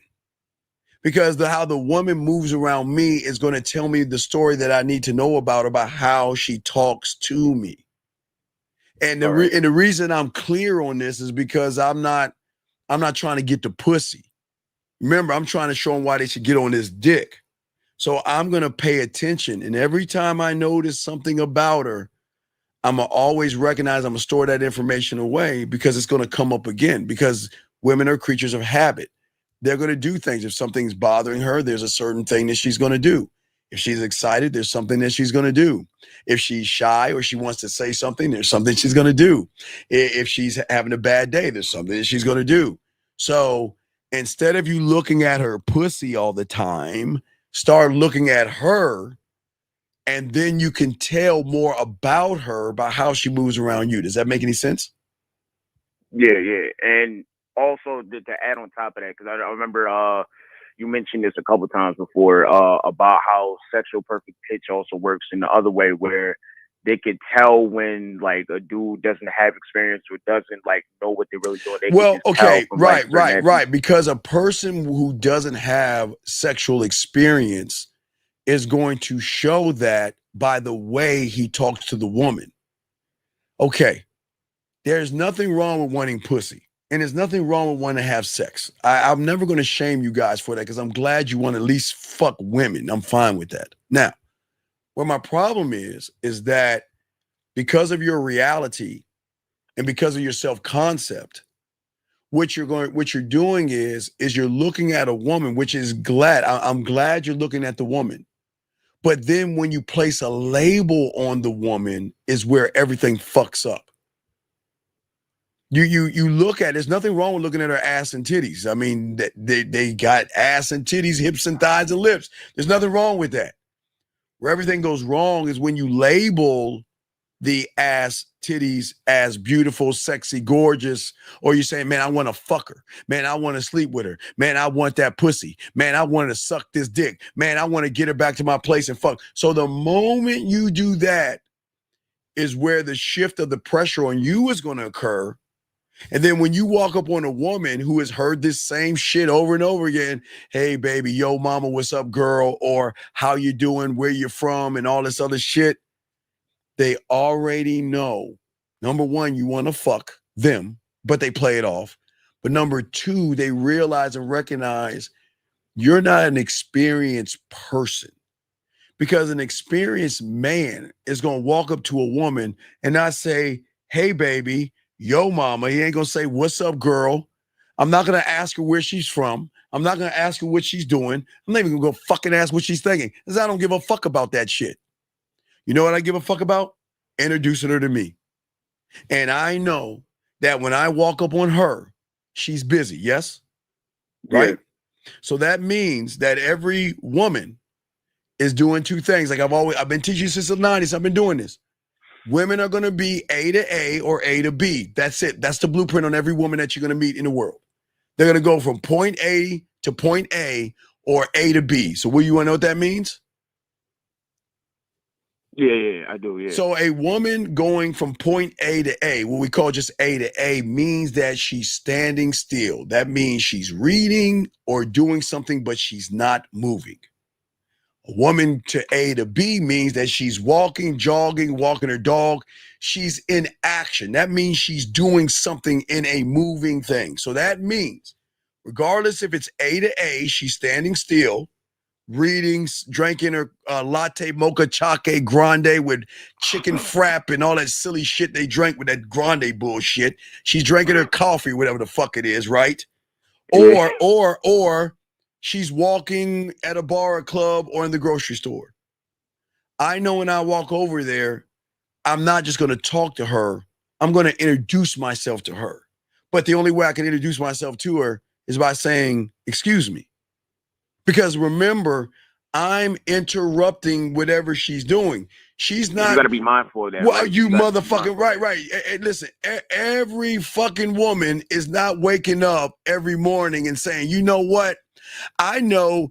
because how the woman moves around me is going to tell me the story that I need to know about how she talks to me. And the reason I'm clear on this is because I'm not trying to get the pussy. Remember, I'm trying to show them why they should get on this dick. So I'm going to pay attention. And every time I notice something about her, I'm going to always recognize, I'm going to store that information away because it's going to come up again, because women are creatures of habit. They're going to do things. If something's bothering her, there's a certain thing that she's going to do. If she's excited, there's something that she's going to do. If she's shy or she wants to say something, there's something she's going to do. If she's having a bad day, there's something that she's going to do. So instead of you looking at her pussy all the time, start looking at her, and then you can tell more about her by how she moves around you. Does that make any sense? Yeah. And also to add on top of that, because I remember you mentioned this a couple times before about how sexual perfect pitch also works in the other way, where they could tell when like a dude doesn't have experience or doesn't like know what they're really doing. Right. Because a person who doesn't have sexual experience is going to show that by the way he talks to the woman. Okay, there's nothing wrong with wanting pussy, and there's nothing wrong with wanting to have sex. I'm never going to shame you guys for that, because I'm glad you want to at least fuck women. I'm fine with that. Now, where my problem is that because of your reality and because of your self-concept, what you're doing is you're looking at a woman, which is glad. I'm glad you're looking at the woman. But then when you place a label on the woman is where everything fucks up. You look at, there's nothing wrong with looking at her ass and titties. I mean, they got ass and titties, hips and thighs and lips. There's nothing wrong with that. Where everything goes wrong is when you label the ass, titties as beautiful, sexy, gorgeous, or you say, man, I want to fuck her. Man, I want to sleep with her. Man, I want that pussy. Man, I want to suck this dick. Man, I want to get her back to my place and fuck. So the moment you do that is where the shift of the pressure on you is going to occur. And then when you walk up on a woman who has heard this same shit over and over again, hey, baby, yo, mama, what's up, girl? Or how you doing, where you from, and all this other shit, they already know, number one, you want to fuck them, but they play it off. But number two, they realize and recognize you're not an experienced person, because an experienced man is going to walk up to a woman and not say, hey, baby, yo, mama. He ain't going to say, what's up, girl? I'm not going to ask her where she's from. I'm not going to ask her what she's doing. I'm not even going to go fucking ask what she's thinking, because I don't give a fuck about that shit. You know what I give a fuck about? Introducing her to me. And I know that when I walk up on her, she's busy. Yes? Right? Yeah. So that means that every woman is doing two things. Like I've been teaching since the 90s. I've been doing this. Women are going to be A to A or A to B. That's it. That's the blueprint on every woman that you're going to meet in the world. They're going to go from point A to point A or A to B. So will you want to know what that means? Yeah, I do, yeah. So a woman going from point A to A, what we call just A to A, means that she's standing still. That means she's reading or doing something, but she's not moving. A woman to A to B means that she's walking, jogging, walking her dog. She's in action. That means she's doing something in a moving thing. So that means, regardless if it's A to A, she's standing still, reading, drinking her latte mocha chaque grande with chicken frap and all that silly shit they drink with that grande bullshit. She's drinking her coffee, whatever the fuck it is, right? Or she's walking at a bar or club or in the grocery store. I know when I walk over there, I'm not just going to talk to her. I'm going to introduce myself to her. But the only way I can introduce myself to her is by saying, excuse me. Because remember, I'm interrupting whatever she's doing. She's not. You got to be mindful of that. Well, right? You motherfucking right. Listen, every fucking woman is not waking up every morning and saying, you know what? I know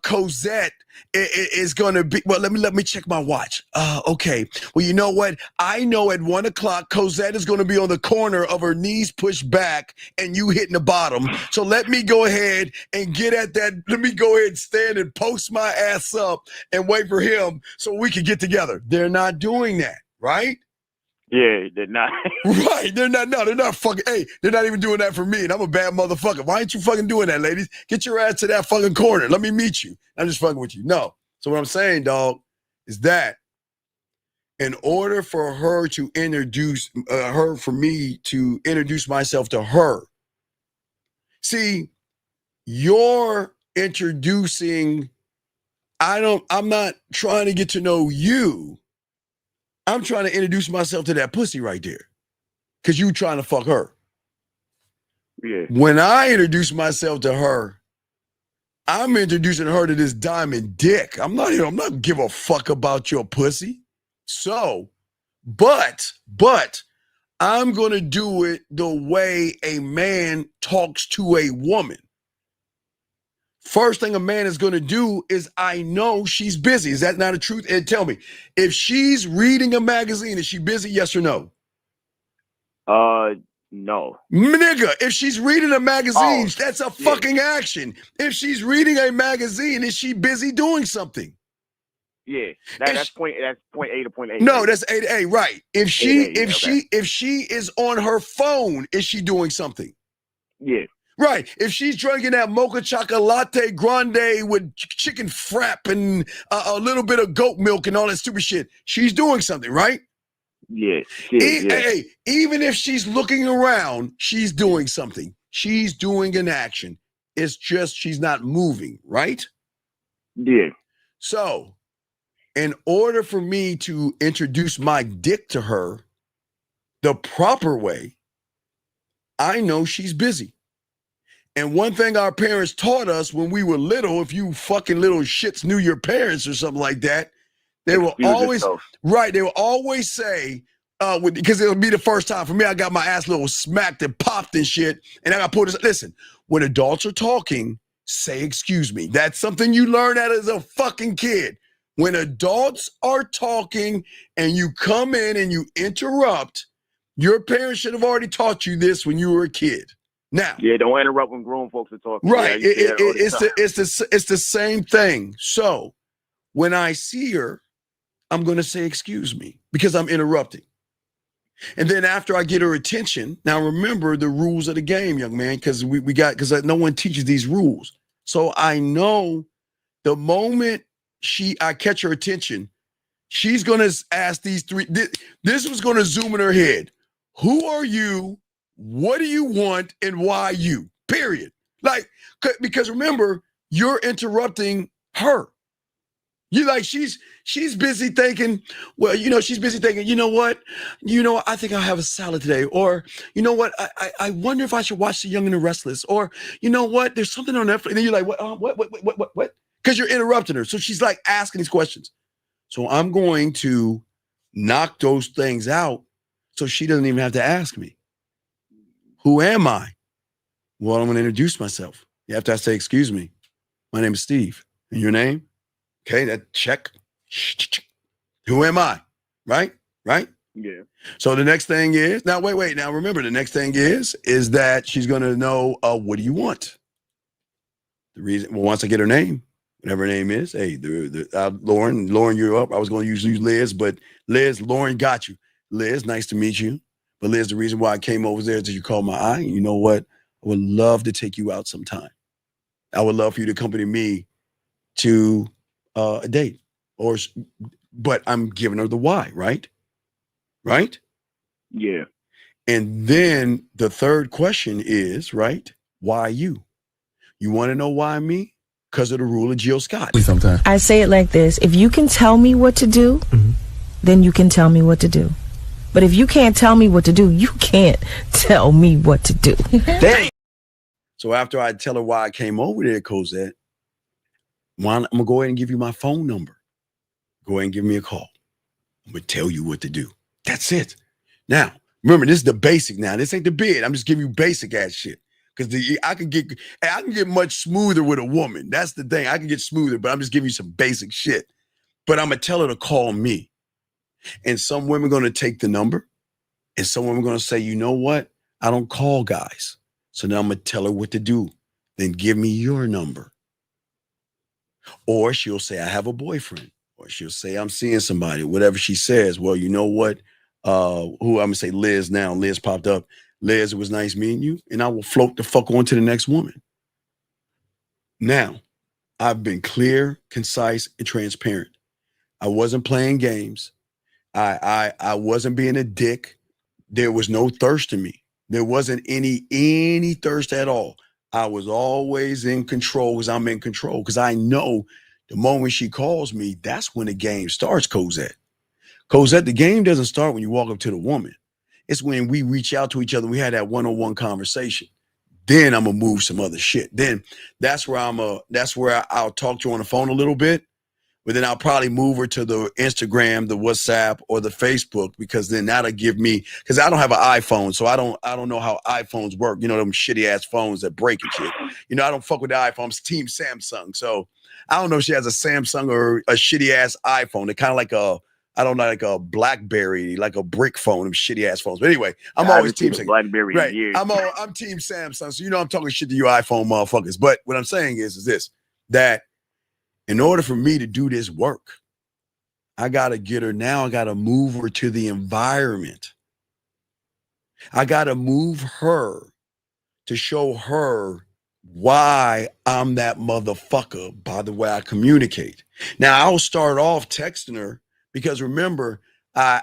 Cosette is going to be, well, let me check my watch. Okay. Well, you know what? I know at 1 o'clock, Cosette is going to be on the corner of her knees pushed back and you hitting the bottom. So let me go ahead and get at that. Let me go ahead and stand and post my ass up and wait for him so we can get together. They're not doing that, right? Yeah, they're not. Right. They're not fucking, hey, they're not even doing that for me. And I'm a bad motherfucker. Why ain't you fucking doing that, ladies? Get your ass to that fucking corner. Let me meet you. I'm just fucking with you. No. So what I'm saying, dog, is that in order for her to introduce for me to introduce myself to her. See, you're introducing, I'm not trying to get to know you. I'm trying to introduce myself to that pussy right there. Because you trying to fuck her. Yeah. When I introduce myself to her, I'm introducing her to this diamond dick. I'm not give a fuck about your pussy. So, but I'm going to do it the way a man talks to a woman. First thing a man is going to do is, I know she's busy. Is that not a truth? And tell me, if she's reading a magazine, is she busy? Yes or no? No. Nigga, if she's reading a magazine, that's a fucking action. If she's reading a magazine, is she busy doing something? Yeah. That's point A to point A. No, right? that's A to A, right. If she A, if she is on her phone, is she doing something? Yeah. Right. If she's drinking that mocha chocolate grande with chicken frap and a little bit of goat milk and all that stupid shit, she's doing something, right? Yeah. Hey, even if she's looking around, she's doing something. She's doing an action. It's just she's not moving, right? Yeah. So, in order for me to introduce my dick to her the proper way, I know she's busy. And one thing our parents taught us when we were little, if you fucking little shits knew your parents or something like that, they will always, right, they will always say, because it'll be the first time for me, I got my ass little smacked and popped and shit, and I got put this, listen, when adults are talking, say excuse me. That's something you learn out as a fucking kid. When adults are talking and you come in and you interrupt, your parents should have already taught you this when you were a kid. Now, yeah, don't interrupt when grown folks are talking. Right, Yeah, it's the same thing. So when I see her, I'm going to say excuse me because I'm interrupting. And then after I get her attention, now remember the rules of the game, young man, because because no one teaches these rules. So I know the moment I catch her attention, she's going to ask these three. This was going to zoom in her head. Who are you? What do you want? And why you? Period. Like, because remember, you're interrupting her. You like she's busy thinking, well, she's busy thinking, you know what? I think I'll have a salad today. Or, you know what? I wonder if I should watch The Young and the Restless. Or, you know what? There's something on Netflix. And then you're like, what? Because you're interrupting her. So she's like asking these questions. So I'm going to knock those things out so she doesn't even have to ask me. Who am I? Well, I'm going to introduce myself. You have to say, excuse me. My name is Steve. And your name? Okay, that check. Who am I? Right? Yeah. So the next thing is, now wait. Now remember, the next thing is that she's going to know, what do you want? The reason, once I get her name, whatever her name is, hey, Lauren, you're up. I was going to use Liz, but Liz, Lauren got you. Liz, nice to meet you. But Liz, the reason why I came over there is that you called my eye. You know what? I would love to take you out sometime. I would love for you to accompany me to a date. But I'm giving her the why, right? Right? Yeah. And then the third question is, right? Why you? You want to know why me? Because of the rule of Jill Scott. Sometimes I say it like this: if you can tell me what to do, then you can tell me what to do. But if you can't tell me what to do, you can't tell me what to do. So after I tell her why I came over there, Cosette, I'm going to go ahead and give you my phone number. Go ahead and give me a call. I'm going to tell you what to do. That's it. Now, remember, this is the basic now. This ain't the bid. I'm just giving you basic ass shit. Because I can get much smoother with a woman. That's the thing. I can get smoother, but I'm just giving you some basic shit. But I'm going to tell her to call me. And some women are going to take the number. And some women are going to say, you know what? I don't call guys. So now I'm going to tell her what to do. Then give me your number. Or she'll say, I have a boyfriend. Or she'll say, I'm seeing somebody. Whatever she says. Well, you know what? Who I'm going to say Liz now. Liz popped up. Liz, it was nice meeting you. And I will float the fuck on to the next woman. Now, I've been clear, concise, and transparent. I wasn't playing games. I wasn't being a dick. There was no thirst in me. There wasn't any thirst at all. I was always in control because I'm in control. Because I know the moment she calls me, that's when the game starts, Cosette. Cosette, the game doesn't start when you walk up to the woman. It's when we reach out to each other. We had that one-on-one conversation. Then I'm gonna move some other shit. Then that's where I'll talk to her on the phone a little bit. But then I'll probably move her to the Instagram, the WhatsApp, or the Facebook, because then that'll give me, because I don't have an iPhone, so I don't know how iPhones work. You know, them shitty ass phones that break and shit. You know, I don't fuck with the iPhone. I'm Team Samsung. So I don't know if she has a Samsung or a shitty ass iPhone. They're kind of like like a BlackBerry, like a brick phone, them shitty ass phones. But anyway, I'm always Team Samsung. BlackBerry. Right. Years. I'm Team Samsung. So you know I'm talking shit to you iPhone motherfuckers. But what I'm saying is this, that in order for me to do this work, I got to get her now. I got to move her to the environment. I got to move her to show her why I'm that motherfucker by the way I communicate. Now, I'll start off texting her because remember, I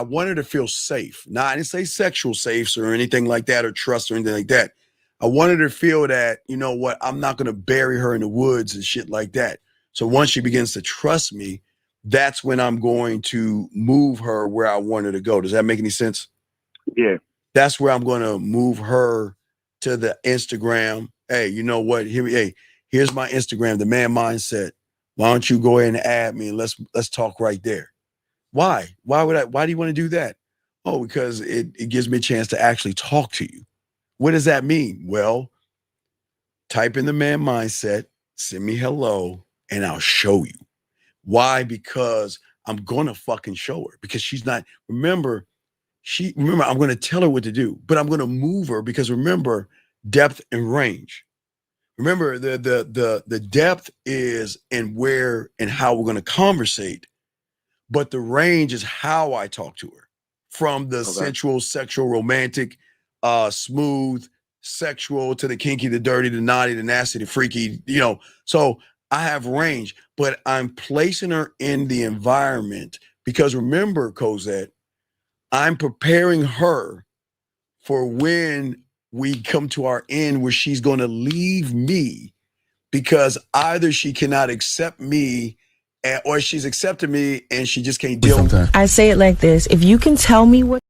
want her to feel safe. Now, I didn't say sexual safe or anything like that or trust or anything like that. I wanted her to feel that, you know what, I'm not going to bury her in the woods and shit like that. So once she begins to trust me, that's when I'm going to move her where I want her to go. Does that make any sense? Yeah. That's where I'm going to move her to the Instagram. Hey, you know what? Here's my Instagram, the man mindset. Why don't you go ahead and add me and let's talk right there. Why? Why do you want to do that? Oh, because it gives me a chance to actually talk to you. What does that mean? Well, type in the man mindset, send me hello, and I'll show you. Why? Because I'm gonna fucking show her. Because she's not, remember, I'm gonna tell her what to do, but I'm gonna move her because remember, depth and range. Remember, the depth is in where and how we're gonna conversate, but the range is how I talk to her. From the sensual, sexual, romantic, smooth, sexual to the kinky, the dirty, the naughty, the nasty, the freaky, you know. So I have range, but I'm placing her in the environment because remember, Cosette, I'm preparing her for when we come to our end where she's going to leave me because either she cannot accept me or she's accepted me and she just can't deal with it. I say it like this. If you can tell me what...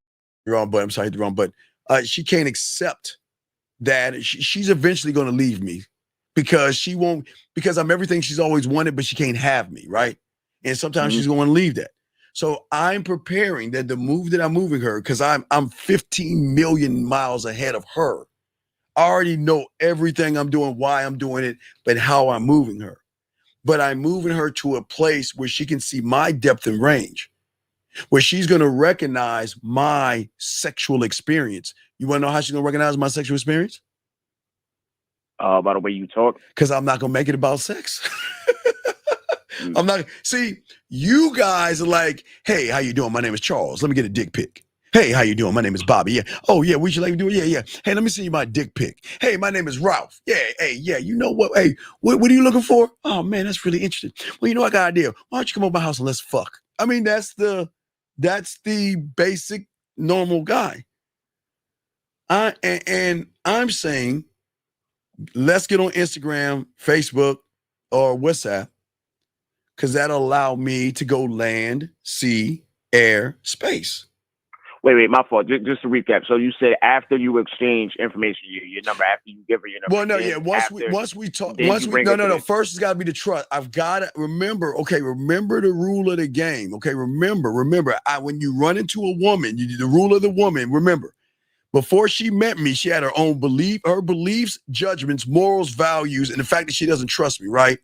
Wrong, but I'm sorry, wrong, but she can't accept that she's eventually going to leave me because I'm everything she's always wanted, but she can't have me, right? And sometimes she's going to leave that. So I'm preparing that the move that I'm moving her, because I'm 15 million miles ahead of her. I already know everything I'm doing, why I'm doing it, but how I'm moving her. But I'm moving her to a place where she can see my depth and range, where she's going to recognize my sexual experience. You want to know how she's going to recognize my sexual experience? By the way you talk. Because I'm not going to make it about sex. I'm not. See, you guys are like, hey, how you doing? My name is Charles. Let me get a dick pic. Hey, how you doing? My name is Bobby. Yeah. Oh, yeah. We should like to do it. Yeah, yeah. Hey, let me see you my dick pic. Hey, my name is Ralph. Yeah. Hey, yeah. You know what? Hey, what are you looking for? Oh, man, that's really interesting. Well, you know, I got an idea. Why don't you come over my house and let's fuck? I mean, that's the basic normal guy. And I'm saying, let's get on Instagram, Facebook, or WhatsApp, because that'll allow me to go land, sea, air, space. Wait, my fault. Just to recap. So you said after you exchange information, your number, after you give her your number. Well, no, yeah. Once we talk, first it's got to be the trust. I've got to remember. Okay, remember the rule of the game. Okay, remember. When you run into a woman, the rule of the woman. Remember, before she met me, she had her own her beliefs, judgments, morals, values, and the fact that she doesn't trust me. Right.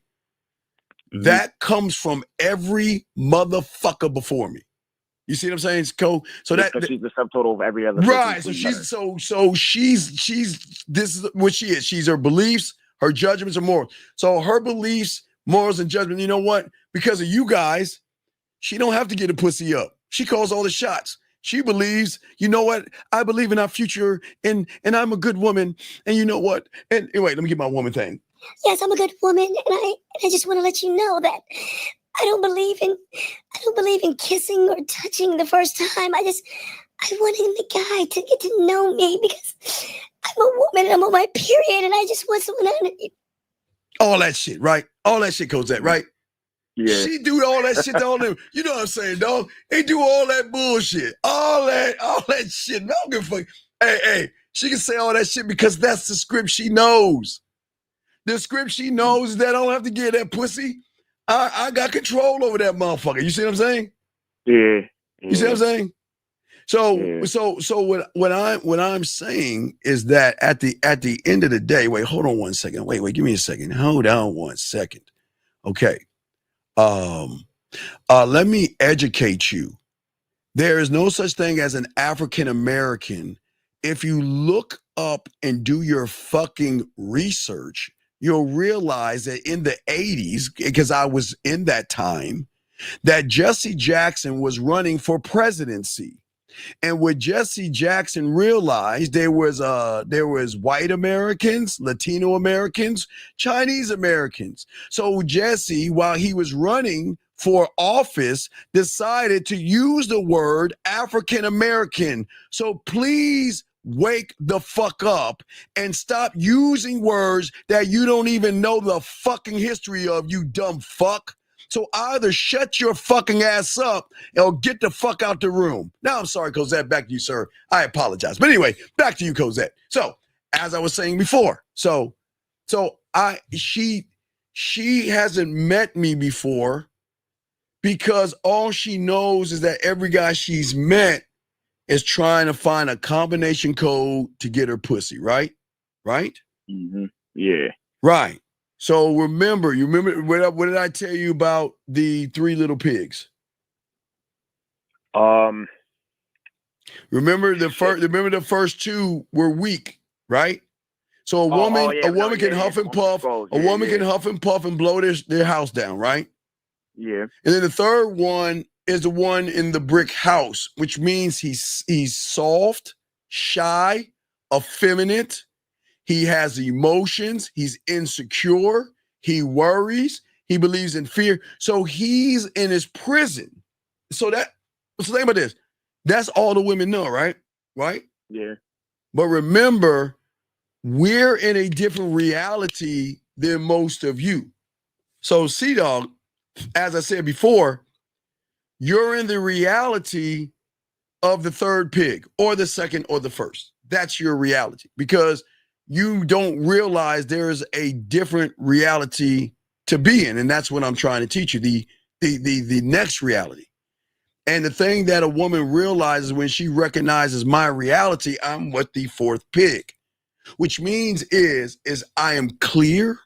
Mm-hmm. That comes from every motherfucker before me. You see what I'm saying? It's cool. So she's the subtotal of every other. Right. So she's this is what she is. She's her beliefs, her judgments, and morals. So her beliefs, morals, and judgment. You know what? Because of you guys, she don't have to get a pussy up. She calls all the shots. She believes, you know what? I believe in our future, and I'm a good woman. And you know what? And wait, let me get my woman thing. Yes, I'm a good woman, and I just want to let you know that I don't believe in kissing or touching the first time. I wanted the guy to get to know me because I'm a woman and I'm on my period and I just want someone to... All that shit, right? All that shit, Cosette, right? Yeah. She do all that shit to all them. You know what I'm saying, dog? They do all that bullshit. All that shit. I don't give a fuck. Hey, she can say all that shit because that's the script she knows. The script she knows is that I don't have to get that pussy. I got control over that motherfucker. You see what I'm saying? Yeah. You see what I'm saying? So what I'm saying is that at the end of the day, wait, hold on one second. Wait, give me a second. Hold on one second. Okay. Let me educate you. There is no such thing as an African American. If you look up and do your fucking research, you'll realize that in the 80s, because I was in that time, that Jesse Jackson was running for presidency. And what Jesse Jackson realized, there was white Americans, Latino Americans, Chinese Americans. So Jesse, while he was running for office, decided to use the word African American. So please wake the fuck up and stop using words that you don't even know the fucking history of, you dumb fuck. So either shut your fucking ass up or get the fuck out the room. Now, I'm sorry, Cosette, back to you, sir. I apologize. But anyway, back to you, Cosette. So, as I was saying before, she hasn't met me before because all she knows is that every guy she's met is trying to find a combination code to get her pussy, right? Right? Mm-hmm. Yeah. Right. So you remember what did I tell you about the Three Little Pigs? Remember the first two were weak, right? So a woman can huff and puff. A woman can huff and puff and blow their house down, right? Yeah. And then the third one is the one in the brick house, which means he's soft, shy, effeminate. He has emotions. He's insecure. He worries. He believes in fear. So he's in his prison. So think about this. That's all the women know, right? Right? Yeah. But remember, we're in a different reality than most of you. So, C-Dog, as I said before, you're in the reality of the third pig or the second or the first. That's your reality because you don't realize there is a different reality to be in. And that's what I'm trying to teach you, the next reality. And the thing that a woman realizes when she recognizes my reality, I'm with the fourth pig, which means is I am clear,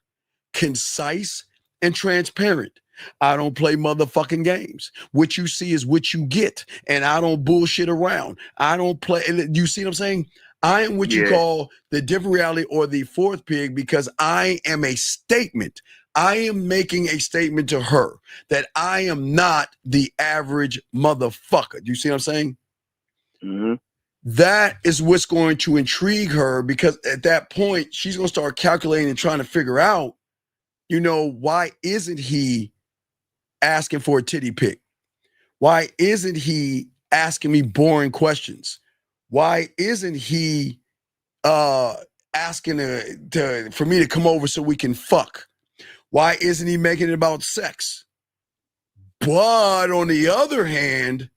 concise, and transparent. I don't play motherfucking games. What you see is what you get. And I don't bullshit around. I don't play. You see what I'm saying? I am what you call the different reality or the fourth pig because I am a statement. I am making a statement to her that I am not the average motherfucker. Do you see what I'm saying? Mm-hmm. That is what's going to intrigue her because at that point, she's going to start calculating and trying to figure out, why isn't he asking for a titty pic? Why isn't he asking me boring questions? Why isn't he asking for me to come over so we can fuck? Why isn't he making it about sex? But on the other hand,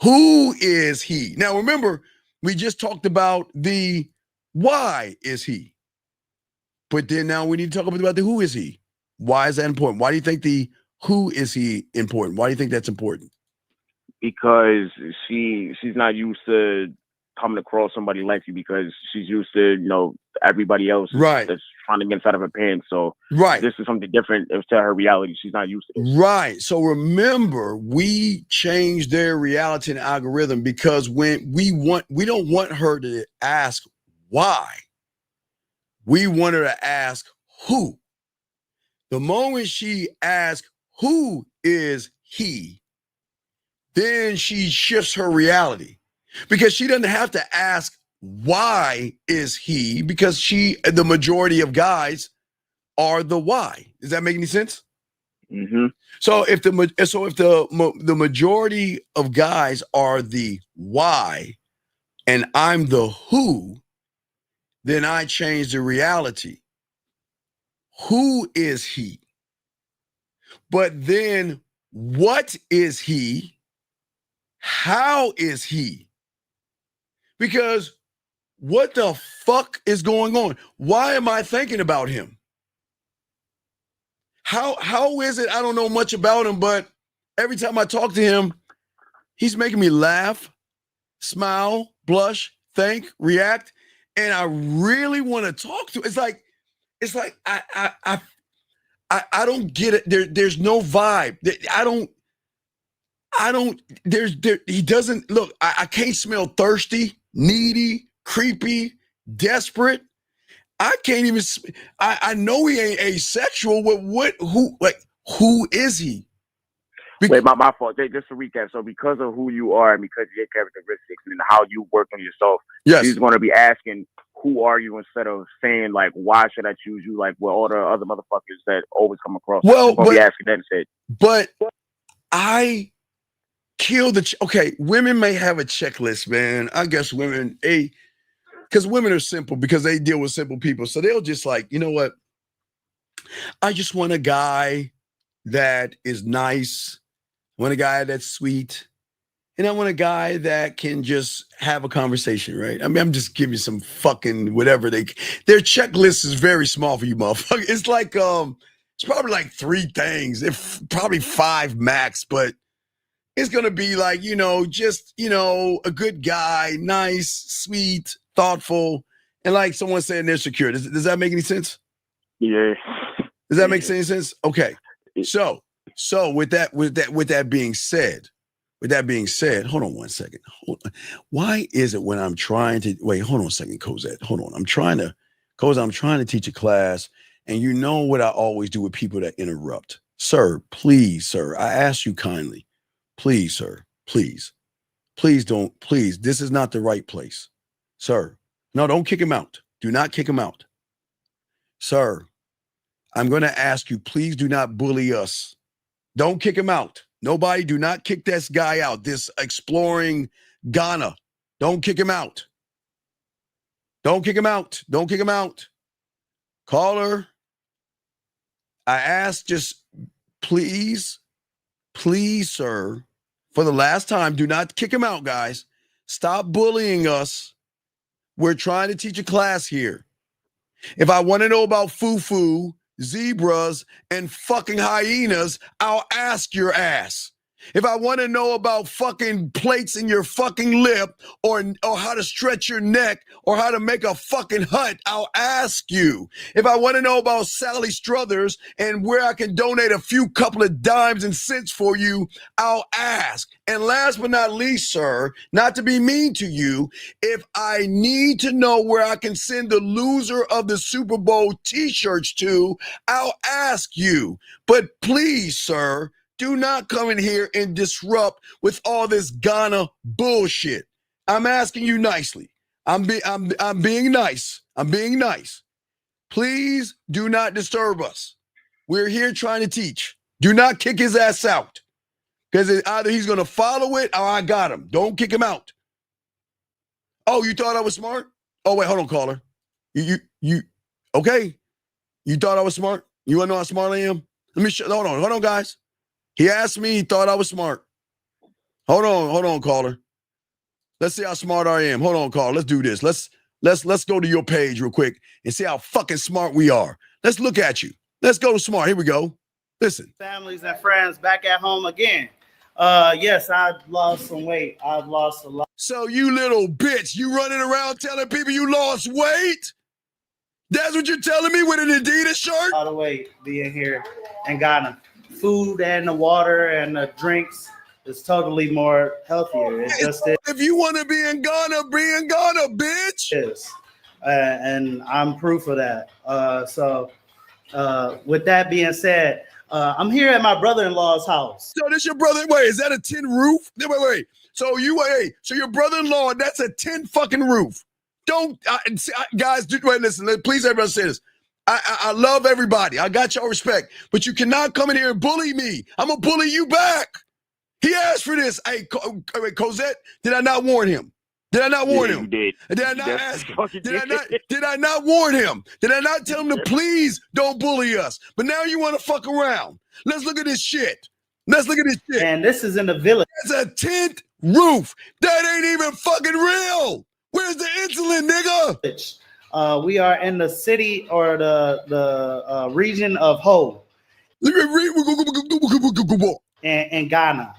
who is he? Now, remember, we just talked about the why is he? But then now we need to talk about the who is he? Why is that important? Why do you think the who is he important? Why do you think that's important? Because she's not used to coming across somebody like you because she's used to, everybody else that's trying to get inside of her pants. So this is something different to her reality. She's not used to this. Right. So remember, we changed their reality and algorithm because when we don't want her to ask why. We want her to ask who. The moment she asks who is he, then she shifts her reality because she doesn't have to ask why is he because the majority of guys are the why. Does that make any sense? Mm-hmm. So if the majority of guys are the why and I'm the who, then I change the reality. Who is he? But then what is he? How is he? Because what the fuck is going on? Why am I thinking about him? How is it I don't know much about him, but every time I talk to him, he's making me laugh, smile, blush, think, react, and I really want to talk to him. It's like I don't get it. There's no vibe. He doesn't look. I can't smell thirsty, needy, creepy, desperate. I can't even. I know he ain't asexual. Who is he? Wait, my fault. Just to recap. So because of who you are and because of your characteristics and how you work on yourself, yes, he's going to be asking, who are you, instead of saying like, why should I choose you? Like what all the other motherfuckers that always come across. Well, he's going to be asking that instead. But I kill okay, women may have a checklist, man. I guess women, because women are simple because they deal with simple people. So they'll just like, you know what? I just want a guy that is nice. I want a guy that's sweet. And I want a guy that can just have a conversation, right? I mean, I'm just giving you some fucking whatever their checklist is very small for you, motherfucker. It's like, it's probably like 3 things, if probably 5 max, but it's going to be like, just, a good guy, nice, sweet, thoughtful. And like someone saying they're secure. Does that make any sense? Yeah. Does that make any sense? Okay. So with that being said, hold on one second. Why is it when I'm trying to wait, hold on a second, Cosette. Hold on. I'm trying to teach a class, and you know what I always do with people that interrupt. Sir, please, sir, I ask you kindly. Please, sir, please don't, this is not the right place. Sir, no, don't kick him out. Do not kick him out. Sir, I'm going to ask you, please do not bully us. Don't kick him out. Nobody, do not kick this guy out, this exploring Ghana. Don't kick him out. Don't kick him out. Don't kick him out. Caller, I ask just please, sir, for the last time, do not kick him out, guys. Stop bullying us. We're trying to teach a class here. If I want to know about foo-foo, zebras, and fucking hyenas, I'll ask your ass. If I want to know about fucking plates in your fucking lip or how to stretch your neck or how to make a fucking hut, I'll ask you. If I want to know about Sally Struthers and where I can donate a few couple of dimes and cents for you, I'll ask. And last but not least, sir, not to be mean to you, if I need to know where I can send the loser of the Super Bowl t-shirts to, I'll ask you. But please, sir, do not come in here and disrupt with all this Ghana bullshit. I'm asking you nicely. I'm being nice. I'm being nice. Please do not disturb us. We're here trying to teach. Do not kick his ass out. Because either he's going to follow it or I got him. Don't kick him out. Oh, you thought I was smart? Oh, wait, hold on, caller. You okay? You thought I was smart? You want to know how smart I am? Let me show. Hold on, guys. He asked me, he thought I was smart. Hold on, caller. Let's see how smart I am. Hold on, caller. Let's do this. Let's go to your page real quick and see how fucking smart we are. Let's look at you. Let's go to smart. Here we go. Listen. Families and friends back at home again. Yes, I've lost some weight. I've lost a lot. So you little bitch, you running around telling people you lost weight? That's what you're telling me with an Adidas shirt? A lot of weight being here in Ghana. Food and the water and the drinks is totally more healthier. It's just if you want to be in Ghana, bitch. Yes, and I'm proof of that. So with that being said, I'm here at my brother-in-law's house. So this your brother? Wait, is that a tin roof? Wait. So your brother-in-law, that's a tin fucking roof. Don't guys, wait, listen. Please, everybody say this. I love everybody. I got y'all respect. But you cannot come in here and bully me. I'm going to bully you back. He asked for this. Hey, Cosette, did I not warn him? Did I not warn him? You did. Did I not ask him? Did I not warn him? Did I not tell him to please don't bully us? But now you want to fuck around. Let's look at this shit. And this is in the village. It's a tent roof. That ain't even fucking real. Where's the insulin, nigga? We are in the city or the region of Ho. In Ghana.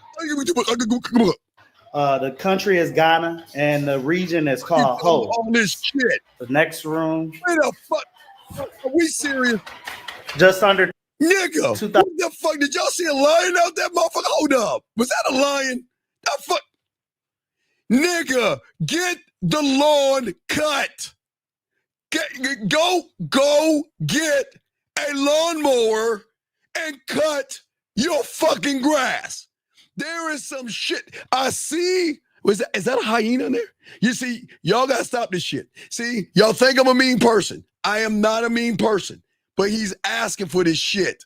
The country is Ghana, and the region is called Ho. All this shit. The next room. Wait the fuck. Are we serious? Just under. Nigga, what the fuck? Did y'all see a lion out that motherfucker? Hold up. Was that a lion? That fuck. Nigga, get the lawn cut. Go get a lawnmower and cut your fucking grass. There is some shit. I see. Is that a hyena in there? You see, y'all gotta stop this shit. See, y'all think I'm a mean person. I am not a mean person, but he's asking for this shit.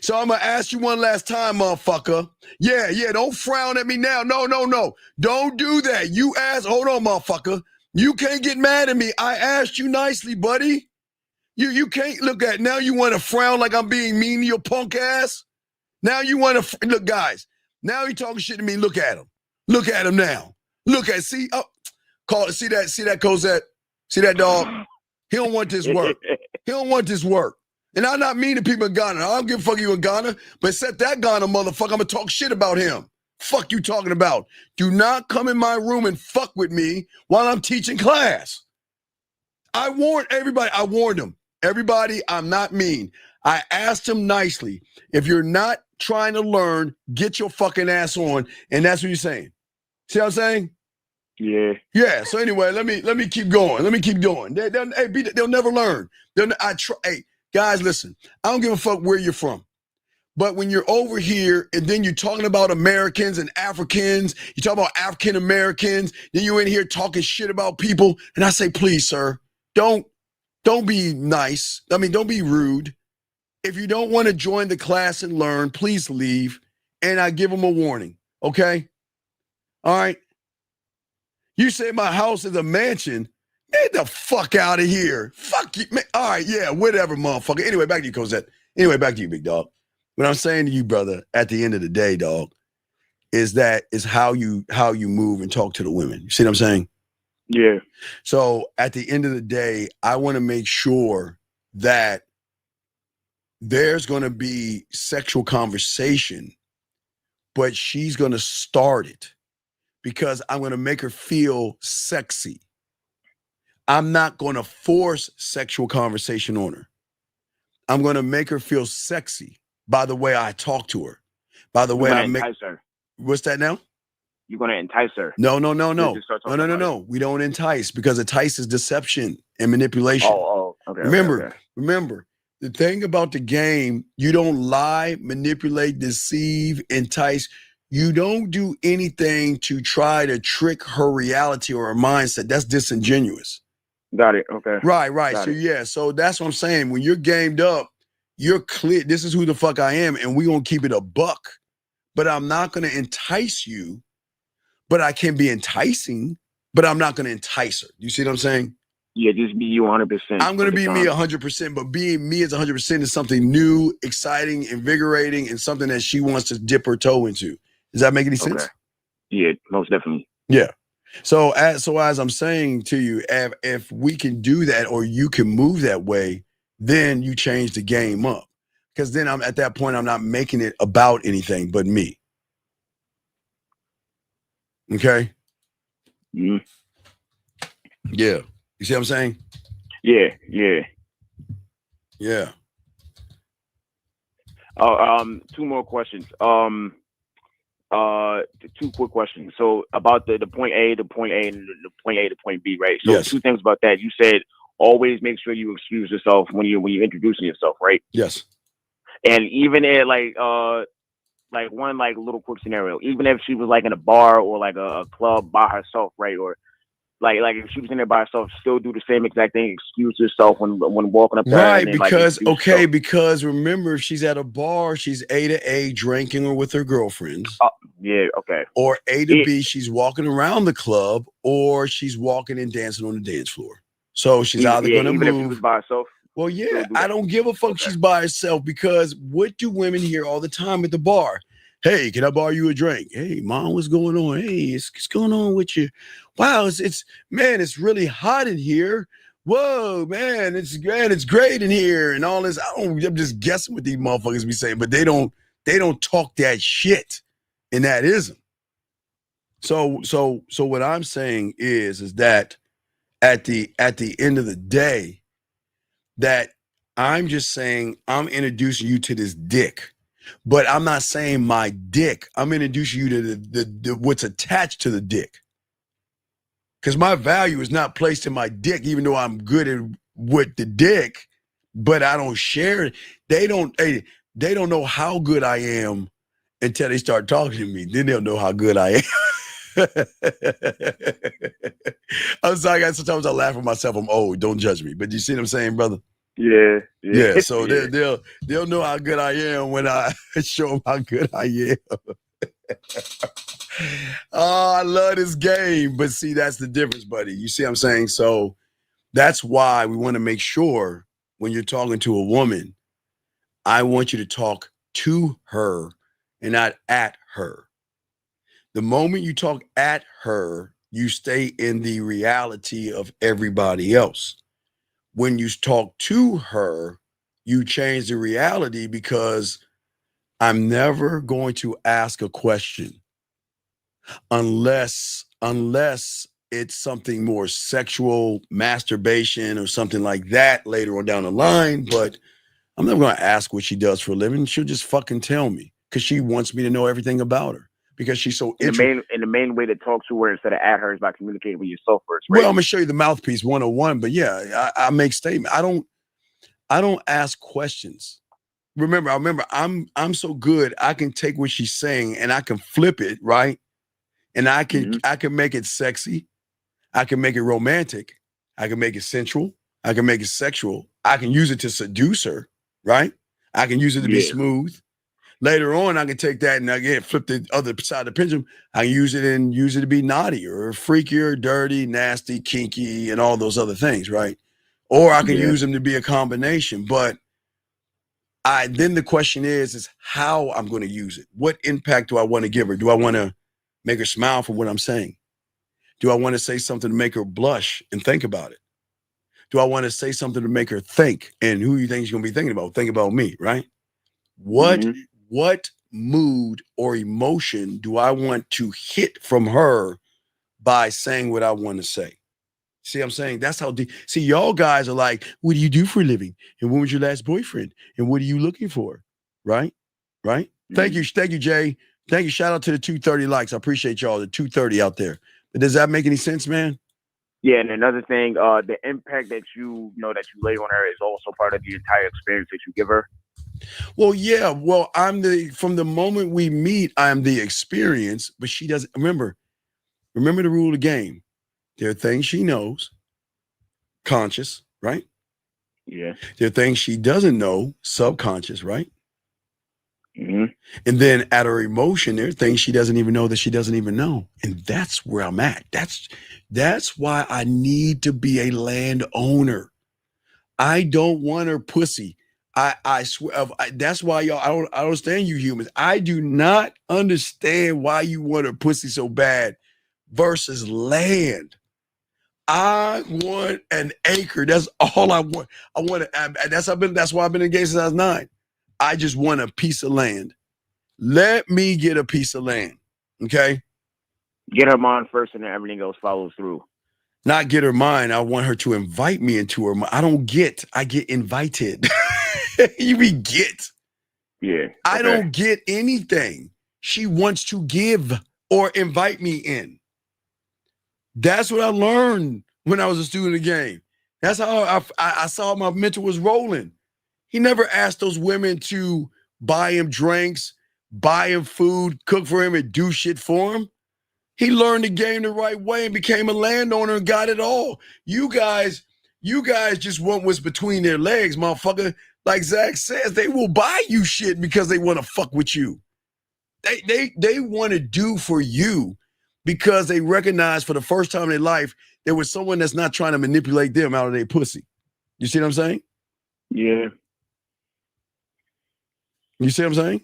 So I'm gonna ask you one last time, motherfucker. Yeah, don't frown at me now. No. Don't do that. You asked, hold on, motherfucker. You can't get mad at me. I asked you nicely, buddy. You can't look at, now you want to frown like I'm being mean to your punk ass? Now you want to, look, guys, now he talking shit to me. Look at him. Look at him now. See that Cosette? See that dog? He don't want this work. He don't want this work. And I'm not mean to people in Ghana. I don't give a fuck you in Ghana, but set that Ghana motherfucker, I'm gonna talk shit about him. Fuck you talking about. Do not come in my room and fuck with me while I'm teaching class. I warned everybody. I warned them. Everybody, I'm not mean. I asked him nicely. If you're not trying to learn, get your fucking ass on. And that's what you're saying. See what I'm saying? Yeah. Yeah. So anyway, let me keep going. Let me keep going. They'll never learn. Hey, guys, listen. I don't give a fuck where you're from. But when you're over here and then you're talking about Americans and Africans, you talk about African Americans, then you're in here talking shit about people. And I say, please, sir, don't be nice. I mean, don't be rude. If you don't want to join the class and learn, please leave. And I give them a warning. Okay? All right? You say my house is a mansion. Get the fuck out of here. Fuck you. Man. All right, yeah, whatever, motherfucker. Anyway, back to you, Cosette. Anyway, back to you, big dog. What I'm saying to you, brother, at the end of the day, dog, is how you move and talk to the women. You see what I'm saying? Yeah. So at the end of the day, I want to make sure that there's going to be sexual conversation, but she's going to start it because I'm going to make her feel sexy. I'm not going to force sexual conversation on her. I'm going to make her feel sexy by the way I talk to her, by the way I make her. What's that now? You're going to entice her. No. We don't entice because entice is deception and manipulation. Oh, okay. Remember, the thing about the game, you don't lie, manipulate, deceive, entice. You don't do anything to try to trick her reality or her mindset. That's disingenuous. Got it. Okay. Right. So that's what I'm saying. When you're gamed up, you're clear. This is who the fuck I am, and we're going to keep it a buck. But I'm not going to entice you, but I can be enticing, but I'm not going to entice her. You see what I'm saying? Yeah, just be you 100%. I'm going to be me 100%, but being me as 100% is something new, exciting, invigorating, and something that she wants to dip her toe into. Does that make any sense? Okay. Yeah, most definitely. Yeah. So as I'm saying to you, if we can do that or you can move that way, then you change the game up. Because then I'm at that point, I'm not making it about anything but me. Okay? Mm-hmm. Yeah. You see what I'm saying? Yeah. Oh, two more questions. Two quick questions. So about the point A to point A and the point A to point B, right? So yes. Two things about that. You said always make sure you excuse yourself when you're introducing yourself, right? Yes. And even at like one like little quick scenario, even if she was like in a bar or like a club by herself, right? Or Like if she was in there by herself, still do the same exact thing, excuse herself when walking up there. Right, and then, because like, because remember, if she's at a bar, she's A to A drinking or with her girlfriends. Yeah, okay. Or A to B, she's walking around the club, or she's walking and dancing on the dance floor. So she's either going to move. Even if she was by herself. Well, yeah, I don't give a fuck. She's by herself, because what do women hear all the time at the bar? Hey, can I borrow you a drink? Hey, mom, what's going on? Hey, what's going on with you? Wow, man, it's really hot in here. Whoa, man, it's great in here, and all this. I'm just guessing what these motherfuckers be saying, but they don't talk that shit, and that isn't. So what I'm saying is that at the end of the day, that I'm just saying I'm introducing you to this dick. But I'm not saying my dick. I'm introducing you to the what's attached to the dick. Because my value is not placed in my dick, even though I'm good at with the dick, but I don't share it. They don't know how good I am until they start talking to me. Then they'll know how good I am. I'm sorry, guys. Sometimes I laugh at myself. I'm old. Don't judge me. But you see what I'm saying, brother? Yeah. So they'll know how good I am when I show them how good I am. Oh, I love this game, but see, that's the difference, buddy. You see what I'm saying? So that's why we want to make sure when you're talking to a woman, I want you to talk to her and not at her. The moment you talk at her, you stay in the reality of everybody else. When you talk to her, you change the reality, because I'm never going to ask a question unless it's something more sexual, masturbation or something like that later on down the line. But I'm never going to ask what she does for a living. She'll just fucking tell me, because she wants me to know everything about her, because she's so interested. And the main way to talk to her instead of at her is by communicating with yourself first, right? Well, I'm gonna show you the mouthpiece 101, but yeah, I make statement. I don't ask questions. Remember, I'm so good, I can take what she's saying and I can flip it, right? And I can make it sexy, I can make it romantic, I can make it sensual, I can make it sexual, I can use it to seduce her, right? I can use it to be smooth. Later on, I can take that and again flip the other side of the pendulum. I can use it to be naughty or freakier, dirty, nasty, kinky, and all those other things, right? Or I can use them to be a combination. But then the question is how I'm going to use it. What impact do I want to give her? Do I want to make her smile for what I'm saying? Do I want to say something to make her blush and think about it? Do I want to say something to make her think? And who you think she's going to be thinking about? Think about me, right? What mood or emotion do I want to hit from her by saying what I want to say? See what I'm saying? That's how deep. See, y'all guys are like, what do you do for a living? And when was your last boyfriend? And what are you looking for? Right? Thank you, Jay. Thank you. Shout out to the 230 likes. I appreciate y'all, the 230 out there. But does that make any sense, man? Yeah, and another thing, the impact that you lay on her is also part of the entire experience that you give her. Well, yeah. Well, from the moment we meet, I'm the experience, but she doesn't remember the rule of the game. There are things she knows, conscious, right? Yeah. There are things she doesn't know, subconscious, right? And then at her emotion, there are things she doesn't even know that she doesn't even know. And that's where I'm at. That's why I need to be a landowner. I don't want her pussy. I swear, that's why y'all, I don't understand you humans. I do not understand why you want her pussy so bad versus land. I want an acre. That's all I want. That's why I've been engaged since I was 9. I just want a piece of land. Let me get a piece of land. Okay. Get her mind first, and then everything else follows through. Not get her mind. I want her to invite me into her mind. I get invited. You mean get? Yeah. Okay. I don't get anything. She wants to give or invite me in. That's what I learned when I was a student of the game. That's how I saw my mentor was rolling. He never asked those women to buy him drinks, buy him food, cook for him, and do shit for him. He learned the game the right way and became a landowner and got it all. You guys just want what's between their legs, motherfucker. Like Zach says, they will buy you shit because they want to fuck with you. They want to do for you because they recognize for the first time in their life there was someone that's not trying to manipulate them out of their pussy. You see what I'm saying? Yeah. You see what I'm saying?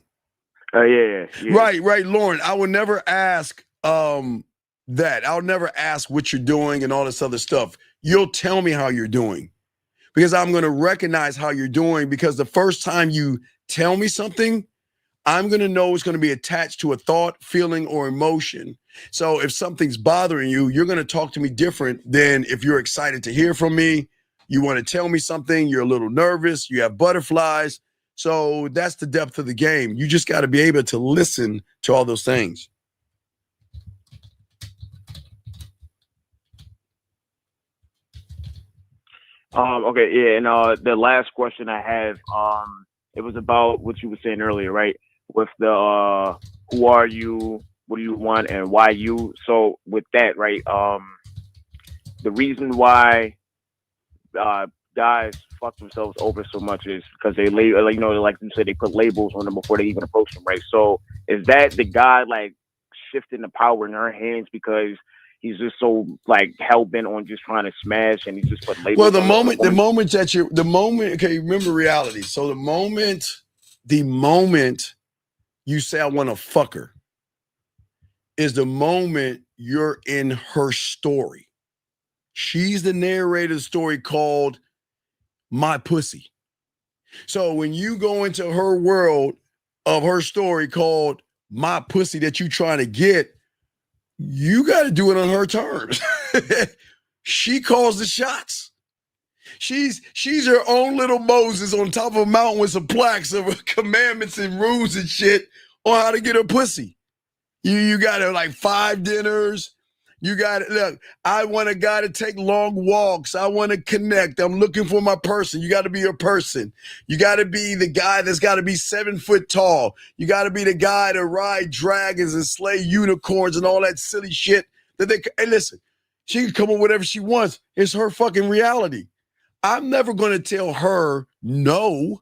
Yeah. Right, Lauren. I would never ask that. I'll never ask what you're doing and all this other stuff. You'll tell me how you're doing because I'm going to recognize how you're doing because the first time you tell me something, I'm going to know it's going to be attached to a thought, feeling, or emotion. So if something's bothering you, you're going to talk to me different than if you're excited to hear from me. You want to tell me something, you're a little nervous, you have butterflies. So that's the depth of the game. You just got to be able to listen to all those things. Okay, yeah, and the last question I have, it was about what you were saying earlier, right? With the who are you, what do you want, and why you? So with that, right? The reason why guys fuck themselves over so much is because they like you said, they put labels on them before they even approach them, right? So is that the guy like shifting the power in her hands because he's just so like hell bent on just trying to smash and he just put labels? Well, the moment, okay, remember reality. So the moment you say I want to fuck her is the moment you're in her story. She's the narrator of the story called My Pussy. So when you go into her world of her story called My Pussy that you trying to get, you got to do it on her terms. She calls the shots. She's her own little Moses on top of a mountain with some plaques of commandments and rules and shit on how to get her pussy. You got her like 5 dinners. You got it. Look, I want a guy to take long walks. I want to connect. I'm looking for my person. You got to be your person. You got to be the guy that's got to be 7 foot tall. You got to be the guy to ride dragons and slay unicorns and all that silly shit that they. Hey, listen, she can come up with whatever she wants. It's her fucking reality. I'm never going to tell her no.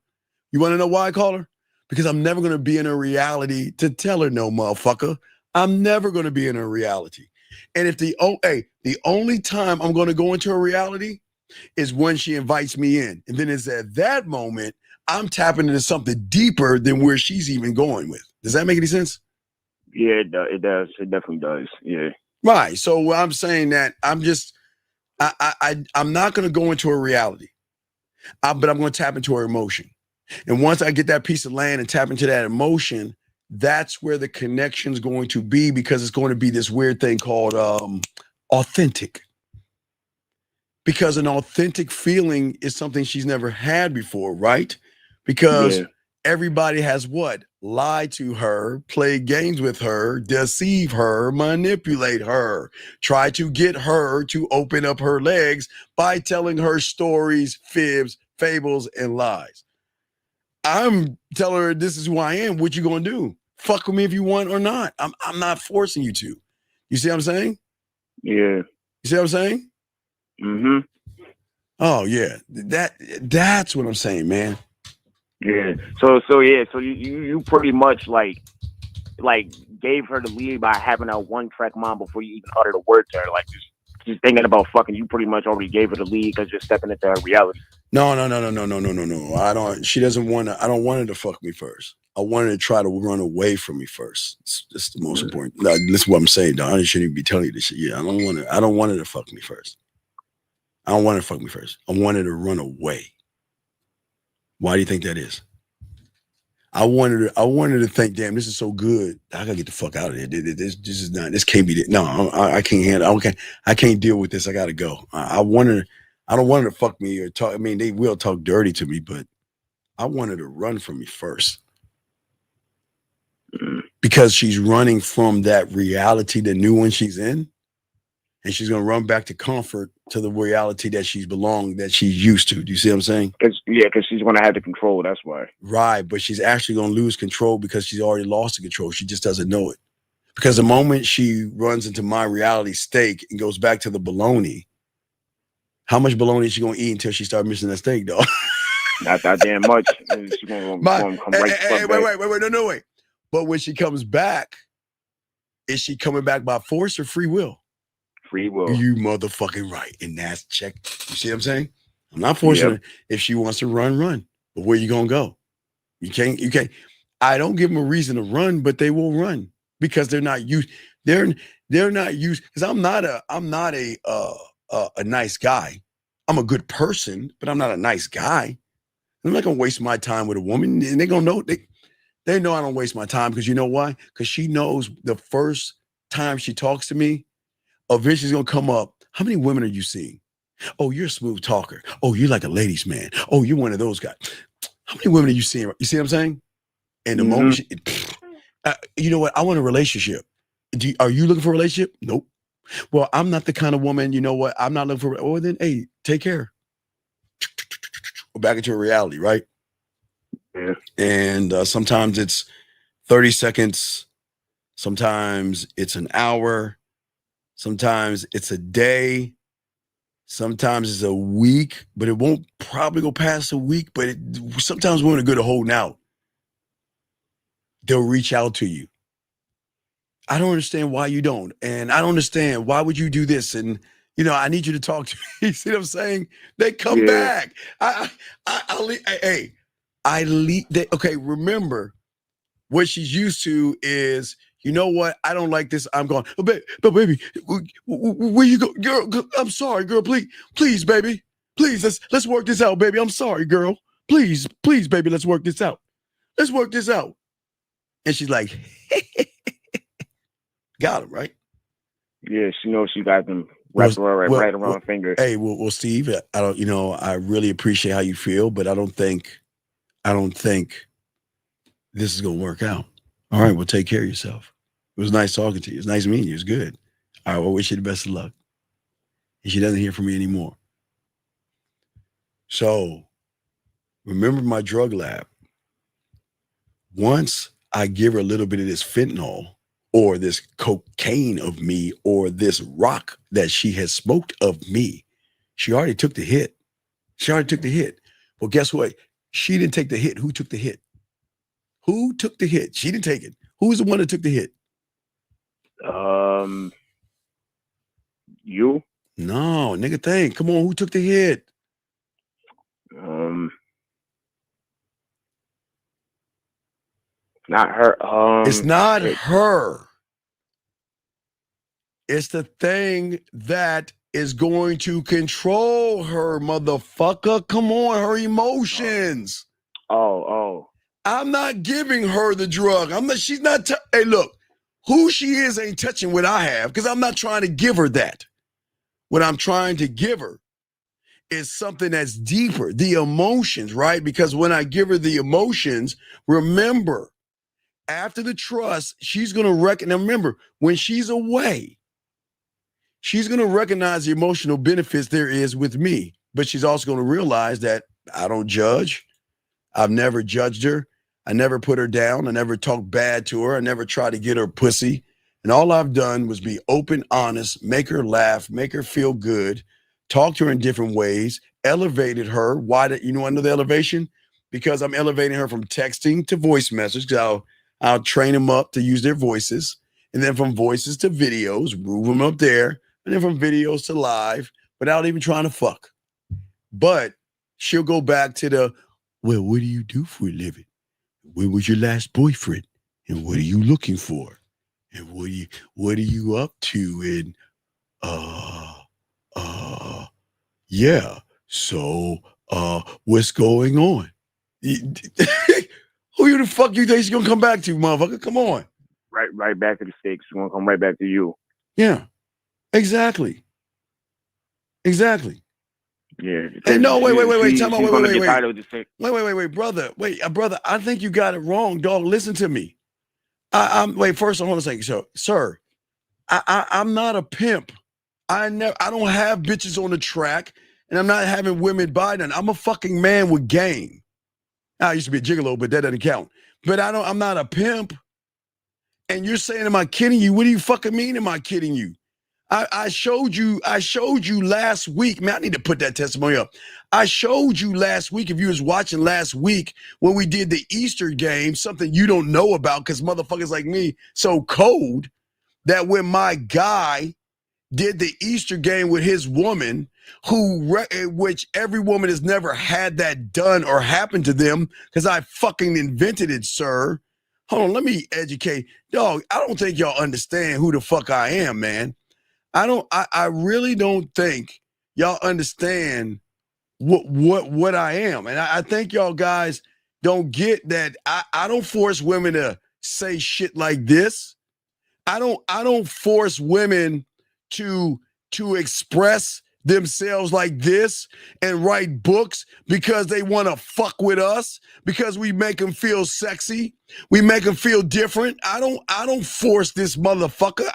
You want to know why I call her? Because I'm never going to be in her reality to tell her no, motherfucker. I'm never going to be in her reality. And if the only time I'm going to go into her reality is when she invites me in. And then it's at that moment, I'm tapping into something deeper than where she's even going with. Does that make any sense? Yeah, it does. It definitely does. Yeah. Right. So I'm saying that I'm not going to go into her reality, but I'm going to tap into her emotion. And once I get that piece of land and tap into that emotion, that's where the connection's going to be because it's going to be this weird thing called authentic. Because an authentic feeling is something she's never had before, right? Because everybody has what? Lied to her, played games with her, deceive her, manipulate her, try to get her to open up her legs by telling her stories, fibs, fables, and lies. I'm telling her this is who I am. What you gonna do? Fuck with me if you want or not. I'm not forcing you to. You see what I'm saying? Yeah. You see what I'm saying? Mm-hmm. Oh yeah. That's what I'm saying, man. Yeah. So you pretty much like gave her the lead by having a 1-track mind before you even uttered a word to her. Like just thinking about fucking, you pretty much already gave her the lead because you're stepping into her reality. No. I don't want her to fuck me first. I want her to try to run away from me first. It's the most important. No, this is what I'm saying, dog. I shouldn't even be telling you this shit. Yeah, I don't want her to fuck me first. I don't want her to fuck me first. I want her to run away. Why do you think that is? I wanted her to think, damn, this is so good. I gotta get the fuck out of here. This can't be it. No, I can't handle. Okay, I can't deal with this. I gotta go. I don't want her to fuck me or talk. I mean, they will talk dirty to me, but I want her to run from me first. Because she's running from that reality, the new one she's in, and she's gonna run back to comfort to the reality that she's used to. Do you see what I'm saying? Because she's gonna have the control. That's why. Right, but she's actually gonna lose control because she's already lost the control. She just doesn't know it Because the moment she runs into my reality steak and goes back to the bologna, how much bologna is she gonna eat until she starts missing that steak, dog? Not that damn much. She's gonna come right wait. But when she comes back, is she coming back by force or free will? Free will. You motherfucking right. And that's check. You see what I'm saying? I'm not forcing her. If she wants to run. But where you gonna go? You can't. I don't give them a reason to run, but they will run because they're not used. They're not used. Because I'm not a nice guy. I'm a good person, but I'm not a nice guy. I'm not gonna waste my time with a woman, and they're gonna know they know I don't waste my time because you know why? Because she knows the first time she talks to me, eventually she's gonna come up. How many women are you seeing? Oh, you're a smooth talker. Oh, you're like a ladies' man. Oh, you're one of those guys. How many women are you seeing? You see what I'm saying? And the moment you know what? I want a relationship. Are you looking for a relationship? Nope. Well, I'm not the kind of woman, you know what? I'm not looking for, oh, then, hey, take care. We're back into reality, right? Yeah. And sometimes it's 30 seconds. Sometimes it's an hour. Sometimes it's a day. Sometimes it's a week, but it won't probably go past a week. But sometimes women are good at holding out. They'll reach out to you. I don't understand why you don't. And I don't understand why would you do this? And, you know, I need you to talk to me. You see what I'm saying? They come back. Okay, remember what she's used to is, you know what? I don't like this. I'm going, but baby, where you go? Girl, I'm sorry, girl. Please, baby. Please, let's work this out, baby. I'm sorry, girl. Please, baby, let's work this out. Let's work this out. And she's like, got him, right? Yeah, she knows she got them right around her finger. Hey, well, Steve, I don't, I really appreciate how you feel, but I don't think this is gonna work out. All right, well, take care of yourself. It was nice talking to you. It's nice meeting you. It's good. All right, well, wish you the best of luck. And she doesn't hear from me anymore. So remember my drug lab. Once I give her a little bit of this fentanyl or this cocaine of me or this rock that she has smoked of me, she already took the hit. Well, guess what? She didn't take the hit. Who took the hit? She didn't take it. Who's the one that took the hit? You? No, nigga, think. Come on, who took the hit? Not her. It's not her. It's the thing that is going to control her, motherfucker. Come on, her emotions. Oh. I'm not giving her the drug. She's not. Hey, look, who she is ain't touching what I have because I'm not trying to give her that. What I'm trying to give her is something that's deeper, the emotions, right? Because when I give her the emotions, remember, after the trust, she's going to recognize. Now, remember, when she's away, she's going to recognize the emotional benefits there is with me. But she's also going to realize that I don't judge. I've never judged her. I never put her down. I never talked bad to her. I never tried to get her pussy. And all I've done was be open, honest, make her laugh, make her feel good, talk to her in different ways, elevated her. Why did you know I know the elevation? Because I'm elevating her from texting to voice message. I'll train them up to use their voices. And then from voices to videos, move them up there. And then from videos to live without even trying to fuck. But she'll go back to the, well, what do you do for a living? When was your last boyfriend? And what are you looking for? And what are you up to? And yeah. So what's going on? Who the fuck you think she's gonna come back to, motherfucker? Come on. Right back to the stakes. She's gonna come right back to you. Yeah. Exactly. Yeah. Hey, no, wait. Time out. Wait, brother. Brother. I think you got it wrong, dog. Listen to me. First I want to say, sir, I'm not a pimp. I don't have bitches on the track, and I'm not having women buy none. I'm a fucking man with game. I used to be a gigolo, but that doesn't count. But I'm not a pimp. And you're saying, am I kidding you? What do you fucking mean, am I kidding you? I showed you last week. Man, I need to put that testimony up. I showed you last week, if you was watching last week, when we did the Easter game, something you don't know about because motherfuckers like me so cold, that when my guy did the Easter game with his woman, which every woman has never had that done or happened to them, because I fucking invented it, sir. Hold on, let me educate. Dog, I don't think y'all understand who the fuck I am, man. I really don't think y'all understand what I am. And I think y'all guys don't get that I don't force women to say shit like this. I don't force women to express themselves like this and write books because they want to fuck with us, because we make them feel sexy, we make them feel different. I don't force this motherfucker.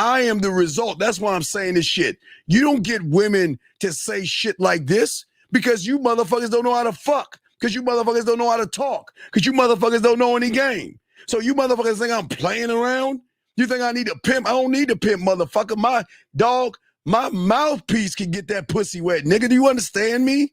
I am the result. That's why I'm saying this shit. You don't get women to say shit like this because you motherfuckers don't know how to fuck, because you motherfuckers don't know how to talk, because you motherfuckers don't know any game. So you motherfuckers think I'm playing around? You think I need to pimp? I don't need to pimp, motherfucker. My dog, my mouthpiece can get that pussy wet. Nigga, do you understand me?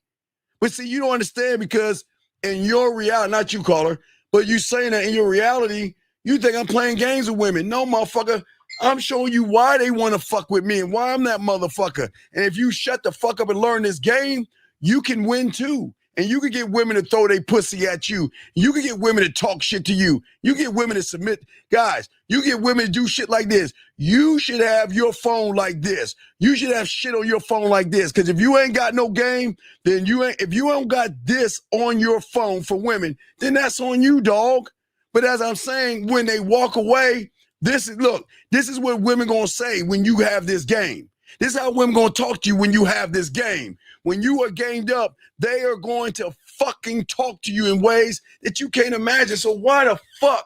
But see, you don't understand because in your reality, not you, caller, but you saying that in your reality, you think I'm playing games with women. No, motherfucker. I'm showing you why they want to fuck with me and why I'm that motherfucker. And if you shut the fuck up and learn this game, you can win too. And you can get women to throw their pussy at you. You can get women to talk shit to you. You get women to submit. Guys, you get women to do shit like this. You should have your phone like this. You should have shit on your phone like this. Because if you ain't got no game, then if you ain't got this on your phone for women, then that's on you, dog. But as I'm saying, when they walk away, this is what women gonna say when you have this game. This is how women gonna talk to you when you have this game. When you are gamed up, they are going to fucking talk to you in ways that you can't imagine. So why the fuck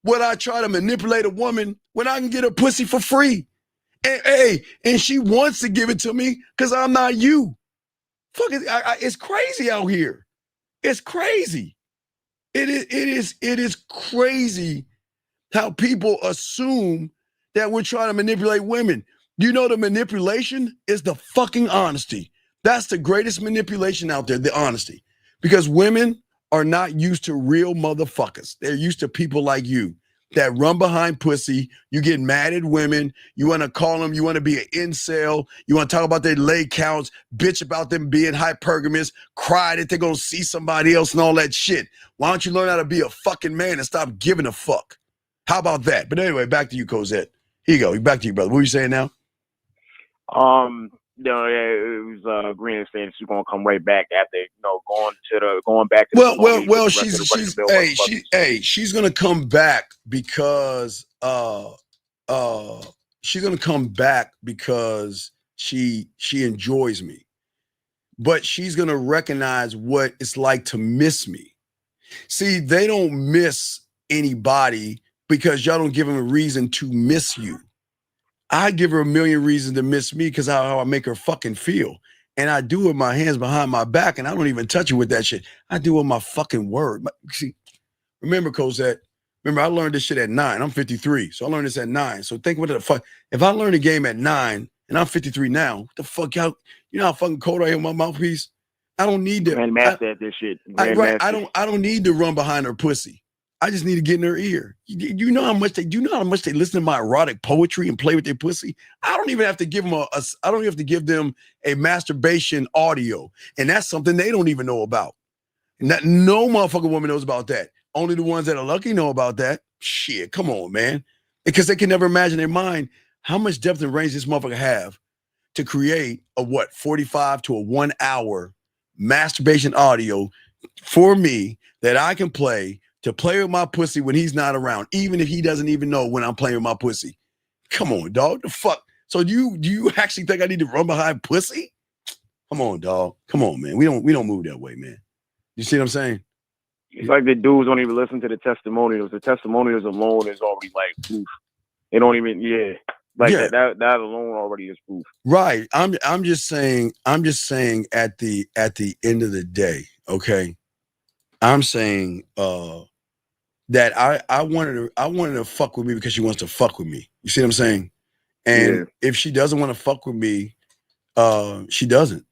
would I try to manipulate a woman when I can get her pussy for free? And she wants to give it to me because I'm not you. Fuck it, it's crazy out here. It's crazy. It is crazy how people assume that we're trying to manipulate women. You know, the manipulation is the fucking honesty. That's the greatest manipulation out there, the honesty. Because women are not used to real motherfuckers. They're used to people like you that run behind pussy. You get mad at women. You want to call them. You want to be an incel. You want to talk about their leg counts, bitch about them being hypergamous, cry that they're going to see somebody else and all that shit. Why don't you learn how to be a fucking man and stop giving a fuck? How about that? But anyway, back to you, Cosette. Here you go. Back to you, brother. What were you saying now? No, yeah, it was Green saying she's gonna come right back after going back to well, she's gonna come back because she's gonna come back because she enjoys me, but she's gonna recognize what it's like to miss me. See, they don't miss anybody because y'all don't give them a reason to miss you. I give her a million reasons to miss me because how I make her fucking feel. And I do it with my hands behind my back, and I don't even touch her with that shit. I do it with my fucking word. See, remember, Cosette, I learned this shit at 9. I'm 53, so I learned this at 9. So think what the fuck. If I learned a game at 9 and I'm 53 now, what the fuck, y'all, you know how fucking cold I am with my mouthpiece? I don't need to. Grandmaster at this shit. I don't need to run behind her pussy. I just need to get in her ear. You know how much they listen to my erotic poetry and play with their pussy? I don't even have to give them I don't even have to give them a masturbation audio. And that's something they don't even know about. No motherfucking woman knows about that. Only the ones that are lucky know about that. Shit, come on, man. Because they can never imagine in their mind how much depth and range this motherfucker have to create a 45 to a 1 hour masturbation audio for me that I can play to play with my pussy when he's not around, even if he doesn't even know when I'm playing with my pussy. Come on, dog. The fuck? So do you actually think I need to run behind pussy? Come on, dog. Come on, man. We don't move that way, man. You see what I'm saying? It's like the dudes don't even listen to the testimonials. The testimonials alone is already like proof. They don't even, that alone already is proof. Right. I'm just saying at the end of the day, okay. I'm saying that I wanted her to fuck with me because she wants to fuck with me. You see what I'm saying? And if she doesn't want to fuck with me, she doesn't.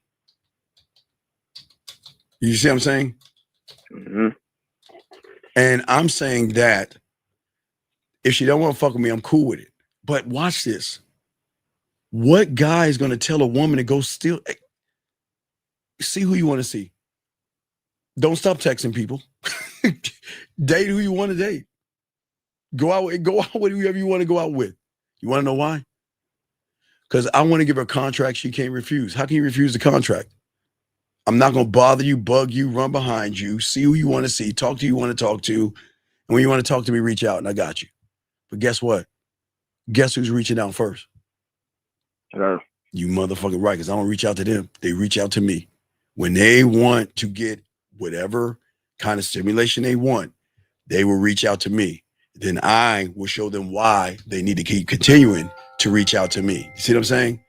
You see what I'm saying? Mm-hmm. And I'm saying that if she don't want to fuck with me, I'm cool with it. But watch this. What guy is going to tell a woman to go steal? See who you want to see. Don't stop texting people. Date who you want to date. Go out with whoever you want to go out with. You want to know why? Because I want to give her a contract she can't refuse. How can you refuse the contract? I'm not going to bother you, bug you, run behind you, see who you want to see, talk to who you want to talk to. And when you want to talk to me, reach out and I got you. But guess what? Guess who's reaching out first? You motherfucking right, because I don't reach out to them. They reach out to me. When they want to get whatever kind of stimulation they want, they will reach out to me. Then I will show them why they need to keep continuing to reach out to me. You see what I'm saying?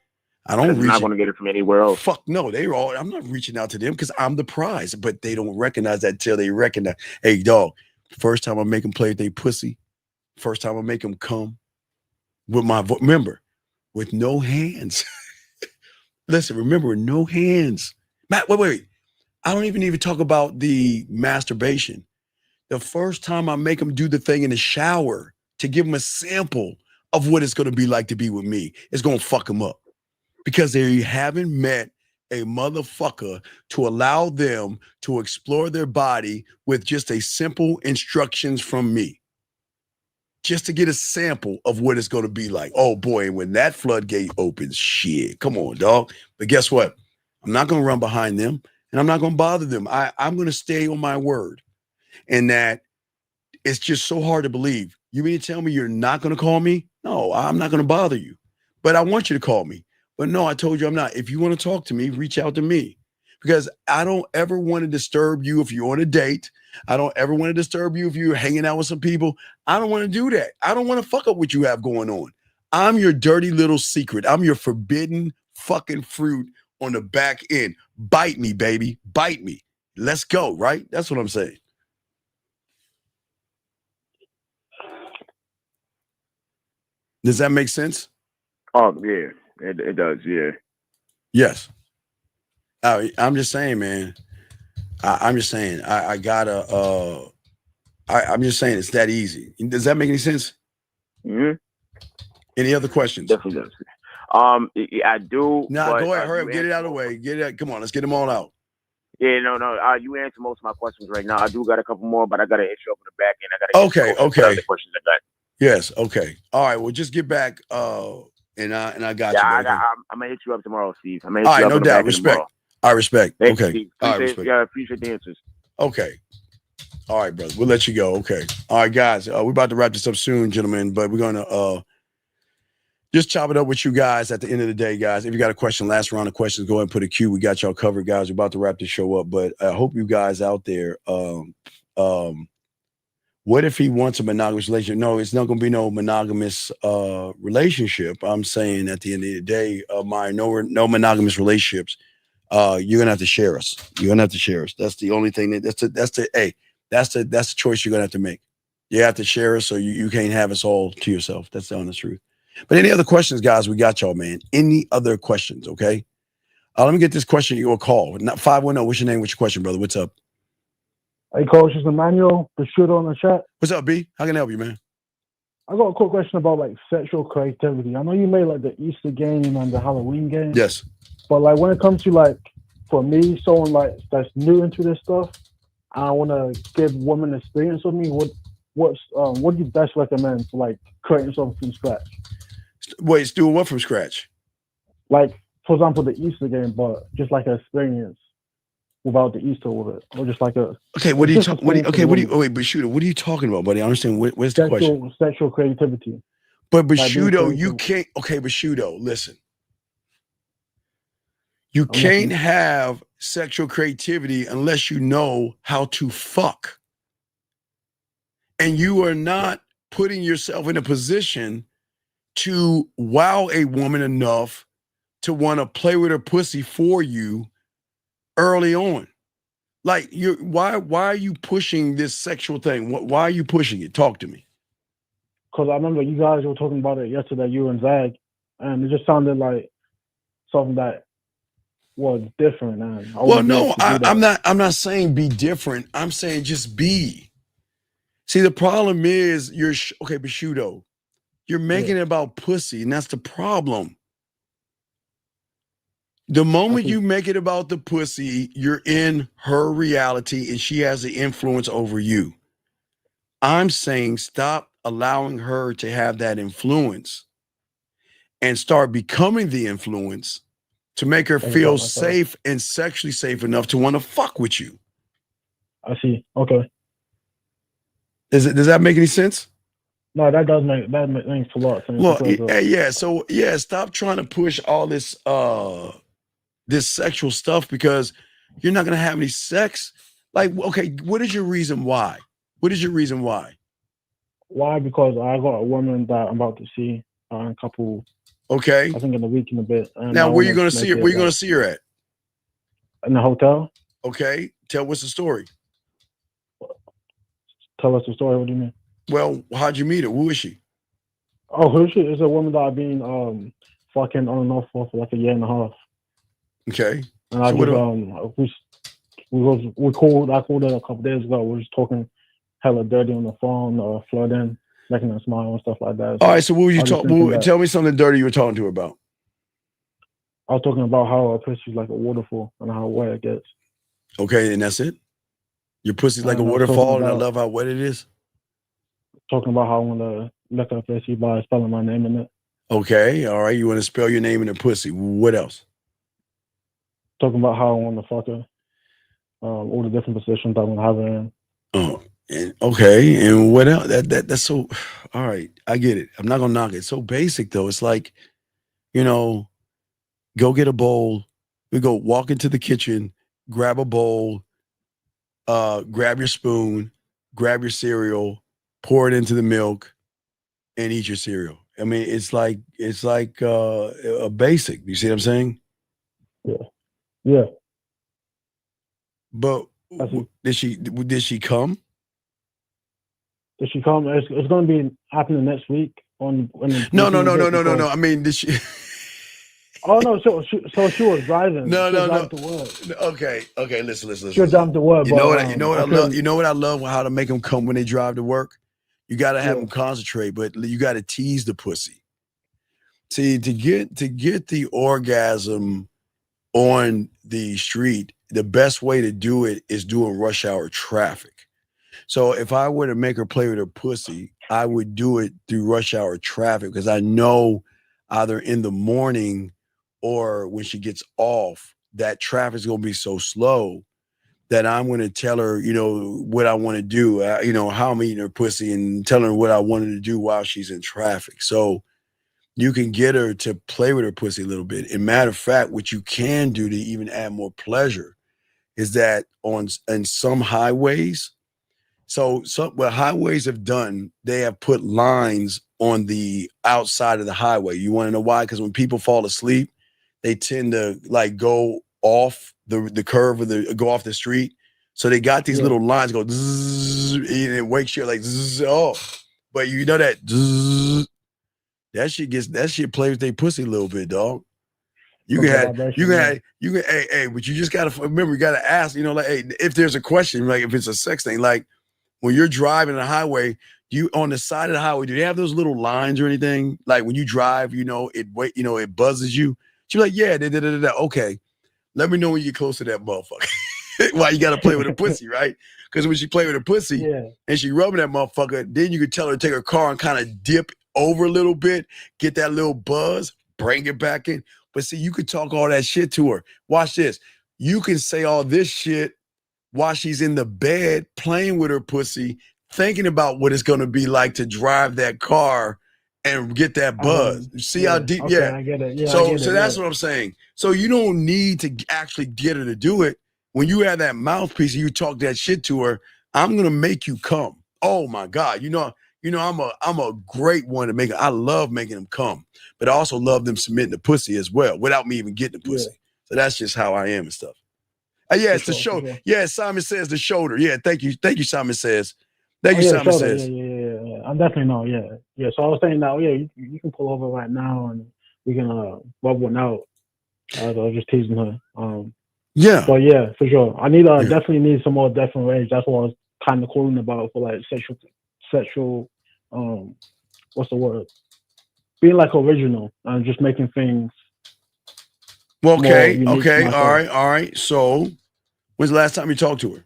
I'm not going to get it from anywhere else. Fuck no, I'm not reaching out to them because I'm the prize, but they don't recognize that till they recognize, hey dog, first time I make them play with they pussy, first time I make them come with my remember, with no hands. Listen, remember, no hands. Matt, wait. I don't even talk about the masturbation. The first time I make them do the thing in the shower to give them a sample of what it's going to be like to be with me, it's going to fuck them up because they haven't met a motherfucker to allow them to explore their body with just a simple instructions from me. Just to get a sample of what it's going to be like. Oh boy, and when that floodgate opens, shit, come on, dog. But guess what? I'm not going to run behind them and I'm not going to bother them. I'm going to stay on my word. And that it's just so hard to believe. You mean to tell me you're not going to call me? No, I'm not going to bother you. But I want you to call me. But no, I told you I'm not. If you want to talk to me, reach out to me. Because I don't ever want to disturb you if you're on a date. I don't ever want to disturb you if you're hanging out with some people. I don't want to do that. I don't want to fuck up what you have going on. I'm your dirty little secret. I'm your forbidden fucking fruit on the back end. Bite me, baby. Bite me. Let's go, right? That's what I'm saying. Does that make sense? Oh, yeah. It does, yeah. Yes. I'm just saying, man. I'm just saying, I gotta, I'm just saying it's that easy. Does that make any sense? Mm-hmm. Any other questions? Definitely does. I do. Nah, but, go ahead, hurry up, get it out of the way. Come on, let's get them all out. Yeah, no. You answered most of my questions right now. I do got a couple more, but I got to hit you up in the back end. I got to okay. The questions I got. Yes, okay. All right, well, just get back, and I got you. I'm gonna hit you up tomorrow, Steve. All right, no doubt. Respect. I respect. Thanks, okay. Steve. All right, respect. Yeah, I appreciate the answers. Okay. All right, brother. We'll let you go. Okay. All right, guys. We're about to wrap this up soon, gentlemen, but we're gonna just chop it up with you guys at the end of the day, guys. If you got a question, last round of questions, go ahead and put a Q. We got y'all covered, guys. We're about to wrap this show up, but I hope you guys out there. What if he wants a monogamous relationship? No, it's not going to be no monogamous relationship. I'm saying at the end of the day, no monogamous relationships. You're gonna have to share us. You're gonna have to share us. That's the only thing that's the choice you're gonna have to make. You have to share us, so you can't have us all to yourself. That's the honest truth. But any other questions, guys? We got y'all, man. Any other questions? Okay. Let me get this question. You a call. Not 510. What's your name? What's your question, brother? What's up? Hey, Coach, it's Emmanuel, the shooter on the chat. What's up, B? How can I help you, man? I got a quick question about like sexual creativity. I know you made like the Easter game and the Halloween game. Yes. But like when it comes to like, for me, someone like that's new into this stuff, I want to give women experience with me. What do you best recommend for like creating something from scratch? Wait, doing what from scratch? Like, for example, the Easter game, but just like an experience without the Easter with it, or just like a. Okay, what are you talking? Wait, but shooter, what are you talking about, buddy? I understand. What's the question? Sexual creativity. But Shudo, you can't. Okay, but Shudo, listen. You can't have sexual creativity unless you know how to fuck. And you are not putting yourself in a position to wow a woman enough to want to play with her pussy for you early on. Like why are you pushing this sexual thing? Why are you pushing it? Talk to me. Because I remember you guys were talking about it yesterday, you and Zag, and it just sounded like something that was different. And Well, no, I'm not saying be different. I'm saying just be. See, the problem is okay, Bashudo, you're making it about pussy, and that's the problem. The moment you make it about the pussy, you're in her reality, and she has the influence over you. I'm saying stop allowing her to have that influence and start becoming the influence to make her feel safe and sexually safe enough to want to fuck with you. I see. Okay. Does that make any sense? No, that makes a lot of sense. Well, so stop trying to push all this this sexual stuff because you're not gonna have any sex. Like, okay, what is your reason why? What is your reason why? Why? Because I got a woman that I'm about to see in a couple. Okay. I think in a week and a bit. And now, where you gonna see her? Where you gonna see her at? In the hotel. Okay. What's the story? Tell us the story. What do you mean? Well, how'd you meet her? Who is she? Oh, who is she? It's a woman that I've been fucking on and off for like a year and a half. Okay. And I called her a couple days ago. We were just talking hella dirty on the phone, flirting, making her smile and stuff like that. All right, so what were you talking? Tell me something dirty you were talking to her about. I was talking about how her pussy's like a waterfall and how wet it gets. Okay, and that's it? Your pussy's like a waterfall, and I love how wet it is? Talking about how I want to lick her pussy by spelling my name in it. Okay, all right. You want to spell your name in her pussy. What else? Talking about how I want to fuck her. All the different positions I want to have her in. Oh, okay. And what else? That's so. All right, I get it. I'm not gonna knock it. It's so basic though. It's like, go get a bowl. We go walk into the kitchen, grab a bowl, grab your spoon, grab your cereal, pour it into the milk, and eat your cereal. I mean, it's like a basic. You see what I'm saying? Yeah. Yeah. But did she come? Did she come? It's going to be happening next week. No. I mean, did she? Oh no! So she was driving. No. To work. Okay. Listen. She was driving to work. You know what I love? You know what I love? How to make them come when they drive to work. You got to have them concentrate, but you got to tease the pussy. See, to get the orgasm on the street, the best way to do it is doing rush hour traffic. So if I were to make her play with her pussy, I would do it through rush hour traffic because I know either in the morning or when she gets off, that traffic's going to be so slow that I'm going to tell her, what I want to do, how I'm eating her pussy and telling her what I wanted to do while she's in traffic. So you can get her to play with her pussy a little bit. And matter of fact, what you can do to even add more pleasure is that on some highways, what highways have done, they have put lines on the outside of the highway. You want to know why? Because when people fall asleep, they tend to like go off the curve of go off the street. So they got these little lines go zzz, and it wakes you like zzz, but you know that zzz, that shit plays with their pussy a little bit, dog. You can, but you just gotta remember, you gotta ask, hey, if there's a question, like if it's a sex thing, like when you're driving the highway, you on the side of the highway, do they have those little lines or anything? Like when you drive, it buzzes you. She's like, yeah, okay. Let me know when you get close to that motherfucker. Why you gotta play with her pussy, right? Because when she play with her pussy and she rubbing that motherfucker, then you could tell her to take her car and kind of dip over a little bit, get that little buzz, bring it back in. But see, you could talk all that shit to her. Watch this. You can say all this shit while she's in the bed playing with her pussy, thinking about what it's gonna be like to drive that car and get that buzz. See how deep? Okay, I get it. Yeah, so that's what I'm saying. So you don't need to actually get her to do it. When you have that mouthpiece and you talk that shit to her, I'm gonna make you come. Oh my God, I'm a great one to make. I love making them come, but I also love them submitting the pussy as well without me even getting the pussy. So that's just how I am and stuff. Yeah, it's the shoulder. Sure. Yeah, Simon Says the shoulder. Yeah, thank you, Simon Says. Thank you, Simon Says. Yeah. I'm definitely know. Yeah. So I was saying now, you can pull over right now and we can rub one out. I was just teasing her. Yeah. But yeah, for sure. I need definitely need some more different range. That's what I was kind of calling about for like sexual. What's the word? Being like original and just making things. Well, okay, all right. So, when's the last time you talked to her?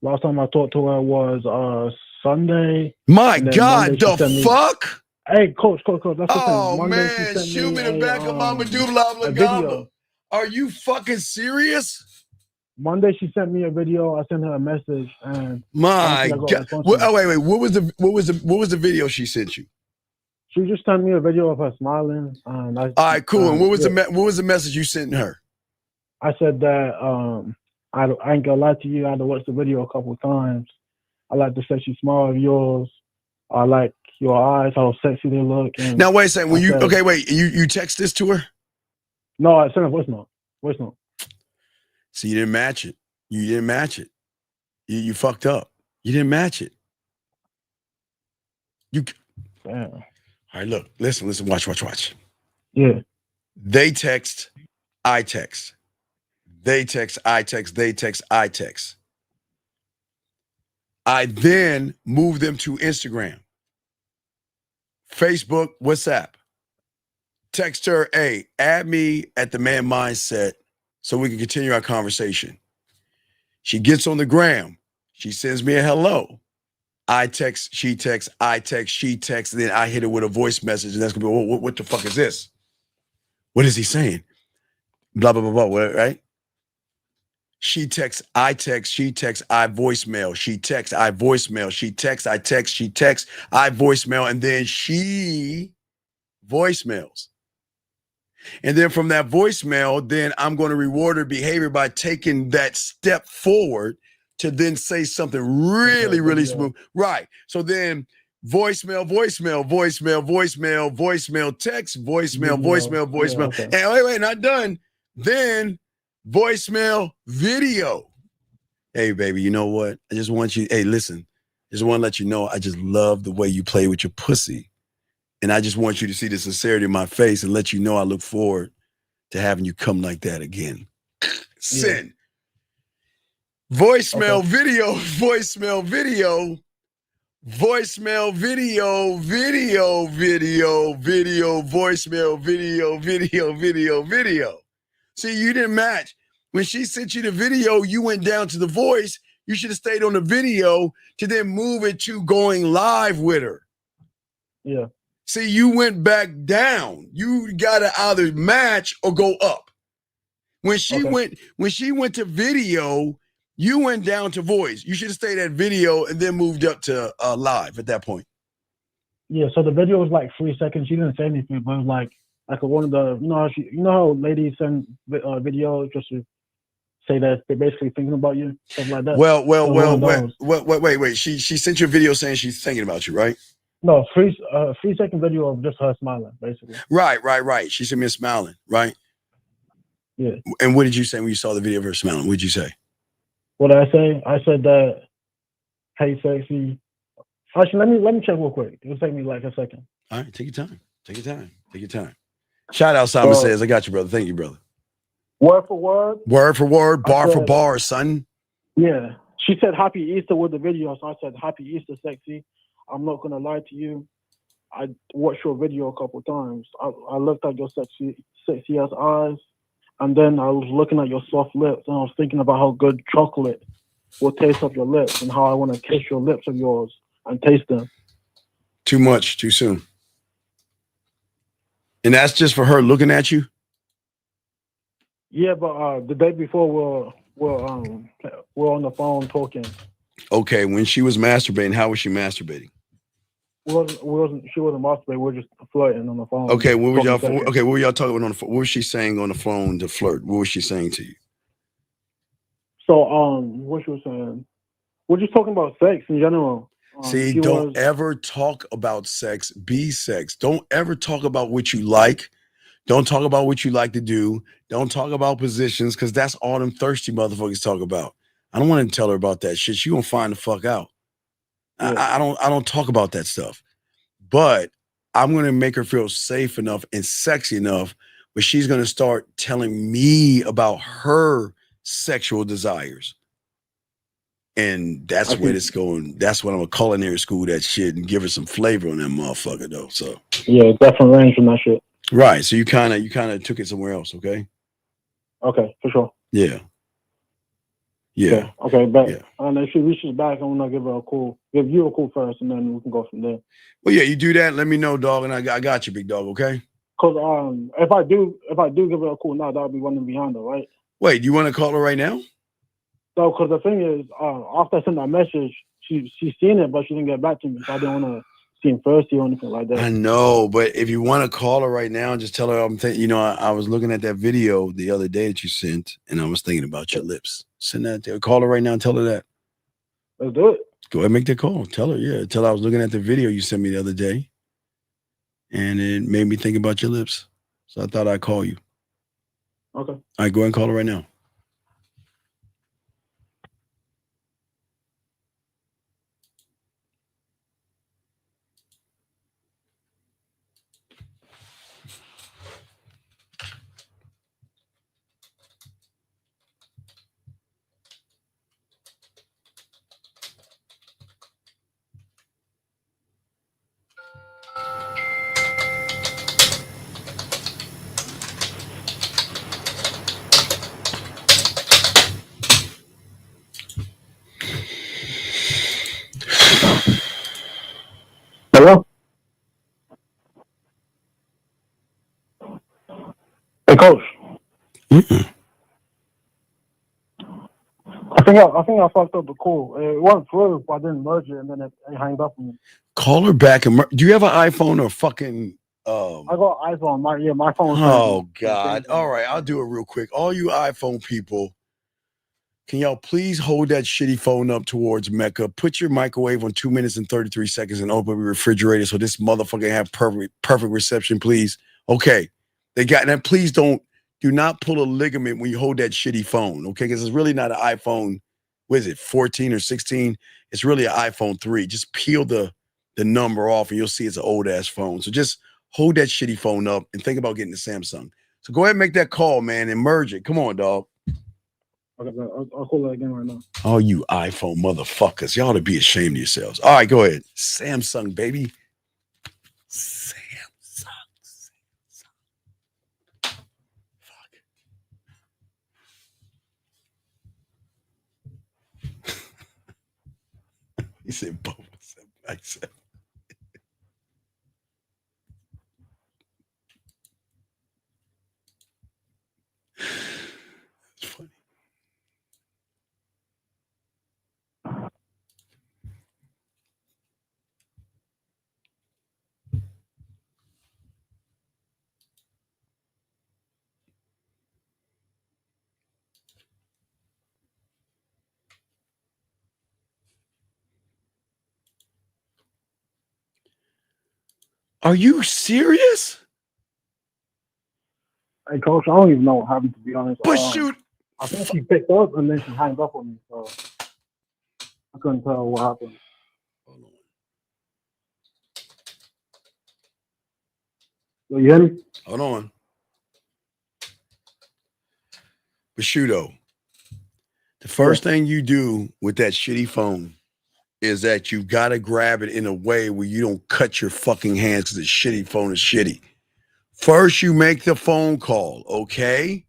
Last time I talked to her was Sunday. My God, the fuck! Hey, coach, that's the thing. Man, shoot me the back of Mama Doobla Gamba. Are you fucking serious? Monday she sent me a video. I sent her a message, and my God! Wait. What was the video she sent you? She just sent me a video of her smiling. All right, cool. And what was the message you sent her? I said that I ain't gonna lie to you. I had to watch the video a couple of times. I like the sexy smile of yours. I like your eyes, how sexy they look. And now wait a second. You text this to her? No, I sent her voice note. So you didn't match it. You fucked up. You didn't match it. Damn. All right, look, listen, watch. Yeah. They text, I text. They text, I text, they text, I text. I then move them to Instagram, Facebook, WhatsApp. Text her, hey, add me at the Man Mindset so we can continue our conversation. She gets on the gram. She sends me a hello. I text, she texts, I text, she texts, and then I hit her with a voice message, and that's gonna be, what the fuck is this? What is he saying? Blah, blah, blah, blah, right? She texts, I text, she texts, I voicemail, she texts, I voicemail, she texts, I text, she texts, I voicemail, and then she voicemails. And then from that voicemail, then I'm going to reward her behavior by taking that step forward to then say something really, really smooth. Right. So then voicemail, text, voicemail. Okay. And wait, not done. Then voicemail, video. Hey, baby, you know what? I just want you, hey, listen, just want to let you know I just love the way you play with your pussy. And I just want you to see the sincerity in my face and let you know I look forward to having you come like that again. Send. Voicemail, video, voicemail, video, voicemail, video, voicemail, video. See, you didn't match. When she sent you the video, you went down to the voice. You should have stayed on the video to then move it to going live with her. Yeah. See, you went back down. You gotta either match or go up. When she went to video, you went down to voice. You should have stayed at video and then moved up to live at that point. Yeah, so the video was like 3 seconds. She didn't say anything, but it was like one of the, you know how ladies send videos just to say that they're basically thinking about you, stuff like that. Wait. She sent you a video saying she's thinking about you, right? No, 3-second video of just her smiling, basically. Right. She sent me a smiling, right? Yeah. And what did you say when you saw the video of her smiling? What did you say? What did I say? I said that, hey, sexy. Actually, let me check real quick. It'll take me like a second. All right, take your time. Shout out, Simon Says. I got you, brother. Thank you, brother. Word for word. Word for word, bar for bar, son. Yeah. She said happy Easter with the video, so I said happy Easter, sexy. I'm not gonna lie to you. I watched your video a couple times. I looked at your sexy ass eyes, and then I was looking at your soft lips, and I was thinking about how good chocolate will taste of your lips, and how I want to kiss your lips of yours and taste them. Too much, too soon. And that's just for her looking at you? Yeah, but the day before we're on the phone talking. Okay, when she was masturbating, how was she masturbating? She wasn't masturbating. We were just flirting on the phone. Okay, what were y'all talking about on the phone? What was she saying on the phone to flirt? What was she saying to you? So, what she was saying? We're just talking about sex in general. See, don't ever talk about sex. Be sex. Don't ever talk about what you like. Don't talk about what you like to do. Don't talk about positions, because that's all them thirsty motherfuckers talk about. I don't want to tell her about that shit. She gonna find the fuck out. Yeah. I don't talk about that stuff. But I'm gonna make her feel safe enough and sexy enough where she's gonna start telling me about her sexual desires. And that's where it's going. That's what I'm gonna culinary school that shit and give her some flavor on that motherfucker though. So yeah, definitely range from that shit. Right. So you kind of took it somewhere else, okay? Okay, for sure. Yeah. Yeah. Okay, bet. Yeah. And if she reaches back, I'm gonna give you a call first, and then we can go from there. Well, yeah, you do that. Let me know, dog, and I got you, big dog. Okay. Cause if I do give her a call now, that'll be running behind her, right? Wait, you want to call her right now? So, cause the thing is, after I sent that message, she's seen it, but she didn't get back to me. So I didn't want to seem thirsty or anything like that. I know, but if you want to call her right now, just tell her I was looking at that video the other day that you sent, and I was thinking about your lips. Send that to her. Call her right now and tell her that. Let's do it. Go ahead and make that call. Tell her, yeah. Tell her I was looking at the video you sent me the other day, and it made me think about your lips. So I thought I'd call you. Okay. All right, go ahead and call her right now. Hello? Hey, Coach. Mm-mm. I think I fucked up the call. It went through, but I didn't merge it, and then it hanged up on me. Call her back and do you have an iPhone or fucking? I got iPhone. My phone. Oh God! All right, I'll do it real quick. All you iPhone people, can y'all please hold that shitty phone up towards Mecca? Put your microwave on 2 minutes and 33 seconds and open the refrigerator so this motherfucker have perfect reception, please. Okay, they got that. Please do not pull a ligament when you hold that shitty phone, okay? Because it's really not an iPhone. What is it, 14 or 16? It's really an iPhone 3. Just peel the number off and you'll see it's an old ass phone. So just hold that shitty phone up and think about getting the Samsung. So go ahead and make that call, man, and merge it. Come on, dog. Okay, I'll call that again right now. Oh, you iPhone motherfuckers. Y'all ought to be ashamed of yourselves. All right, go ahead. Samsung, baby. Samsung. Fuck. He said both. I said. It's funny. Are you serious? Hey, Coach, I don't even know what happened, to be honest. But shoot. I think she picked up and then she hanged up on me, so I couldn't tell what happened. Hold on. You hear me? Hold on. Bashudo, the first thing you do with that shitty phone is that you got to grab it in a way where you don't cut your fucking hands because the shitty phone is shitty. First, you make the phone call, okay?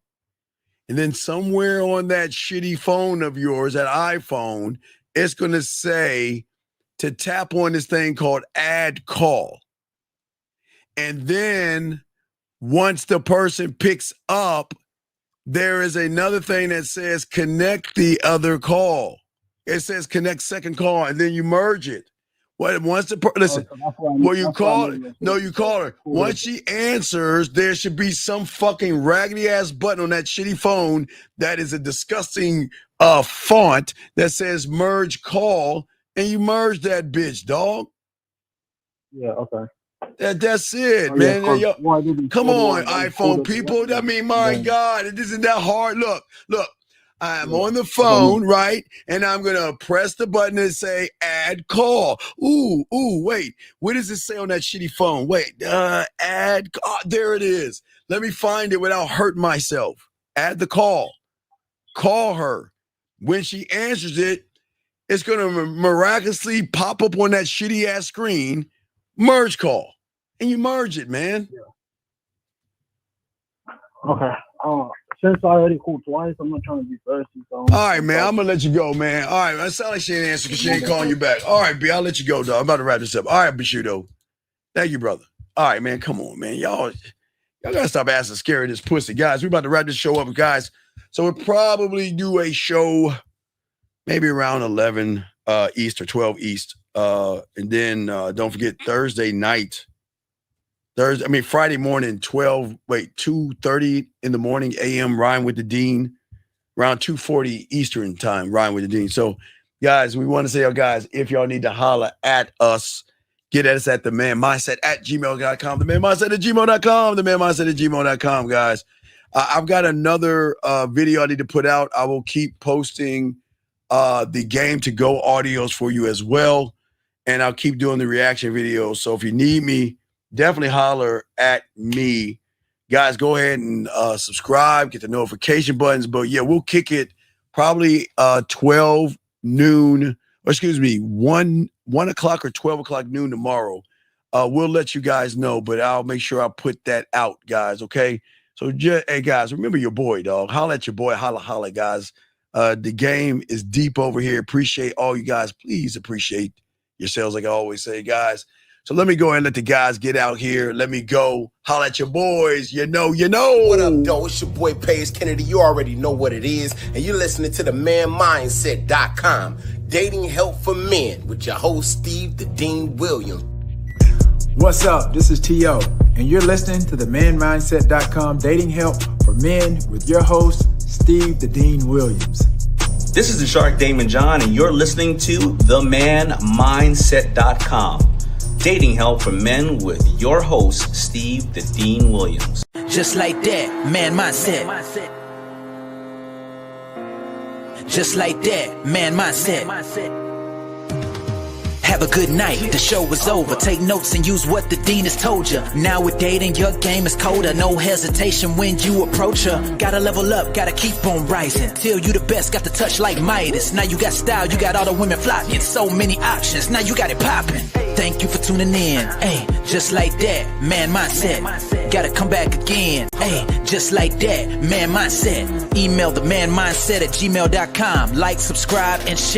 And then somewhere on that shitty phone of yours, that iPhone, it's going to say to tap on this thing called add call. And then once the person picks up, there is another thing that says connect the other call. It says connect second call, and then you merge it. Once the listen, you call her. Once she answers, there should be some fucking raggedy ass button on that shitty phone that is a disgusting font that says merge call, and you merge that bitch, dog. Yeah, okay. That's it, man. Yo, come on, iPhone people. I mean, my God, it isn't that hard. Look, I'm on the phone, right? And I'm going to press the button and say, add call. Ooh, wait. What does it say on that shitty phone? Wait, add, there it is. Let me find it without hurting myself. Add the call. Call her. When she answers it, it's going to miraculously pop up on that shitty ass screen, merge call. And you merge it, man. Okay. Since I already called twice, I'm not trying to be thirsty. So all right, man. I'm going to let you go, man. All right. That sounds like she didn't answer because she ain't calling you back. All right, B. I'll let you go, dog. I'm about to wrap this up. All right, Bashudo. Thank you, brother. All right, man. Come on, man. Y'all got to stop asking scary this pussy. Guys, we're about to wrap this show up, guys. So we'll probably do a show maybe around 11 East or 12 East. And then don't forget Friday morning, 2:30 in the morning AM, Ryan with the Dean, around 2:40 Eastern time, Ryan with the Dean. So, guys, we want to say, guys, if y'all need to holler at us, get at us at themanmindset@gmail.com, themanmindset@gmail.com, themanmindset@gmail.com, guys. I've got another video I need to put out. I will keep posting the game to go audios for you as well, and I'll keep doing the reaction videos. So if you need me, definitely holler at me. Guys, go ahead and subscribe, get the notification buttons. But yeah, we'll kick it probably 12 noon, or excuse me, 1 o'clock or 12 o'clock noon tomorrow. We'll let you guys know, but I'll make sure I put that out, guys, okay? So, hey, guys, remember your boy, dog. Holla at your boy. Holla, guys. The game is deep over here. Appreciate all you guys. Please appreciate yourselves, like I always say, guys. So let me go ahead and let the guys get out here. Let me go. Holla at your boys. You know. What up, though? It's your boy, Paige Kennedy. You already know what it is. And you're listening to the manmindset.com. Dating help for men with your host, Steve the Dean Williams. What's up? This is T.O. And you're listening to the manmindset.com dating help for men with your host, Steve the Dean Williams. This is the Shark Damon John, and you're listening to themanmindset.com. Dating help for men with your host, Steve the Dean Williams. Just like that, man mindset. Just like that, man mindset. Have a good night, the show is over. Take notes and use what the dean has told you. Now with dating, your game is colder. No hesitation when you approach her. Gotta level up, gotta keep on rising. Till you the best, got the touch like Midas. Now you got style, you got all the women flocking. So many options, now you got it popping. Thank you for tuning in. Hey, just like that, man mindset. Gotta come back again. Hey, just like that, man mindset. Email the manmindset@gmail.com. Like, subscribe, and share.